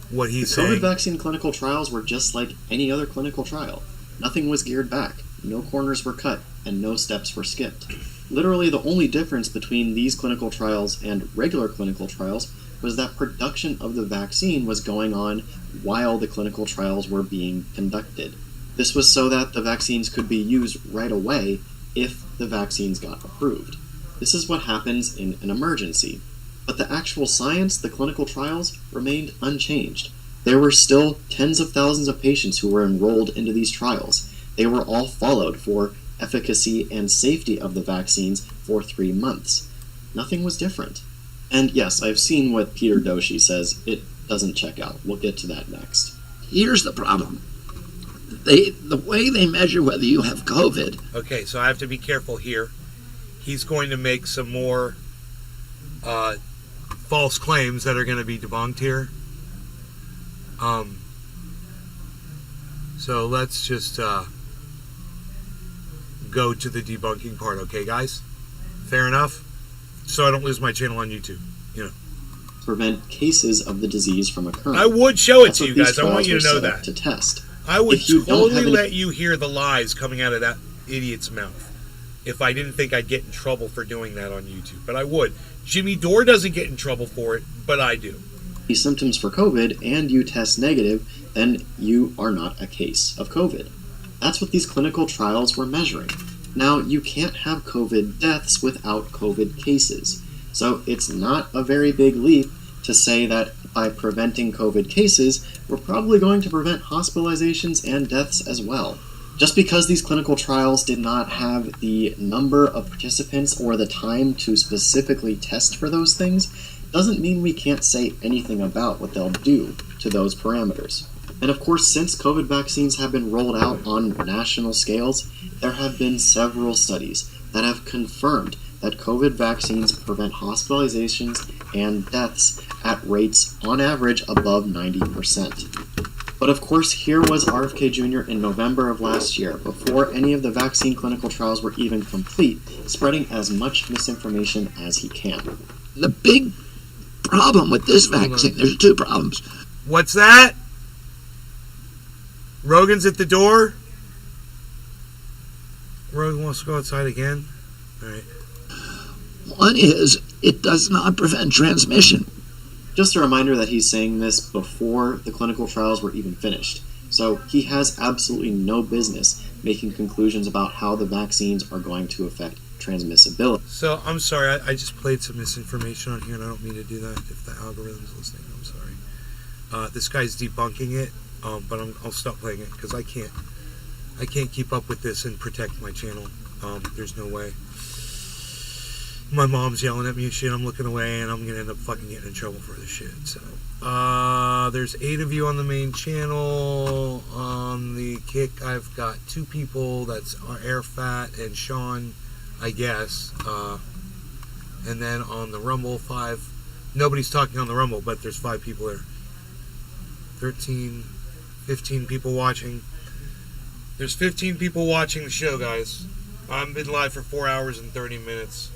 Speaker 7: what he's
Speaker 19: The COVID
Speaker 7: saying.
Speaker 19: vaccine clinical trials were just like any other clinical trial. Nothing was geared back, no corners were cut, and no steps were skipped. Literally, the only difference between these clinical trials and regular clinical trials was that production of the vaccine was going on while the clinical trials were being conducted. This was so that the vaccines could be used right away if the vaccines got approved. This is what happens in an emergency. But the actual science, the clinical trials, remained unchanged. There were still tens of thousands of patients who were enrolled into these trials. They were all followed for efficacy and safety of the vaccines for 3 months. Nothing was different. And yes, I've seen what Peter Doshi says. It doesn't check out. We'll get to that next.
Speaker 20: Here's the problem. The way they measure whether you have COVID.
Speaker 7: Okay, so I have to be careful here. He's going to make some more false claims that are going to be debunked here. So let's just go to the debunking part, okay, guys? Fair enough? So I don't lose my channel on YouTube, you know.
Speaker 19: Prevent cases of the disease from occurring.
Speaker 7: I would show it
Speaker 19: That's
Speaker 7: to
Speaker 19: what
Speaker 7: you
Speaker 19: these
Speaker 7: guys. I want
Speaker 19: trials
Speaker 7: you to
Speaker 19: were
Speaker 7: know
Speaker 19: set up
Speaker 7: that.
Speaker 19: to test.
Speaker 7: I would
Speaker 19: If you don't have
Speaker 7: totally
Speaker 19: any-
Speaker 7: let you hear the lies coming out of that idiot's mouth if I didn't think I'd get in trouble for doing that on YouTube. But I would. Jimmy Dore doesn't get in trouble for it, but I do.
Speaker 19: These symptoms for COVID and you test negative, then you are not a case of COVID. That's what these clinical trials were measuring. Now, you can't have COVID deaths without COVID cases. So it's not a very big leap to say that by preventing COVID cases, we're probably going to prevent hospitalizations and deaths as well. Just because these clinical trials did not have the number of participants or the time to specifically test for those things, doesn't mean we can't say anything about what they'll do to those parameters. And of course, since COVID vaccines have been rolled out on national scales, there have been several studies that have confirmed that COVID vaccines prevent hospitalizations and deaths at rates on average above 90%. But of course, here was RFK Jr. in November of last year, before any of the vaccine clinical trials were even complete, spreading as much misinformation as he can.
Speaker 20: The big problem with this vaccine, there's two problems.
Speaker 1: What's that? Rogan's at the door? Rogan wants to go outside again? Alright.
Speaker 20: One is, it does not prevent transmission.
Speaker 19: Just a reminder that he's saying this before the clinical trials were even finished. So he has absolutely no business making conclusions about how the vaccines are going to affect transmissibility.
Speaker 1: So, I'm sorry, I just played some misinformation on here, and I don't mean to do that if the algorithm's listening. I'm sorry. This guy's debunking it, but I'll stop playing it, because I can't keep up with this and protect my channel. There's no way. My mom's yelling at me and shit, I'm looking away, and I'm gonna end up fucking getting in trouble for this shit. So, there's 8 of you on the main channel. On the Kick, I've got 2 people. That's Airfat and Sean, I guess. And then on the Rumble, 5. Nobody's talking on the Rumble, but there's 5 people there. 13, 15 people watching. There's 15 people watching the show, guys. I've been live for 4 hours and 30 minutes.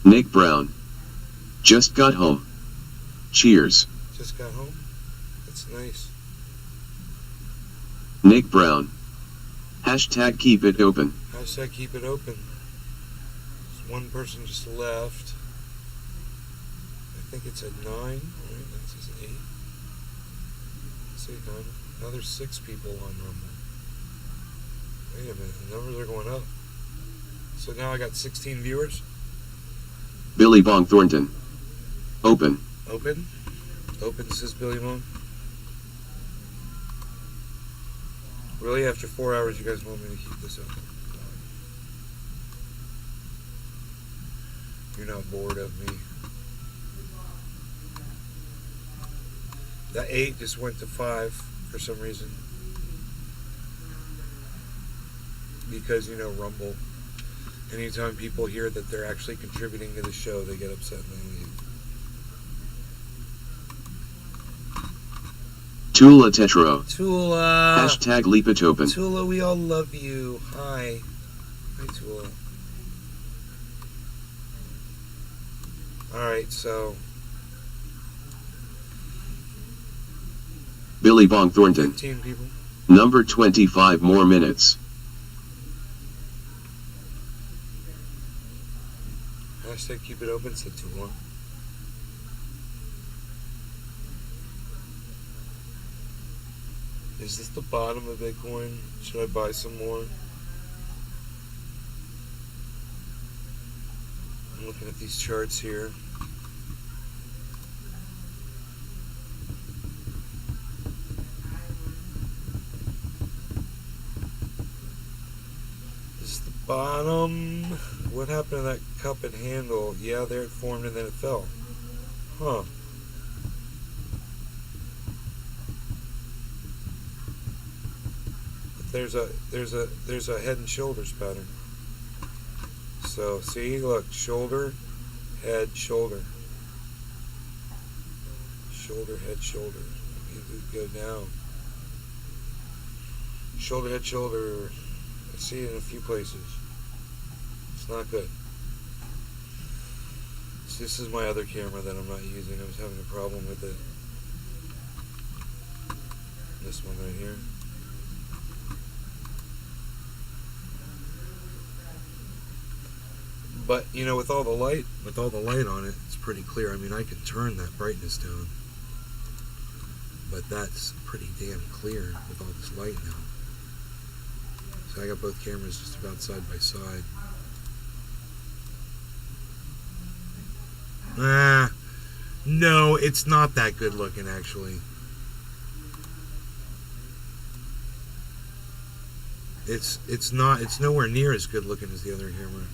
Speaker 2: Nick Brown. Just got home. Cheers.
Speaker 1: Just got home? That's nice.
Speaker 2: Nick Brown. Hashtag keep it open.
Speaker 1: Hashtag keep it open. There's one person just left. I think it's at 9, right? That's 8. Let's say 9. Now there's 6 people on Rumble. Wait a minute, the numbers are going up. So now I got 16 viewers.
Speaker 2: Billy Bong Thornton. Open.
Speaker 1: Open? Open, says Billy Bong. Really, after 4 hours, you guys want me to keep this open? You're not bored of me. That 8 just went to 5 for some reason. Because, you know, Rumble. Anytime people hear that they're actually contributing to the show, they get upset and they leave.
Speaker 2: Tula Tetro.
Speaker 1: Tula!
Speaker 2: Hashtag leap it open.
Speaker 1: Tula, we all love you. Hi. Hi, Tula. Alright, so...
Speaker 2: Billy Bong Thornton.
Speaker 1: 15 people.
Speaker 2: Number 25 more minutes.
Speaker 1: Hashtag keep it open, said Tula. Is this the bottom of Bitcoin? Should I buy some more? I'm looking at these charts here. This is the bottom. What happened to that cup and handle? Yeah, there it formed and then it fell. Huh. There's a head and shoulders pattern. So see, look, shoulder, head, shoulder, shoulder, head, shoulder. We go down. Shoulder, head, shoulder. I see it in a few places. It's not good. So this is my other camera that I'm not using. I was having a problem with it. This one right here. But, you know, with all the light on it, it's pretty clear. I mean, I can turn that brightness down. But that's pretty damn clear with all this light now. So I got both cameras just about side by side. No, it's not that good looking, actually. it's nowhere near as good looking as the other camera.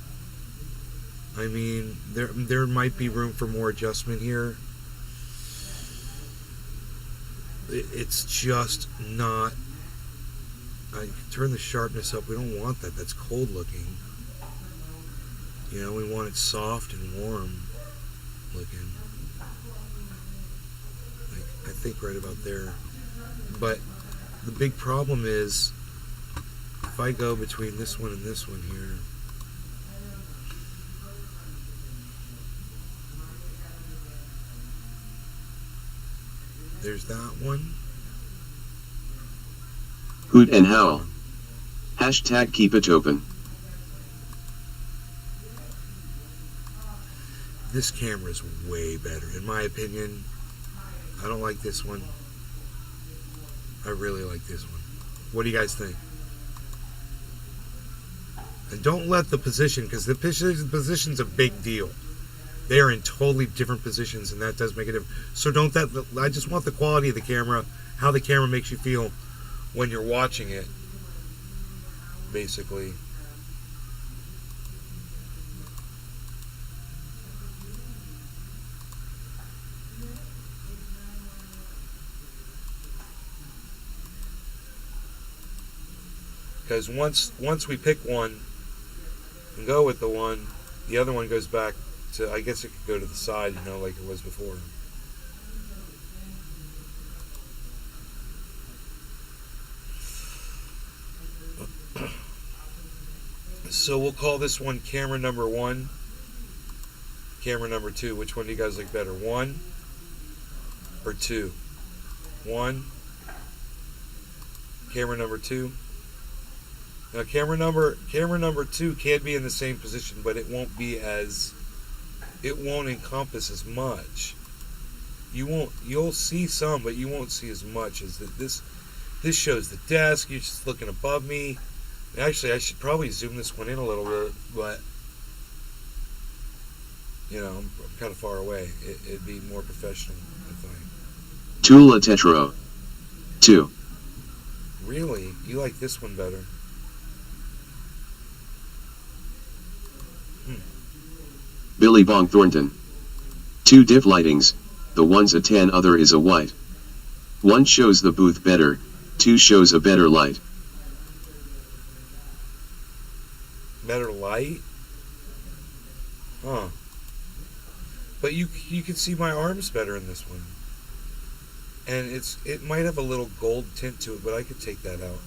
Speaker 1: I mean, there might be room for more adjustment here. It's just not. I turn the sharpness up. We don't want that. That's cold looking. You know, we want it soft and warm looking. I think right about there. But the big problem is if I go between this one and this one here, there's that one.
Speaker 2: Hoot and howl. Hashtag keep it open.
Speaker 1: This camera is way better, in my opinion. I don't like this one. I really like this one. What do you guys think? And don't let the position, because the position's a big deal. They are in totally different positions, and that does make a difference. So don't that. I just want the quality of the camera, how the camera makes you feel when you're watching it, basically. Because once we pick one and go with the one, the other one goes back to, I guess it could go to the side, you know, like it was before. So we'll call this one camera number 1, camera number 2. Which one do you guys like better, 1 or 2? 1, camera number 2. Now camera number 2 can be in the same position, but it won't encompass as much. You'll see some, but you won't see as much as this shows the desk. You're just looking above me. Actually, I should probably zoom this one in a little bit, but you know, I'm kind of far away. It'd be more professional, I think.
Speaker 2: Tula Tetro 2.
Speaker 1: Really? You like this one better?
Speaker 2: Billy Bong Thornton. 2 diff lightings, the one's a tan, other is a white. 1 shows the booth better, 2 shows a better light.
Speaker 1: Better light? Huh. But you can see my arms better in this one. And it might have a little gold tint to it, but I could take that out.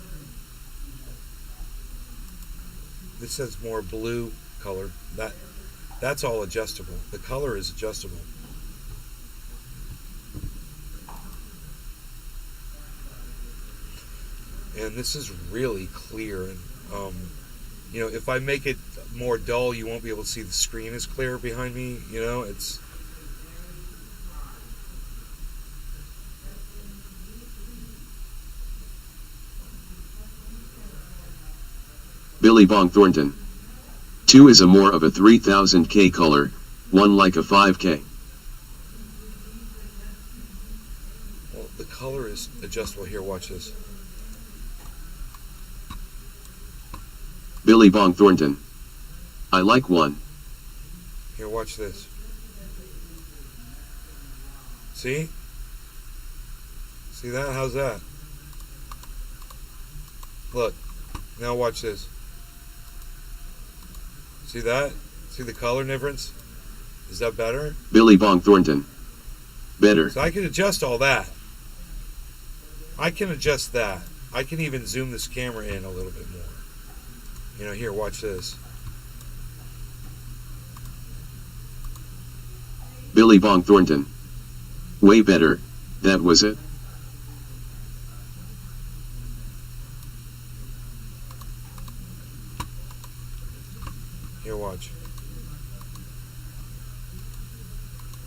Speaker 1: This has more blue color. That's all adjustable. The color is adjustable. And this is really clear. And you know, if I make it more dull, you won't be able to see the screen as clear behind me. You know, it's.
Speaker 2: Billy Bong Thornton. 2 is a more of a 3000K color, 1 like a 5K.
Speaker 1: Well, the color is adjustable here. Watch this.
Speaker 2: Billy Bong Thornton. I like 1.
Speaker 1: Here, watch this. See? See that? How's that? Look. Now watch this. See that? See the color difference? Is that better?
Speaker 2: Billy Bong Thornton. Better.
Speaker 1: So I can adjust all that. I can adjust that. I can even zoom this camera in a little bit more. You know, here, watch this.
Speaker 2: Billy Bong Thornton. Way better. That was it.
Speaker 1: Here, watch.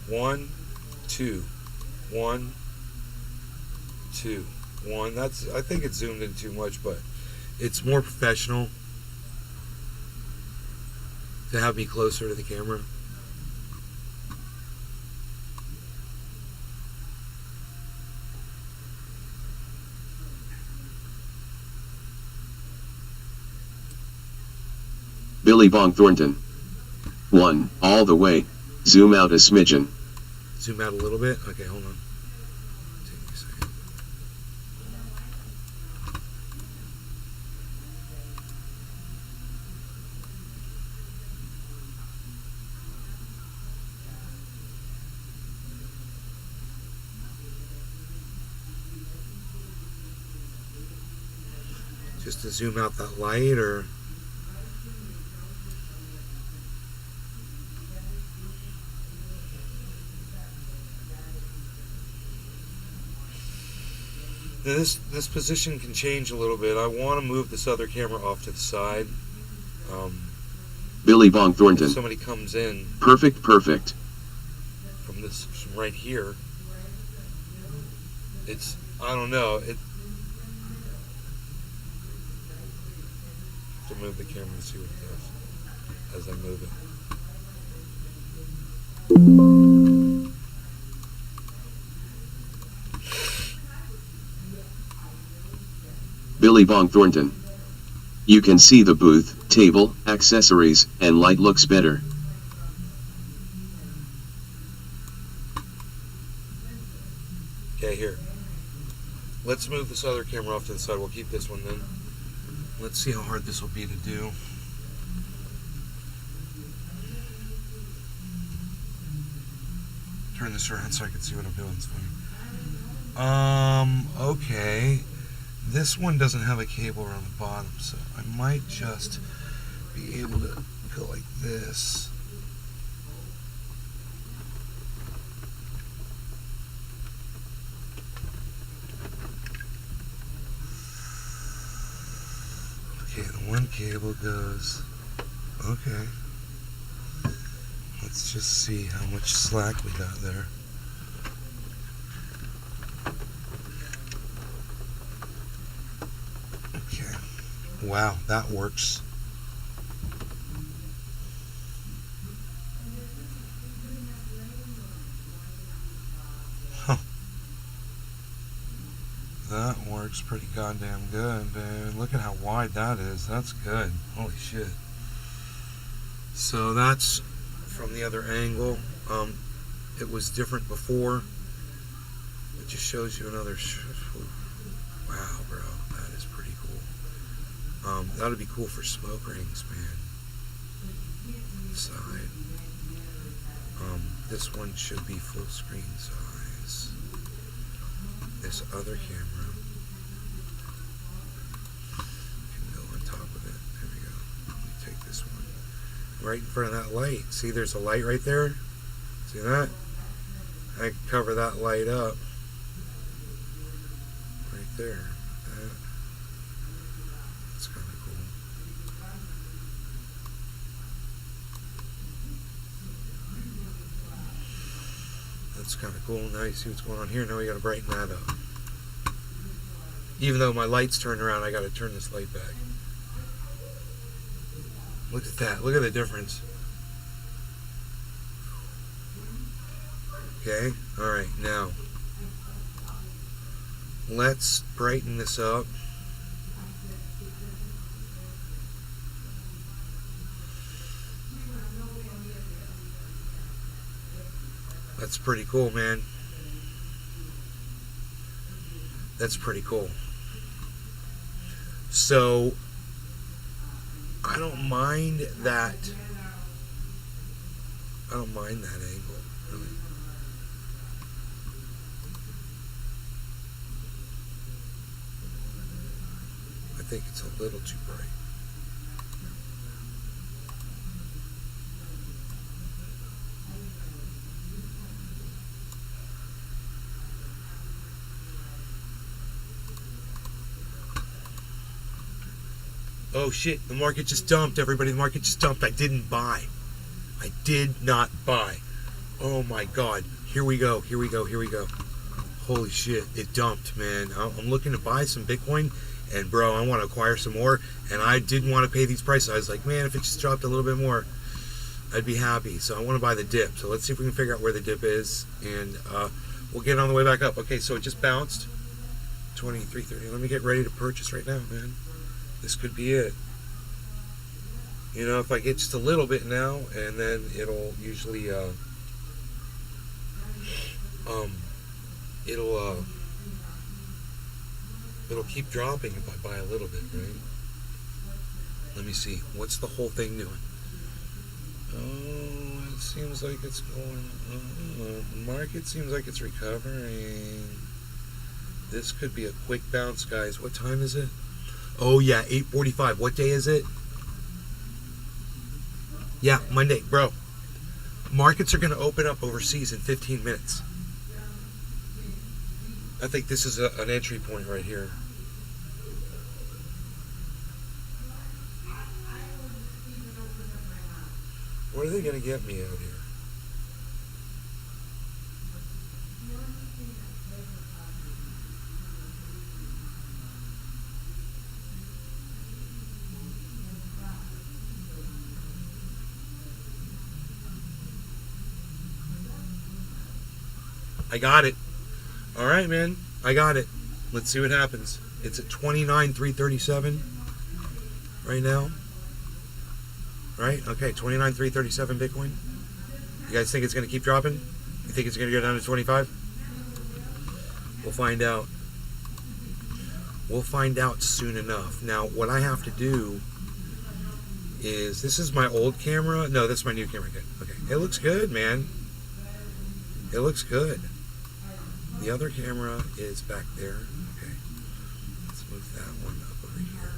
Speaker 1: 1, 2. 1, 2. 1. That's. I think it's zoomed in too much, but it's more professional to have me closer to the camera.
Speaker 2: Billy Bong Thornton. 1. All the way. Zoom out a smidgen.
Speaker 1: Zoom out a little bit. Okay, hold on. Take me a second. Just to zoom out that light, or now this position can change a little bit. I want to move this other camera off to the side.
Speaker 2: Billy Bong Thornton.
Speaker 1: If somebody comes in
Speaker 2: Perfect.
Speaker 1: from this from right here, it's, I don't know, it. To move the camera and see what it does as I move it.
Speaker 2: Billy Bong Thornton. You can see the booth, table, accessories, and light looks better.
Speaker 1: Okay, here. Let's move this other camera off to the side. We'll keep this one then. Let's see how hard this will be to do. Turn this around so I can see what I'm doing. It's fine. Okay. This one doesn't have a cable around the bottom, so I might just be able to go like this. Okay, the one cable goes. Okay. Let's just see how much slack we got there. Okay. Wow, that works. Huh. That works pretty goddamn good, dude. Look at how wide that is. That's good. Holy shit. So that's from the other angle. It was different before. It just shows you another. Wow, bro, that is pretty cool. That would be cool for smoke rings, man. Side. This one should be full screen size. This other camera can go on top of it. There we go. Let me take this one. Right in front of that light. See, there's a light right there? See that? I can cover that light up. Right there. That's kind of cool. That's kind of cool. Now you see what's going on here. Now we got to brighten that up. Even though my light's turned around, I got to turn this light back. Look at that. Look at the difference. Okay. All right. Now, let's brighten this up. That's pretty cool, man. That's pretty cool. So, I don't mind that. I don't mind that angle, really. I think it's a little too bright. Oh shit, the market just dumped, everybody. The market just dumped. I didn't buy. I did not buy. Oh my god. Here we go. Here we go. Here we go. Holy shit. It dumped, man. I'm looking to buy some Bitcoin. And bro, I want to acquire some more. And I didn't want to pay these prices. I was like, man, if it just dropped a little bit more, I'd be happy. So I want to buy the dip. So let's see if we can figure out where the dip is. And we'll get it on the way back up. Okay, so it just bounced. 23.30. Let me get ready to purchase right now, man. This could be it. You know, if I get just a little bit now, and then it'll usually, it'll keep dropping if I buy a little bit, right? Let me see. What's the whole thing doing? Oh, it seems like it's going. The market seems like it's recovering. This could be a quick bounce, guys. What time is it? Oh yeah, 8:45. What day is it? Yeah, Monday, bro. Markets are going to open up overseas in 15 minutes. I think this is an entry point right here. What are they going to get me out here? I got it. All right, man. I got it. Let's see what happens. It's at 29,337 right now. Right? Okay, 29,337 Bitcoin. You guys think it's going to keep dropping? You think it's going to go down to 25? We'll find out. We'll find out soon enough. Now, what I have to do is, this is my old camera. No, that's my new camera. Okay. It looks good, man. It looks good. The other camera is back there. Okay. Let's move that one up over here.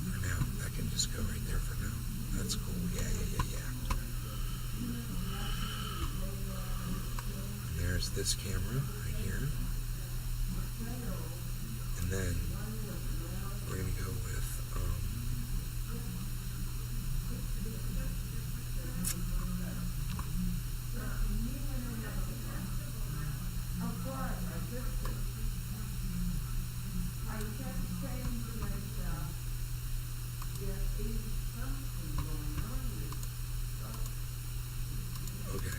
Speaker 1: For now, that can just go right there for now. That's cool. Yeah. And there's this camera right here. And then we're going to go with okay.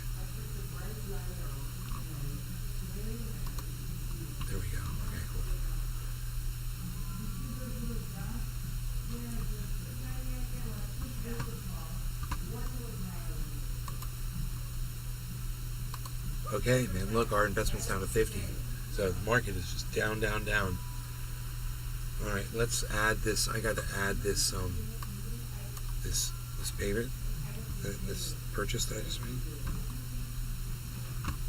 Speaker 1: There we go. Okay, cool. Okay, man, look, our investment's down to 50. So the market is just down. All right, let's add this. I got to add this this payment, this purchase that I just made.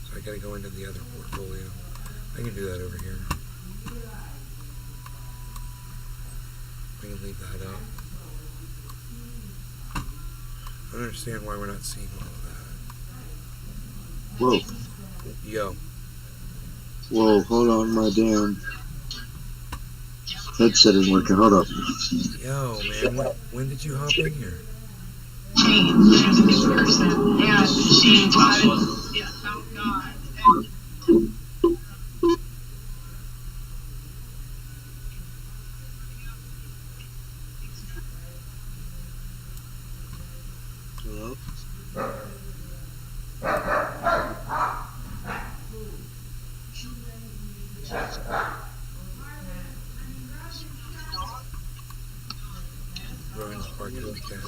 Speaker 1: So I got to go into the other portfolio. I can do that over here. I can leave that up. I don't understand why we're not seeing all of that.
Speaker 14: Whoa.
Speaker 1: Yo.
Speaker 14: Whoa, hold on, my damn headset isn't working. Hold up.
Speaker 1: Yo, man, when did you hop in here?
Speaker 14: Hello?
Speaker 1: Rowan's barking at the cat.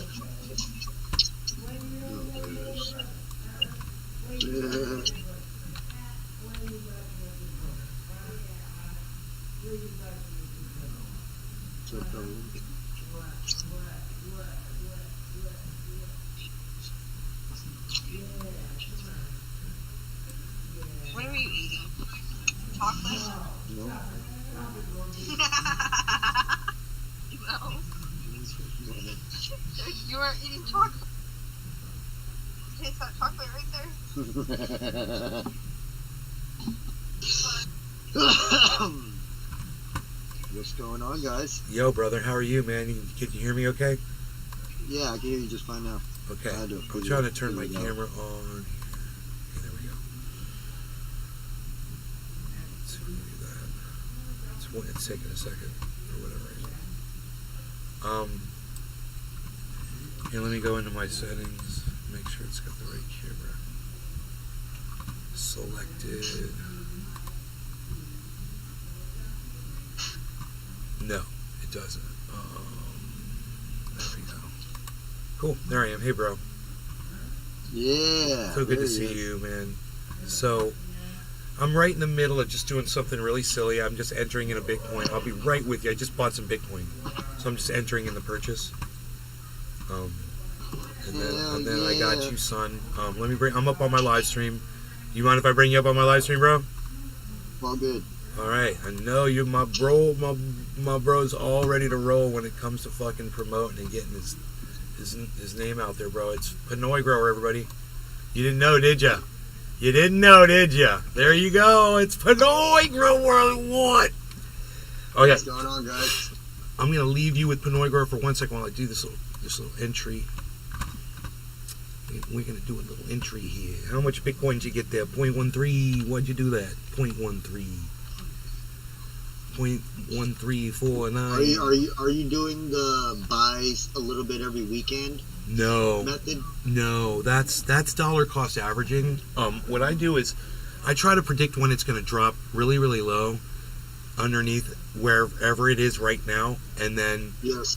Speaker 21: What are you eating? Chocolate?
Speaker 14: No.
Speaker 21: No. You are eating chocolate. Taste that chocolate right there.
Speaker 14: What's going on, guys?
Speaker 1: Yo, brother, how are you, man? Can you hear me okay?
Speaker 14: Yeah, I can hear you just fine now.
Speaker 1: Okay.
Speaker 14: I do.
Speaker 1: I'm trying to turn my camera on. Okay, there we go. Let's see if we can do that. It's taking a second for whatever reason. Here, let me go into my settings. Make sure it's got the right camera selected. No. doesn't. There we go. Cool. There I am. Hey, bro.
Speaker 3: Yeah.
Speaker 1: So good to
Speaker 3: there
Speaker 1: see
Speaker 3: he is.
Speaker 1: you, man. So, I'm right in the middle of just doing something really silly. I'm just entering in a Bitcoin. I'll be right with you. I just bought some Bitcoin, so I'm just entering in the purchase. And then I got you, son. Let me bring. I'm up on my live stream. You mind if I bring you up on my live stream, bro?
Speaker 3: All good.
Speaker 1: All right. I know you, my bro. My bro's all ready to roll when it comes to fucking promoting and getting his name out there, bro. It's Pinoy Grower, everybody. You didn't know, did ya? You didn't know, did ya? There you go. It's Pinoy Grower 1. Okay.
Speaker 3: What's going on, guys?
Speaker 1: I'm gonna leave you with Pinoy Grower for 1 second while I do this little entry. We're gonna do a little entry here. How much Bitcoin did you get there? 0.13. Why'd you do that? 0.13. 0.1349.
Speaker 3: Are you doing the buys a little bit every weekend?
Speaker 1: No.
Speaker 3: Method?
Speaker 1: No, that's dollar cost averaging. What I do is I try to predict when it's gonna drop really, really low underneath wherever it is right now, and then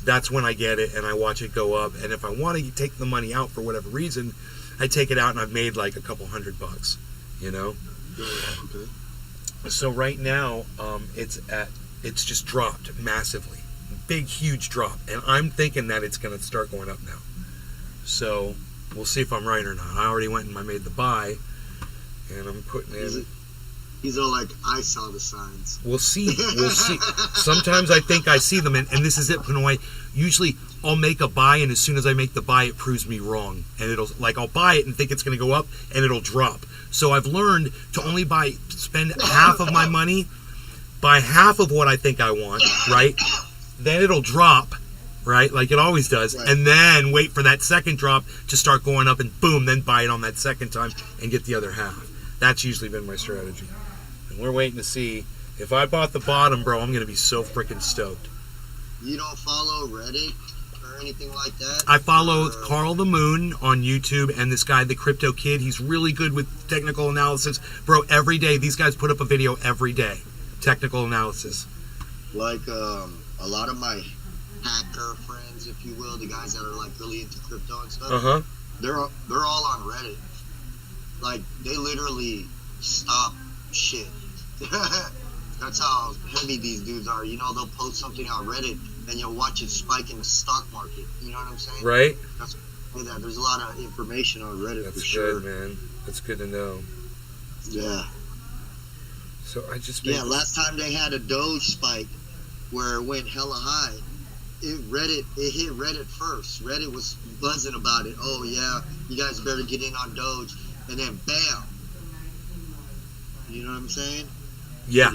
Speaker 1: that's when I get it and I watch it go up. And if I want to take the money out for whatever reason, I take it out and I've made like a couple $100, you know.
Speaker 3: Okay.
Speaker 1: So right now, it's just dropped massively, big huge drop, and I'm thinking that it's going to start going up now. So we'll see if I'm right or not. I already went and I made the buy, and I'm putting in.
Speaker 3: He's all like, I saw the signs.
Speaker 1: We'll see. We'll see. Sometimes I think I see them, and this is it, Pinoy. Usually, I'll make a buy, and as soon as I make the buy, it proves me wrong. And I'll buy it and think it's going to go up, and it'll drop. So I've learned to only spend half of my money, buy half of what I think I want, right? Then it'll drop, right? Like it always does. Right. And then wait for that second drop to start going up, and boom, then buy it on that second time and get the other half. That's usually been my strategy. And we're waiting to see. If I bought the bottom, bro, I'm going to be so freaking stoked.
Speaker 3: You don't follow Reddit or anything like that?
Speaker 1: I follow Carl the Moon on YouTube and this guy, the Crypto Kid. He's really good with technical analysis. Bro, every day, these guys put up a video every day. Technical analysis.
Speaker 3: Like a lot of my hacker friends, if you will, the guys that are like really into crypto and stuff, they're all on Reddit. Like, they literally stop shit. That's how heavy these dudes are. You know, they'll post something on Reddit and you'll watch it spike in the stock market. You know what I'm saying?
Speaker 1: Right.
Speaker 3: That's that. There's a lot of information on Reddit.
Speaker 1: That's
Speaker 3: for sure.
Speaker 1: good, man. That's good to know.
Speaker 3: Yeah.
Speaker 1: So I just
Speaker 3: last time they had a Doge spike where it went hella high. It hit Reddit first. Reddit was buzzing about it. Oh yeah, you guys better get in on Doge, and then bam. You know what I'm saying?
Speaker 1: Yeah.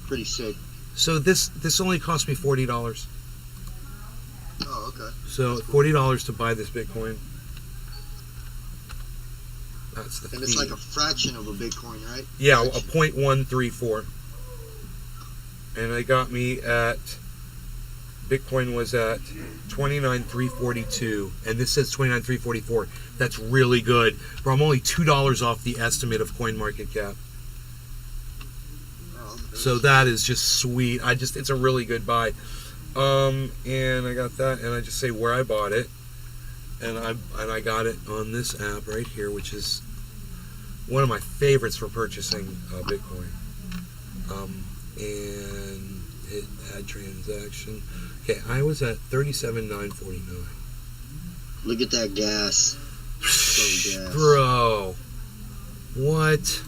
Speaker 3: Pretty sick.
Speaker 1: So this only cost me $40.
Speaker 3: Oh, okay.
Speaker 1: So $40 to buy this Bitcoin. That's the
Speaker 3: And it's like a fraction of a Bitcoin, right?
Speaker 1: Yeah, a 0.134. And it got me at Bitcoin was at 29,342, and this says 29,344. That's really good. But I'm only $2 off the estimate of CoinMarketCap. So that is just sweet. It's a really good buy. And I got that, and I just say where I bought it, and I got it on this app right here, which is one of my favorites for purchasing Bitcoin. And it had transaction. Okay, I was at 37,949.
Speaker 3: Look at that gas. So gas.
Speaker 1: Bro. What?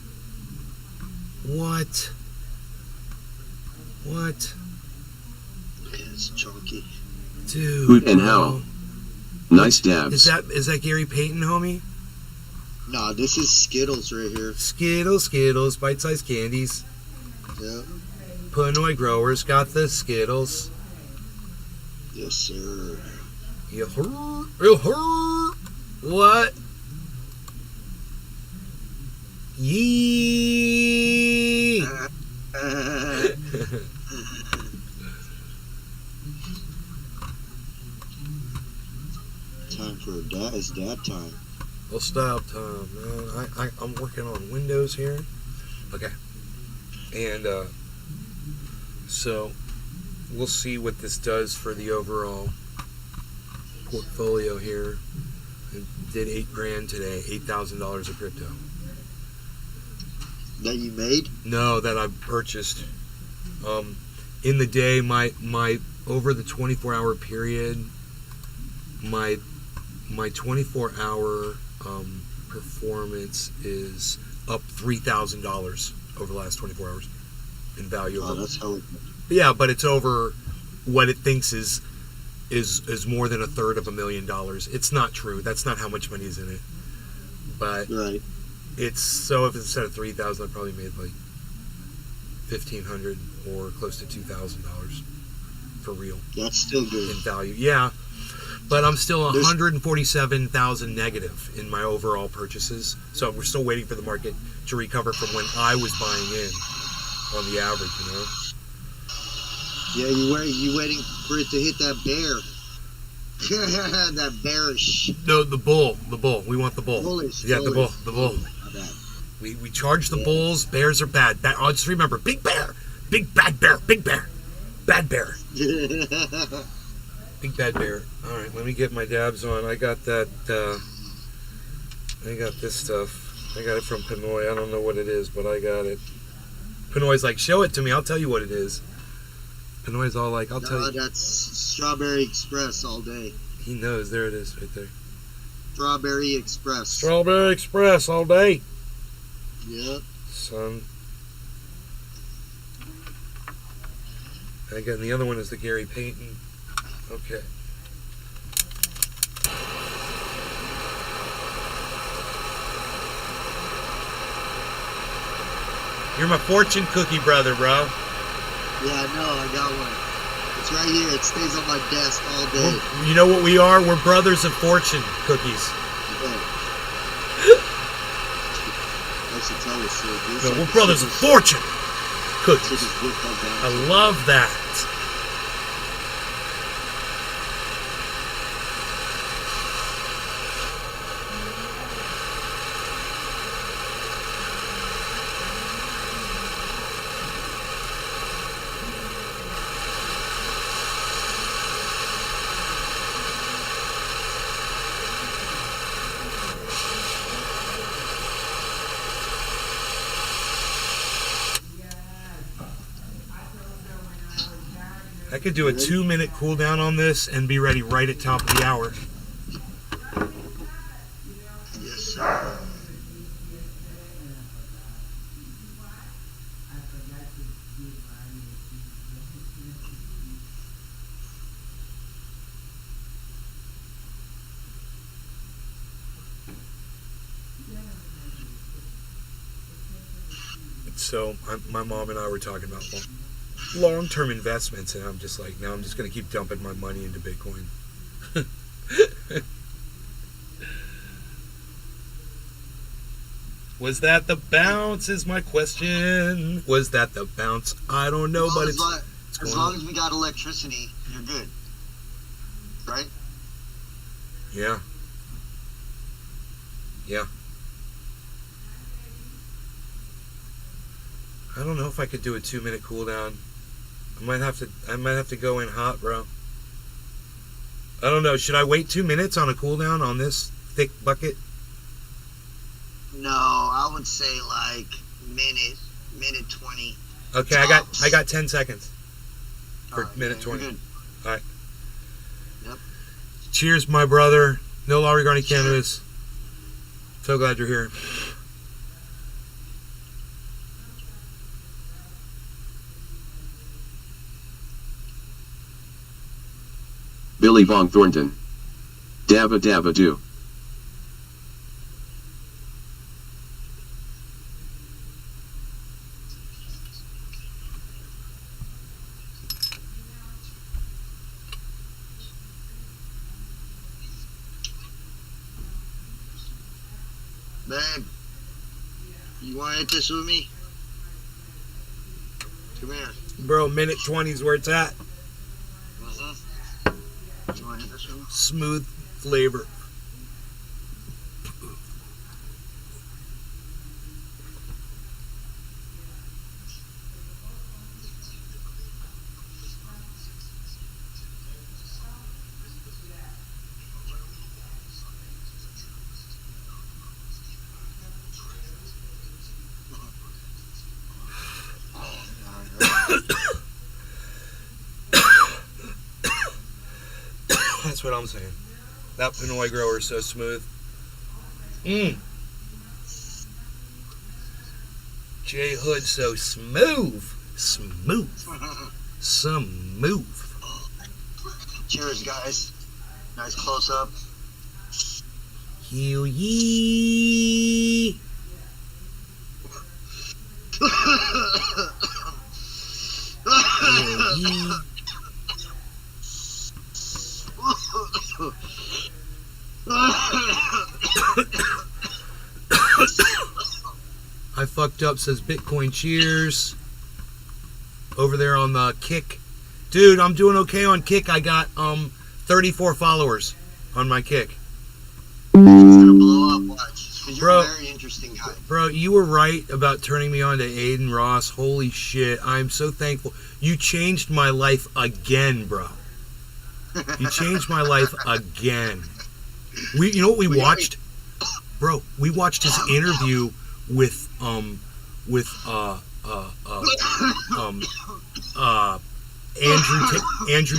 Speaker 1: What?
Speaker 3: Yeah, it's chunky.
Speaker 1: Dude.
Speaker 2: Hoot and Howl. Nice dabs.
Speaker 1: Is that Gary Payton, homie?
Speaker 3: Nah, this is Skittles right here.
Speaker 1: Skittles, bite-sized candies.
Speaker 3: Yep.
Speaker 1: Pinoy Growers got the Skittles.
Speaker 3: Yes, sir.
Speaker 1: What? Yee.
Speaker 3: Time for that. It's dab time.
Speaker 1: Well, stop time, man. I'm working on Windows here. Okay. And so
Speaker 9: we'll see what this does for the overall portfolio here. It did $8,000 today, $8,000 of crypto.
Speaker 6: That you made?
Speaker 9: No, that I purchased. In the day, my over the 24-hour period, my 24-hour performance is up $3,000 over the last 24 hours in value.
Speaker 6: Oh, that's hella good.
Speaker 9: Yeah, but it's over what it thinks is more than $350,000. It's not true. That's not how much money is in it. But
Speaker 6: right.
Speaker 9: It's so if instead of 3,000, I probably made like $1,500 or close to $2,000 for real.
Speaker 6: That's still good
Speaker 9: in value. Yeah, but I'm still 147,000 negative in my overall purchases. So we're still waiting for the market to recover from when I was buying in on the average. You know.
Speaker 6: Yeah, you waiting for it to hit that bear. That bearish.
Speaker 9: No, the bull. We want the bull.
Speaker 6: Bullish.
Speaker 9: Yeah, the bull. We charge the bulls. Bears are bad. I'll just remember, big bear, big bad bear, big bear, bad bear, big bad bear. All right, let me get my dabs on. I got that. I got this stuff. I got it from Pinoy. I don't know what it is, but I got it. Pinoy's like, show it to me. I'll tell you what it is. Pinoy's all like, I'll tell you.
Speaker 6: That's Strawberry Express all day.
Speaker 9: He knows. There it is, right there.
Speaker 6: Strawberry Express.
Speaker 9: Strawberry Express all day.
Speaker 6: Yep.
Speaker 9: Son. And the other one is the Gary Payton. Okay. You're my fortune cookie brother, bro.
Speaker 6: Yeah, I know. I got one. It's right here. It stays on my desk all day.
Speaker 9: You know what we are? We're brothers of fortune cookies.
Speaker 6: I should tell this shit.
Speaker 9: No, we're brothers of fortune cookies. I love that. I could do a 2-minute cooldown on this and be ready right at top of the hour.
Speaker 6: Yes, sir.
Speaker 9: So my mom and I were talking about long-term investments, and I'm just like, now I'm just going to keep dumping my money into Bitcoin. Was that the bounce is my question. Was that the bounce? I don't know, but it's
Speaker 6: as long as we got electricity, you're good. Right?
Speaker 9: Yeah. Yeah. I don't know if I could do a 2-minute cooldown. I might have to go in hot, bro. I don't know. Should I wait 2 minutes on a cooldown on this thick bucket?
Speaker 6: No, I would say like minute 20.
Speaker 9: Okay,
Speaker 6: tops.
Speaker 9: I got 10 seconds for
Speaker 6: Right,
Speaker 9: minute
Speaker 6: yeah,
Speaker 9: 20.
Speaker 6: you're good.
Speaker 9: All right.
Speaker 6: Yep.
Speaker 9: Cheers, my brother. No law regarding cannabis. So glad you're here.
Speaker 2: Billy Von Thornton. Dabba dabba do.
Speaker 6: Babe, you want to hit this with me? Come here.
Speaker 9: Bro, minute 20 is where it's at.
Speaker 6: You want to hit this with me?
Speaker 9: Smooth flavor.
Speaker 1: That's what I'm saying. That Pinoy grower is so smooth. J Hood so smooth. Smooth.
Speaker 6: Cheers, guys. Nice close up.
Speaker 1: Hell yeah. Hell yeah. I fucked up, says Bitcoin. Cheers. Over there on the Kick. Dude, I'm doing okay on Kick. I got 34 followers on my Kick.
Speaker 6: It's gonna blow up, watch. 'Cause you're
Speaker 1: Bro,
Speaker 6: a very interesting guy.
Speaker 1: Bro, you were right about turning me on to Aiden Ross. Holy shit. I'm so thankful. You changed my life again, bro. You changed my life again. You know what we watched? Bro, we watched his interview with Andrew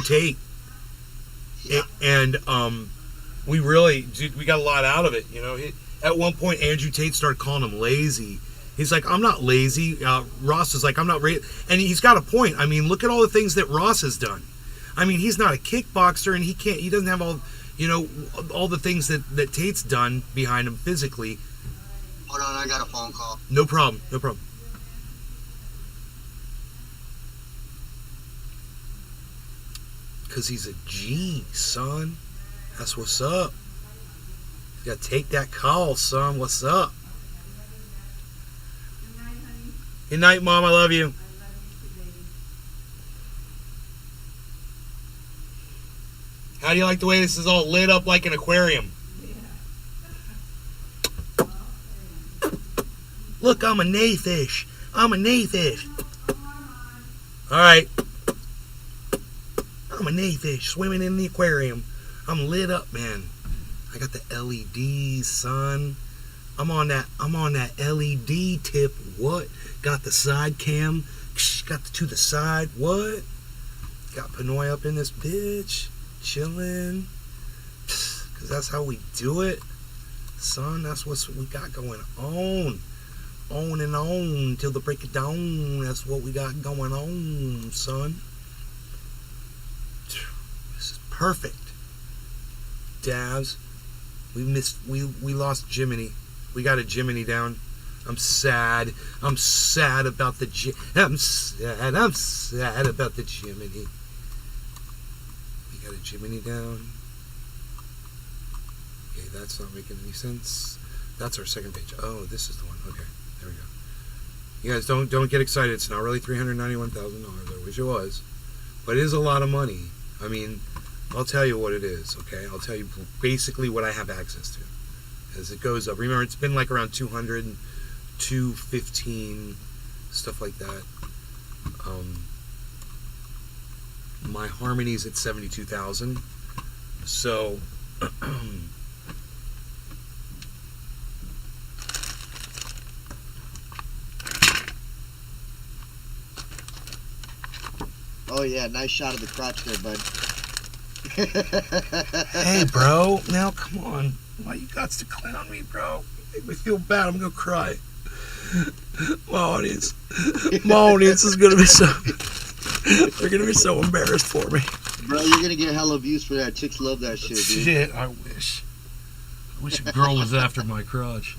Speaker 1: Tate. And we really, dude, we got a lot out of it, you know. At one point, Andrew Tate started calling him lazy. He's like, I'm not lazy. Ross is like, I'm not and he's got a point. I mean, look at all the things that Ross has done. I mean, he's not a kickboxer, and he doesn't have all, you know, all the things that Tate's done behind him physically.
Speaker 6: Hold on, I got a phone call.
Speaker 1: No problem. Because he's a G, son. That's what's up. You gotta take that call, son. What's up? Good night, Mom. I love you. How do you like the way this is all lit up like an aquarium? Look, I'm a nayfish. I'm a nayfish. Alright. I'm a nayfish swimming in the aquarium. I'm lit up, man. I got the LEDs, son. I'm on that LED tip. What? Got the side cam. Got to the side. What? Got Pinoy up in this bitch. Chilling. Because that's how we do it. Son, that's what we got going on. On and on till the break of dawn. That's what we got going on, son. This is perfect. Dabs. We lost Jiminy. We got a Jiminy down. I'm sad. I'm sad about the I'm sad about the Jiminy. We got a Jiminy down. Okay, that's not making any sense. That's our second page. Oh, this is the one. Okay, there we go. You guys don't get excited. It's not really $391,000. I wish it was, but it is a lot of money. I mean, I'll tell you what it is. Okay, I'll tell you basically what I have access to as it goes up. Remember, it's been like around 200, 215, stuff like that. My Harmony's at 72,000. So.
Speaker 6: Oh yeah, nice shot of the crotch there, bud.
Speaker 1: Hey, bro. Now, come on. Why you got to clown me, bro? Make me feel bad. I'm gonna cry. My audience is gonna be so. They're gonna be so embarrassed for me.
Speaker 6: Bro, you're gonna get hella views for that. Chicks love that shit, dude.
Speaker 1: Shit, I wish. I wish a girl was after my crotch.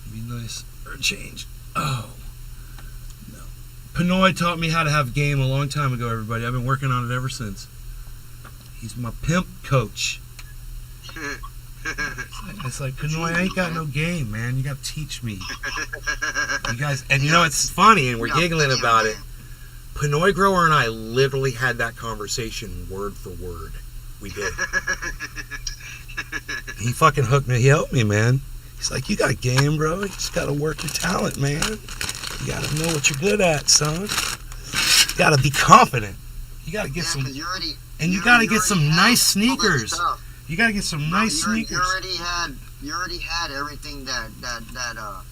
Speaker 1: It'd be nice. Or change. Oh. No. Pinoy taught me how to have game a long time ago, everybody. I've been working on it ever since. He's my pimp coach. It's like, Pinoy, I ain't got no game, man. You gotta teach me. You guys, and you know, it's funny, and we're giggling about it. Pinoy Grower and I literally had that conversation word for word. We did. He fucking hooked me. He helped me, man. He's like, you got a game, bro. You just gotta work your talent, man. You gotta know what you're good at, son. You gotta be confident. You gotta get some... And you gotta get some nice sneakers. You gotta get some nice sneakers.
Speaker 6: You already had everything that a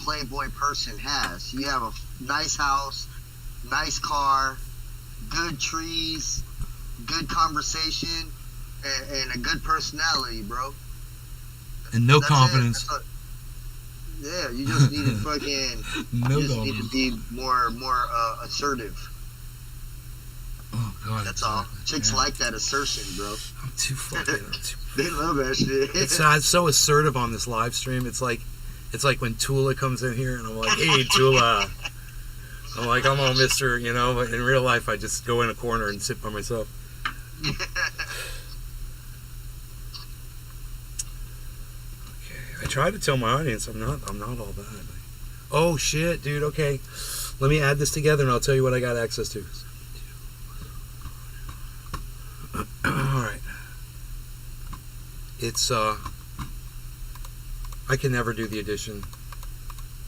Speaker 6: Playboy person has. You have a nice house, nice car, good trees, good conversation. and a good personality, bro.
Speaker 1: And no
Speaker 6: That's it.
Speaker 1: confidence.
Speaker 6: That's all- Yeah, you just need to fucking.
Speaker 1: No
Speaker 6: you just need to
Speaker 1: confidence.
Speaker 6: be more assertive.
Speaker 1: Oh god.
Speaker 6: That's all. Chicks
Speaker 1: yeah.
Speaker 6: like that assertion, bro.
Speaker 1: I'm too fucking.
Speaker 6: They love that shit.
Speaker 1: I'm so assertive on this live stream. It's like when Tula comes in here and I'm like, hey Tula. I'm like, I'm all Mr. You know, but in real life I just go in a corner and sit by myself. I try to tell my audience I'm not all bad. Oh shit, dude. Okay, let me add this together and I'll tell you what I got access to. All right. It's I can never do the addition.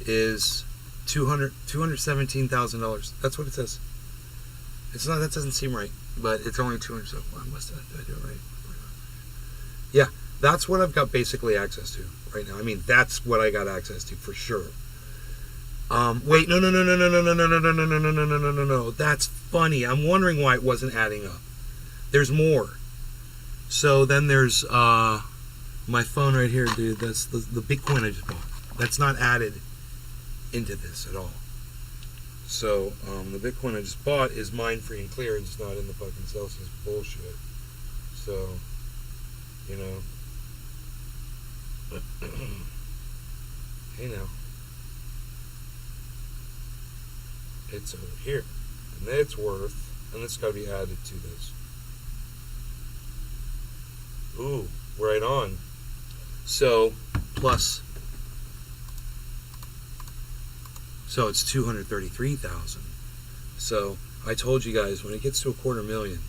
Speaker 1: Is $217,000. That's what it says. It's not. That doesn't seem right, but it's only 200. So why must I do it right? Yeah, that's what I've got basically access to right now. I mean, that's what I got access to for sure. Wait, no. That's funny. I'm wondering why it wasn't adding up. There's more. So then there's my phone right here, dude. That's the Bitcoin I just bought. That's not added into this at all. So the Bitcoin I just bought is mine free and clear. It's not in the fucking Celsius bullshit. So, you know. Hey now. It's over here. And it's worth, and it's got to be added to this. Ooh, right on. So, plus, so it's 233,000. So, I told you guys when it gets to $250,000,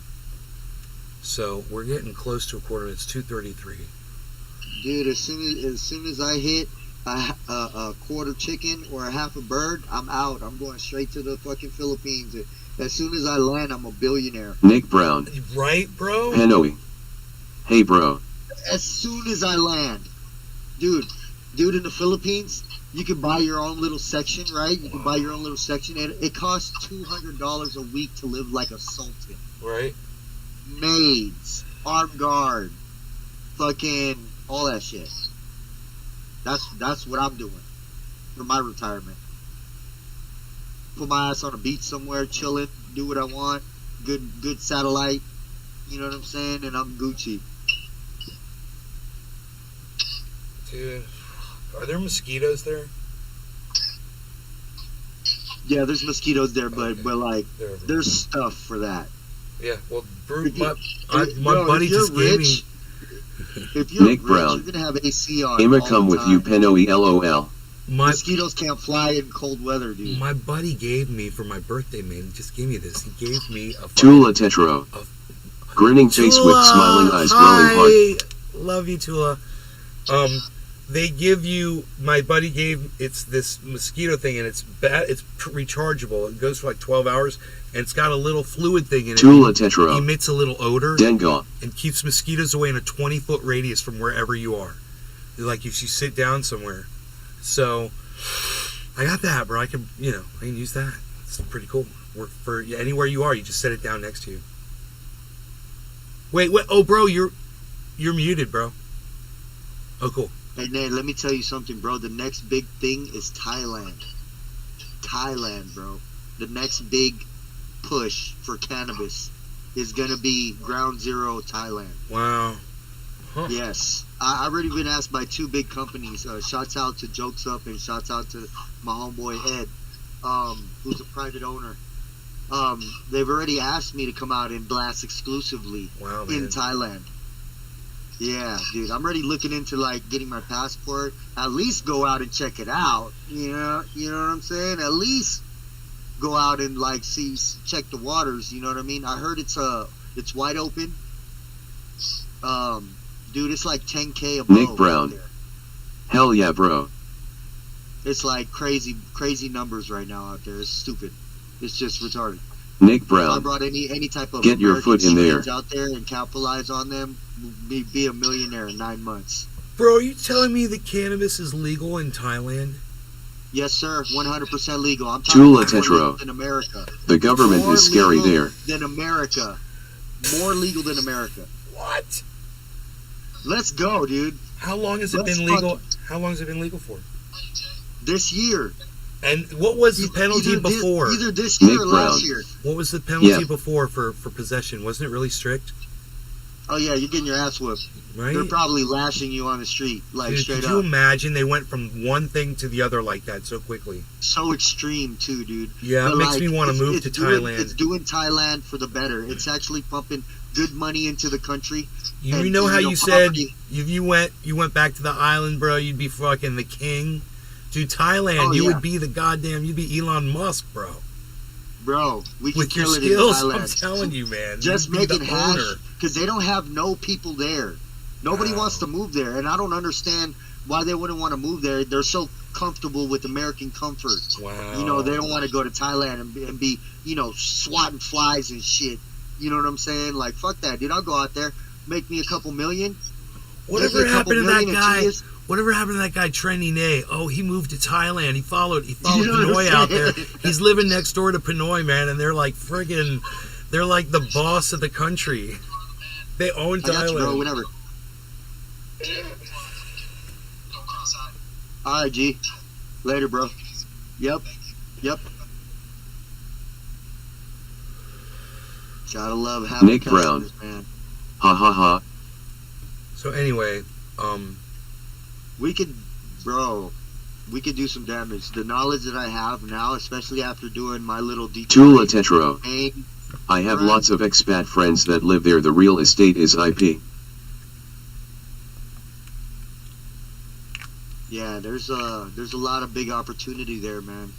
Speaker 1: so we're getting close to a quarter, it's 233.
Speaker 6: Dude, as soon as I hit a quarter chicken or a half a bird, I'm out. I'm going straight to the fucking Philippines. As soon as I land, I'm a billionaire.
Speaker 2: Nick Brown.
Speaker 1: Right, bro?
Speaker 2: Hanoi. Hey, bro.
Speaker 6: As soon as I land, dude, in the Philippines, you can buy your own little section, right? You can buy your own little section, and it costs $200 a week to live like a sultan.
Speaker 1: Right.
Speaker 6: Maids, armed guard, fucking all that shit. That's what I'm doing for my retirement. Put my ass on a beach somewhere, chilling, do what I want. Good satellite. You know what I'm saying? And I'm Gucci.
Speaker 1: Dude, are there mosquitoes there?
Speaker 6: Yeah, there's mosquitoes there, but like, there's stuff for that.
Speaker 1: Yeah, well, my
Speaker 6: Bro,
Speaker 1: buddy
Speaker 6: if you're
Speaker 1: just gave me.
Speaker 6: rich, if you're
Speaker 2: Nick
Speaker 6: rich,
Speaker 2: Brown.
Speaker 6: you're gonna have AC on.
Speaker 2: I'ma
Speaker 6: all
Speaker 2: come
Speaker 6: the
Speaker 2: with
Speaker 6: time.
Speaker 2: you, Penoi LOL.
Speaker 6: Mosquitoes can't fly in cold weather, dude.
Speaker 1: My buddy gave me for my birthday, man. He just gave me this. He gave me a
Speaker 2: Tula Tetro. Grinning face with
Speaker 1: Tula,
Speaker 2: smiling eyes glowing heart.
Speaker 1: hi. Love you, Tula. They give you. My buddy gave. It's this mosquito thing, and it's bad. It's rechargeable. It goes for like 12 hours, and it's got a little fluid thing in it.
Speaker 2: Tula Tetro.
Speaker 1: It emits a little odor.
Speaker 2: Denga.
Speaker 1: And keeps mosquitoes away in a 20-foot radius from wherever you are. Like if you sit down somewhere. So I got that, bro. I can use that. It's pretty cool. Work for anywhere you are. You just set it down next to you. Wait. Oh, bro, you're muted, bro. Oh, cool.
Speaker 6: Hey, Nate, let me tell you something, bro. The next big thing is Thailand. Thailand, bro. The next big push for cannabis is gonna be Ground Zero Thailand.
Speaker 1: Wow. Huh.
Speaker 6: Yes. I already been asked by two big companies. Shouts out to Jokes Up and shouts out to my homeboy Ed, who's a private owner. They've already asked me to come out and blast exclusively in Thailand. Yeah, dude. I'm already looking into like getting my passport. At least go out and check it out. You know what I'm saying? At least go out and like check the waters. You know what I mean? I heard it's wide open. Dude, it's like 10K above.
Speaker 2: Nick Brown. Hell yeah, bro.
Speaker 6: It's like crazy numbers right now out there. It's stupid. It's just retarded.
Speaker 2: Nick
Speaker 6: If I
Speaker 2: Brown.
Speaker 6: brought any type of
Speaker 2: Get your
Speaker 6: American
Speaker 2: foot in there.
Speaker 6: strains out there and capitalize on them, be a millionaire in 9 months.
Speaker 1: Bro, are you telling me that cannabis is legal in Thailand?
Speaker 6: Yes, sir. 100% legal. I'm talking
Speaker 2: Tula
Speaker 6: about more
Speaker 2: Tetro.
Speaker 6: legal than America.
Speaker 2: The government
Speaker 6: More
Speaker 2: is scary
Speaker 6: legal
Speaker 2: there.
Speaker 6: Than America. More legal than America.
Speaker 1: What?
Speaker 6: Let's go, dude.
Speaker 1: How long has it
Speaker 6: Let's
Speaker 1: been legal?
Speaker 6: fucking-
Speaker 1: How long has it been legal for?
Speaker 6: This year.
Speaker 1: And what was the penalty
Speaker 6: Either
Speaker 1: before?
Speaker 6: either this year
Speaker 2: Nick
Speaker 6: or last
Speaker 2: Brown.
Speaker 6: year.
Speaker 1: What was the penalty
Speaker 2: Yeah.
Speaker 1: before for possession? Wasn't it really strict?
Speaker 6: Oh yeah, you're getting your ass whooped.
Speaker 1: Right?
Speaker 6: They're probably lashing you on the street, like
Speaker 1: Dude,
Speaker 6: straight
Speaker 1: could you
Speaker 6: up.
Speaker 1: imagine they went from one thing to the other like that so quickly?
Speaker 6: So extreme too, dude.
Speaker 1: Yeah, it
Speaker 6: But,
Speaker 1: makes me wanna
Speaker 6: it's-
Speaker 1: move
Speaker 6: it's
Speaker 1: to
Speaker 6: doing-
Speaker 1: Thailand.
Speaker 6: It's doing Thailand for the better. It's actually pumping good money into the country.
Speaker 1: You
Speaker 6: And,
Speaker 1: know how you said
Speaker 6: poverty-
Speaker 1: if you went back to the island, bro, you'd be fucking the king. To Thailand,
Speaker 6: Oh,
Speaker 1: you
Speaker 6: yeah.
Speaker 1: would be you'd be Elon Musk, bro.
Speaker 6: Bro, we can
Speaker 1: With your
Speaker 6: kill it
Speaker 1: skills,
Speaker 6: in
Speaker 1: I'm
Speaker 6: Thailand.
Speaker 1: telling you, man.
Speaker 6: Just
Speaker 1: You'd be the
Speaker 6: making hash
Speaker 1: owner.
Speaker 6: because they don't have no people there. Nobody
Speaker 1: Wow.
Speaker 6: wants to move there, and I don't understand why they wouldn't want to move there. They're so comfortable with American comfort.
Speaker 1: Wow.
Speaker 6: You know, they don't want to go to Thailand and be, swatting flies and shit. You know what I'm saying? Like, fuck that, dude. I'll go out there, make me a couple million.
Speaker 1: Whatever
Speaker 6: make me a couple
Speaker 1: happened to that
Speaker 6: million in 2
Speaker 1: guy?
Speaker 6: years.
Speaker 1: Whatever happened to that guy Trendy Nay? Oh, he moved to Thailand. He followed
Speaker 6: You know what
Speaker 1: Pinoy
Speaker 6: I'm
Speaker 1: out there.
Speaker 6: saying?
Speaker 1: He's living next door to Pinoy, man, and they're like they're like the boss of the country. They own
Speaker 6: I got you, bro.
Speaker 1: Thailand.
Speaker 6: Whatever. All right, G. Later, bro. Yep. Gotta love having
Speaker 2: Nick Brown.
Speaker 6: customers, man.
Speaker 2: Ha ha ha.
Speaker 1: So anyway,
Speaker 6: We could do some damage. The knowledge that I have now, especially after doing my little
Speaker 2: Tula
Speaker 6: Detroit
Speaker 2: Tetro.
Speaker 6: campaign,
Speaker 2: I have lots of expat friends that live there. The real estate is IP.
Speaker 6: yeah, there's a lot of big opportunity there, man.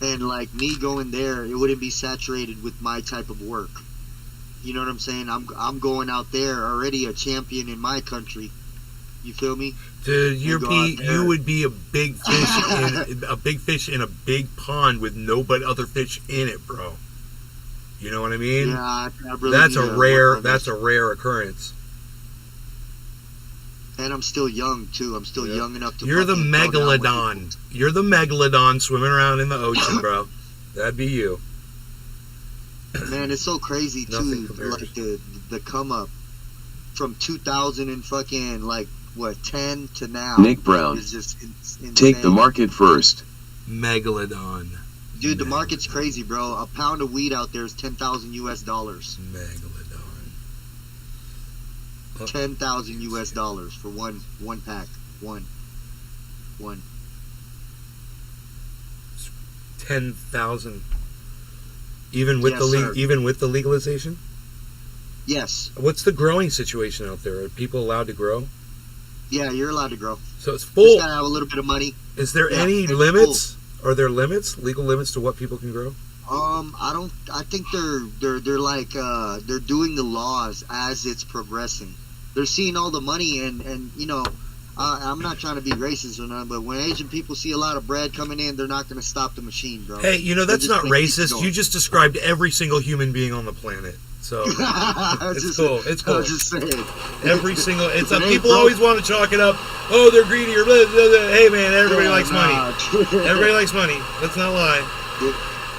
Speaker 6: And like me going there, it wouldn't be saturated with my type of work. You know what I'm saying? I'm going out there already a champion in my country. You feel me?
Speaker 1: dude,
Speaker 6: You go out there.
Speaker 1: you would be a big fish in a big pond with no but other fish in it, bro. You know what I mean?
Speaker 6: Yeah, I really
Speaker 1: that's
Speaker 6: need
Speaker 1: a
Speaker 6: to
Speaker 1: rare
Speaker 6: work on
Speaker 1: that's
Speaker 6: this.
Speaker 1: a rare occurrence.
Speaker 6: And I'm still young too. I'm still
Speaker 1: Yep.
Speaker 6: young enough to.
Speaker 1: You're the
Speaker 6: fucking throw down with
Speaker 1: megalodon. You're the megalodon swimming around in the ocean, bro. That'd be you.
Speaker 6: it. Man, it's so crazy
Speaker 1: Nothing
Speaker 6: too.
Speaker 1: compares.
Speaker 6: Like the come up from 2000 and fucking like what 10 to now.
Speaker 2: Nick Brown.
Speaker 6: Is just insane.
Speaker 2: Take the market first.
Speaker 1: Megalodon.
Speaker 6: Dude, the market's crazy, bro. A pound of weed out there is $10,000 US.
Speaker 1: Megalodon.
Speaker 6: 10,000 US dollars for one pack. One.
Speaker 1: 10,000. Even with
Speaker 6: Yes,
Speaker 1: the
Speaker 6: sir.
Speaker 1: even with the legalization?
Speaker 6: Yes.
Speaker 1: What's the growing situation out there? Are people allowed to grow?
Speaker 6: Yeah, you're allowed to grow.
Speaker 1: So it's
Speaker 6: Just
Speaker 1: full.
Speaker 6: gotta have a little bit of money.
Speaker 1: Is there
Speaker 6: Yeah,
Speaker 1: any
Speaker 6: it's
Speaker 1: limits? Are there limits? Legal limits to what people can grow?
Speaker 6: I think they're like they're doing the laws as it's progressing. They're seeing all the money and I'm not trying to be racist or nothing, but when Asian people see a lot of bread coming in, they're not going to stop the machine, bro.
Speaker 1: Hey,
Speaker 6: They're
Speaker 1: that's
Speaker 6: just
Speaker 1: not
Speaker 6: gonna keep
Speaker 1: racist.
Speaker 6: going.
Speaker 1: You just described every single human being on the planet. So it's
Speaker 6: Just-
Speaker 1: cool. It's
Speaker 6: I
Speaker 1: cool.
Speaker 6: was just saying.
Speaker 1: Every single. It's a,
Speaker 6: It ain't
Speaker 1: people
Speaker 6: broke.
Speaker 1: always want to chalk it up. Oh, they're greedy or blah, blah, blah. Hey, man, everybody
Speaker 6: Yeah,
Speaker 1: likes money.
Speaker 6: nah.
Speaker 1: Everybody likes money. Let's not lie.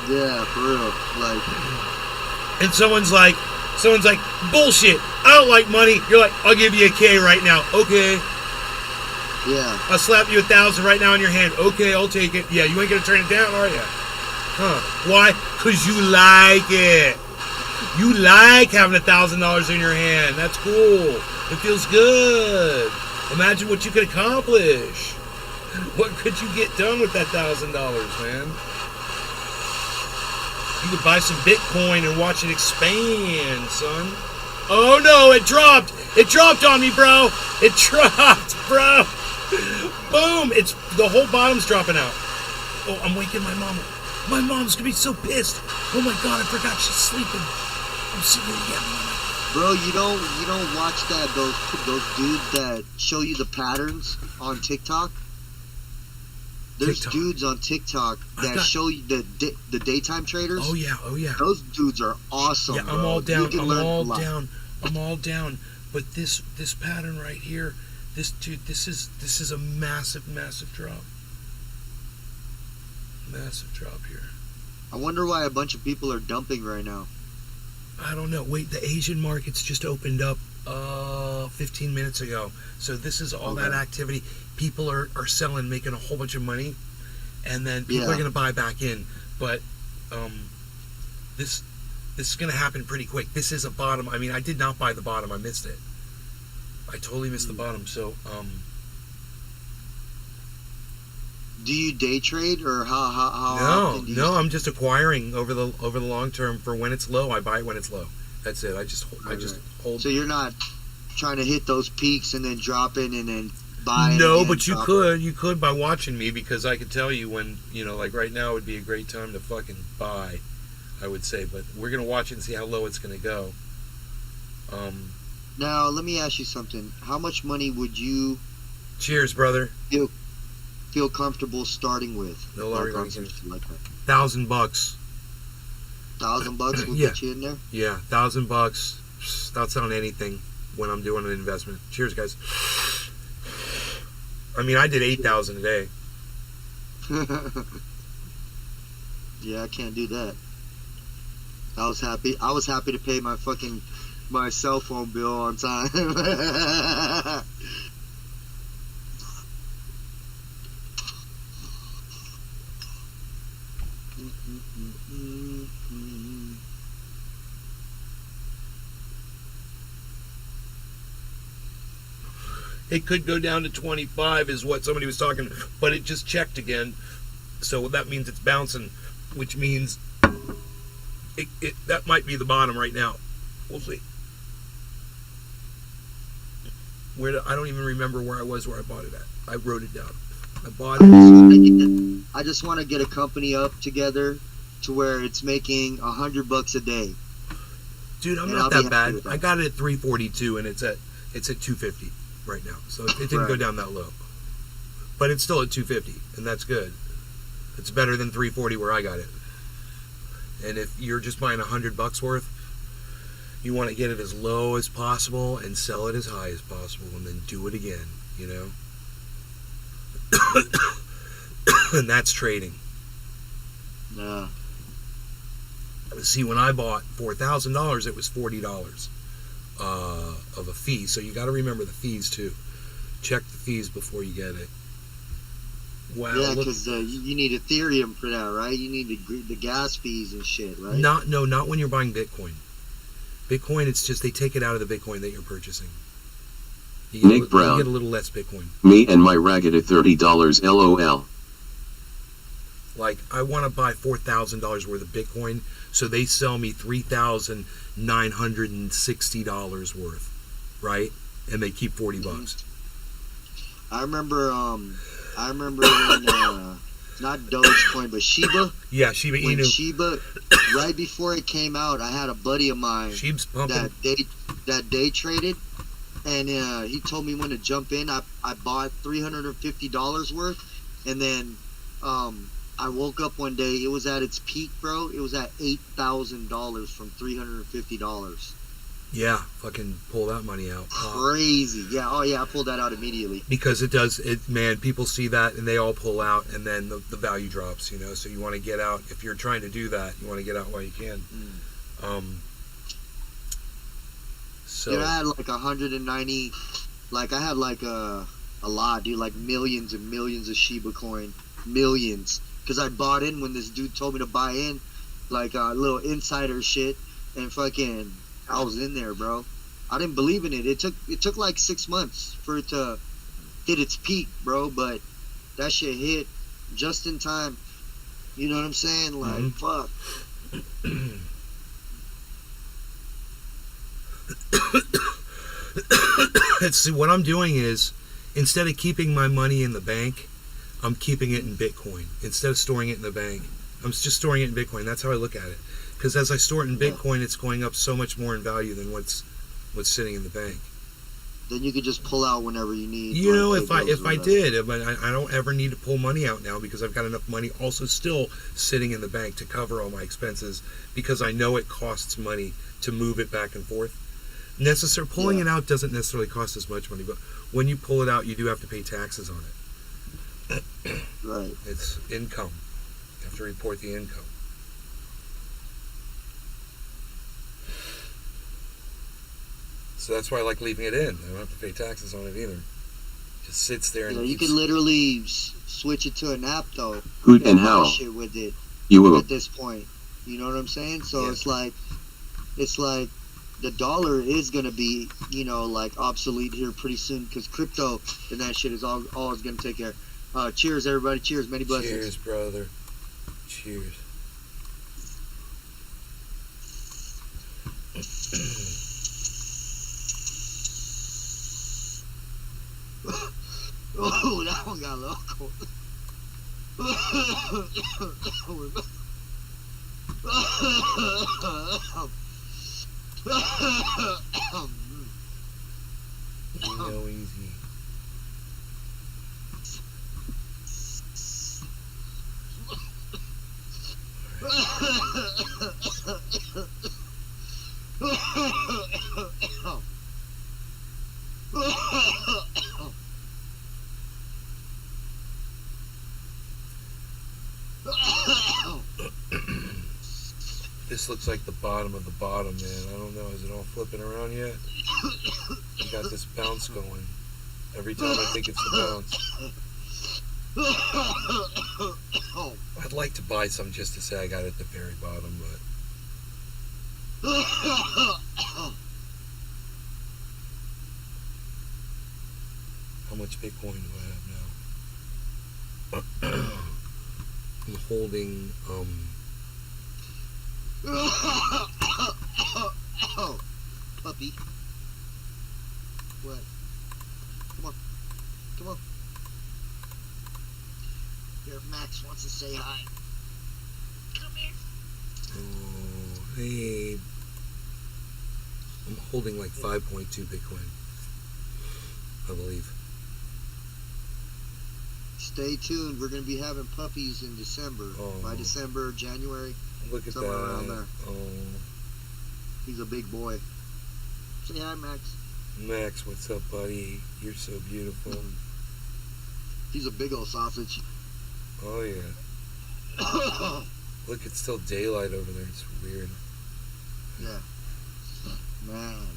Speaker 6: Yeah, for real. Like,
Speaker 1: And someone's like, bullshit. I don't like money. You're like, I'll give you a K right now. Okay.
Speaker 6: yeah.
Speaker 1: I'll slap you 1,000 right now in your hand. Okay, I'll take it. Yeah, you ain't gonna turn it down, are you? Huh? Why? 'Cause you like it. You like having $1,000 in your hand. That's cool. It feels good. Imagine what you could accomplish. What could you get done with that $1,000, man? You could buy some Bitcoin and watch it expand, son. Oh no, it dropped! It dropped on me, bro! It dropped, bro! Boom! It's the whole bottom's dropping out. Oh, I'm waking my mama. My mom's gonna be so pissed. Oh my god, I forgot she's sleeping. I'm sitting here yelling.
Speaker 6: Bro, you don't watch those dudes that show you the patterns on TikTok? There's
Speaker 1: TikTok.
Speaker 6: dudes on TikTok that show you the daytime traders.
Speaker 1: Oh yeah.
Speaker 6: Those dudes are awesome.
Speaker 1: Yeah, I'm
Speaker 6: bro.
Speaker 1: all down.
Speaker 6: You can
Speaker 1: I'm
Speaker 6: learn a
Speaker 1: all
Speaker 6: lot.
Speaker 1: down. I'm all down. But this pattern right here, this is a massive drop. Massive drop here.
Speaker 6: I wonder why a bunch of people are dumping right now.
Speaker 1: I don't know. Wait, the Asian markets just opened up 15 minutes ago. So this is all that activity. People are selling, making a whole bunch of money, and then people are going to buy back in. But this is going to happen pretty quick. This is a bottom. I mean, I did not buy the bottom. I missed it. I totally missed the bottom. So
Speaker 6: do you day trade, or how often do you
Speaker 1: no, I'm just acquiring over the long term. For when it's low, I buy it when it's low. That's it. I just hold.
Speaker 6: So you're not trying to hit those peaks and then drop in and then buy.
Speaker 1: No,
Speaker 6: again,
Speaker 1: but you
Speaker 6: drop
Speaker 1: could by watching me, because I could tell you when, like right now would be a great time to fucking buy, I would say. But we're gonna watch it and see how low it's gonna go.
Speaker 6: Now let me ask you something. How much money would you?
Speaker 1: Cheers, brother.
Speaker 6: Feel comfortable starting with?
Speaker 1: No,
Speaker 6: like,
Speaker 1: Larry,
Speaker 6: on something like that.
Speaker 1: $1,000.
Speaker 6: $1,000 will
Speaker 1: Yeah.
Speaker 6: get you in there.
Speaker 1: Yeah, $1,000. That's on anything when I'm doing an investment. Cheers, guys. I mean, I did 8,000 a day.
Speaker 6: Yeah, I can't do that. I was happy to pay my cell phone bill on time.
Speaker 1: It could go down to 25 is what somebody was talking, but it just checked again. So that means it's bouncing, which means that might be the bottom right now. We'll see. I don't even remember where I was where I bought it at. I wrote it down. I bought it.
Speaker 6: I just want to get a company up together to where it's making $100 a day.
Speaker 1: Dude, I'm
Speaker 6: And
Speaker 1: not
Speaker 6: I'll be
Speaker 1: that
Speaker 6: happy
Speaker 1: bad.
Speaker 6: with that.
Speaker 1: I got it at 342 and it's at 250 right now. So it didn't go
Speaker 6: Right.
Speaker 1: down that low. But it's still at 250 and that's good. It's better than 340 where I got it. And if you're just buying $100 worth, you want to get it as low as possible and sell it as high as possible and then do it again, And that's trading.
Speaker 6: Yeah.
Speaker 1: See, when I bought $4,000, it was $40 of a fee. So you got to remember the fees too. Check the fees before you get it. Wow.
Speaker 6: Yeah,
Speaker 1: look-
Speaker 6: because you need Ethereum for that, right? You need the gas fees and shit, right?
Speaker 1: not when you're buying Bitcoin. Bitcoin, it's just they take it out of the Bitcoin that you're purchasing. You
Speaker 2: Nick
Speaker 1: you
Speaker 2: Brown.
Speaker 1: get a little less Bitcoin.
Speaker 2: Me and my ragged at $30 LOL.
Speaker 1: Like, I want to buy $4,000 worth of Bitcoin, so they sell me $3,960 worth, right? And they keep $40.
Speaker 6: I remember when not Dogecoin but Shiba.
Speaker 1: Yeah, Shiba
Speaker 6: When
Speaker 1: Inu.
Speaker 6: Shiba, right before it came out, I had a buddy of mine
Speaker 1: Sheep's pumping.
Speaker 6: that day traded, and he told me when to jump in. I bought $350 worth, and then I woke up one day. It was at its peak, bro. It was at $8,000 from $350.
Speaker 1: Yeah, fucking pull that money out.
Speaker 6: Crazy. Yeah. Oh yeah. I pulled that out immediately.
Speaker 1: Because it does, man, people see that and they all pull out, and then the value drops, so you want to get out. If you're trying to do that, you want to get out while you can. So
Speaker 6: Dude, I had like 190, like I had like a lot, dude, like millions and millions of Shiba coin, millions, because I bought in when this dude told me to buy in, like a little insider shit, and fucking I was in there, bro. I didn't believe in it. It took like 6 months for it to hit its peak, bro, but that shit hit just in time. You know what I'm saying? Like, fuck.
Speaker 1: see, what I'm doing is, instead of keeping my money in the bank, I'm keeping it in Bitcoin. Instead of storing it in the bank, I'm just storing it in Bitcoin. That's how I look at it. Because as I store it in Bitcoin, it's going up so much more in value than what's sitting in the bank.
Speaker 6: Then you could just pull out whenever you need.
Speaker 1: You know,
Speaker 6: like,
Speaker 1: if
Speaker 6: pay
Speaker 1: I
Speaker 6: bills or whatever.
Speaker 1: did, but I don't ever need to pull money out now because I've got enough money also still sitting in the bank to cover all my expenses, because I know it costs money to move it back and forth. Pulling it out doesn't necessarily cost as much money, but when you pull it out, you do have to pay taxes on it.
Speaker 6: Right.
Speaker 1: It's income. You have to report the income.
Speaker 9: So that's why I like leaving it in. I don't have to pay taxes on it either. Just sits there and
Speaker 6: You
Speaker 9: keeps-
Speaker 6: can literally switch it to an app though.
Speaker 2: Hoot and
Speaker 6: buy
Speaker 2: howl.
Speaker 6: shit with it.
Speaker 2: You will.
Speaker 6: At this point, you know what I'm saying? So it's like the dollar is gonna be, like obsolete here pretty soon because crypto and that shit is all is gonna take care. Cheers, everybody. Cheers. Many blessings.
Speaker 9: Cheers, brother. Cheers.
Speaker 6: Oh, that one got local.
Speaker 9: No easy. This looks like the bottom of the bottom, man. I don't know. Is it all flipping around yet? You got this bounce going. Every time I think it's the bounce. I'd like to buy some just to say I got it at the very bottom, but how much Bitcoin do I have now? I'm holding
Speaker 6: puppy. What? Come on. Come on. Here, Max wants to say hi. Come here.
Speaker 9: oh, hey. I'm holding like 5.2 Bitcoin, I believe.
Speaker 6: Stay tuned. We're going to be having puppies in December. By December, January.
Speaker 9: Look at
Speaker 6: somewhere
Speaker 9: that.
Speaker 6: around there.
Speaker 9: Oh,
Speaker 6: He's a big boy. Say hi, Max.
Speaker 9: Max, what's up, buddy? You're so beautiful.
Speaker 6: He's a big old sausage.
Speaker 9: Oh yeah. Look, it's still daylight over there. It's weird.
Speaker 6: Yeah. Man.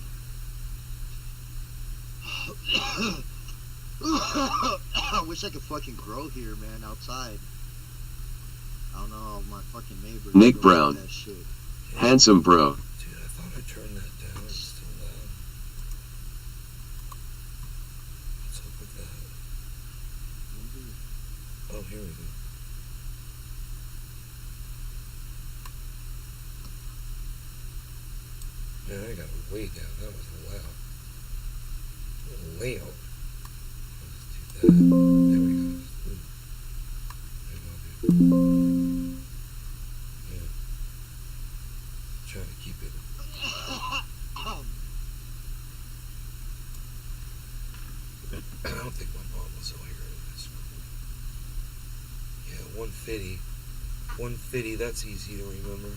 Speaker 6: I wish I could fucking grow here, man, outside. I don't know, my fucking neighbors.
Speaker 2: Nick
Speaker 6: don't
Speaker 2: Brown.
Speaker 6: like that shit.
Speaker 2: Handsome bro.
Speaker 9: Dude, I thought I turned that down. It's still loud. What's up with that? Oh, here we go. Man, I got it way down. That was loud. Loud. Let's do that. There we go. There we go, dude. Yeah. Trying to keep it. I don't think my mom was over here. That's cool. Yeah, 150. 150, that's easy to remember.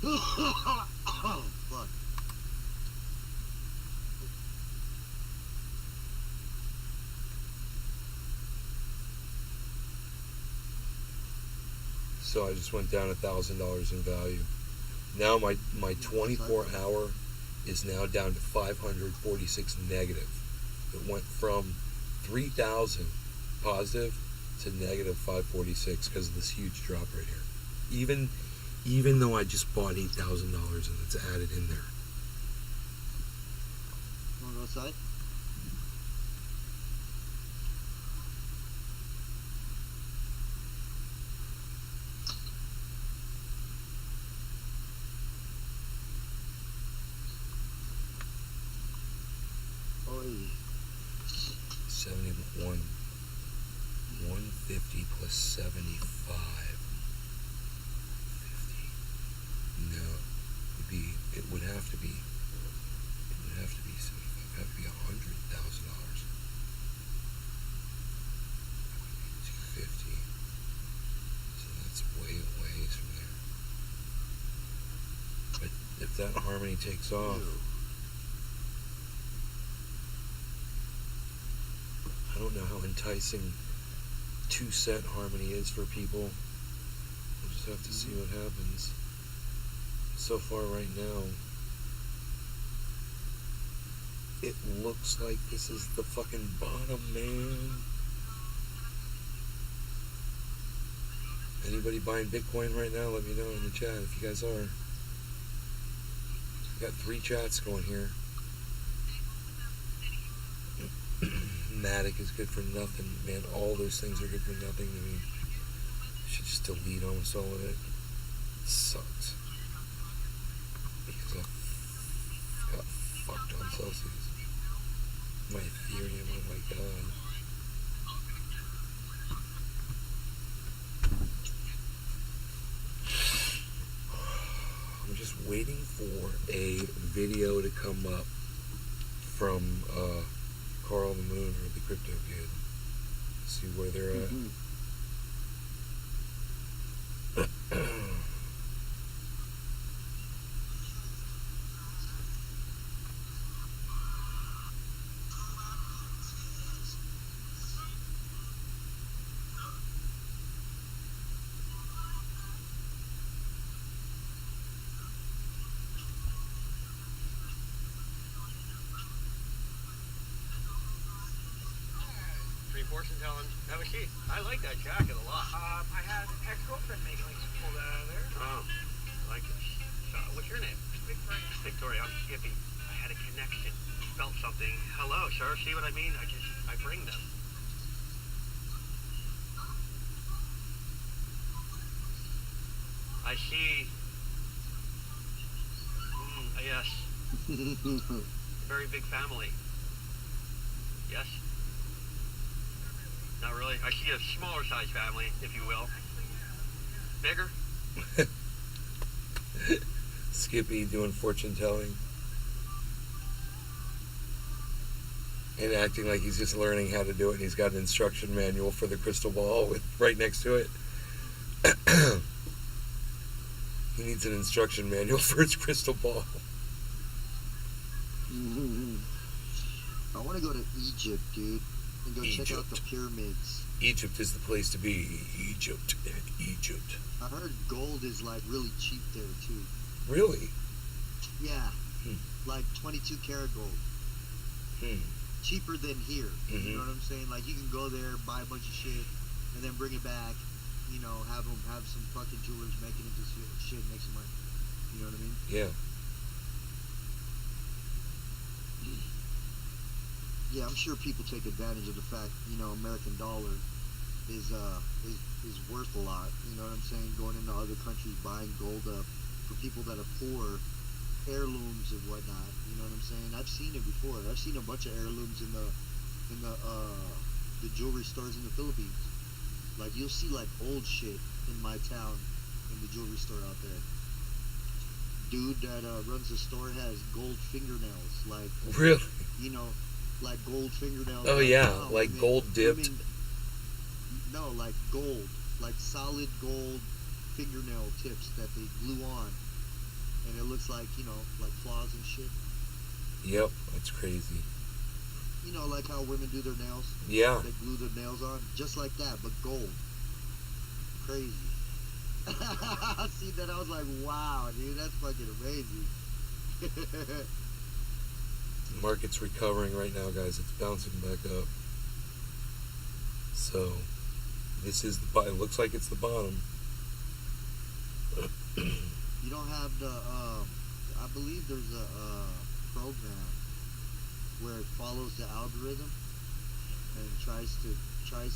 Speaker 6: Oh, fuck.
Speaker 9: So I just went down $1,000 in value. Now my 24 hour is now down to 546 negative. It went from 3,000 positive to negative 546 because of this huge drop right here. Even though I just bought $8,000 and it's added in there.
Speaker 6: Wanna go outside? Oi.
Speaker 9: 71. 150 plus 75. 50. No. It would have to be 75. It would have to be $100,000. 250. So that's way from there. But if that harmony takes off, I don't know how enticing 2-cent harmony is for people. have to see what happens. So far right now, it looks like this is the fucking bottom, man. Anybody buying Bitcoin right now, let me know in the chat if you guys are. Got 3 chats going here. Matic is good for nothing, man. All those things are good for nothing to me. Should just delete almost all of it. It sucks. Because I got fucked on Celsius. My Ethereum, oh my god. I'm just waiting for a video to come up from Carl the Moon or the Crypto Kid. See where they're at.
Speaker 5: Fortune telling. Have a seat. I like that jacket a lot. I had an ex-girlfriend make me pull that out of there. Oh, I like it. What's your name? Victoria. Victoria, I'm Skippy. I had a connection. Felt something. Hello, sir. See what I mean? I bring them. I see. Yes. Very big family. Yes. Not really. I see a smaller size family, if you will. Bigger?
Speaker 9: Skippy doing fortune telling. And acting like he's just learning how to do it, and he's got an instruction manual for the crystal ball with right next to it. He needs an instruction manual for his crystal ball.
Speaker 6: I want to go to Egypt, dude. And go check out the pyramids.
Speaker 9: Egypt is the place to be. Egypt.
Speaker 6: I heard gold is like really cheap there too.
Speaker 9: Really?
Speaker 6: Yeah. Like 22 karat gold. Cheaper than here. You know what I'm saying? Like you can go there, buy a bunch of shit, and then bring it back. You know, have some fucking jewelers make it into shit, make some money. You know what I mean?
Speaker 9: Yeah.
Speaker 6: Yeah, I'm sure people take advantage of the fact, you know, American dollar is worth a lot. You know what I'm saying? Going into other countries, buying gold up for people that are poor, heirlooms and whatnot. You know what I'm saying? I've seen it before. I've seen a bunch of heirlooms in the jewelry stores in the Philippines. Like you'll see like old shit in my town in the jewelry store out there. Dude that runs the store has gold fingernails, like
Speaker 9: really,
Speaker 6: you know. Like gold fingernails.
Speaker 9: Oh yeah, like gold dipped.
Speaker 6: No, like gold, like solid gold fingernail tips that they glue on, and it looks like, you know, like claws and shit.
Speaker 9: Yep, that's crazy.
Speaker 6: You know, like how women do their nails.
Speaker 9: Yeah.
Speaker 6: They glue their nails on, just like that, but gold. Crazy. I see that, I was like, wow, dude, that's fucking amazing.
Speaker 9: The market's recovering right now, guys. It's bouncing back up. So, this is the it looks like it's the bottom.
Speaker 6: You don't have the, I believe there's a program where it follows the algorithm and tries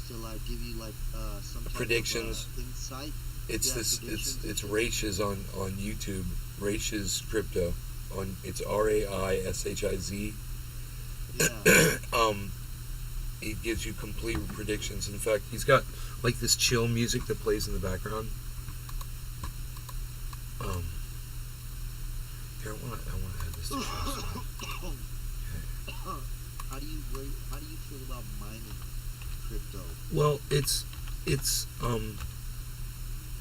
Speaker 6: to like give you like some type
Speaker 9: predictions,
Speaker 6: of, insight.
Speaker 9: It's it's Raishiz on YouTube. Raishiz Crypto. It's RAISHIZ.
Speaker 6: Yeah.
Speaker 9: It gives you complete predictions. In fact, he's got like this chill music that plays in the background. Here, I want to add this to show.
Speaker 6: How do you feel about mining crypto?
Speaker 9: Well, it's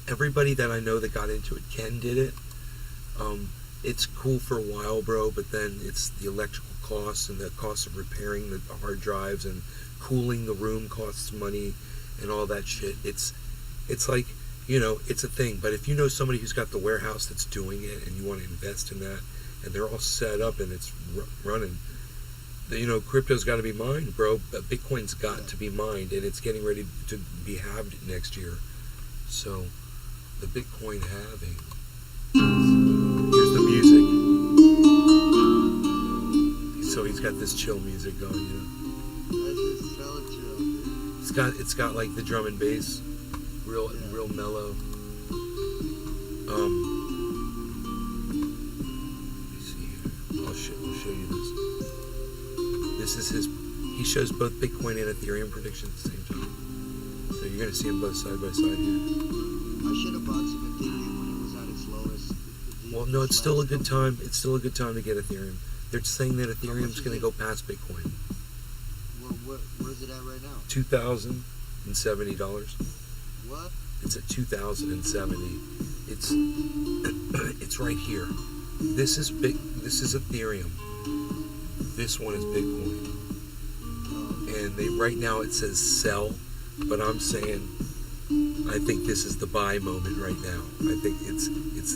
Speaker 9: everybody that I know that got into it, Ken did it. It's cool for a while, bro, but then it's the electrical costs and the cost of repairing the hard drives and cooling the room costs money and all that shit. It's like you know, it's a thing. But if you know somebody who's got the warehouse that's doing it and you want to invest in that, and they're all set up and it's running, you know, crypto's got to be mined, bro. But Bitcoin's got to be mined, and it's getting ready to be halved next year. So the Bitcoin halving. Here's the music. So he's got this chill music going, you know. It's got like the drum and bass, real mellow. Let me see here. I'll show you this. This is his. He shows both Bitcoin and Ethereum predictions at the same time. So you're gonna see them both side by side here.
Speaker 6: I should have bought some Ethereum when it was at its lowest.
Speaker 9: Well, no, it's still a good time. It's still a good time to get Ethereum. They're saying that Ethereum's gonna go past Bitcoin.
Speaker 6: Where's it at right now?
Speaker 9: $2,070.
Speaker 6: What?
Speaker 9: It's at 2,070. It's right here. This is Ethereum. This one is Bitcoin. And right now it says sell, but I'm saying I think this is the buy moment right now. I think it's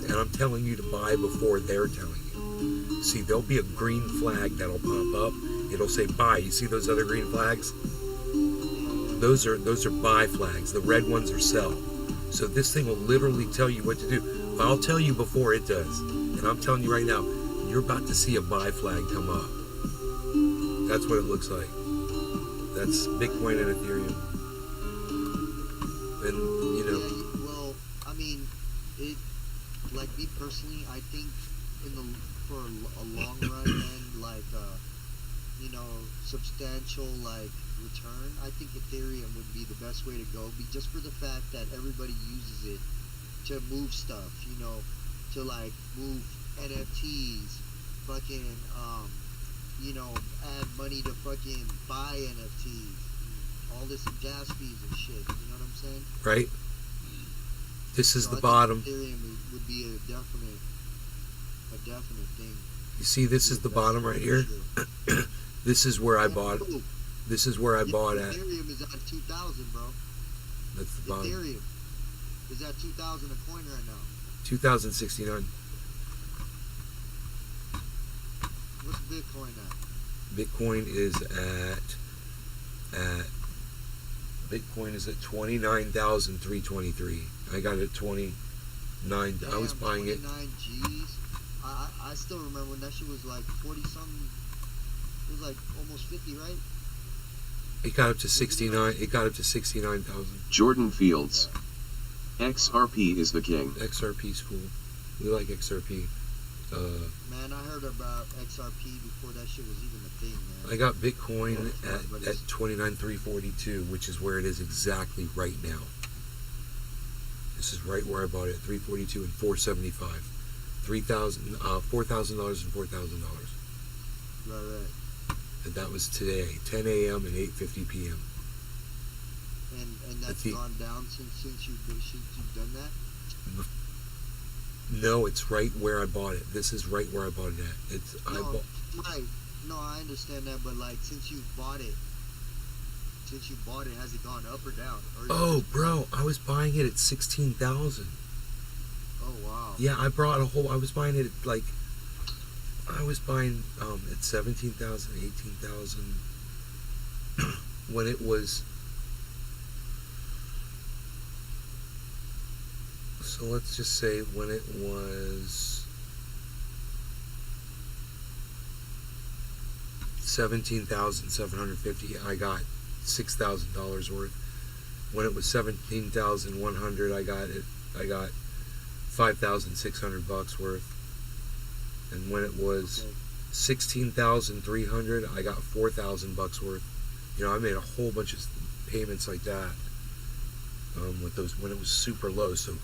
Speaker 9: and I'm telling you to buy before they're telling you. See, there'll be a green flag that'll pop up. It'll say buy. You see those other green flags? Those are buy flags. The red ones are sell. So this thing will literally tell you what to do. I'll tell you before it does. And I'm telling you right now, you're about to see a buy flag come up. That's what it looks like. That's Bitcoin and Ethereum. And, you know.
Speaker 6: Yeah, well, I mean, like me personally, I think for a long run and like, you know, substantial like return, I think Ethereum would be the best way to go, just for the fact that everybody uses it to move stuff, you know, to like move NFTs, fucking, you know, add money to fucking buy NFTs, all this gas fees and shit, you know what I'm saying?
Speaker 9: Right? This is
Speaker 6: So
Speaker 9: the
Speaker 6: I think
Speaker 9: bottom.
Speaker 6: Ethereum would be a definite thing.
Speaker 9: You see, this is the bottom right here. This is where I bought it. This is where I bought at.
Speaker 6: Ethereum is at 2,000, bro.
Speaker 9: That's the bottom.
Speaker 6: Ethereum is at 2,000 a coin right now.
Speaker 9: 2,069.
Speaker 6: What's Bitcoin at?
Speaker 9: Bitcoin is at 29,323. I got it at 29. I was buying it.
Speaker 6: 29 G's. I still remember when that shit was like 40 something. It was like almost 50, right?
Speaker 9: It got up to 69. It got up to 69,000.
Speaker 2: Jordan Fields. XRP is the king.
Speaker 9: XRP's cool. We like XRP.
Speaker 6: Man, I heard about XRP before that shit was even a thing, man.
Speaker 9: I got Bitcoin at 29,342, which is where it is exactly right now. This is right where I bought it, 342 and 475. $4,000 and $4,000.
Speaker 6: Right.
Speaker 9: And that was today, 10 a.m. and 8:50 p.m.
Speaker 6: And that's gone down since you've done that?
Speaker 9: No, it's right where I bought it. This is right where I bought it at.
Speaker 6: Right. No, I understand that, but like since you bought it, has it gone up or down?
Speaker 9: Oh, bro, I was buying it at 16,000.
Speaker 6: Oh wow.
Speaker 9: Yeah, I was buying it at like, I was buying at 17,000, 18,000 when it was. So let's just say when it was 17,750, I got $6,000 worth. When it was 17,100, I got $5,600 worth. And when it was 16,300, I got $4,000 worth. You know, I made a whole bunch of payments like that. With those when it was super low. So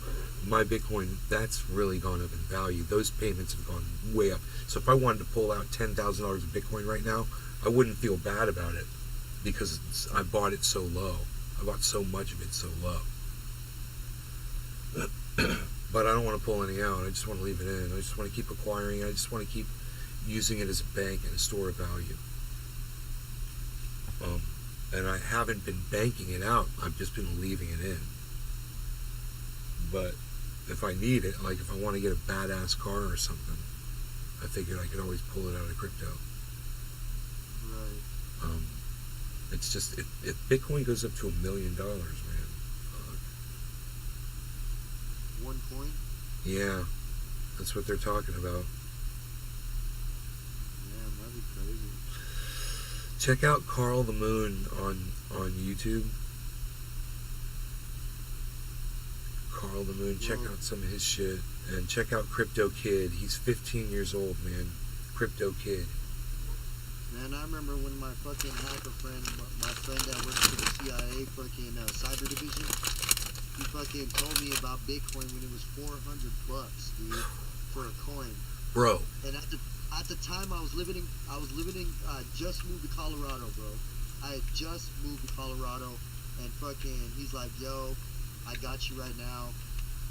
Speaker 9: my Bitcoin, that's really gone up in value. Those payments have gone way up. So if I wanted to pull out $10,000 of Bitcoin right now, I wouldn't feel bad about it because I bought it so low. I bought so much of it so low. But I don't want to pull any out. I just want to leave it in. I just want to keep acquiring it. I just want to keep using it as a bank and a store of value. And I haven't been banking it out. I've just been leaving it in. but if I need it, like if I want to get a badass car or something, I figured I could always pull it out of crypto.
Speaker 6: Right.
Speaker 9: It's just if Bitcoin goes up to $1 million, man. Fuck.
Speaker 6: 1 coin?
Speaker 9: Yeah, that's what they're talking about.
Speaker 6: Yeah, that'd be crazy.
Speaker 9: Check out Carl the Moon on YouTube. Carl the Moon. Check out some of his shit, and check out Crypto Kid. He's 15 years old, man. Crypto Kid.
Speaker 6: Man, I remember when my fucking hacker friend, my friend that works for the CIA fucking cyber division, he fucking told me about Bitcoin when it was $400, dude, for a coin.
Speaker 9: Bro.
Speaker 6: And at the time I was living in just moved to Colorado, bro. I had just moved to Colorado, and fucking, he's like, yo, I got you right now.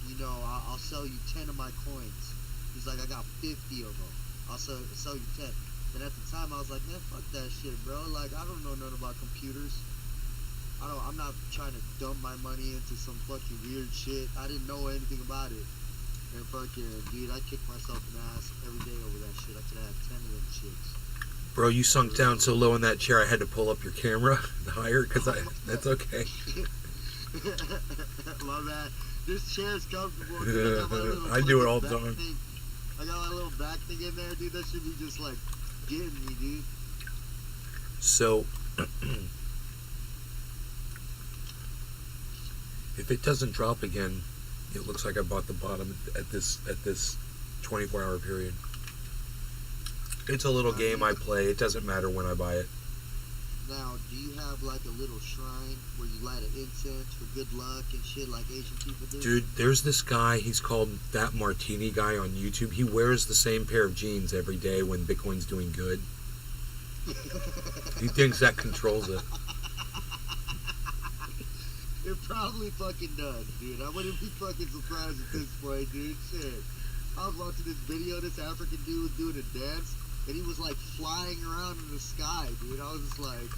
Speaker 6: You know, I'll sell you 10 of my coins. He's like, I got 50 of them. I'll sell you 10. And at the time, I was like, man, fuck that shit, bro. Like, I don't know nothing about computers. I'm not trying to dump my money into some fucking weird shit. I didn't know anything about it. And fucking, dude, I kicked myself in the ass every day over that shit. I could have 10 of them shits.
Speaker 9: Bro, you sunk down so low in that chair, I had to pull up your camera higher, because that's okay.
Speaker 6: Love that. This chair's comfortable.
Speaker 9: I do it all the time.
Speaker 6: I got my little back thing in there, dude. That should be just like getting me, dude.
Speaker 9: So, if it doesn't drop again, it looks like I bought the bottom at this 24-hour period. It's a little game I play. It doesn't matter when I buy it.
Speaker 6: Now, do you have like a little shrine where you light an incense for good luck and shit like Asian people do?
Speaker 9: Dude, there's this guy, he's called That Martini Guy on YouTube. He wears the same pair of jeans every day when Bitcoin's doing good. He thinks that controls it.
Speaker 6: It probably fucking does, dude. I wouldn't be fucking surprised at this point, dude. Shit. I was watching this video, this African dude was doing a dance, and he was like flying around in the sky, dude. I was just like,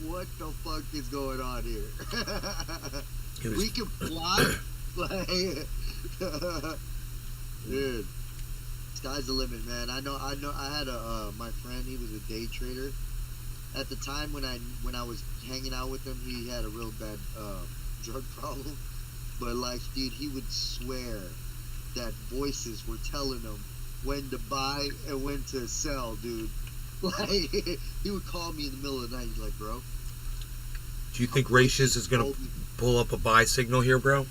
Speaker 6: what the fuck is going on here? We can fly? Like, dude, sky's the limit, man. I know. I had my friend, he was a day trader. At the time when I was hanging out with him, he had a real bad drug problem. But like, dude, he would swear that voices were telling him when to buy and when to sell, dude. Like, he would call me in the middle of the night. He's like, bro.
Speaker 9: Do you think Ratius is going to pull up a buy signal here, bro?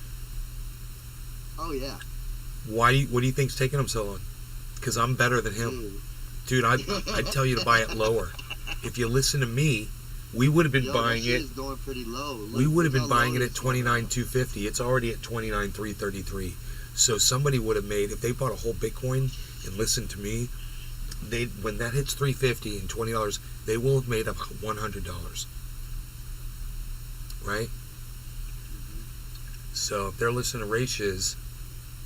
Speaker 6: Oh, yeah.
Speaker 9: What do you think's taking him so long? Because I'm better than him. Dude, I'd tell you to buy it lower. If you listen to me, we would have been buying it.
Speaker 6: Is going pretty low.
Speaker 9: We would have been buying it at $29,250. It's already at $29,333. So somebody would have made, if they bought a whole Bitcoin and listened to me, when that hits $350 and $20, they will have made up $100. Right? So if they're listening to Ratius,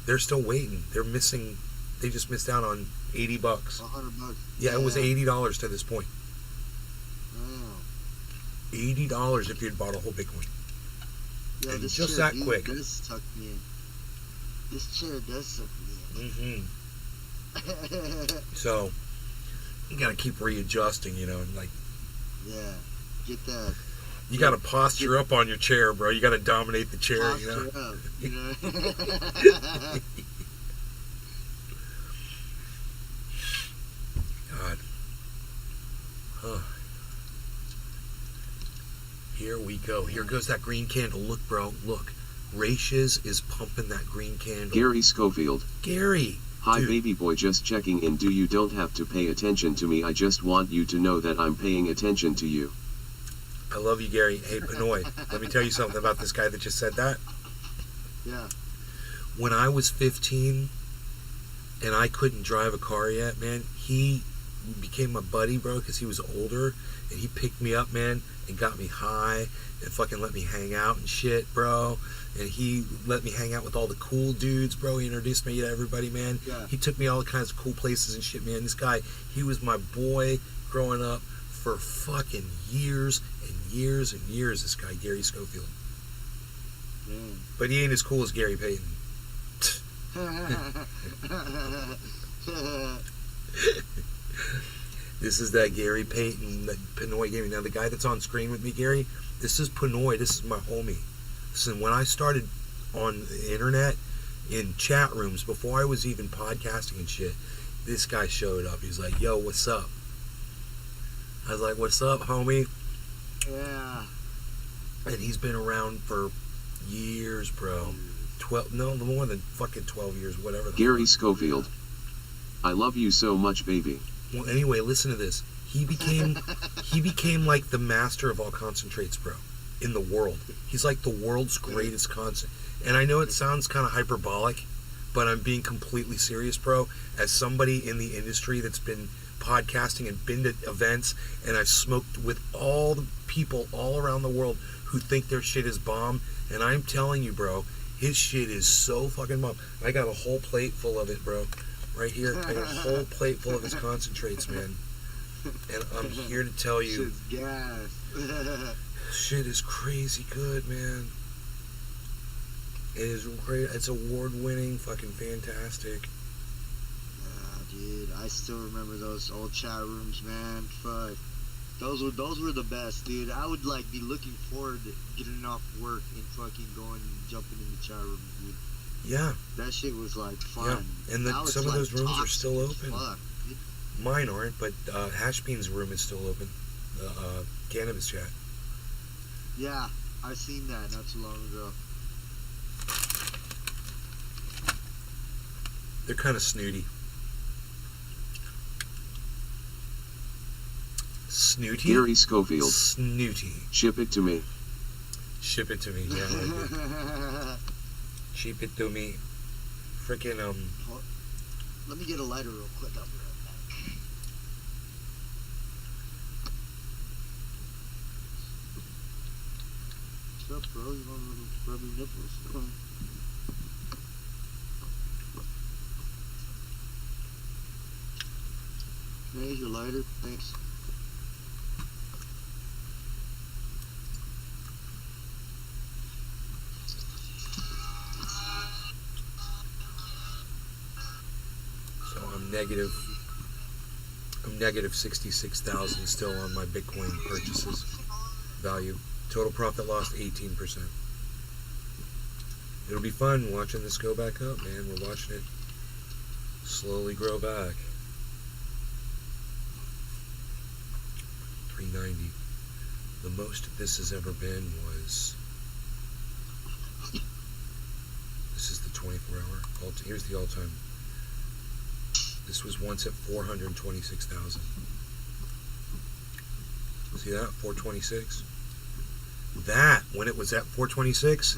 Speaker 9: they're still waiting. They just missed out on $80.
Speaker 6: $100.
Speaker 9: Yeah, it was $80 to this point. $80 if you'd bought a whole Bitcoin.
Speaker 6: Yeah,
Speaker 9: and
Speaker 6: this
Speaker 9: just
Speaker 6: chair,
Speaker 9: that quick.
Speaker 6: Does suck me in. This chair does suck me in.
Speaker 9: So you gotta keep readjusting, and like.
Speaker 6: Yeah, get that.
Speaker 9: You gotta posture up on your chair, bro. You gotta dominate the chair,
Speaker 6: Posture up,
Speaker 9: God. Huh. Here we go. Here goes that green candle. Look, bro. Look. Ratius is pumping that green candle.
Speaker 2: Gary Schofield.
Speaker 9: Gary.
Speaker 2: Hi,
Speaker 9: Dude.
Speaker 2: baby boy, just checking in. You don't have to pay attention to me. I just want you to know that I'm paying attention to you.
Speaker 9: I love you, Gary. Hey, Pinoy, let me tell you something about this guy that just said that.
Speaker 6: Yeah.
Speaker 9: When I was 15 and I couldn't drive a car yet, man, he became my buddy, bro, because he was older, and he picked me up, man, and got me high and fucking let me hang out and shit, bro. And he let me hang out with all the cool dudes, bro. He introduced me to everybody, man.
Speaker 6: Yeah.
Speaker 9: He took me all kinds of cool places and shit, man. This guy, he was my boy growing up for fucking years and years and years, this guy, Gary Schofield.
Speaker 1: But he ain't as cool as Gary Payton. This is that Gary Payton that Pinoy gave me. Now the guy that's on screen with me, Gary, this is Pinoy. This is my homie. Listen, when I started on the internet in chat rooms before I was even podcasting and shit, this guy showed up. He's like, "Yo, what's up?" I was like, "What's up, homie?"
Speaker 6: Yeah.
Speaker 1: And he's been around for years, bro. 12, no, more than fucking 12 years, whatever.
Speaker 2: Gary Schofield. I love you so much, baby.
Speaker 1: Well, anyway, listen to this. He became like the master of all concentrates, bro, in the world. He's like the world's greatest concentrate. And I know it sounds kind of hyperbolic, but I'm being completely serious, bro. As somebody in the industry that's been podcasting and been to events, and I've smoked with all the people all around the world who think their shit is bomb, and I'm telling you, bro, his shit is so fucking bomb. I got a whole plate full of it, bro. Right here, I got a whole plate full of his concentrates, man. And I'm here to tell you,
Speaker 6: Shit's gas.
Speaker 1: shit is crazy good, man. It is great. It's award-winning, fucking fantastic.
Speaker 6: Yeah, dude, I still remember those old chat rooms, man. Fuck, those were the best, dude. I would like be looking forward to getting off work and fucking going and jumping in the chat rooms, dude.
Speaker 1: Yeah.
Speaker 6: That shit was like fun.
Speaker 1: Yeah. And
Speaker 6: Now it's,
Speaker 1: some of
Speaker 6: like,
Speaker 1: those rooms are
Speaker 6: toxic
Speaker 1: still
Speaker 6: as
Speaker 1: open.
Speaker 6: fuck, dude.
Speaker 1: Mine aren't, but Hashbean's room is still open. The cannabis chat.
Speaker 6: Yeah, I seen that not too long ago.
Speaker 1: They're kind of snooty. Snooty?
Speaker 2: Gary Schofield.
Speaker 1: Snooty.
Speaker 2: Ship it to me.
Speaker 1: Ship it to me. Yeah, right. Ship it to me. Freaking
Speaker 6: Let me get a lighter real quick. I'll be right back. What's up, bro? You want to rub your nipples? Come on. There's your lighter. Thanks.
Speaker 1: So I'm negative 66,000 still on my Bitcoin purchases value. Total profit lost 18%. It'll be fun watching this go back up, man. We're watching it slowly grow back. 390. The most this has ever been was. This is the 24-hour. Here's the all-time. This was once at 426,000. See that? 426. That, when it was at 426,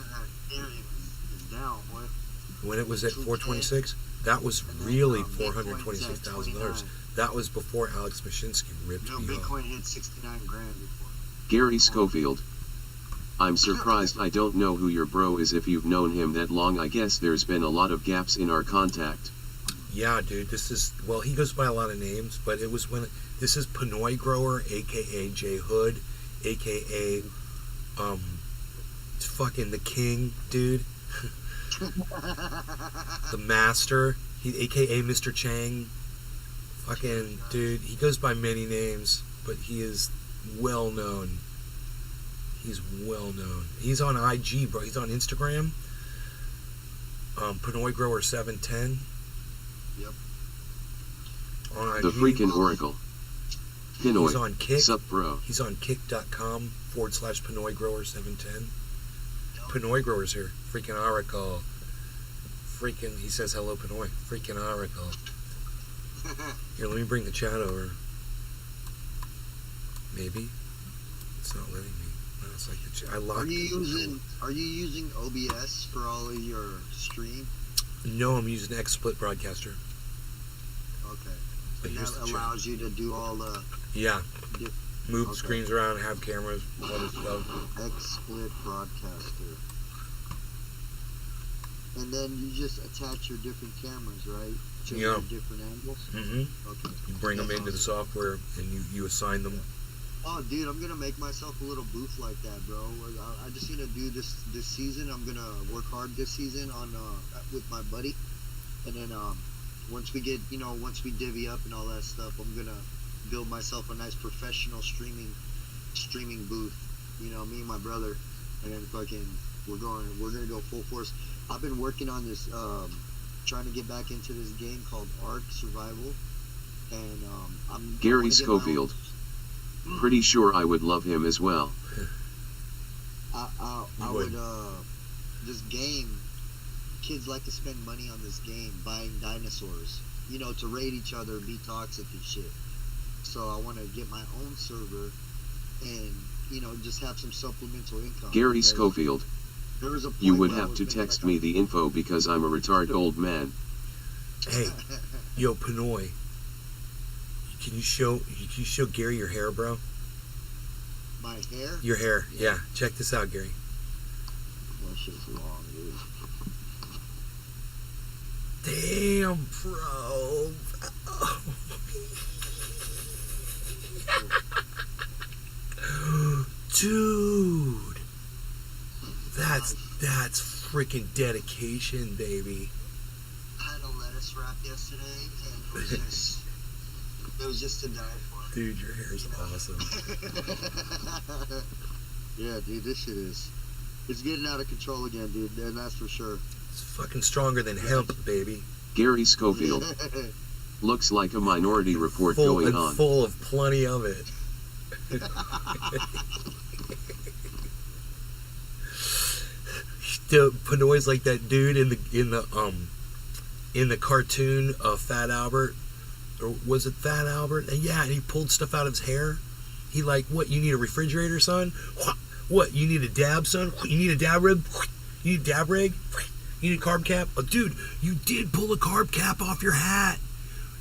Speaker 1: when it was at 426, that was really $426,000. That was before Alex Mashinsky ripped me off.
Speaker 6: Bitcoin hit 69 grand before.
Speaker 2: Gary Schofield. I'm surprised I don't know who your bro is. If you've known him that long, I guess there's been a lot of gaps in our contact.
Speaker 1: Yeah, dude, this is, well, he goes by a lot of names, but it was when, this is Pinoy Grower, aka Jay Hood, aka, fucking the King, dude. The Master, aka Mr. Chang. Fucking, dude, he goes by many names, but he is well known. He's well known. He's on IG, bro. He's on Instagram. Pinoy Grower 710.
Speaker 6: Yep.
Speaker 1: On IG.
Speaker 2: The freaking Oracle. Pinoy.
Speaker 1: He's on Kick.
Speaker 2: Sup, bro?
Speaker 1: He's on kick.com/Pinoy Grower 710. Pinoy Grower's here. Freaking Oracle. Freaking, he says hello, Pinoy. Freaking Oracle. Here, let me bring the chat over. Maybe. It's not letting me. No, it's like the chat. I locked it.
Speaker 6: Are you using OBS for all of your stream?
Speaker 1: No, I'm using XSplit Broadcaster.
Speaker 6: Okay.
Speaker 1: But
Speaker 6: And
Speaker 1: here's
Speaker 6: that
Speaker 1: the chat.
Speaker 6: allows you to do all the
Speaker 1: Yeah. Move the
Speaker 6: Okay.
Speaker 1: screens around, have cameras, all this stuff.
Speaker 6: XSplit Broadcaster. And then you just attach your different cameras, right? To
Speaker 1: Yeah.
Speaker 6: your different angles?
Speaker 1: Mm-hmm.
Speaker 6: Okay.
Speaker 1: You bring them
Speaker 6: That's
Speaker 1: into the
Speaker 6: awesome.
Speaker 1: software and you assign them
Speaker 6: Oh, dude, I'm gonna make myself a little booth like that, bro. I just need to do this season. I'm gonna work hard this season on with my buddy, and then once we get, once we divvy up and all that stuff, I'm gonna build myself a nice professional streaming booth. Me and my brother, and then fucking we're gonna go full force. I've been working on this, trying to get back into this game called Ark Survival, and I'm
Speaker 2: Gary Schofield. Pretty sure I would love him as well.
Speaker 6: I would, this game, kids like to spend money on this game, buying dinosaurs, to raid each other, be toxic and shit. So I want to get my own server and, just have some supplemental income.
Speaker 2: Gary Schofield.
Speaker 6: There was a point
Speaker 2: You would
Speaker 6: where I
Speaker 2: have
Speaker 6: was
Speaker 2: to
Speaker 6: making
Speaker 2: text me the info because I'm a retarded old man.
Speaker 1: Hey, yo, Pinoy. Can you show Gary your hair, bro?
Speaker 6: My hair?
Speaker 1: Your hair, yeah. Check this out, Gary.
Speaker 6: That shit's long, dude.
Speaker 1: Damn, bro. Dude. That's freaking dedication, baby.
Speaker 6: I had a lettuce wrap yesterday, and it was just to die for.
Speaker 1: Dude, your hair's awesome.
Speaker 6: Yeah, dude, this shit it's getting out of control again, dude, and that's for sure.
Speaker 1: It's fucking stronger than hemp, baby.
Speaker 2: Gary Schofield. Looks like a Minority Report going on.
Speaker 1: Full of plenty of it. Pinoy's like that dude in the cartoon of Fat Albert, or was it Fat Albert? And yeah, and he pulled stuff out of his hair. He like, what? You need a refrigerator, son? What? You need a dab, son? You need a dab rib? You need a dab rig? You need a carb cap? Oh, dude, you did pull a carb cap off your hat.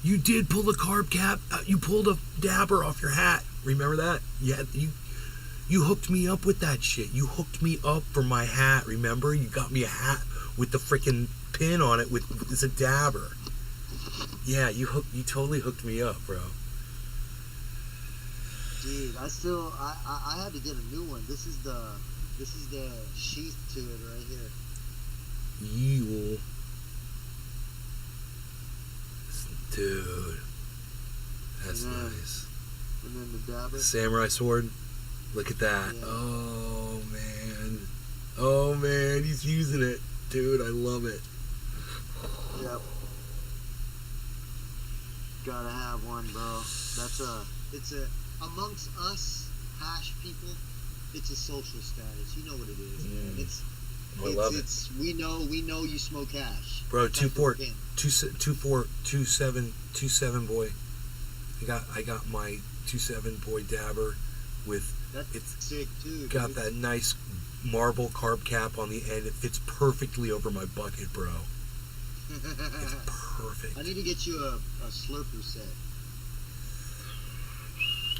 Speaker 1: You did pull a carb cap. You pulled a dabber off your hat. Remember that? You hooked me up with that shit. You hooked me up for my hat. Remember? You got me a hat with the freaking pin on it. It's a dabber. Yeah, you totally hooked me up, bro.
Speaker 6: Dude, I had to get a new one. This is the sheath to it right here.
Speaker 1: You, dude, that's nice.
Speaker 6: And then the dabber.
Speaker 1: Samurai sword. Look at that. Yeah. Oh man, he's using it, dude. I love it.
Speaker 6: Yep. Gotta have one, bro. It's amongst us hash people, it's a social status. You know what it is, man.
Speaker 1: I love it.
Speaker 6: We know you smoke hash,
Speaker 1: bro. 27 boy. I got my 27 boy dabber with.
Speaker 6: That's sick too.
Speaker 1: Got
Speaker 6: dude.
Speaker 1: that nice marble carb cap on the end. It fits perfectly over my bucket, bro. It's perfect.
Speaker 6: I need to get you a slurper set.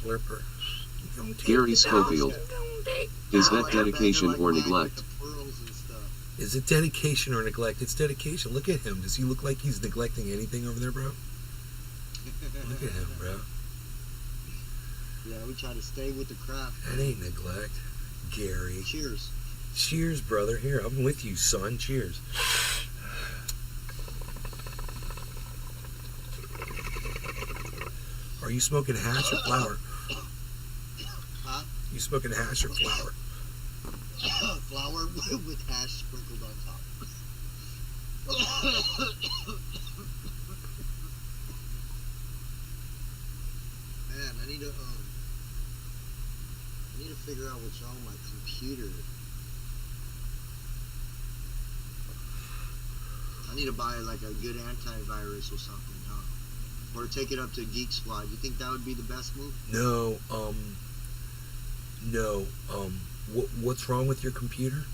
Speaker 1: Slurper.
Speaker 2: Gary Schofield. Is that dedication or neglect?
Speaker 1: Is it dedication or neglect? It's dedication. Look at him. Does he look like he's neglecting anything over there, bro? Look at him, bro.
Speaker 6: Yeah, we try to stay with the craft.
Speaker 1: That ain't neglect, Gary.
Speaker 6: Cheers.
Speaker 1: Cheers, brother. Here, I'm with you, son. Cheers. Are you smoking hash or flower?
Speaker 6: Huh?
Speaker 1: You smoking hash or flower?
Speaker 6: Flower with hash sprinkled on top. Man, I need to figure out what's wrong with my computer. I need to buy like a good antivirus or something, huh? Or take it up to Geek Squad. You think that would be the best move?
Speaker 1: No. What's wrong with your computer?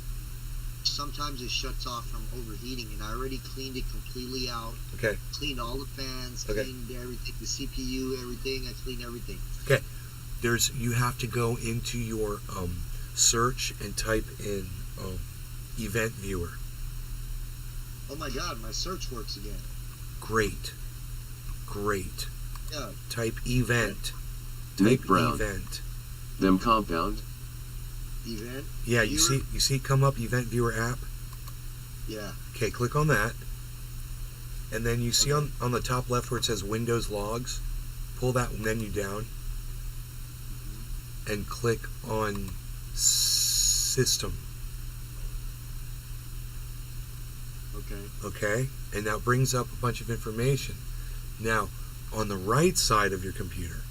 Speaker 6: Sometimes it shuts off from overheating, and I already cleaned it completely out.
Speaker 1: Okay.
Speaker 6: Cleaned all the fans,
Speaker 1: Okay.
Speaker 6: cleaned everything, the CPU, everything. I cleaned everything.
Speaker 1: Okay. You have to go into your search and type in event viewer.
Speaker 6: Oh my God, my search works again.
Speaker 1: Great.
Speaker 6: Yeah.
Speaker 1: Type event.
Speaker 2: Nick
Speaker 1: Type
Speaker 2: Brown.
Speaker 1: event.
Speaker 2: Them compound.
Speaker 6: Event.
Speaker 1: Yeah, you
Speaker 6: viewer?
Speaker 1: see it come up, Event Viewer app.
Speaker 6: Yeah.
Speaker 1: Okay, click on that. And then you see on the top left where it says Windows Logs, pull that menu down and click on System.
Speaker 6: Okay.
Speaker 1: Okay? And now it brings up a bunch of information. Now, on the right side of your computer,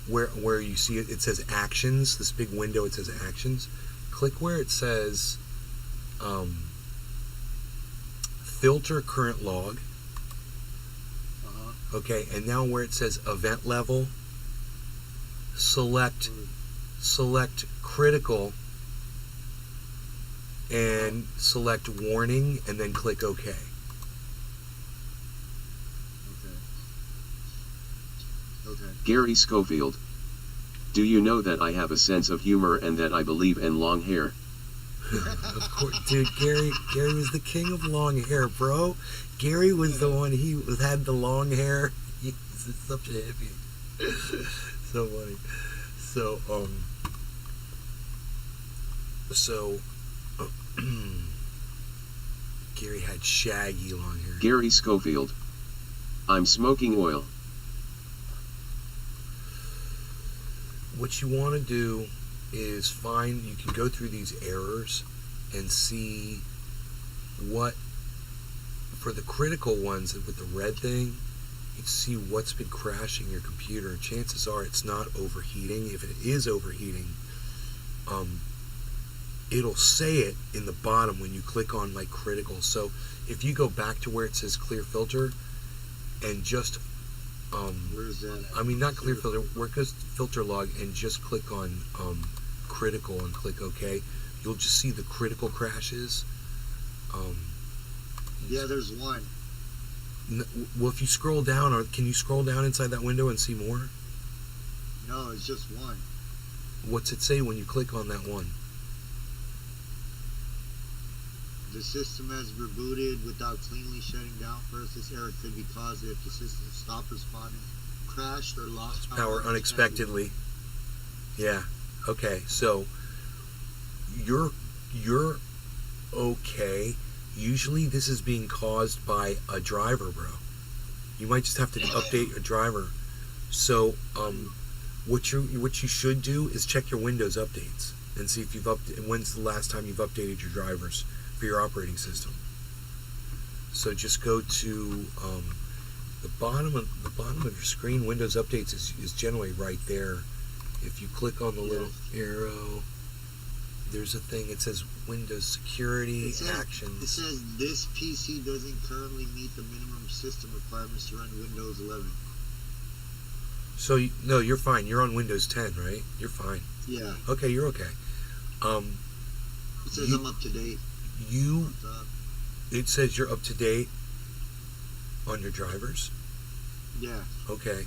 Speaker 1: where you see it, it says Actions, this big window, it says Actions. Click where it says Filter Current Log. Okay, and now where it says Event Level, select Critical and select Warning, and then click OK.
Speaker 2: Gary Schofield. Do you know that I have a sense of humor and that I believe in long hair?
Speaker 1: Of course, dude. Gary was the king of long hair, bro. Gary was the one. He had the long hair. He's such a hippie. So funny. So Gary had shaggy long hair.
Speaker 2: Gary Schofield. I'm smoking oil.
Speaker 1: What you want to do is you can go through these errors and see what, for the critical ones with the red thing, you can see what's been crashing your computer. Chances are it's not overheating. If it is overheating, it'll say it in the bottom when you click on like critical. So if you go back to where it says clear filter and just
Speaker 6: where's that?
Speaker 1: I mean, not clear filter, where it goes filter log, and just click on critical and click OK. You'll just see the critical crashes.
Speaker 6: Yeah, there's one.
Speaker 1: Well, if you scroll down, or can you scroll down inside that window and see more?
Speaker 6: No, it's just one.
Speaker 1: What's it say when you click on that one?
Speaker 6: The system has rebooted without cleanly shutting down first. This error could be caused if the system stopped responding, crashed, or lost
Speaker 1: Power unexpectedly. Yeah. Okay. So you're okay. Usually this is being caused by a driver, bro. You might just have to update a driver. So what you should do is check your Windows updates and see if when's the last time you've updated your drivers for your operating system. So just go to the bottom of your screen. Windows updates is generally right there. If you click on the little arrow, there's a thing. It says Windows Security Actions.
Speaker 6: It says this PC doesn't currently meet the minimum system requirements to run Windows 11.
Speaker 1: So no, you're fine. You're on Windows 10, right? You're fine.
Speaker 6: Yeah.
Speaker 1: Okay, you're okay.
Speaker 6: It says I'm up to date.
Speaker 1: It says you're up to date on your drivers?
Speaker 6: Yeah.
Speaker 1: Okay,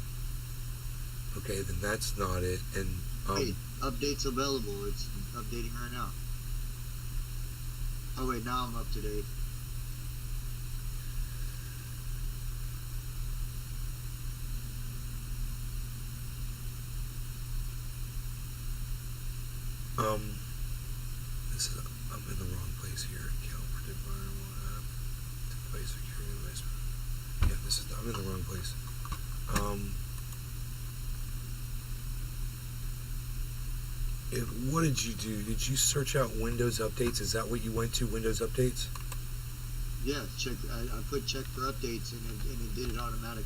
Speaker 1: then that's not it. And
Speaker 6: hey, updates available. It's updating right now. Oh wait, now I'm up to date.
Speaker 1: I'm in the wrong place here. California Environment Device Security Device. Yeah, I'm in the wrong place. What did you do? Did you search out Windows updates? Is that what you went to? Windows updates?
Speaker 6: Yeah, check. I put check for updates and it did it automatically.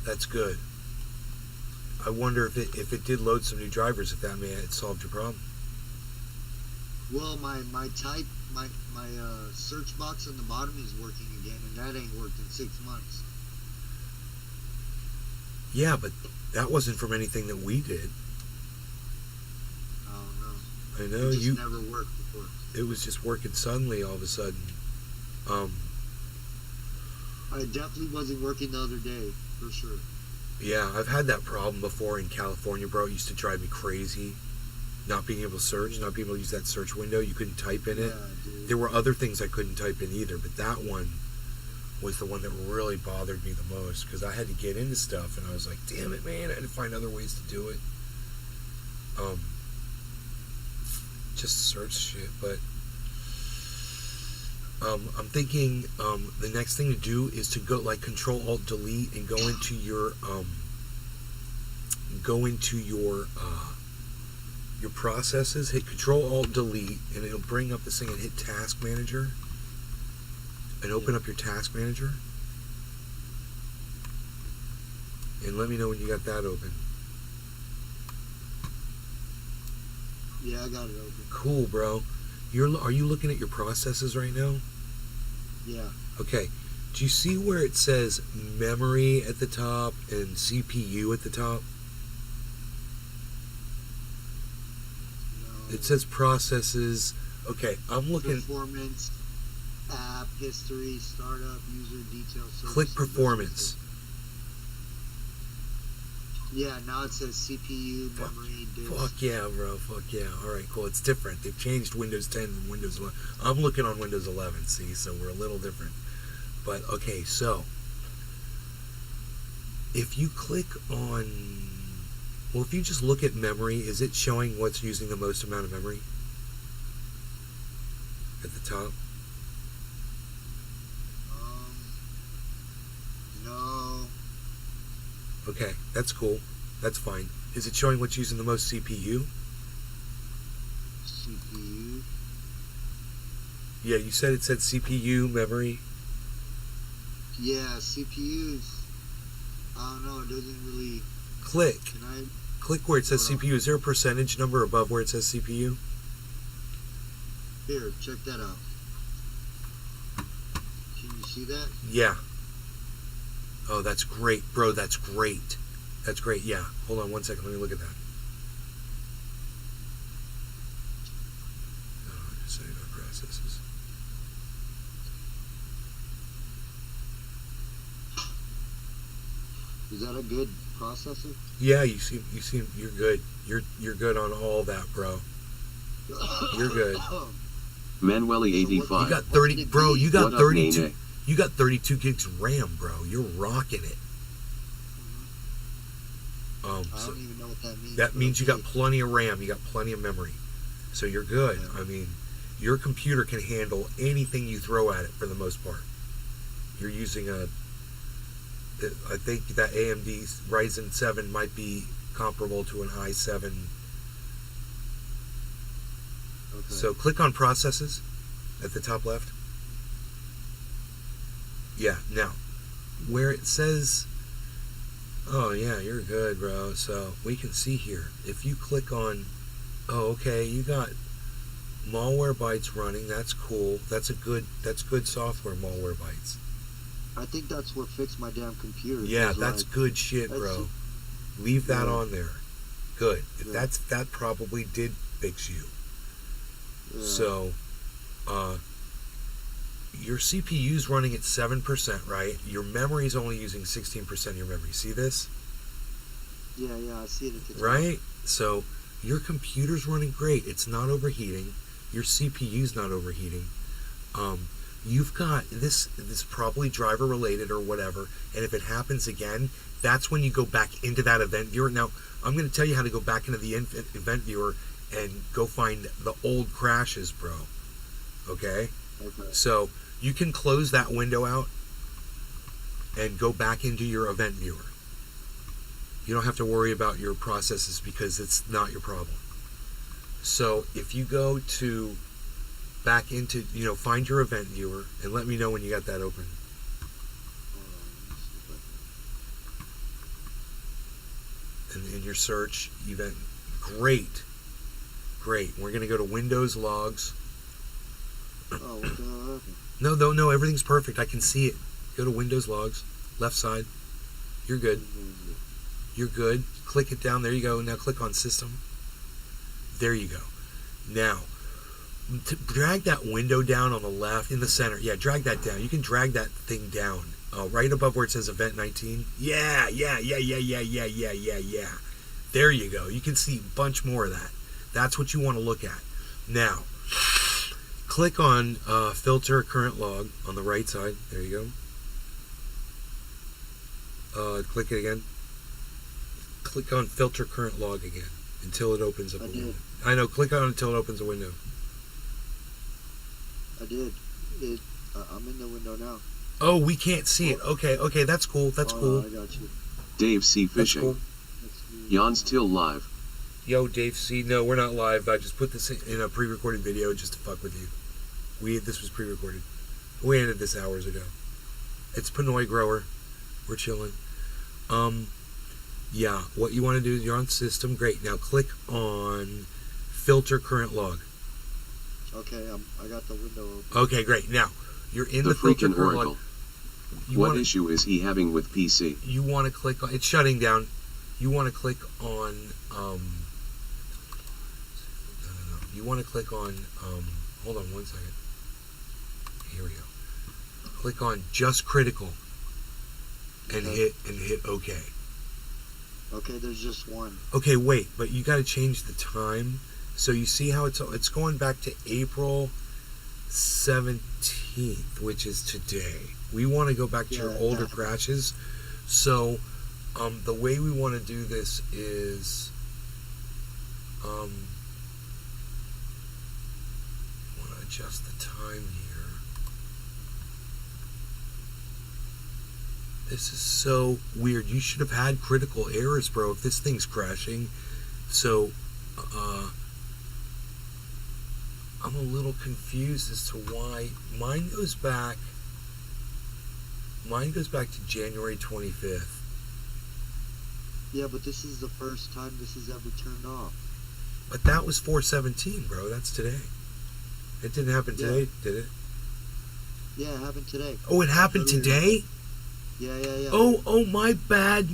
Speaker 1: That's good. I wonder if it did load some new drivers, if that may have solved your problem.
Speaker 6: Well, my search box on the bottom is working again, and that ain't worked in 6 months.
Speaker 1: Yeah, but that wasn't from anything that we did.
Speaker 6: Oh no.
Speaker 1: I know
Speaker 6: it just never worked before.
Speaker 1: It was just working suddenly all of a sudden.
Speaker 6: I definitely wasn't working the other day, for sure.
Speaker 1: Yeah, I've had that problem before in California, bro. It used to drive me crazy. Not being able to search, not being able to use that search window. You couldn't type in it.
Speaker 6: Yeah, dude.
Speaker 1: There were other things I couldn't type in either, but that one was the one that really bothered me the most, because I had to get into stuff and I was like, damn it, man, I had to find other ways to do it. Just search shit, but I'm thinking the next thing to do is to go like Control Alt Delete and go into your processes, hit Control Alt Delete, and it'll bring up this thing, and hit Task Manager and open up your Task Manager, and let me know when you got that open.
Speaker 6: Yeah, I got it open.
Speaker 1: Cool, bro. Are you looking at your processes right now?
Speaker 6: Yeah.
Speaker 1: Okay. Do you see where it says memory at the top and CPU at the top?
Speaker 6: No.
Speaker 1: It says processes. Okay, I'm looking.
Speaker 6: Performance, app, history, startup, user details.
Speaker 1: Click performance.
Speaker 6: Yeah, now it says CPU, memory, disk.
Speaker 1: Fuck yeah, bro. Fuck yeah. Alright, cool. It's different. They've changed Windows 10 and Windows 11. I'm looking on Windows 11, see, so we're a little different. But, okay, so if you click on, well, if you just look at memory, is it showing what's using the most amount of memory at the top?
Speaker 6: No.
Speaker 1: Okay, that's cool. That's fine. Is it showing what's using the most CPU?
Speaker 6: CPU?
Speaker 1: Yeah, you said it said CPU, memory.
Speaker 6: Yeah, CPUs. I don't know, it doesn't really...
Speaker 1: Click.
Speaker 6: Can I...
Speaker 1: Click where it says CPU. Is there a percentage number above where it says CPU?
Speaker 6: Here, check that out. Can you see that?
Speaker 1: Yeah. Oh, that's great, bro. That's great. That's great. Yeah. Hold on one second. Let me look at that. Oh, setting up processes.
Speaker 6: Is that a good processor?
Speaker 1: Yeah, you seem you're good. You're good on all that, bro. You're good.
Speaker 2: Manueli 85.
Speaker 1: You got 30, bro. You got
Speaker 2: What up,
Speaker 1: 32.
Speaker 2: Nene?
Speaker 1: You got 32 gigs RAM, bro. You're rocking it.
Speaker 6: I don't even know what that means.
Speaker 1: That means you got plenty of RAM. You got plenty of memory. So you're good.
Speaker 6: Yeah.
Speaker 1: I mean, your computer can handle anything you throw at it for the most part. You're using I think that AMD Ryzen 7 might be comparable to an i7.
Speaker 6: Okay.
Speaker 1: So click on processes at the top left. Yeah, now, where it says, oh yeah, you're good, bro. So we can see here, if you click on, oh, okay, you got Malwarebytes running. That's cool. That's good software, Malwarebytes.
Speaker 6: I think that's what fixed my damn computer.
Speaker 1: Yeah,
Speaker 6: 'cause,
Speaker 1: that's
Speaker 6: like,
Speaker 1: good shit,
Speaker 6: that's
Speaker 1: bro.
Speaker 6: it.
Speaker 1: Leave that
Speaker 6: Yeah.
Speaker 1: on there. Good. If
Speaker 6: Yeah.
Speaker 1: that probably did fix you.
Speaker 6: Yeah.
Speaker 1: So, your CPU's running at 7%, right? Your memory's only using 16% of your memory. See this?
Speaker 6: Yeah, I see it at the top.
Speaker 1: Right? So, your computer's running great. It's not overheating. Your CPU's not overheating. You've got this probably driver related or whatever, and if it happens again, that's when you go back into that event viewer. Now, I'm going to tell you how to go back into the event viewer and go find the old crashes, bro. Okay? So, you can close that window out and go back into your event viewer. You don't have to worry about your processes because it's not your problem. So, if you go to back into, find your event viewer and let me know when you got that open. And in your search event, great. We're going to go to Windows Logs.
Speaker 6: Oh, what the
Speaker 1: No, everything's perfect. I can see it. Go to Windows Logs, left side. You're good. You're good. Click it down. There you go. Now click on System. There you go. Now, drag that window down on the left, in the center. Yeah, drag that down. You can drag that thing down. Right above where it says Event 19. Yeah. There you go. You can see a bunch more of that. That's what you want to look at. Now, click on Filter Current Log on the right side. There you go. Click it again. Click on filter current log again until it opens up a window. I know, click on it until it opens a window.
Speaker 6: I did. I'm in the window now.
Speaker 1: Oh, we can't see it. Okay, that's cool. That's cool.
Speaker 6: I got you.
Speaker 2: Dave C. Fishing.
Speaker 1: Cool.
Speaker 2: Jan's till live.
Speaker 1: Yo, Dave C. No, we're not live. I just put this in a pre-recorded video just to fuck with you. This was pre-recorded. We ended this hours ago. It's Pinoy Grower. We're chilling. Yeah, what you want to do is you're on system. Great. Now click on filter current log.
Speaker 6: Okay, I got the window open.
Speaker 1: Okay, great. Now you're in the filter
Speaker 2: freaking
Speaker 1: current
Speaker 2: Oracle.
Speaker 1: log.
Speaker 2: What issue is he having with PC?
Speaker 1: You want to click on. It's shutting down. You want to click on. You want to click on. Hold on 1 second. Here we go. Click on just critical. And hit OK.
Speaker 6: Okay, there's just one.
Speaker 1: Okay, wait, but you got to change the time. So you see how it's going back to April 17th, which is today. We want to go back to your older crashes. So the way we want to do this is want to adjust the time here. This is so weird. You should have had critical errors, bro, if this thing's crashing. So I'm a little confused as to why mine goes back to January 25th.
Speaker 6: Yeah, but this is the first time this has ever turned off.
Speaker 1: But that was 4/17, bro. That's today. It didn't happen today, did it?
Speaker 6: Yeah, it happened today.
Speaker 1: Oh, it happened today?
Speaker 6: Yeah.
Speaker 1: Oh, my bad.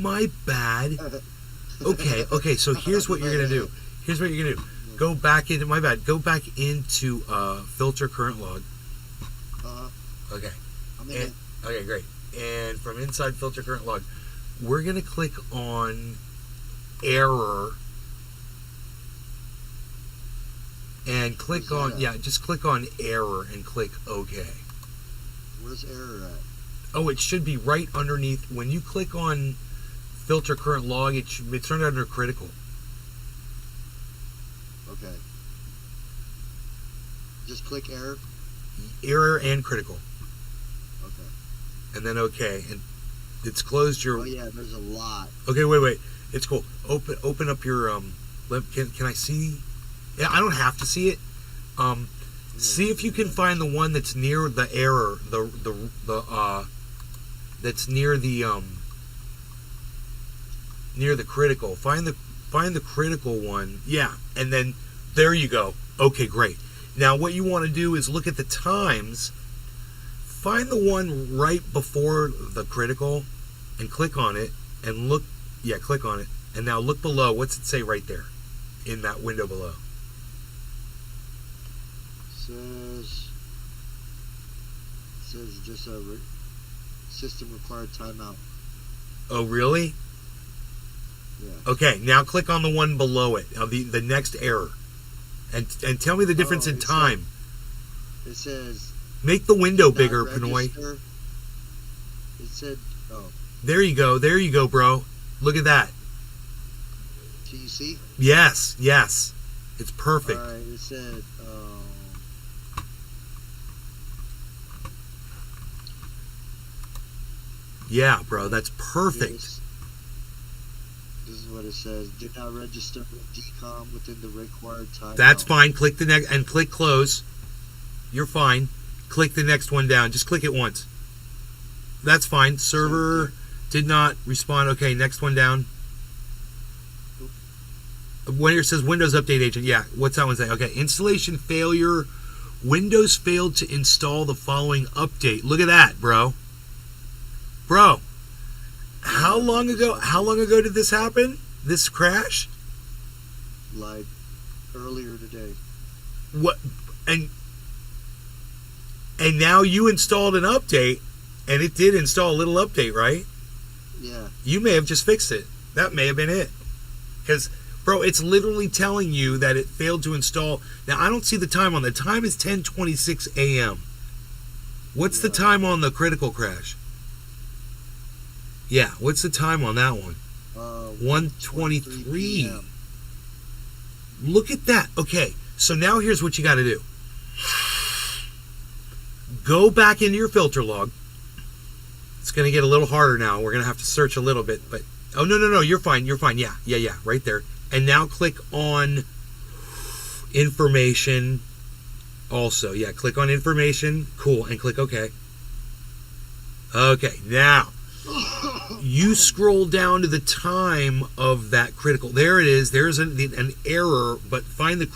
Speaker 1: Okay, so here's what you're going to do. Go back into, go back into filter current log. Okay. Okay, great. And from inside filter current log, we're going to click on error. And click on, just click on error and click OK.
Speaker 6: Where's error at?
Speaker 1: Oh, it should be right underneath. When you click on filter current log, it's turned under critical.
Speaker 6: Okay. Just click error?
Speaker 1: Error and critical.
Speaker 6: Okay.
Speaker 1: And then OK. And it's closed your...
Speaker 6: Oh, yeah, there's a lot.
Speaker 1: Okay, wait. It's cool. Open up your... Can I see... Yeah, I don't have to see it. See if you can find the one that's near the error, that's near the critical. Find the critical one. Yeah, and then there you go. Okay, great. Now what you want to do is look at the times. Find the one right before the critical, and click on it, and look. Yeah, click on it, and now look below. What's it say right there, in that window below?
Speaker 6: Says just a system required timeout.
Speaker 1: Oh, really?
Speaker 6: Yeah.
Speaker 1: Okay, now click on the one below it, the next error, and tell me the difference in time.
Speaker 6: It says.
Speaker 1: Make the window bigger, Pinoy.
Speaker 6: It said. Oh.
Speaker 1: There you go, bro. Look at that.
Speaker 6: Can you see?
Speaker 1: Yes, it's perfect.
Speaker 6: All right. It said.
Speaker 1: Yeah, bro, that's perfect.
Speaker 6: This is what it says. Did not register with DCOM within the required time.
Speaker 1: That's fine. Click the next and click close. You're fine. Click the next one down. Just click it once. That's fine. Server did not respond. Okay, next one down. When it says Windows Update Agent, yeah, what's that one say? Okay, installation failure. Windows failed to install the following update. Look at that, bro. Bro, how long ago did this happen? This crash?
Speaker 6: Like earlier today.
Speaker 1: What? And now you installed an update, and it did install a little update, right?
Speaker 6: Yeah.
Speaker 1: You may have just fixed it. That may have been it. Because, bro, it's literally telling you that it failed to install. Now, I don't see the time on the time is 10:26 a.m. What's the time on the critical crash? Yeah, what's the time on that one? 1:23.
Speaker 6: PM.
Speaker 1: Look at that. Okay, so now here's what you got to do. Go back into your filter log. It's going to get a little harder now. We're going to have to search a little bit, but oh no, you're fine. Yeah, right there. And now click on information. Also, yeah, click on information. Cool, and click OK. Okay, now you scroll down to the time of that critical. There it is. There's an error, but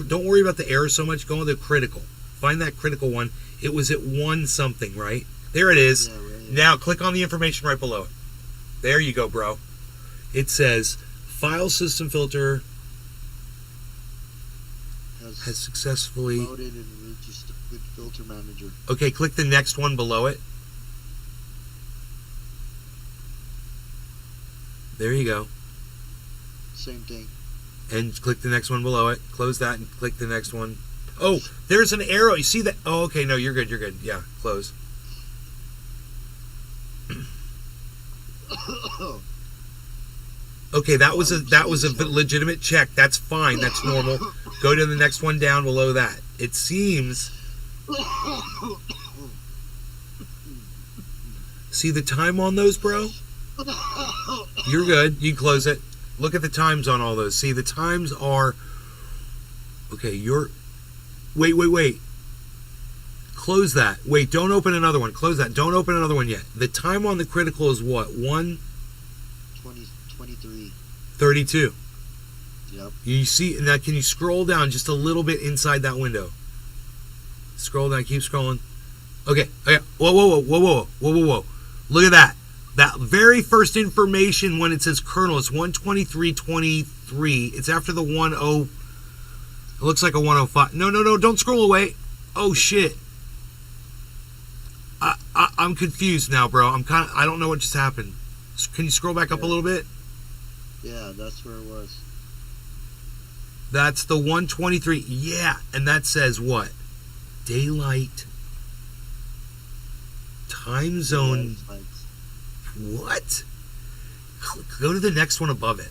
Speaker 1: don't worry about the error so much. Go on the critical. Find that critical one. It was at 1 something, right? There it is. Yeah, right. Now click on the information right below it. There you go, bro. It says file system filter has successfully
Speaker 6: loaded and registered with filter manager.
Speaker 1: Okay, click the next one below it. There you go.
Speaker 6: Same thing.
Speaker 1: And click the next one below it. Close that and click the next one. Oh, there's an arrow. You see that? Oh, okay. No, you're good. You're good. Yeah, close. Okay, that was a legitimate check. That's fine. That's normal. Go to the next one down below that. It seems. See the time on those, bro? You're good. You can close it. Look at the times on all those. See, the times are. Okay, you're. Wait. Close that. Wait, don't open another one. Close that. Don't open another one yet. The time on the critical is what?
Speaker 6: 23.
Speaker 1: 32.
Speaker 6: Yep.
Speaker 1: You see, now can you scroll down just a little bit inside that window? Scroll down, keep scrolling. Okay. Whoa. Look at that. That very first information when it says kernel, it's 123.23. It's after the 10. It looks like a 105. No, don't scroll away. Oh shit. I'm confused now, bro. I don't know what just happened. Can you scroll back up a little bit?
Speaker 6: Yeah, that's where it was.
Speaker 1: That's the 123. Yeah, and that says what? Daylight. Time zone. What? Go to the next one above it.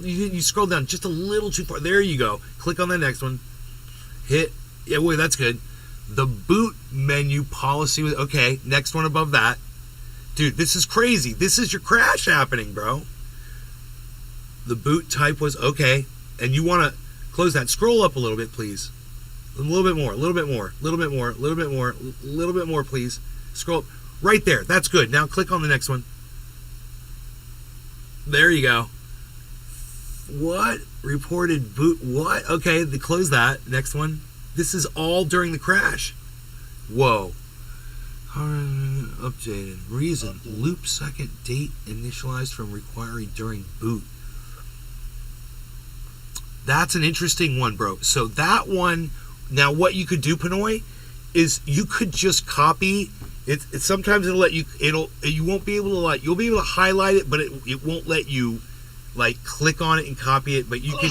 Speaker 1: You scroll down just a little too far. There you go. Click on the next one. Hit. Yeah, wait, that's good. The boot menu policy with. Okay, next one above that. Dude, this is crazy. This is your crash happening, bro. The boot type was okay. And you want to close that. Scroll up a little bit, please. A little bit more, please. Scroll up. Right there. That's good. Now click on the next one. There you go. What? Reported boot. What? Okay, close that. Next one. This is all during the crash. Whoa. Updated. Reason. Loop second date initialized from requiring during boot. That's an interesting one, bro. So that one, now what you could do, Pinoy, is you could just copy it. Sometimes it'll let you, you won't be able to you'll be able to highlight it, but it won't let you click on it and copy it, but you can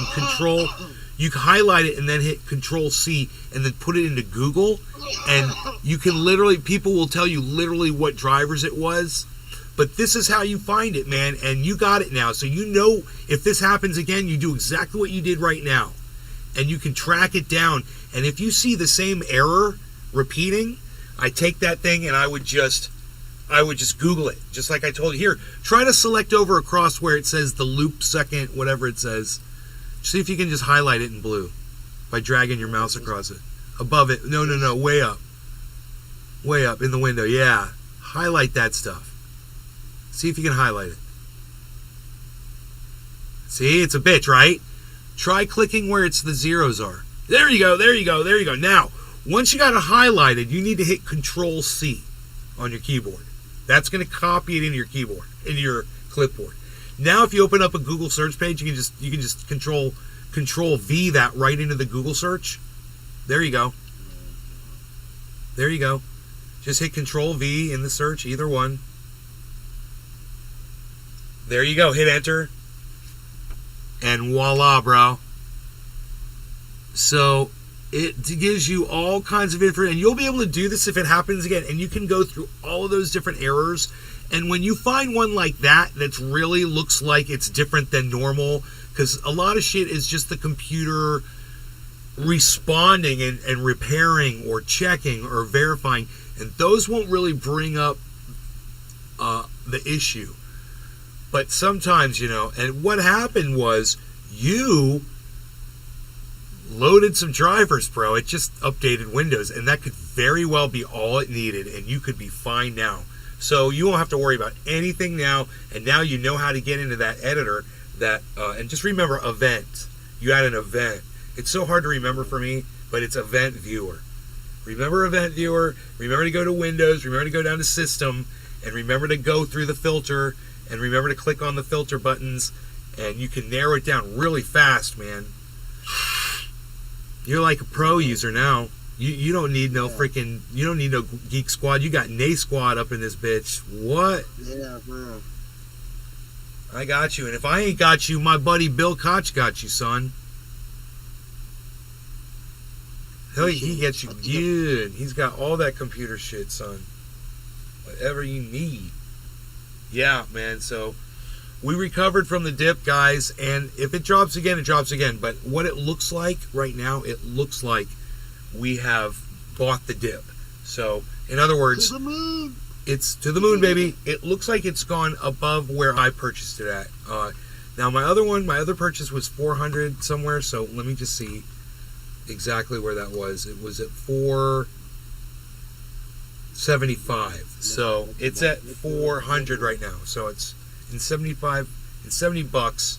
Speaker 1: you can highlight it and then hit Control C and then put it into Google, and you can people will tell you literally what drivers it was. But this is how you find it, man, and you got it now. So you know if this happens again, you do exactly what you did right now. And you can track it down. And if you see the same error repeating, I take that thing and I would just Google it. Just like I told you. Here, try to select over across where it says the loop second, whatever it says. See if you can just highlight it in blue by dragging your mouse across it. Above it. No, way up. Way up in the window, yeah. Highlight that stuff. See if you can highlight it. See, it's a bitch, right? Try clicking where the zeros are. There you go. Now, once you got it highlighted, you need to hit Control C on your keyboard. That's going to copy it into your keyboard, into your clipboard. Now, if you open up a Google search page, you can just Control V that right into the Google search. There you go. Just hit Control V in the search, either one. There you go. Hit enter. And voila, bro. So It gives you all kinds of information, and you'll be able to do this if it happens again. And you can go through all of those different errors. And when you find one like that really looks like it's different than normal, because a lot of shit is just the computer responding and repairing or checking or verifying, and those won't really bring up the issue. But sometimes, and what happened was you loaded some drivers, bro. It just updated Windows, and that could very well be all it needed, and you could be fine now. So you won't have to worry about anything now, and now you know how to get into that editor. And just remember event. You add an event. It's so hard to remember for me, but it's event viewer. Remember event viewer. Remember to go to Windows. Remember to go down to system, and remember to go through the filter, and remember to click on the filter buttons, and you can narrow it down really fast, man. You're like a pro user now. You don't need no freaking, you don't need no Geek Squad. You got Nay Squad up in this bitch. What?
Speaker 6: Yeah, bro.
Speaker 1: I got you. And if I ain't got you, my buddy Bill Koch got you, son. He gets you good. He's got all that computer shit, son. Whatever you need. Yeah, man. So we recovered from the dip, guys. And if it drops again, it drops again. But what it looks like right now, it looks like we have bought the dip. So, in other words,
Speaker 6: To the moon.
Speaker 1: it's to the moon, baby. It looks like it's gone above where I purchased it at. Now, my other purchase was 400 somewhere. So let me just see exactly where that was. It was at 475. So it's at 400 right now. So it's in 75, in 70 bucks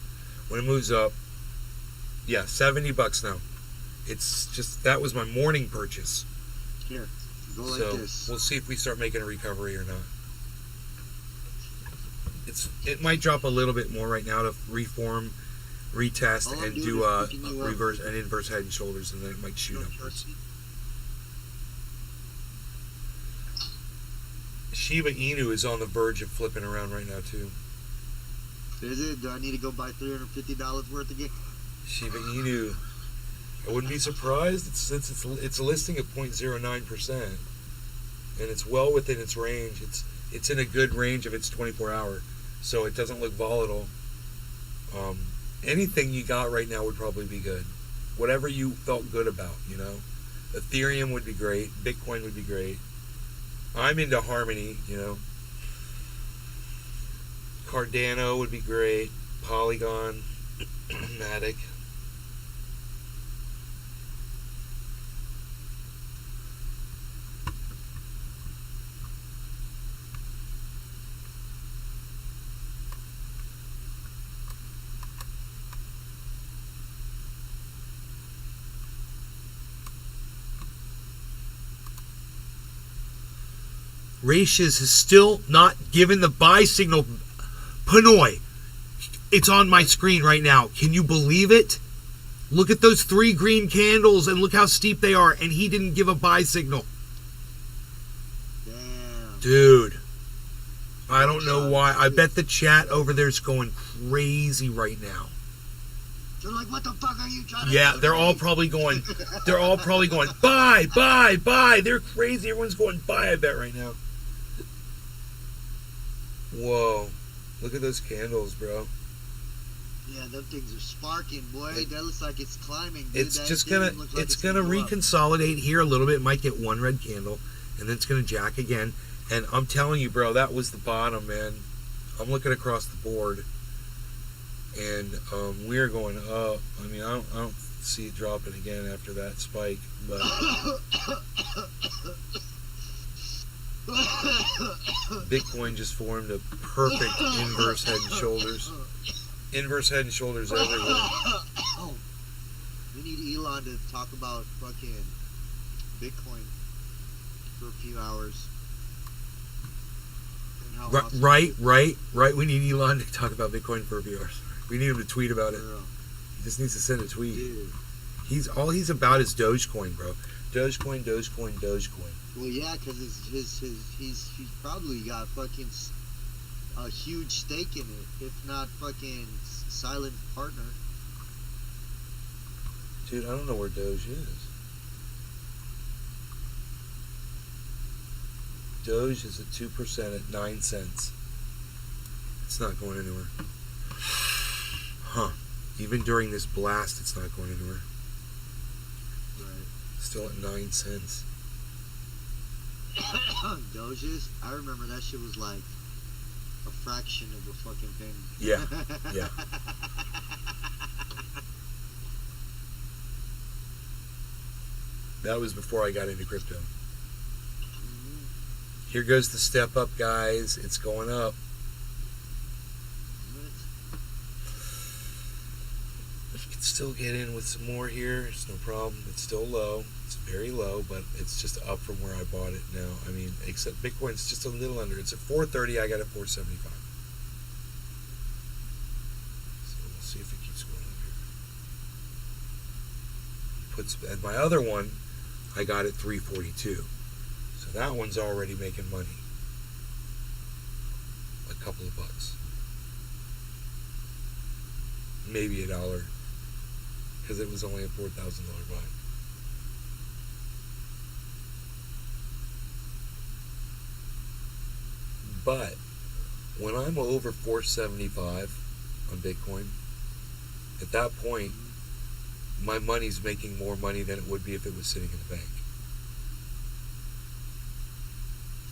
Speaker 1: when it moves up. Yeah, 70 bucks now. It's just, that was my morning purchase.
Speaker 6: Here, go like
Speaker 1: So
Speaker 6: this.
Speaker 1: we'll see if we start making a recovery or not. It might drop a little bit more right now to reform, retest,
Speaker 6: All I'm
Speaker 1: and
Speaker 6: doing
Speaker 1: do
Speaker 6: is picking you up.
Speaker 1: reverse and inverse head and shoulders, and then it might shoot upwards. Shiba Inu is on the verge of flipping around right now too.
Speaker 6: Is it? Do I need to go buy $350 worth again?
Speaker 1: Shiba Inu, I wouldn't be surprised. It's listing at 0.09%, and it's well within its range. It's in a good range of its 24-hour, so it doesn't look volatile. Anything you got right now would probably be good. Whatever you felt good about, Ethereum would be great. Bitcoin would be great. I'm into Harmony, Cardano would be great. Polygon, Matic. Ratius is still not given the buy signal. Pinoy, it's on my screen right now. Can you believe it? Look at those 3 green candles and look how steep they are, and he didn't give a buy signal.
Speaker 6: Damn.
Speaker 1: Dude, I don't know why. I bet the chat over there is going crazy right now.
Speaker 6: They're like, what the fuck are you trying to
Speaker 1: Yeah,
Speaker 6: do?
Speaker 1: they're all probably going, buy, buy, buy. They're crazy. Everyone's going buy, I bet, right now. Whoa. Look at those candles, bro.
Speaker 6: Yeah, them things are sparking, boy. That looks like it's climbing. Dude.
Speaker 1: It's
Speaker 6: That
Speaker 1: just
Speaker 6: thing
Speaker 1: gonna,
Speaker 6: looks like
Speaker 1: it's gonna
Speaker 6: go up.
Speaker 1: reconsolidate here a little bit. It might get one red candle, and then it's gonna jack again. And I'm telling you, bro, that was the bottom, man. I'm looking across the board, and we're going up. I mean, I don't see it dropping again after that spike, but Bitcoin just formed a perfect inverse head and shoulders. Inverse head and shoulders everywhere.
Speaker 6: We need Elon to talk about fucking Bitcoin for a few hours. And how awesome
Speaker 1: Right. We need Elon to talk about Bitcoin for a few hours. We need him to tweet about it. He just needs to send a tweet.
Speaker 6: Dude.
Speaker 1: He's about is Dogecoin, bro. Dogecoin.
Speaker 6: Well, yeah, because he's probably got fucking a huge stake in it, if not fucking silent partner.
Speaker 1: Dude, I don't know where Doge is. Doge is at 2% at 9 cents. It's not going anywhere. Huh. Even during this blast, it's not going anywhere. Still at 9 cents.
Speaker 6: Doges, I remember that shit was like a fraction of a fucking penny.
Speaker 1: Yeah, yeah. That was before I got into crypto. Here goes the step up, guys. It's going up. You can still get in with some more here. It's no problem. It's still low. It's very low, but it's just up from where I bought it now. I mean, except Bitcoin's just a little under. It's at 430. I got it 475. So we'll see if it keeps going up here. And my other one, I got it 342. So that one's already making money. A couple of bucks. Maybe $1. Because it was only a $4,000 buy. But when I'm over 475 on Bitcoin, at that point, my money's making more money than it would be if it was sitting in the bank.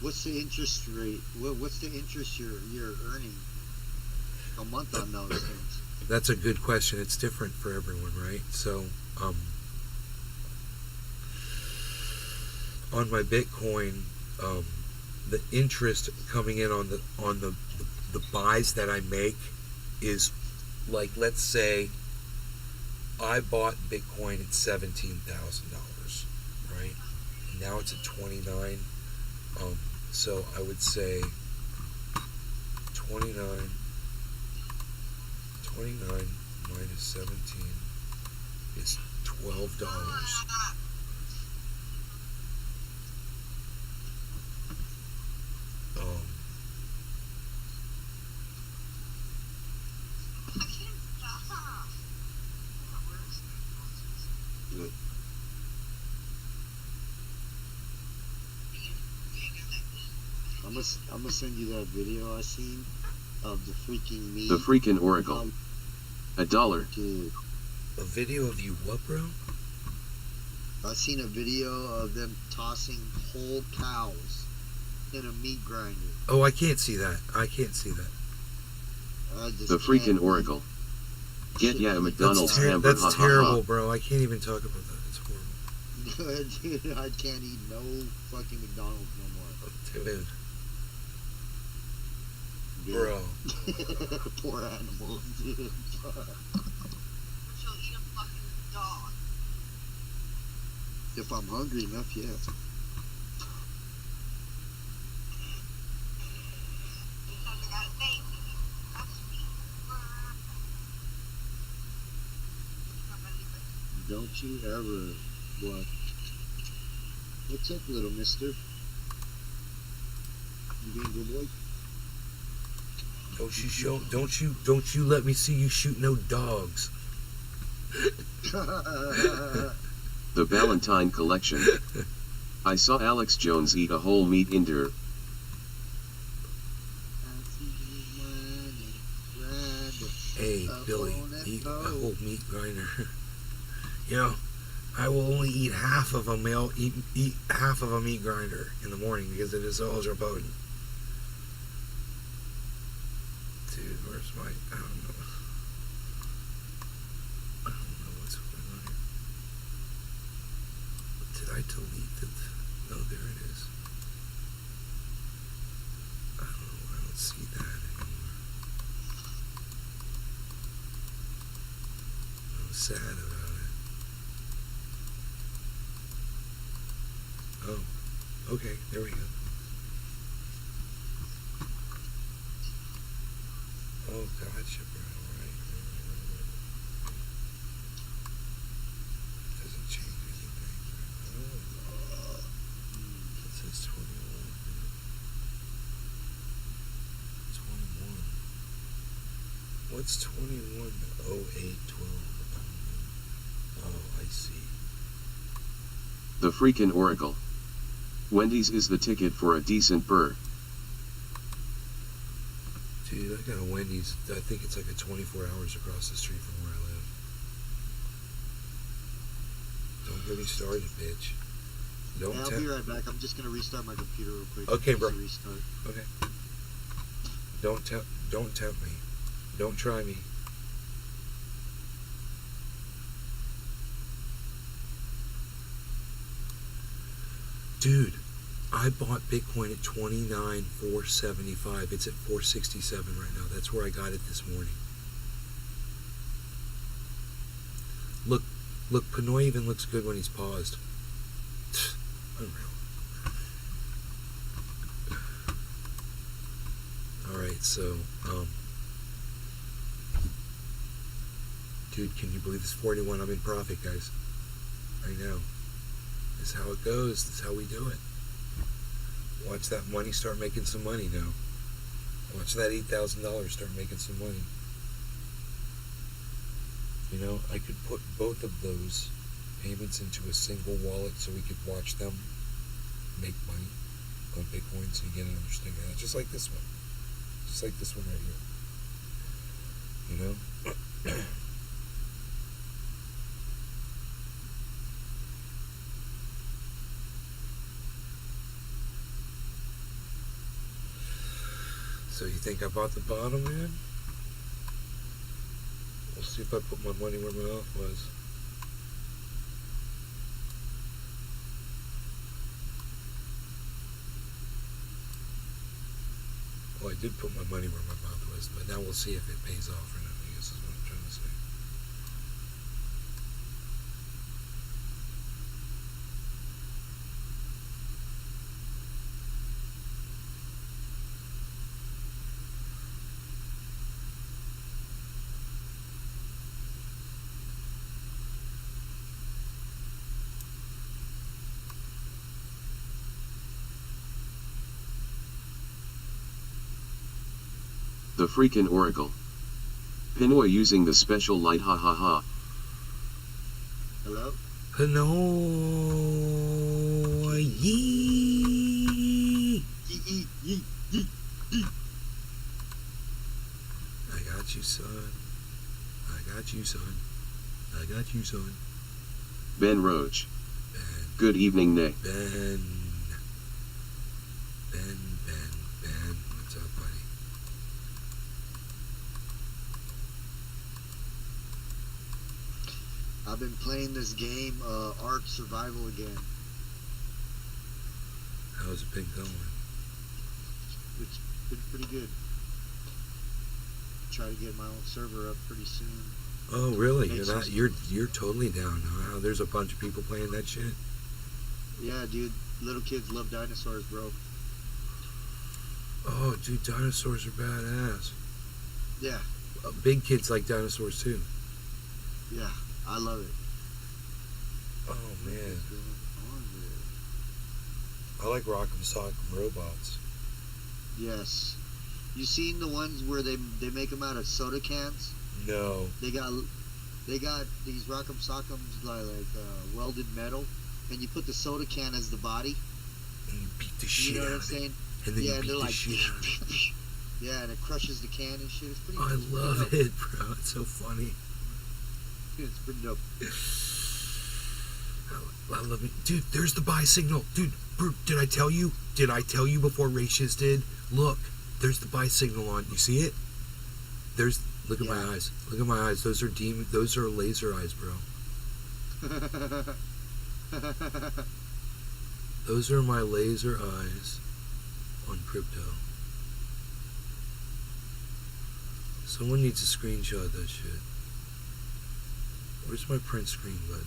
Speaker 6: What's the interest rate? What's the interest you're earning a month on those things?
Speaker 1: That's a good question. It's different for everyone, right? So, on my Bitcoin, the interest coming in on the buys that I make is like, let's say I bought Bitcoin at $17,000, right? Now it's at 29. So I would say 29 minus 17 is $12.
Speaker 6: I'm gonna send you that video I seen of the freaking meat.
Speaker 2: The freaking Oracle. $1.
Speaker 6: Dude.
Speaker 1: A video of you what, bro?
Speaker 6: I seen a video of them tossing whole cows in a meat grinder.
Speaker 1: Oh, I can't see that. I can't see that.
Speaker 2: The freaking Oracle. Get ya a McDonald's hamburger.
Speaker 1: That's terrible, bro. I can't even talk about that. It's horrible.
Speaker 6: Dude, I can't eat no fucking McDonald's no more.
Speaker 1: Dude. Bro.
Speaker 6: Poor animals, dude.
Speaker 21: She'll eat a fucking dog.
Speaker 6: If I'm hungry enough, yeah. Don't you ever, what? What's up, little mister? You being a good boy?
Speaker 1: Don't you let me see you shoot no dogs.
Speaker 2: The Valentine Collection. I saw Alex Jones eat a whole meat ender.
Speaker 1: Hey, Billy, eat a whole meat grinder. You know, I will only eat half of a meal, eat half of a meat grinder in the morning because it is ultra potent. Dude, where's my? I don't know what's going on here. Did I delete it? No, there it is. I don't see that anymore. I'm sad about it. Oh, okay, there we go. Oh, gotcha, bro. Right. Doesn't change anything. Oh. It says 21. 21. What's 210812? Oh, I see.
Speaker 2: The freaking Oracle. Wendy's is the ticket for a decent burr.
Speaker 1: Dude, I got a Wendy's. I think it's like a 24 hours across the street from where I live. Don't get me started, bitch. Don't
Speaker 6: Hey, I'll
Speaker 1: tell.
Speaker 6: be right back. I'm just gonna restart my computer real quick.
Speaker 1: Okay,
Speaker 6: Just
Speaker 1: bro.
Speaker 6: to Restart.
Speaker 1: Okay. Don't tempt me. Don't try me. Dude, I bought Bitcoin at 29,475. It's at 467 right now. That's where I got it this morning. Look, Pinoy even looks good when he's paused. Unreal. Alright, so, dude, can you believe it's 41? I'm in profit, guys. Right now. This is how it goes. This is how we do it. Watch that money start making some money now. Watch that $8,000 start making some money. You know, I could put both of those payments into a single wallet so we could watch them make money on Bitcoin, so you get an understanding of that. Just like this one. Just like this one right here. You know? So you think I bought the bottom, man? We'll see if I put my money where my mouth was. Well, I did put my money where my mouth was, but now we'll see if it pays off or not, I guess is what I'm trying to say.
Speaker 2: The freaking Oracle. Pinoy using the special light, ha ha ha.
Speaker 6: Hello?
Speaker 1: Pinoy. Yee. I got you, son. I got you, son. I got you, son.
Speaker 2: Ben Roach. Good evening, Nick.
Speaker 1: Ben. What's up, buddy?
Speaker 6: I've been playing this game, Ark Survival again.
Speaker 1: How's it been going?
Speaker 6: It's been pretty good. Try to get my own server up pretty soon.
Speaker 1: Oh, really?
Speaker 6: Make
Speaker 1: You're
Speaker 6: some-
Speaker 1: not? You're totally down. Huh? There's a bunch of people playing that shit.
Speaker 6: Yeah, dude. Little kids love dinosaurs, bro.
Speaker 1: Oh, dude, dinosaurs are badass.
Speaker 6: Yeah,
Speaker 1: Big kids like dinosaurs too.
Speaker 6: yeah. I love it.
Speaker 1: Oh man, I like Rock'em Sock'em Robots.
Speaker 6: Yes. You seen the ones where they make them out of soda cans?
Speaker 1: No.
Speaker 6: They got these Rock'em Sock'ems like welded metal, and you put the soda can as the body.
Speaker 1: And you beat the
Speaker 6: You
Speaker 1: shit
Speaker 6: know what
Speaker 1: out
Speaker 6: I'm
Speaker 1: of it.
Speaker 6: saying?
Speaker 1: And then
Speaker 6: Yeah,
Speaker 1: you
Speaker 6: and
Speaker 1: beat
Speaker 6: they're
Speaker 1: the
Speaker 6: like,
Speaker 1: shit out of it.
Speaker 6: Yeah, and it crushes the can and shit. It's pretty.
Speaker 1: I
Speaker 6: it's pretty
Speaker 1: love
Speaker 6: dope.
Speaker 1: it, bro. It's so funny.
Speaker 6: It's pretty dope.
Speaker 1: I love it, dude. There's the buy signal, dude. Bro, did I tell you? Did I tell you before Ratius did? Look, there's the buy signal on. You see it? There's. Look at my eyes. Look at my eyes. Those are Those are laser eyes, bro. Those are my laser eyes on crypto. Someone needs to screenshot that shit. Where's my print screen button?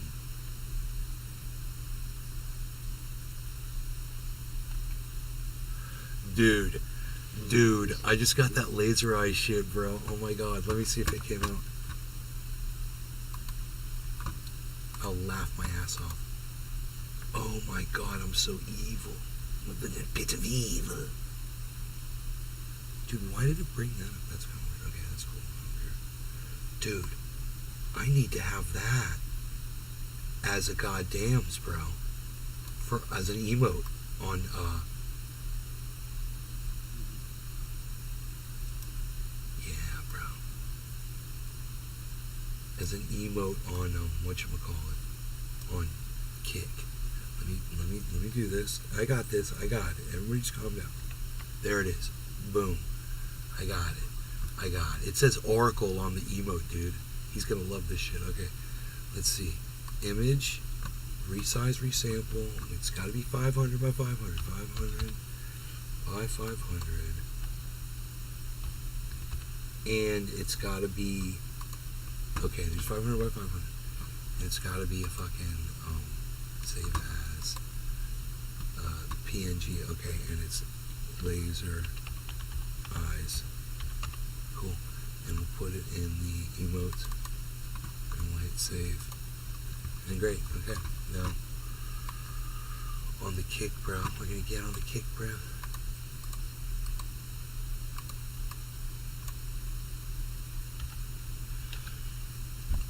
Speaker 1: Dude, I just got that laser eye shit, bro. Oh my god, let me see if it came out. I'll laugh my ass off. Oh my god, I'm so evil. I'm a bit of evil. Dude, why did it bring that up? That's kind of weird. Okay, that's cool. Dude, I need to have that as a goddamns, bro. As an emote. on yeah, bro. As an emote on whatchamacallit, on Kick. Let me do this. I got this. I got it. Everybody just calm down. There it is. Boom. I got it. It says Oracle on the emote, dude. He's gonna love this shit. Okay. Let's see. Image. Resize, resample. It's gotta be 500 by 500. 500 by 500. And it's gotta be, okay, there's 500 by 500. And it's gotta be a fucking, save as, PNG, okay, and it's laser eyes. Cool. And we'll put it in the emotes and let it save. And great, okay. Now, on the Kick, bro. We're gonna get on the Kick, bro.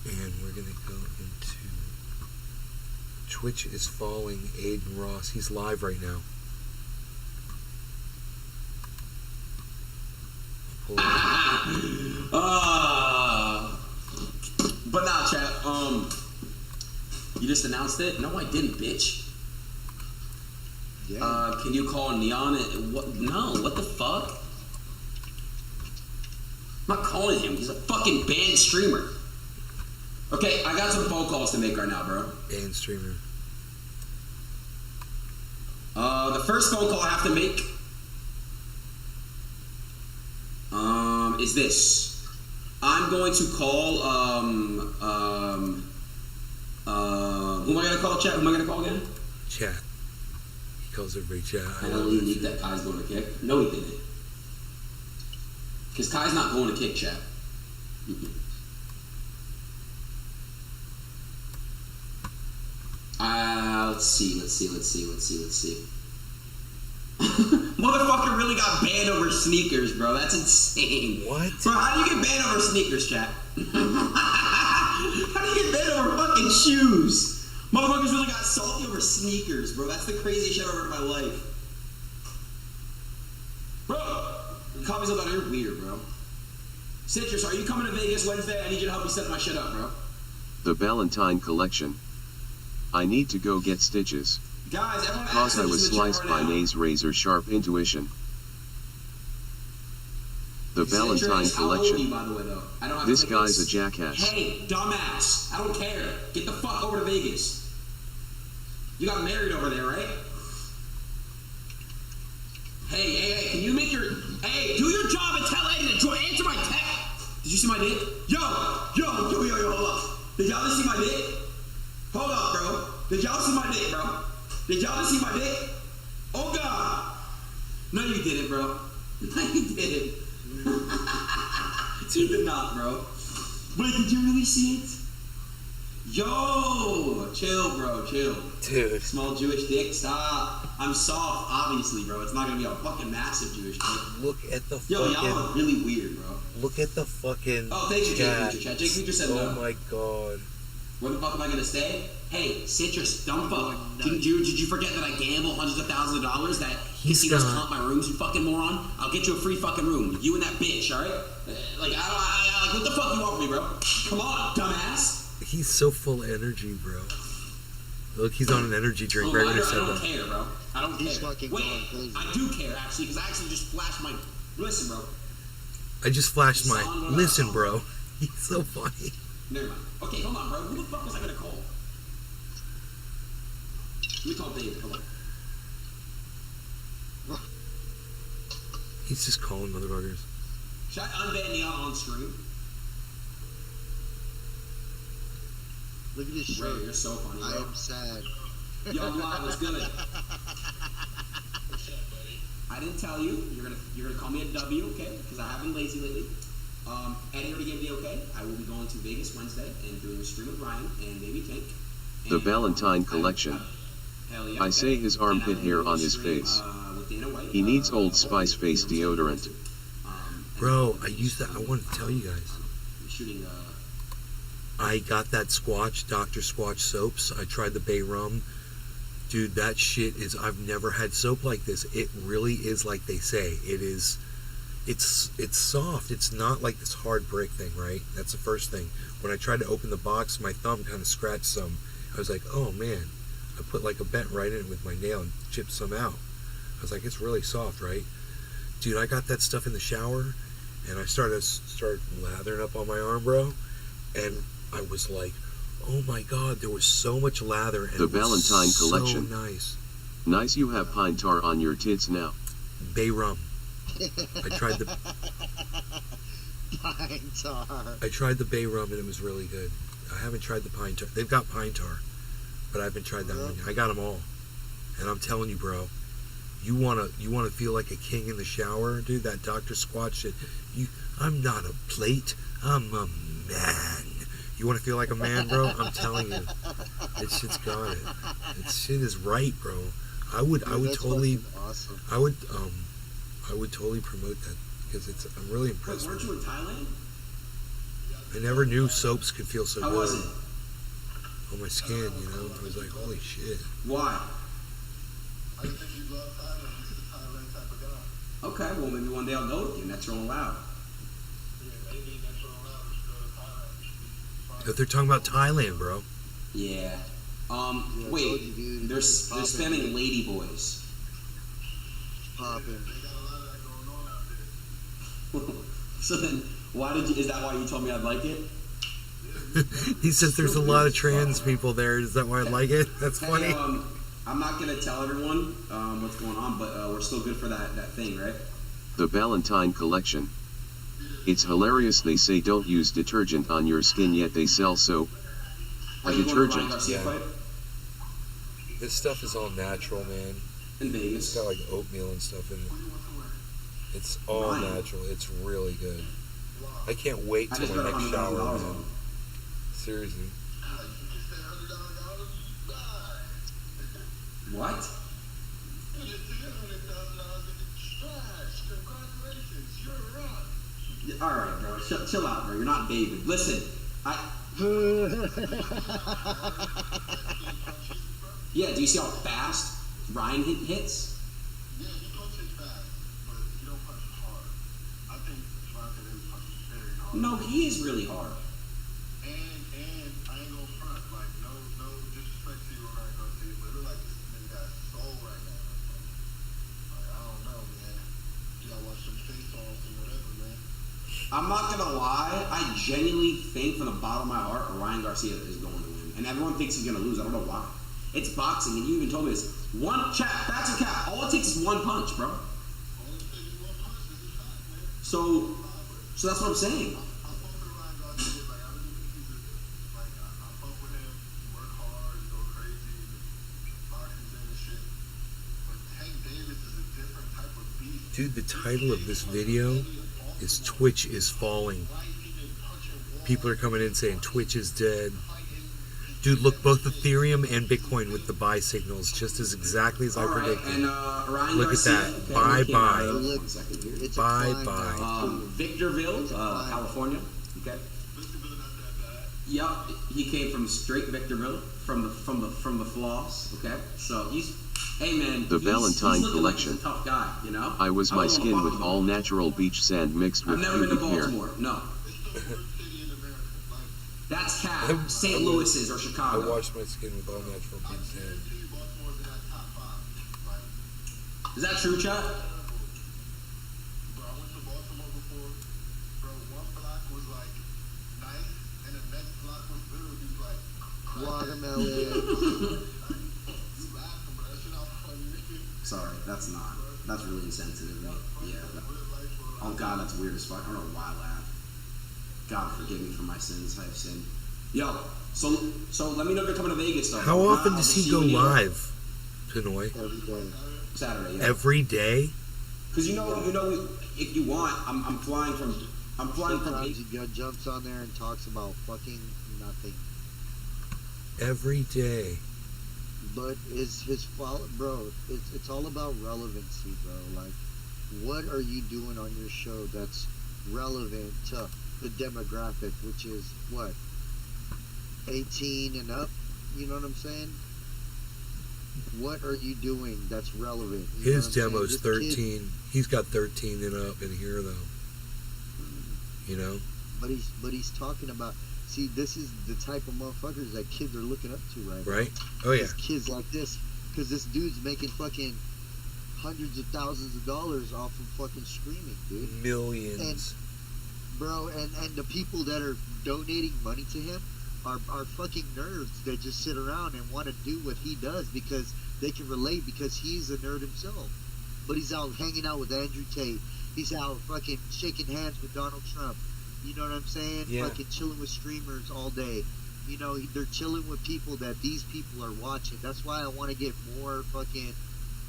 Speaker 1: And we're gonna go into Twitch is falling. Aiden Ross. He's live right now.
Speaker 10: But nah, chat. You just announced it? No, I didn't, bitch. Yeah. Can you call Neon? What? No. What the fuck? I'm not calling him. He's a fucking banned streamer. Okay, I got some phone calls to make right now, bro.
Speaker 1: Banned streamer.
Speaker 10: The first phone call I have to make is this. I'm going to call who am I gonna call, chat? Who am I gonna call again?
Speaker 1: Chat. He calls everybody chat.
Speaker 10: I don't really need that Kai's going to Kick. No, he didn't. Because Kai's not going to Kick, chat. Let's see. Motherfucker really got banned over sneakers, bro. That's insane.
Speaker 1: What?
Speaker 10: Bro, how do you get banned over sneakers, chat? How do you get banned over fucking shoes? Motherfuckers really got salty over sneakers, bro. That's the craziest shit I've ever heard in my life. Bro, copies of that are weird, bro. Citrus, are you coming to Vegas Wednesday? I need you to help me set my shit up, bro.
Speaker 2: The Valentine Collection. I need to go get stitches.
Speaker 10: Guys, everyone
Speaker 2: Cause I was sliced by Nay's razor sharp intuition. The Valentine
Speaker 10: Citrus, how old are you,
Speaker 2: Collection.
Speaker 10: by the way, though? I don't have
Speaker 2: This
Speaker 10: tickets.
Speaker 2: guy's a jackass.
Speaker 10: Hey, dumbass. I don't care. Get the fuck over to Vegas. You got married over there, right? Hey, can you make your... Hey, do your job and tell Eddie to answer my text. Did you see my dick? Yo, hold up. Did y'all just see my dick? Hold up, bro. Did y'all see my dick, bro? Did y'all just see my dick? Oh, God. No, you didn't, bro. No, you didn't. You did not, bro. Wait, did you really see it? Yo, chill, bro, chill.
Speaker 1: Dude.
Speaker 10: Small Jewish dick, stop. I'm soft, obviously, bro. It's not gonna be a fucking massive Jewish dick.
Speaker 1: Look at the
Speaker 10: Yo,
Speaker 1: fucking...
Speaker 10: y'all are really weird, bro.
Speaker 1: Look at the fucking
Speaker 10: Oh, thank you,
Speaker 1: chat.
Speaker 10: Jake Future Chat. Jake Future said no.
Speaker 1: Oh my god.
Speaker 10: Where the fuck am I gonna stay? Hey, Citrus, dumb fuck. Did you forget that I gamble hundreds of thousands of dollars? That casinos comp my rooms, you fucking moron? I'll get you a free fucking room. You and that bitch, alright? Like, like, what the fuck you want from me, bro? Come on, dumbass.
Speaker 1: He's so full of energy, bro. Look, he's on an energy drink.
Speaker 10: Oh,
Speaker 1: Right
Speaker 10: I
Speaker 1: when I
Speaker 10: don't
Speaker 1: said that.
Speaker 10: care, bro. I don't care. Wait, I do care, actually, because I actually just flashed my... Listen, bro.
Speaker 1: I just flashed my... Listen, bro. He's so funny.
Speaker 10: Never mind. Okay, hold on, bro. Who the fuck was I gonna call? Let me call David. Hold on.
Speaker 1: He's just calling motherfuckers.
Speaker 10: Should I unban Neon on screen?
Speaker 6: Look at this
Speaker 10: Ray,
Speaker 6: shirt.
Speaker 10: you're so funny, bro.
Speaker 6: I am sad.
Speaker 10: Yo, Vlad, what's good? I didn't tell you. You're gonna call me a W, okay? Because I have been lazy lately. Eddie already gave me okay. I will be going to Vegas Wednesday and doing a stream with Ryan and maybe Tank.
Speaker 2: The Valentine Collection.
Speaker 10: Hell yeah,
Speaker 2: I say his armpit hair on his face. He needs Old Spice face deodorant.
Speaker 1: Bro, I used that. I wanted to tell you guys.
Speaker 10: Shooting.
Speaker 1: I got that Squatch, Dr. Squatch soaps. I tried the Bay Rum. Dude, that shit is. I've never had soap like this. It really is like they say. It is. It's soft. It's not like this hard brick thing, right? That's the first thing. When I tried to open the box, my thumb kind of scratched some. I was like, oh man. I put like a bent right in it with my nail and chipped some out. I was like, it's really soft, right? Dude, I got that stuff in the shower, and I started lathering up on my arm, bro, and I was like, oh my god, there was so much lather, and
Speaker 2: The
Speaker 1: it was
Speaker 2: Valentine
Speaker 1: so
Speaker 2: collection.
Speaker 1: nice.
Speaker 2: Nice you have pine tar on your tits now.
Speaker 1: Bay rum. I tried the
Speaker 6: Pine tar.
Speaker 1: I tried the bay rum and it was really good. I haven't tried the pine tar. They've got pine tar, but I haven't tried that one. I got them all, and I'm telling you, bro, you wanna feel like a king in the shower, dude. That Dr. Squatch shit. I'm not a plate. I'm a man. You want to feel like a man, bro? I'm telling you, that shit's got it. That shit is right, bro. I would
Speaker 6: That's
Speaker 1: totally,
Speaker 6: fucking awesome.
Speaker 1: I would totally promote that because I'm really impressed
Speaker 10: Weren't
Speaker 1: with
Speaker 10: you
Speaker 1: it.
Speaker 10: in Thailand?
Speaker 1: I never knew soaps could feel so
Speaker 10: How
Speaker 1: good
Speaker 10: was it?
Speaker 1: on my skin, you know? I was like, holy shit.
Speaker 10: Why? Okay, well maybe one day I'll go with you. Next roll loud.
Speaker 1: If they're talking about Thailand, bro.
Speaker 10: Yeah. Wait. They're spamming lady boys.
Speaker 6: Popping.
Speaker 10: So then, is that why you told me I'd like it?
Speaker 1: He says there's a lot of trans people there. Is that why I like it? That's funny.
Speaker 10: Hey, I'm not gonna tell everyone what's going on, but we're still good for that thing, right?
Speaker 2: The Valentine collection. It's hilarious they say don't use detergent on your skin yet they sell soap.
Speaker 10: Are you going to Ryan
Speaker 2: Detergent.
Speaker 10: Garcia fight?
Speaker 1: This stuff is all natural, man.
Speaker 10: In Vegas.
Speaker 1: It's got like oatmeal and stuff in it. It's all
Speaker 10: Ryan.
Speaker 1: natural. It's really good. I can't wait
Speaker 10: I
Speaker 1: till
Speaker 10: just
Speaker 1: my
Speaker 10: bet
Speaker 1: next
Speaker 10: $100,000
Speaker 1: shower,
Speaker 10: on
Speaker 1: man.
Speaker 10: it.
Speaker 1: Seriously.
Speaker 10: What? All right, bro. Chill out, bro. You're not David. Listen, yeah. Do you see how fast Ryan hits? No, he is really hard. I'm not gonna lie, I genuinely think from the bottom of my heart Ryan Garcia is going to win. And everyone thinks he's gonna lose. I don't know why. It's boxing, and you even told me this. That's a cap. All it takes is one punch, bro. So that's what I'm saying.
Speaker 1: Dude, the title of this video is Twitch is Falling. People are coming in saying Twitch is dead. Dude, look, both Ethereum and Bitcoin with the buy signals, just as exactly as I predicted.
Speaker 10: And Ryan
Speaker 1: Look
Speaker 10: Garcia,
Speaker 1: at that.
Speaker 10: okay,
Speaker 1: Bye-bye.
Speaker 10: One second here.
Speaker 1: Bye-bye.
Speaker 10: Victorville, California. Okay. Yep, he came from straight Victorville, from the floss. Okay, so he's. Hey man,
Speaker 2: The Valentine
Speaker 10: he's looking
Speaker 2: collection.
Speaker 10: Like he's a tough guy, you know.
Speaker 2: I was
Speaker 10: I
Speaker 2: my
Speaker 10: don't wanna
Speaker 2: skin
Speaker 10: fuck
Speaker 2: with
Speaker 10: him.
Speaker 2: all natural beach sand mixed with
Speaker 10: I've never been to
Speaker 2: pubic hair.
Speaker 10: Baltimore. No. That's Cat. St. Louis's or Chicago.
Speaker 1: I washed my skin with all natural beach sand.
Speaker 10: Is that true, chat?
Speaker 6: Watermelon.
Speaker 10: Sorry, that's really insensitive, mate. Yeah. Oh God, that's weird as fuck. I don't know why I laughed. God forgive me for my sins. I have sinned. Yo, so let me know if you're coming to Vegas though.
Speaker 1: How often does he go live, Pinoy?
Speaker 6: Every day.
Speaker 10: Saturday. Yeah.
Speaker 1: Every day?
Speaker 10: Because you know, if you want, I'm flying from
Speaker 6: Sometimes he jumps on there and talks about fucking nothing.
Speaker 1: Every day.
Speaker 6: But his follow, bro. It's all about relevancy, bro. Like, what are you doing on your show that's relevant to the demographic, which is what, 18 and up? You know what I'm saying? What are you doing that's relevant? You know
Speaker 9: His
Speaker 6: what I'm saying?
Speaker 9: demo's
Speaker 6: This
Speaker 9: 13.
Speaker 6: kid-
Speaker 9: He's got 13 and up in here though. You know?
Speaker 6: But he's talking about. See, this is the type of motherfuckers that kids are looking up to right now.
Speaker 9: Right? Oh yeah.
Speaker 6: These kids like this, because this dude's making fucking hundreds of thousands of dollars off of fucking streaming, dude.
Speaker 9: Millions.
Speaker 6: And, bro, and the people that are donating money to him are fucking nerds that just sit around and want to do what he does because they can relate because he's a nerd himself. But he's out hanging out with Andrew Tate. He's out fucking shaking hands with Donald Trump. You know what I'm saying?
Speaker 9: Yeah.
Speaker 6: Fucking chilling with streamers all day. You know, they're chilling with people that these people are watching. That's why I want to get more fucking,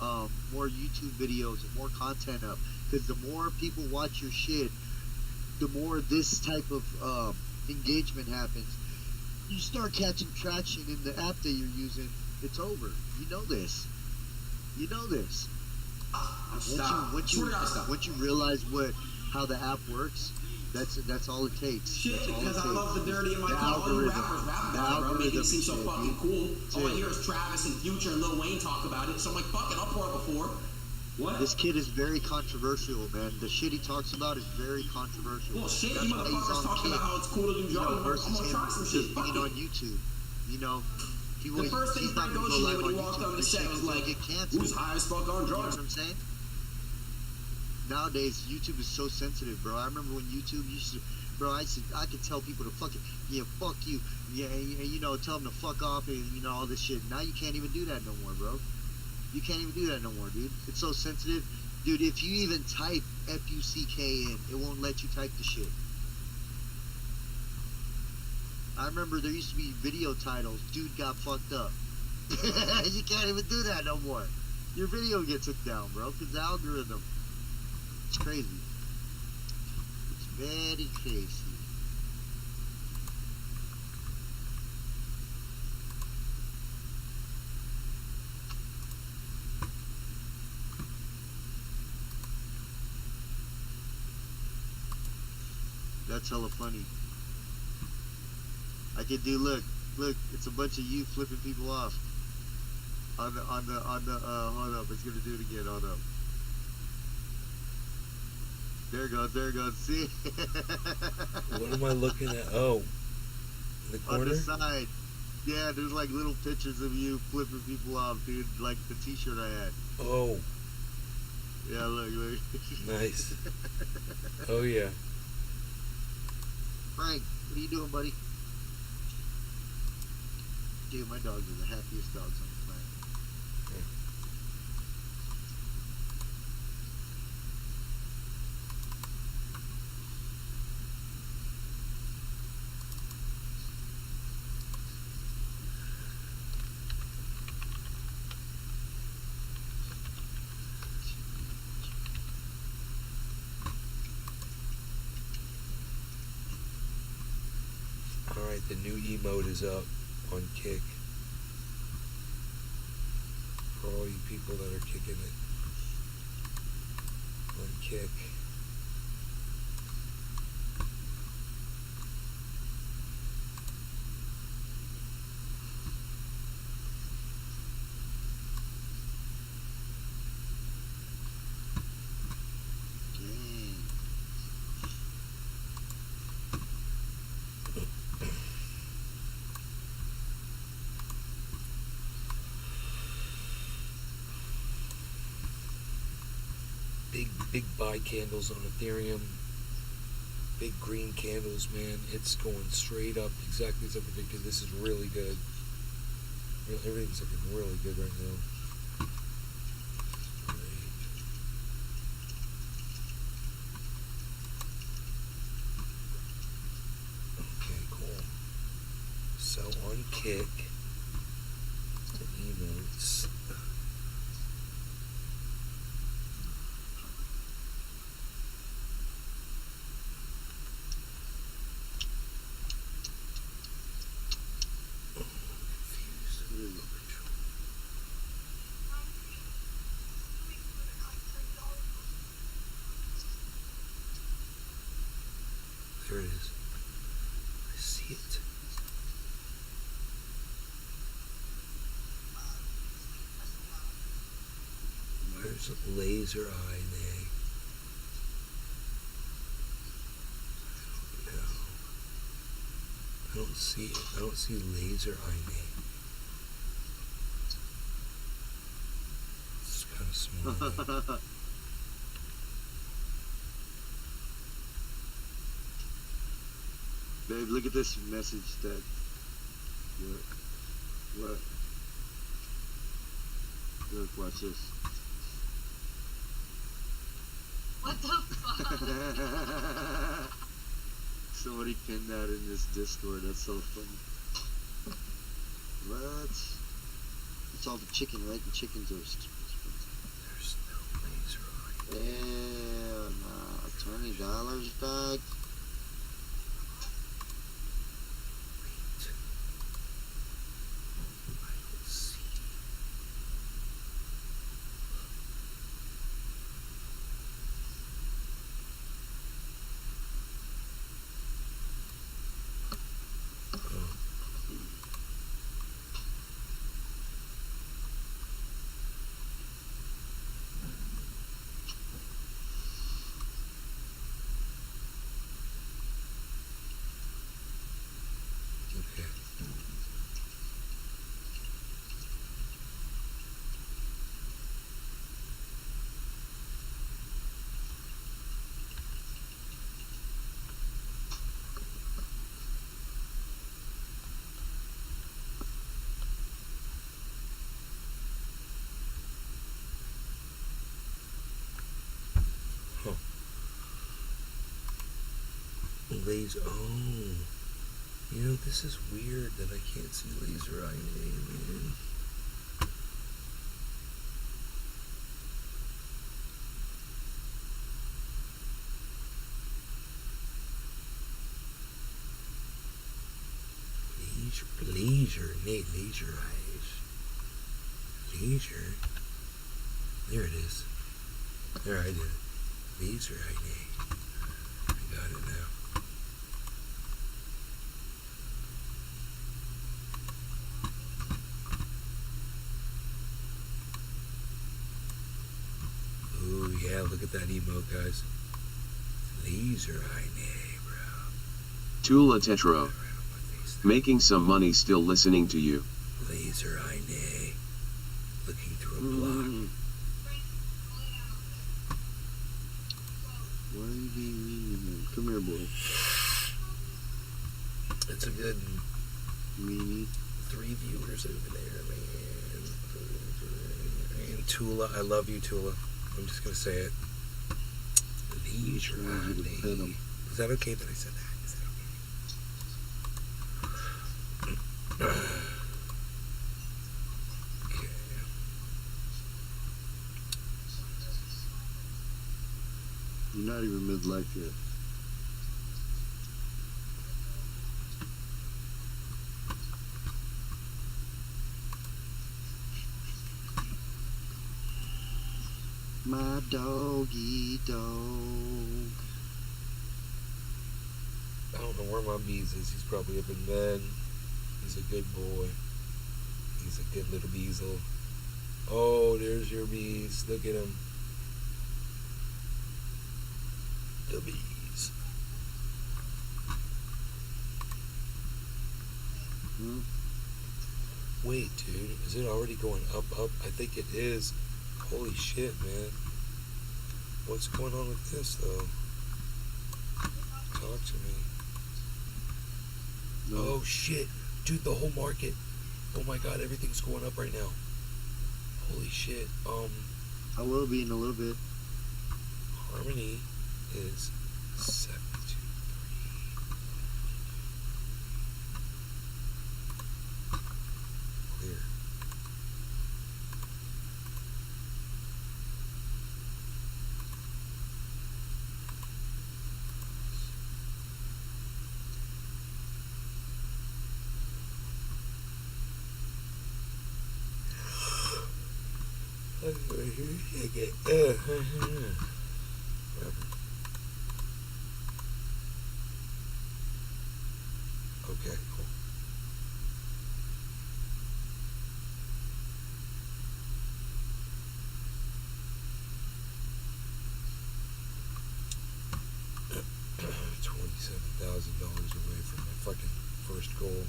Speaker 6: more YouTube videos and more content up. Because the more people watch your shit, the more this type of engagement happens. You start catching traction in the app that you're using, it's over. You know this. You know this.
Speaker 10: Stop.
Speaker 6: Once you realize how the app works, that's all it takes.
Speaker 10: Shit,
Speaker 6: That's all
Speaker 10: because
Speaker 6: it
Speaker 10: I love the
Speaker 6: takes.
Speaker 10: dirty in my
Speaker 6: The
Speaker 10: car. All you
Speaker 6: algorithm.
Speaker 10: rappers rap
Speaker 6: The
Speaker 10: about it, bro. Make it
Speaker 6: algorithm
Speaker 10: seem so
Speaker 6: shit,
Speaker 10: fucking
Speaker 6: dude.
Speaker 10: cool. All I
Speaker 6: Shit.
Speaker 10: hear is Travis and Future and Lil Wayne talk about it. So I'm like, fuck it, I'll pour it before. What?
Speaker 6: This kid is very controversial, man. The shit he talks about is very controversial.
Speaker 10: Well, shit,
Speaker 6: That's
Speaker 10: you
Speaker 6: why he's
Speaker 10: motherfuckers
Speaker 6: on
Speaker 10: talking
Speaker 6: Kick,
Speaker 10: about how it's cool to do
Speaker 6: you know,
Speaker 10: drugs.
Speaker 6: versus
Speaker 10: I'm gonna
Speaker 6: him
Speaker 10: try some shit.
Speaker 6: just
Speaker 10: Fuck
Speaker 6: being
Speaker 10: it.
Speaker 6: on YouTube. You know,
Speaker 10: The first thing
Speaker 6: he's not
Speaker 10: Frank
Speaker 6: gonna go
Speaker 10: Ocean
Speaker 6: live
Speaker 10: did when
Speaker 6: on
Speaker 10: he walked
Speaker 6: YouTube
Speaker 10: on the
Speaker 6: for
Speaker 10: set
Speaker 6: shit
Speaker 10: was
Speaker 6: until
Speaker 10: like,
Speaker 6: he get canceled.
Speaker 10: who's high as fuck on
Speaker 6: You know
Speaker 10: drugs?
Speaker 6: what I'm saying? Nowadays, YouTube is so sensitive, bro. I remember when YouTube used to, bro. I could tell people to fucking, yeah, fuck you, yeah, and you know, tell them to fuck off, and you know all this shit. Now you can't even do that no more, bro. You can't even do that no more, dude. It's so sensitive, dude. If you even type FUCK in, it won't let you type the shit. I remember there used to be video titles, dude got fucked up. You can't even do that no more. Your video gets took down, bro, because the algorithm. It's crazy. It's very crazy. That's hella funny. I could do, look, it's a bunch of you flipping people off. On the, hold up, it's gonna do it again, hold up. There it goes, see?
Speaker 9: What am I looking at? Oh. In the corner?
Speaker 6: On the side. Yeah, there's like little pictures of you flipping people off, dude, like the t-shirt I had.
Speaker 9: Oh.
Speaker 6: Yeah, look.
Speaker 9: Nice. Oh yeah.
Speaker 6: Frank, what are you doing, buddy? Dude, my dogs are the happiest dogs on the planet.
Speaker 9: Alright, the new emote is up on Kick. For all you people that are kicking it. On Kick. Big buy candles on Ethereum. Big green candles, man. It's going straight up exactly as I predicted. This is really good. Everything's looking really good right now. Great. Okay, cool. So on Kick, the emotes. There it is. I see it.
Speaker 1: Where's laser eye nay? No. I don't see it. I don't see laser eye nay. It's kind of small.
Speaker 6: Babe, look at this message that. What? Look, watch this.
Speaker 21: What the fuck?
Speaker 6: Somebody pinned that in this Discord. That's so funny. What? It's all the chicken, right? The chickens are.
Speaker 1: There's no laser eye.
Speaker 6: Hell no. $20 back.
Speaker 1: Laser. Oh. You know, this is weird that I can't see laser eye nay, man. Laser, nay, laser eyes. Laser. There it is. There, I did it. Laser eye nay. I got it now. Ooh, yeah, look at that emote, guys. Laser eye nay, bro.
Speaker 2: Tula Tetro. Making some money still listening to you.
Speaker 1: Laser eye nay. Looking through a block.
Speaker 6: Why are you being mean? Come here, boy.
Speaker 1: It's a good
Speaker 6: meanie.
Speaker 1: 3 viewers over there, man. And Tula, I love you, Tula. I'm just gonna say it. Laser eye nay. Is that okay that I said that? Is that okay?
Speaker 6: You're not even midlife yet. My doggy dog.
Speaker 1: I don't know where my bees is. He's probably up in bed. He's a good boy. He's a good little beezel. Oh, there's your bees. Look at him. The bees. Wait, dude. Is it already going up? I think it is. Holy shit, man. What's going on with this, though? Talk to me.
Speaker 6: No.
Speaker 1: Oh, shit. Dude, the whole market. Oh, my God. Everything's going up right now. Holy shit.
Speaker 6: I will be in a little bit.
Speaker 1: Harmony is 723. Clear. Okay, cool.
Speaker 9: goal.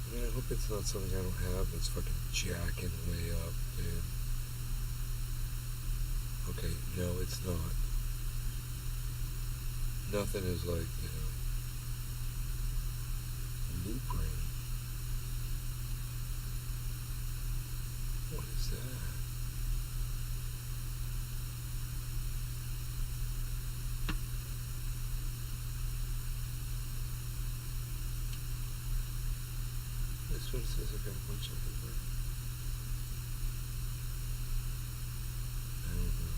Speaker 9: I mean, I hope it's not something I don't have that's fucking jacking way up, dude. Okay, no, it's not. Nothing is like, you know, loop ring. What is that? This one says I got a bunch of them. I don't know.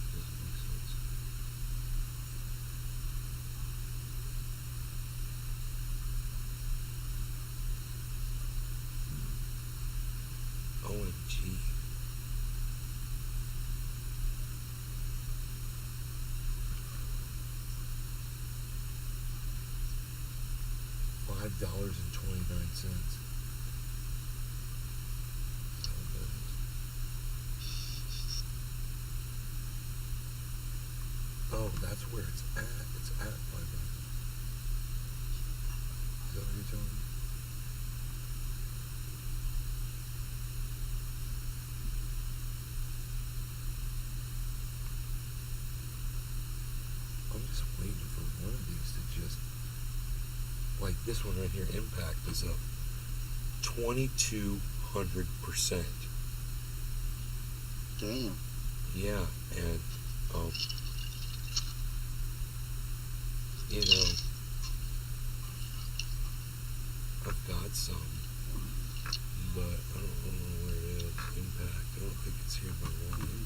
Speaker 9: It doesn't make sense. OMG. $5.29. Oh, that's where it's at. It's at $5. Is that what you're telling me? I'm just waiting for one of these to just, like this one right here, Impact is up 2,200%.
Speaker 6: Damn.
Speaker 9: Yeah, and you know, I've got some, but I don't know where it is. Impact. I don't think it's here in my wallet.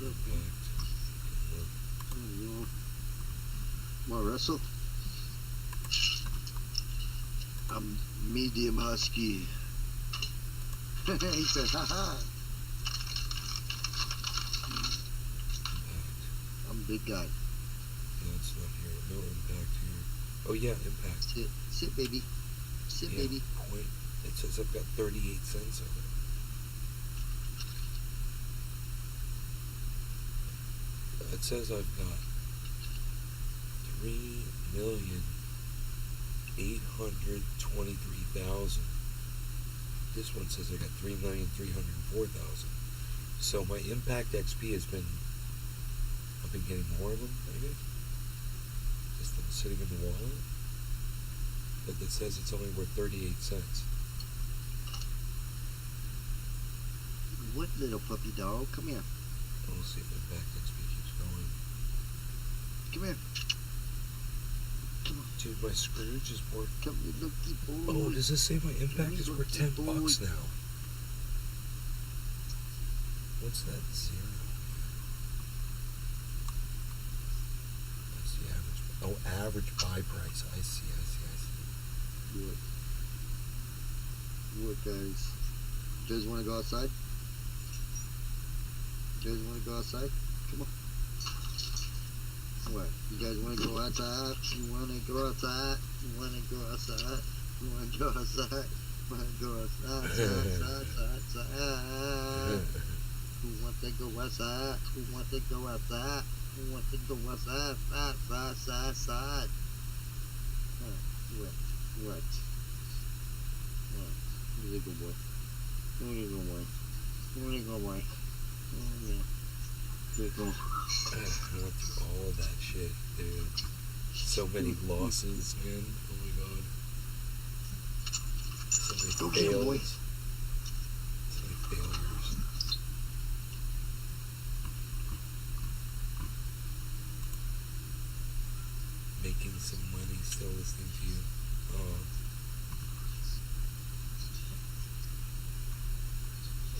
Speaker 9: Impact.
Speaker 6: Want to wrestle? I'm medium husky. He said, haha. I'm a big guy.
Speaker 9: No, it's not here. No Impact here. Oh yeah, Impact.
Speaker 6: Sit, baby. Sit, baby.
Speaker 9: Point. It says I've got 38 cents of it. It says I've got 3,823,000. This one says I got 3,304,000. So my Impact XP has been, I've been getting more of them, I guess. Just them sitting in the wallet. But it says it's only worth 38 cents.
Speaker 6: What little puppy dog? Come here.
Speaker 9: We'll see if Impact XP keeps going.
Speaker 6: Come here.
Speaker 9: Dude, my Scrooge is worth.
Speaker 6: Come here, looky boy.
Speaker 9: Oh, does this say my Impact is worth $10 now? What's that zero? That's the average. Oh, average buy price. I see.
Speaker 6: What? What, guys? You guys want to go outside? You guys want to go outside? Come on. What? You guys want to go outside? You want to go outside? You want to go outside? You want to go outside? Want to go outside? Outside. Who wants to go outside? Who wants to go outside? Who wants to go outside? Side. What? What? Where's it go, boy? Where's it go, boy? Where's it go, boy? Oh, yeah. There you go.
Speaker 9: I went through all of that shit, dude. So many losses, man. Oh my god. So many fails. So many failures. Making some money still listening to you. Oh.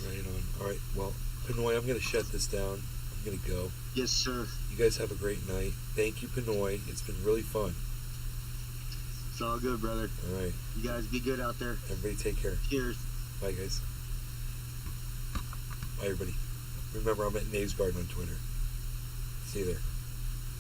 Speaker 9: Right on. Alright, well, Pinoy, I'm going to shut this down. I'm going to go.
Speaker 6: Yes, sir.
Speaker 9: You guys have a great night. Thank you, Pinoy. It's been really fun.
Speaker 6: It's all good, brother.
Speaker 9: Alright.
Speaker 6: You guys be good out there.
Speaker 9: Everybody take care.
Speaker 6: Cheers.
Speaker 9: Bye, guys. Bye, everybody. Remember, I'm at Naves Garden on Twitter. See you there.